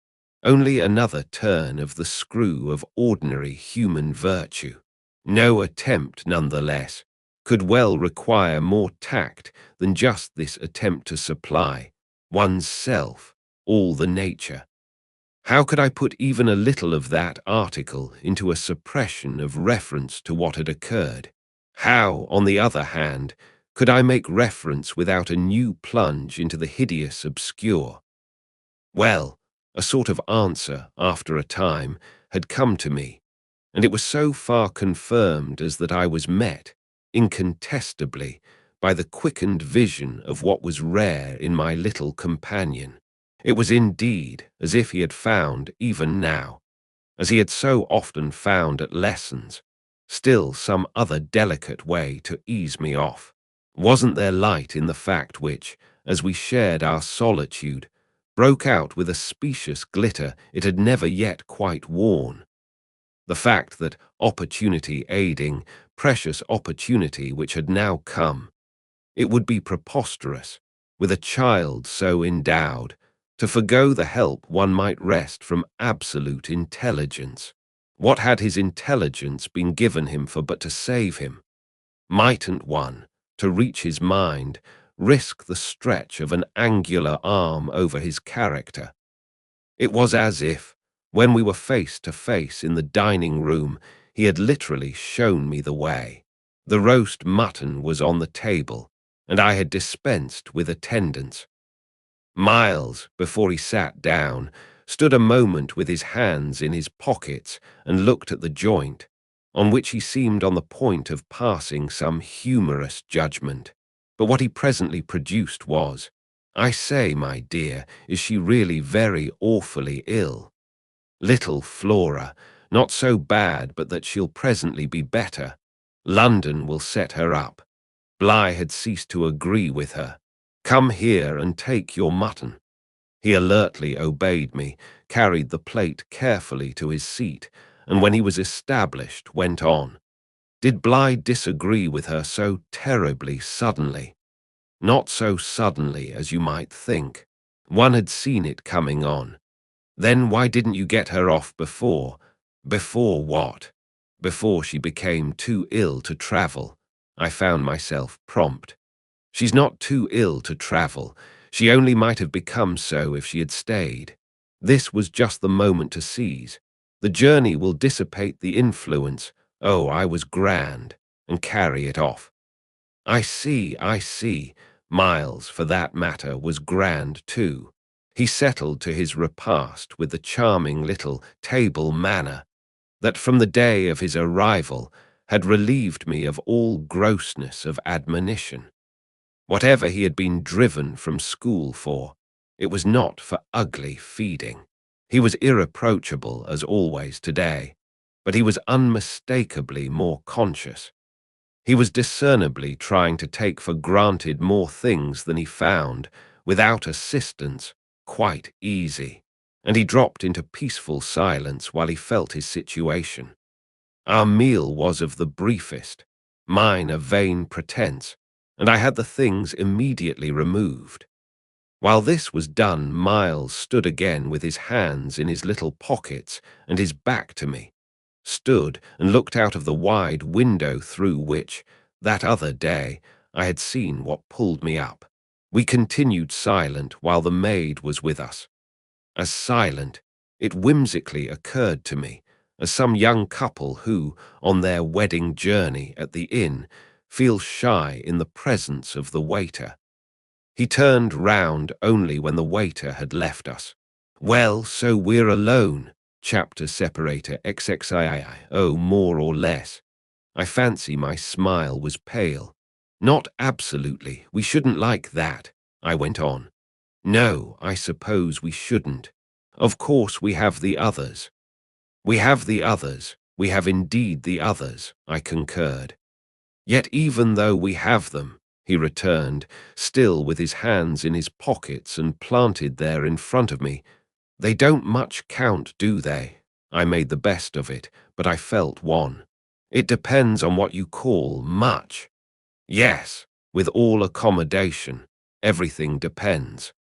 only another turn of the screw of ordinary human virtue. No attempt, nonetheless, could well require more tact than just this attempt to supply one's self all the nature. How could I put even a little of that article into a suppression of reference to what had occurred? How, on the other hand, could I make reference without a new plunge into the hideous obscure? Well, a sort of answer, after a time, had come to me, and it was so far confirmed as that I was met, incontestably, by the quickened vision of what was rare in my little companion. It was indeed as if he had found, even now, as he had so often found at lessons, still some other delicate way to ease me off. Wasn't there light in the fact which, as we shared our solitude, broke out with a specious glitter it had never yet quite worn? The fact that, opportunity aiding, precious opportunity which had now come, it would be preposterous, with a child so endowed, to forgo the help one might wrest from absolute intelligence. What had his intelligence been given him for but to save him? Mightn't one, to reach his mind, risk the stretch of an angular arm over his character? It was as if, when we were face to face in the dining room, he had literally shown me the way. The roast mutton was on the table, and I had dispensed with attendance. Miles, before he sat down, stood a moment with his hands in his pockets and looked at the joint, on which he seemed on the point of passing some humorous judgment. But what he presently produced was, "I say, my dear, is she really very awfully ill?" "Little Flora, not so bad but that she'll presently be better. London will set her up." Bligh had ceased to agree with her. "Come here and take your mutton." He alertly obeyed me, carried the plate carefully to his seat, and when he was established, went on. Did Bligh disagree with her so terribly suddenly? Not so suddenly as you might think. One had seen it coming on. Then why didn't you get her off before? Before what? Before she became too ill to travel. I found myself prompt. She's not too ill to travel. She only might have become so if she had stayed. This was just the moment to seize. The journey will dissipate the influence. Oh, I was grand, and carry it off. I see, I see. Miles, for that matter, was grand too. He settled to his repast with the charming little table manner that from the day of his arrival had relieved me of all grossness of admonition. Whatever he had been driven from school for, it was not for ugly feeding. He was irreproachable as always today, but he was unmistakably more conscious. He was discernibly trying to take for granted more things than he found, without assistance, quite easy, and he dropped into peaceful silence while he felt his situation. Our meal was of the briefest, mine a vain pretense, and I had the things immediately removed. While this was done, Miles stood again with his hands in his little pockets and his back to me, stood and looked out of the wide window through which, that other day, I had seen what pulled me up. We continued silent while the maid was with us. As silent, it whimsically occurred to me, as some young couple who, on their wedding journey at the inn, feel shy in the presence of the waiter. He turned round only when the waiter had left us. "Well, so we're alone. Chapter separator XXII. Oh, more or less." I fancy my smile was pale. "Not absolutely. We shouldn't like that," I went on. "No, I suppose we shouldn't. Of course we have the others." "We have the others. We have indeed the others," I concurred. "Yet even though we have them," he returned, still with his hands in his pockets and planted there in front of me, "they don't much count, do they?" I made the best of it, but I felt one. "It depends on what you call much." "Yes, with all accommodation. Everything depends.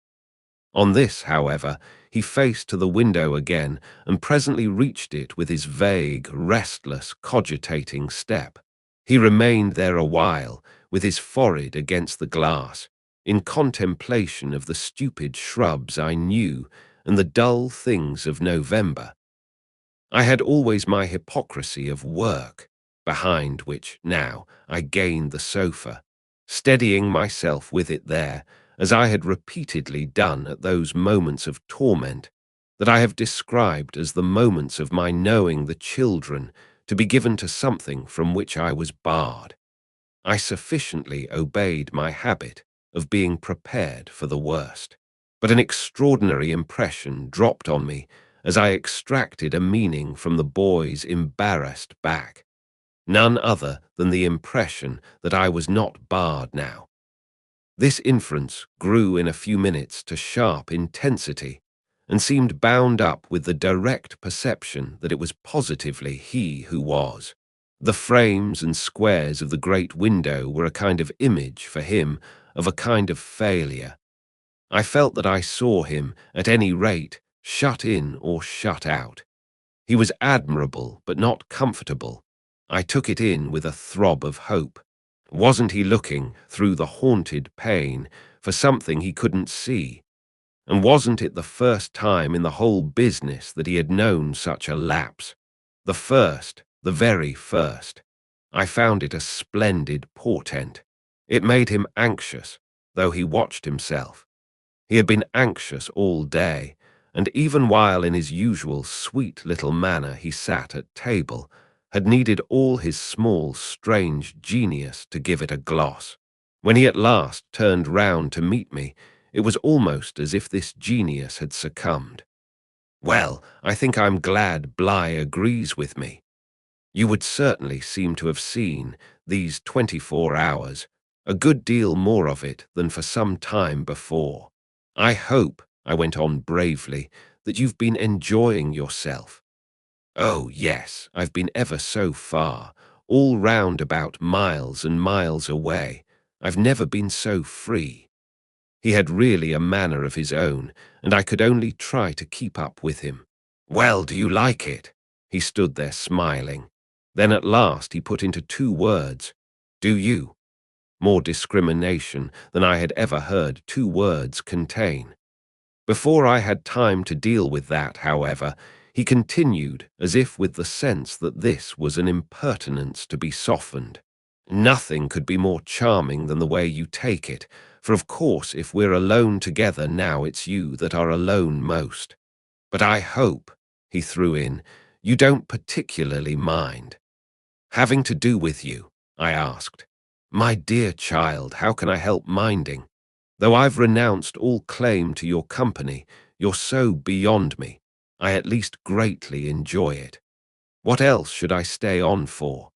On this, however, he faced to the window again and presently reached it with his vague, restless, cogitating step. He remained there a while, with his forehead against the glass, in contemplation of the stupid shrubs I knew and the dull things of November. I had always my hypocrisy of work, behind which now I gained the sofa, steadying myself with it there, as I had repeatedly done at those moments of torment that I have described as the moments of my knowing the children to be given to something from which I was barred. I sufficiently obeyed my habit of being prepared for the worst. But an extraordinary impression dropped on me as I extracted a meaning from the boy's embarrassed back. None other than the impression that I was not barred now. This inference grew in a few minutes to sharp intensity and seemed bound up with the direct perception that it was positively he who was. The frames and squares of the great window were a kind of image for him of a kind of failure. I felt that I saw him, at any rate, shut in or shut out. He was admirable, but not comfortable. I took it in with a throb of hope. Wasn't he looking, through the haunted pane, for something he couldn't see? And wasn't it the first time in the whole business that he had known such a lapse? The first, the very first. I found it a splendid portent. It made him anxious, though he watched himself. He had been anxious all day, and even while in his usual sweet little manner he sat at table, had needed all his small, strange genius to give it a gloss. When he at last turned round to meet me, it was almost as if this genius had succumbed. "Well, I think I'm glad Bligh agrees with me. You would certainly seem to have seen, these 24 hours, a good deal more of it than for some time before. I hope," I went on bravely, "that you've been enjoying yourself." "Oh, yes, I've been ever so far, all round about miles and miles away. I've never been so free." He had really a manner of his own, and I could only try to keep up with him. "Well, do you like it?" He stood there smiling. Then at last he put into 2 words, "Do you?" More discrimination than I had ever heard 2 words contain. Before I had time to deal with that, however, he continued, as if with the sense that this was an impertinence to be softened. "Nothing could be more charming than the way you take it, for of course if we're alone together now it's you that are alone most. But I hope," he threw in, "you don't particularly mind." "Having to do with you?" I asked. "My dear child, how can I help minding? Though I've renounced all claim to your company, you're so beyond me. I at least greatly enjoy it. What else should I stay on for?"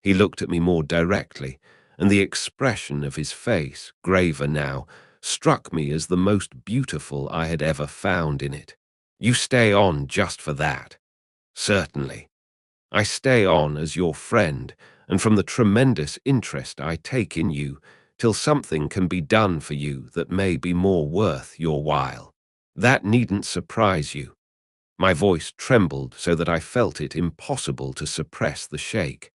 He looked at me more directly, and the expression of his face, graver now, struck me as the most beautiful I had ever found in it. "You stay on just for that?" "Certainly. I stay on as your friend, and from the tremendous interest I take in you, till something can be done for you that may be more worth your while. That needn't surprise you." My voice trembled so that I felt it impossible to suppress the shake.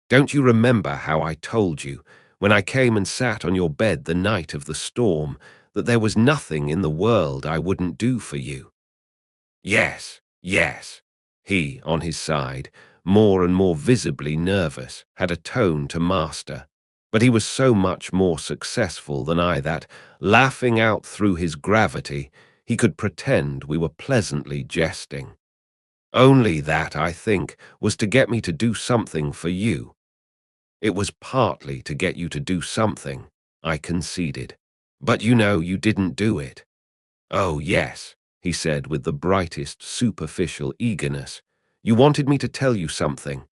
"Don't you remember how I told you, when I came and sat on your bed the night of the storm, that there was nothing in the world I wouldn't do for you?" "Yes, yes." He, on his side, more and more visibly nervous, had a tone to master, but he was so much more successful than I that, laughing out through his gravity, he could pretend we were pleasantly jesting. "Only that, I think, was to get me to do something for you." "It was partly to get you to do something," I conceded. "But you know you didn't do it." "Oh, yes," he said with the brightest superficial eagerness. "You wanted me to tell you something.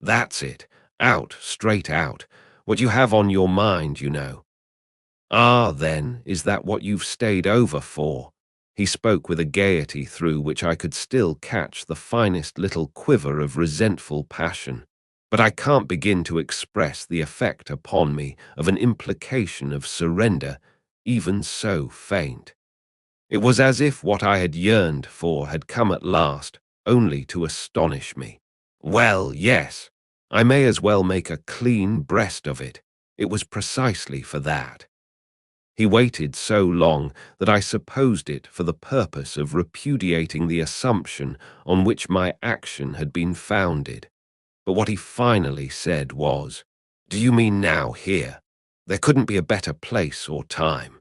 That's it. Out, straight out. What you have on your mind, you know." "Ah, then, is that what you've stayed over for?" He spoke with a gaiety through which I could still catch the finest little quiver of resentful passion. But I can't begin to express the effect upon me of an implication of surrender, even so faint. It was as if what I had yearned for had come at last, only to astonish me. Well, yes, I may as well make a clean breast of it. It was precisely for that. He waited so long that I supposed it for the purpose of repudiating the assumption on which my action had been founded. But what he finally said was, "Do you mean now here? There couldn't be a better place or time."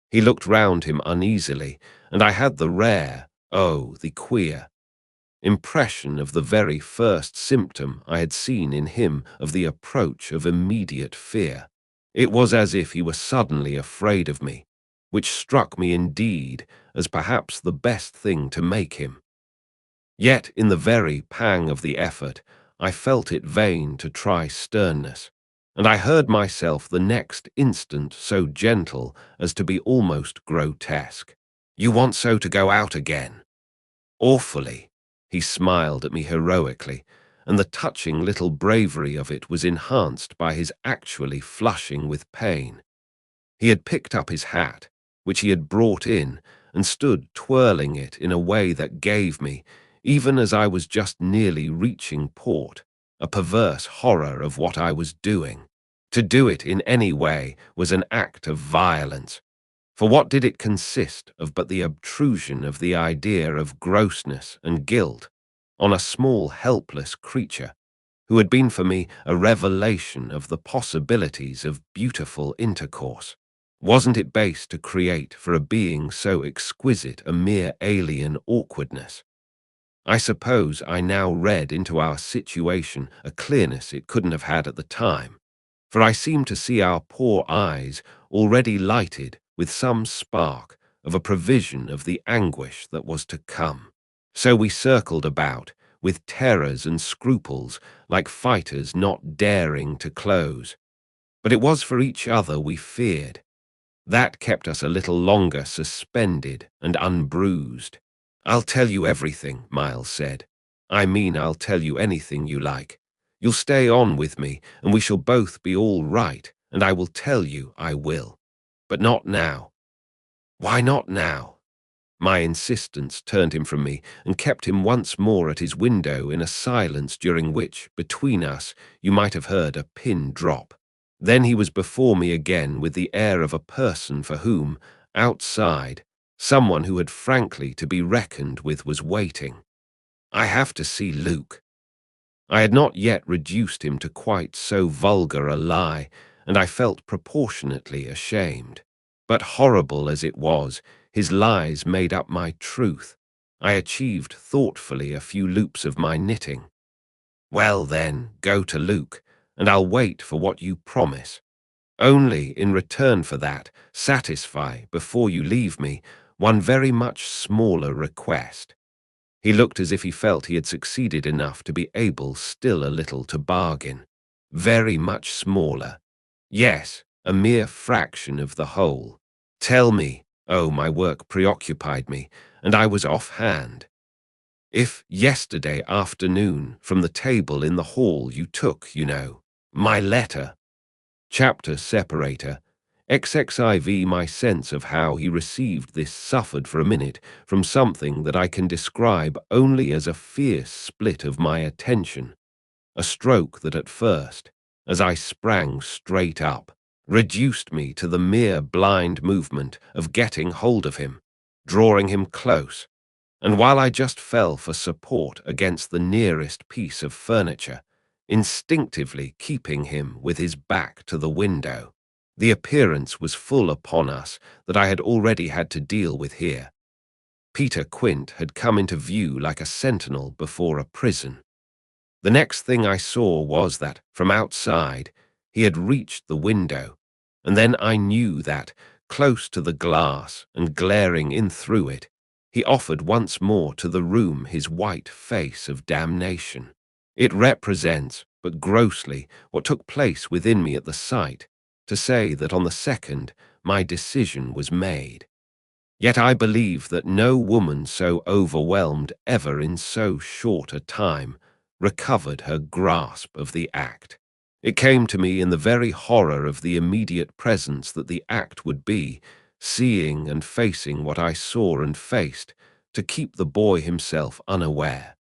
He looked round him uneasily, and I had the rare, oh, the queer, impression of the very first symptom I had seen in him of the approach of immediate fear. It was as if he were suddenly afraid of me, which struck me indeed as perhaps the best thing to make him. Yet in the very pang of the effort, I felt it vain to try sternness, and I heard myself the next instant so gentle as to be almost grotesque. "You want so to go out again?" "Awfully." He smiled at me heroically, and the touching little bravery of it was enhanced by his actually flushing with pain. He had picked up his hat, which he had brought in, and stood twirling it in a way that gave me, even as I was just nearly reaching port, a perverse horror of what I was doing. To do it in any way was an act of violence. For what did it consist of but the obtrusion of the idea of grossness and guilt on a small helpless creature who had been for me a revelation of the possibilities of beautiful intercourse? Wasn't it base to create for a being so exquisite a mere alien awkwardness? I suppose I now read into our situation a clearness it couldn't have had at the time, for I seemed to see our poor eyes already lighted with some spark of a prevision of the anguish that was to come. So we circled about, with terrors and scruples, like fighters not daring to close. But it was for each other we feared. That kept us a little longer suspended and unbruised. "I'll tell you everything," Miles said. "I mean, I'll tell you anything you like. You'll stay on with me, and we shall both be all right, and I will tell you I will. But not now." "Why not now?" My insistence turned him from me and kept him once more at his window in a silence during which, between us, you might have heard a pin drop. Then he was before me again with the air of a person for whom, outside, someone who had frankly to be reckoned with was waiting. "I have to see Luke." I had not yet reduced him to quite so vulgar a lie, and I felt proportionately ashamed. But horrible as it was, his lies made up my truth. I achieved thoughtfully a few loops of my knitting. "Well then, go to Luke, and I'll wait for what you promise. Only, in return for that, satisfy, before you leave me, one very much smaller request." He looked as if he felt he had succeeded enough to be able still a little to bargain. "Very much smaller. Yes, a mere fraction of the whole. Tell me." Oh, my work preoccupied me, and I was off-hand. "If yesterday afternoon, from the table in the hall you took, you know, my letter." Chapter separator. XXIV. My sense of how he received this suffered for a minute from something that I can describe only as a fierce split of my attention, a stroke that at first, as I sprang straight up, reduced me to the mere blind movement of getting hold of him, drawing him close, and while I just fell for support against the nearest piece of furniture, instinctively keeping him with his back to the window. The appearance was full upon us that I had already had to deal with here. Peter Quint had come into view like a sentinel before a prison. The next thing I saw was that, from outside, he had reached the window, and then I knew that, close to the glass and glaring in through it, he offered once more to the room his white face of damnation. It represents, but grossly, what took place within me at the sight, to say that on the second my decision was made. Yet I believe that no woman so overwhelmed ever in so short a time recovered her grasp of the act. It came to me in the very horror of the immediate presence that the act would be, seeing and facing what I saw and faced, to keep the boy himself unaware.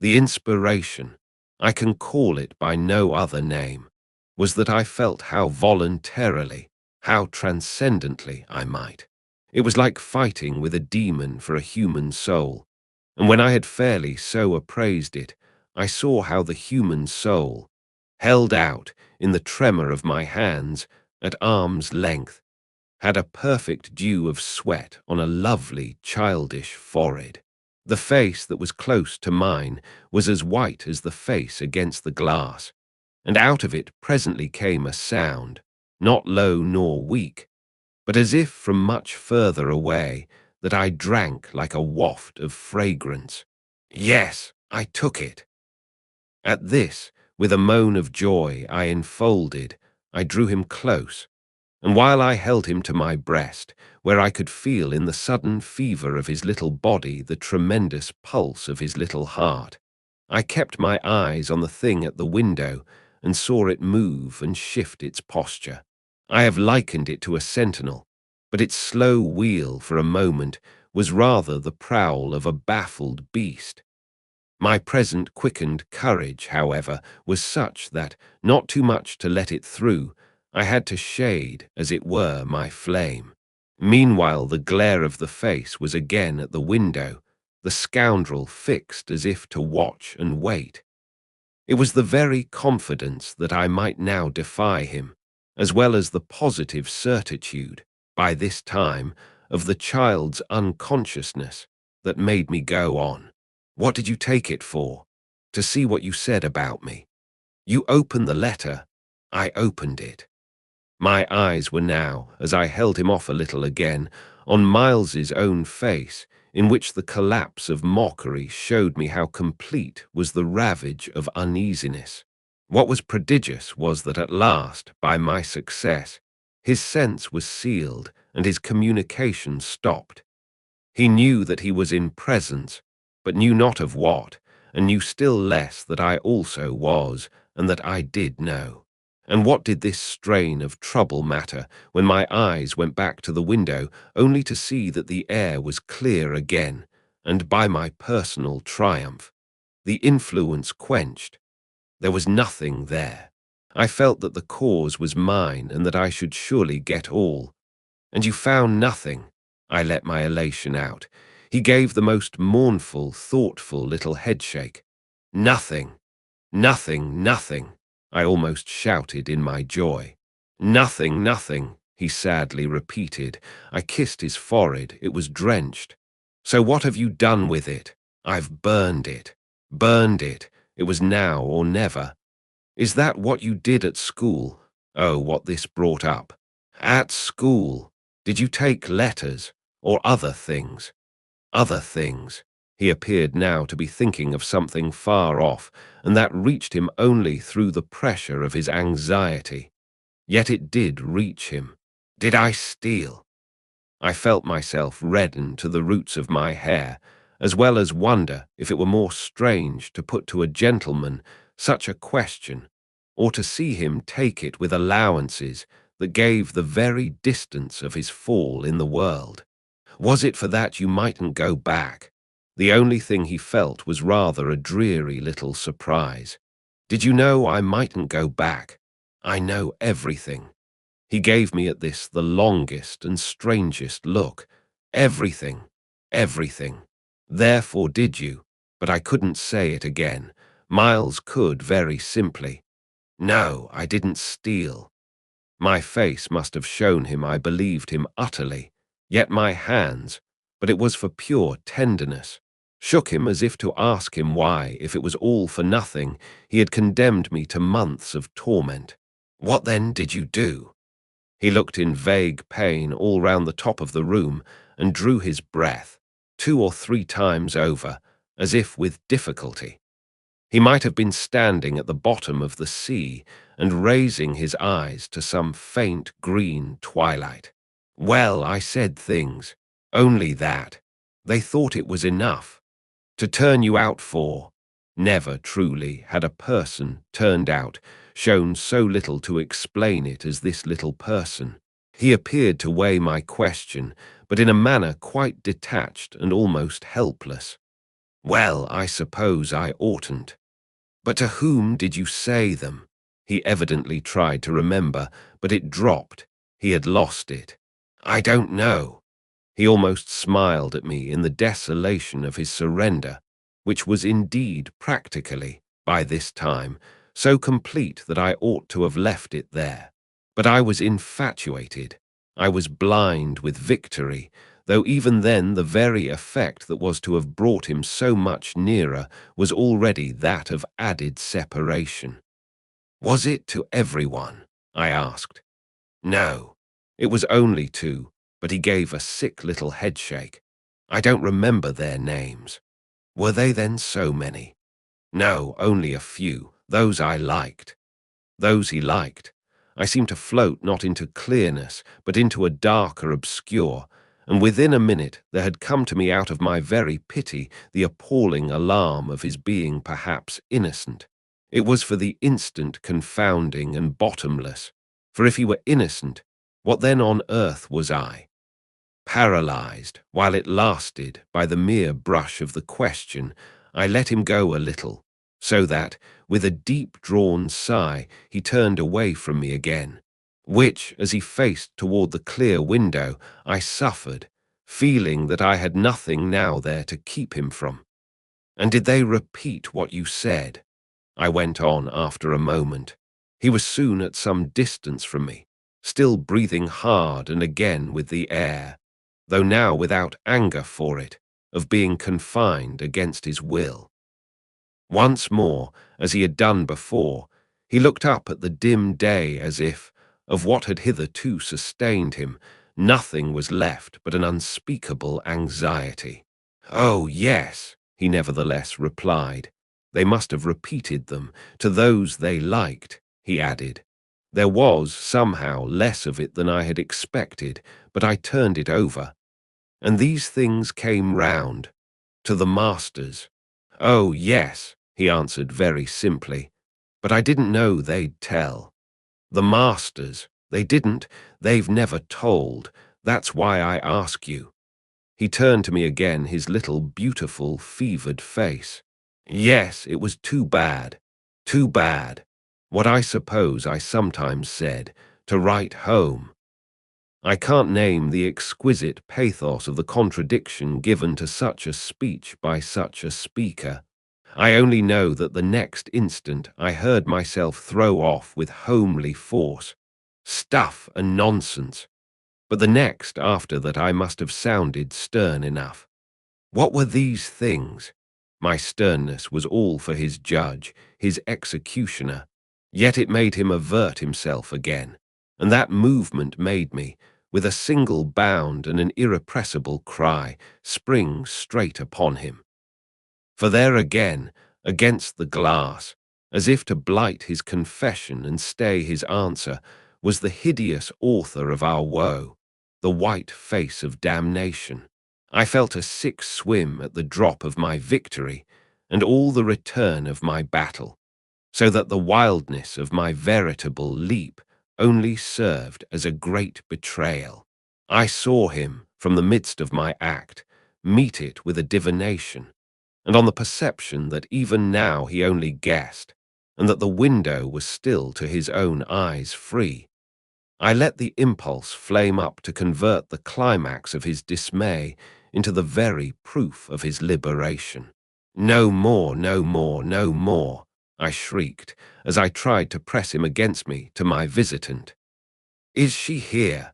The inspiration, I can call it by no other name, was that I felt how voluntarily, how transcendently I might. It was like fighting with a demon for a human soul, and when I had fairly so appraised it, I saw how the human soul, held out in the tremor of my hands at arm's length, had a perfect dew of sweat on a lovely, childish forehead. The face that was close to mine was as white as the face against the glass, and out of it presently came a sound, not low nor weak, but as if from much further away, that I drank like a waft of fragrance. Yes, I took it. At this, with a moan of joy, I enfolded, I drew him close, and while I held him to my breast, where I could feel in the sudden fever of his little body the tremendous pulse of his little heart, I kept my eyes on the thing at the window and saw it move and shift its posture. I have likened it to a sentinel, but its slow wheel for a moment was rather the prowl of a baffled beast. My present quickened courage, however, was such that, not too much to let it through, I had to shade, as it were, my flame. Meanwhile the glare of the face was again at the window, the scoundrel fixed as if to watch and wait. It was the very confidence that I might now defy him, as well as the positive certitude, by this time, of the child's unconsciousness, that made me go on. What did you take it for? To see what you said about me. You opened the letter. I opened it. My eyes were now, as I held him off a little again, on Miles's own face, in which the collapse of mockery showed me how complete was the ravage of uneasiness. What was prodigious was that at last, by my success, his sense was sealed and his communication stopped. He knew that he was in presence, but knew not of what, and knew still less that I also was, and that I did know. And what did this strain of trouble matter when my eyes went back to the window only to see that the air was clear again, and by my personal triumph, the influence quenched? There was nothing there. I felt that the cause was mine and that I should surely get all. And you found nothing. I let my elation out. He gave the most mournful, thoughtful little headshake. Nothing, nothing, nothing, I almost shouted in my joy. Nothing, nothing, he sadly repeated. I kissed his forehead. It was drenched. So what have you done with it? I've burned it. Burned it. It was now or never. Is that what you did at school? Oh, what this brought up. At school. Did you take letters, or other things? Other things. He appeared now to be thinking of something far off, and that reached him only through the pressure of his anxiety. Yet it did reach him. Did I steal? I felt myself redden to the roots of my hair, as well as wonder if it were more strange to put to a gentleman such a question, or to see him take it with allowances that gave the very distance of his fall in the world. Was it for that you mightn't go back? The only thing he felt was rather a dreary little surprise. Did you know I mightn't go back? I know everything. He gave me at this the longest and strangest look. Everything, everything. Therefore did you, but I couldn't say it again. Miles could very simply. No, I didn't steal. My face must have shown him I believed him utterly, yet my hands, but it was for pure tenderness, shook him as if to ask him why, if it was all for nothing, he had condemned me to months of torment. What then did you do? He looked in vague pain all round the top of the room and drew his breath 2 or 3 times over, as if with difficulty. He might have been standing at the bottom of the sea and raising his eyes to some faint green twilight. Well, I said things, only that. They thought it was enough. To turn you out for. Never truly had a person turned out shown so little to explain it as this little person. He appeared to weigh my question, but in a manner quite detached and almost helpless. Well, I suppose I oughtn't. But to whom did you say them? He evidently tried to remember, but it dropped. He had lost it. I don't know. He almost smiled at me in the desolation of his surrender, which was indeed practically, by this time, so complete that I ought to have left it there. But I was infatuated. I was blind with victory, though even then the very effect that was to have brought him so much nearer was already that of added separation. Was it to everyone? I asked. No, it was only two, but he gave a sick little headshake. I don't remember their names. Were they then so many? No, only a few, those I liked. Those he liked. I seemed to float not into clearness, but into a darker obscure, and within a minute there had come to me out of my very pity the appalling alarm of his being perhaps innocent. It was for the instant confounding and bottomless, for if he were innocent, what then on earth was I? Paralyzed, while it lasted, by the mere brush of the question, I let him go a little, so that, with a deep-drawn sigh, he turned away from me again, which, as he faced toward the clear window, I suffered, feeling that I had nothing now there to keep him from. And did they repeat what you said? I went on after a moment. He was soon at some distance from me, still breathing hard and again with the air, though now without anger for it, of being confined against his will. Once more, as he had done before, he looked up at the dim day as if, of what had hitherto sustained him, nothing was left but an unspeakable anxiety. Oh, yes, he nevertheless replied. They must have repeated them to those they liked, he added. There was, somehow, less of it than I had expected, but I turned it over. And these things came round, to the masters. Oh, yes, he answered very simply, but I didn't know they'd tell. The masters, they didn't, they've never told. That's why I ask you. He turned to me again, his little, beautiful, fevered face. Yes, it was too bad. Too bad. What I suppose I sometimes said, to write home. I can't name the exquisite pathos of the contradiction given to such a speech by such a speaker. I only know that the next instant I heard myself throw off with homely force. Stuff and nonsense. But the next after that I must have sounded stern enough. What were these things? My sternness was all for his judge, his executioner, yet it made him avert himself again, and that movement made me, with a single bound and an irrepressible cry, spring straight upon him. For there again, against the glass, as if to blight his confession and stay his answer, was the hideous author of our woe, the white face of damnation. I felt a sick swim at the drop of my victory and all the return of my battle, so that the wildness of my veritable leap only served as a great betrayal. I saw him, from the midst of my act, meet it with a divination, and on the perception that even now he only guessed, and that the window was still to his own eyes free, I let the impulse flame up to convert the climax of his dismay into the very proof of his liberation. No more, no more, no more, I shrieked, as I tried to press him against me to my visitant. Is she here?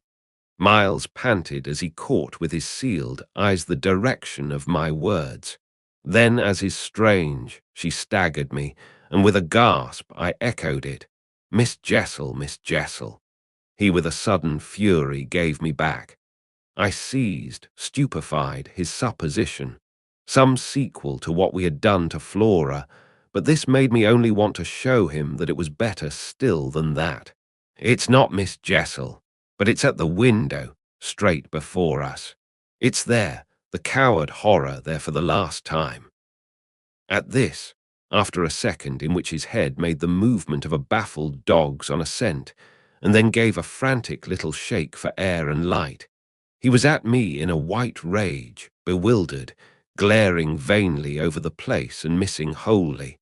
Miles panted as he caught with his sealed eyes the direction of my words. Then, as is strange, she staggered me, and with a gasp I echoed it. Miss Jessel, Miss Jessel. He with a sudden fury gave me back. I seized, stupefied, his supposition, some sequel to what we had done to Flora, but this made me only want to show him that it was better still than that. It's not Miss Jessel, but it's at the window, straight before us. It's there, the coward horror there for the last time. At this, after a second in which his head made the movement of a baffled dog's on a scent, and then gave a frantic little shake for air and light. He was at me in a white rage, bewildered, glaring vainly over the place and missing wholly,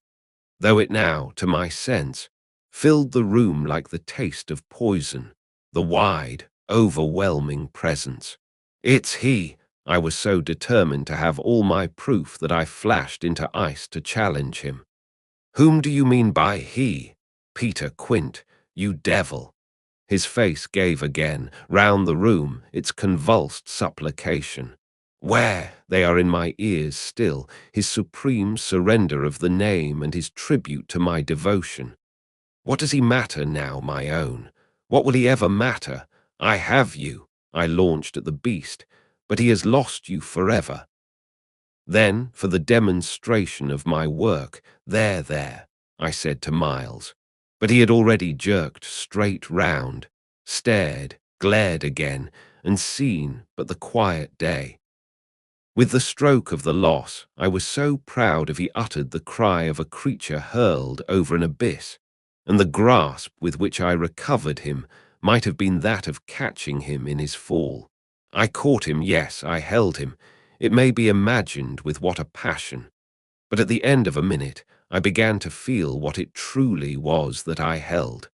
though it now, to my sense, filled the room like the taste of poison, the wide, overwhelming presence. It's he! I was so determined to have all my proof that I flashed into ice to challenge him. Whom do you mean by he? Peter Quint, you devil! His face gave again, round the room, its convulsed supplication. Where, they are in my ears still, his supreme surrender of the name and his tribute to my devotion. What does he matter now, my own? What will he ever matter? I have you, I launched at the beast, but he has lost you forever. Then, for the demonstration of my work, there, I said to Miles. But he had already jerked straight round, stared, glared again, and seen but the quiet day. With the stroke of the loss, I was so proud of he uttered the cry of a creature hurled over an abyss, and the grasp with which I recovered him might have been that of catching him in his fall. I caught him, yes, I held him. It may be imagined with what a passion. But at the end of a minute, I began to feel what it truly was that I held.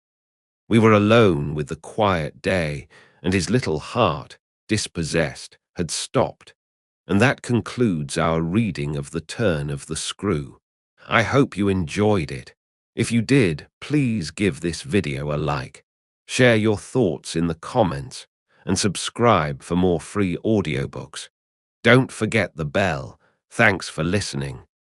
We were alone with the quiet day, and his little heart, dispossessed, had stopped. And that concludes our reading of The Turn of the Screw. I hope you enjoyed it. If you did, please give this video a like, share your thoughts in the comments, and subscribe for more free audiobooks. Don't forget the bell. Thanks for listening.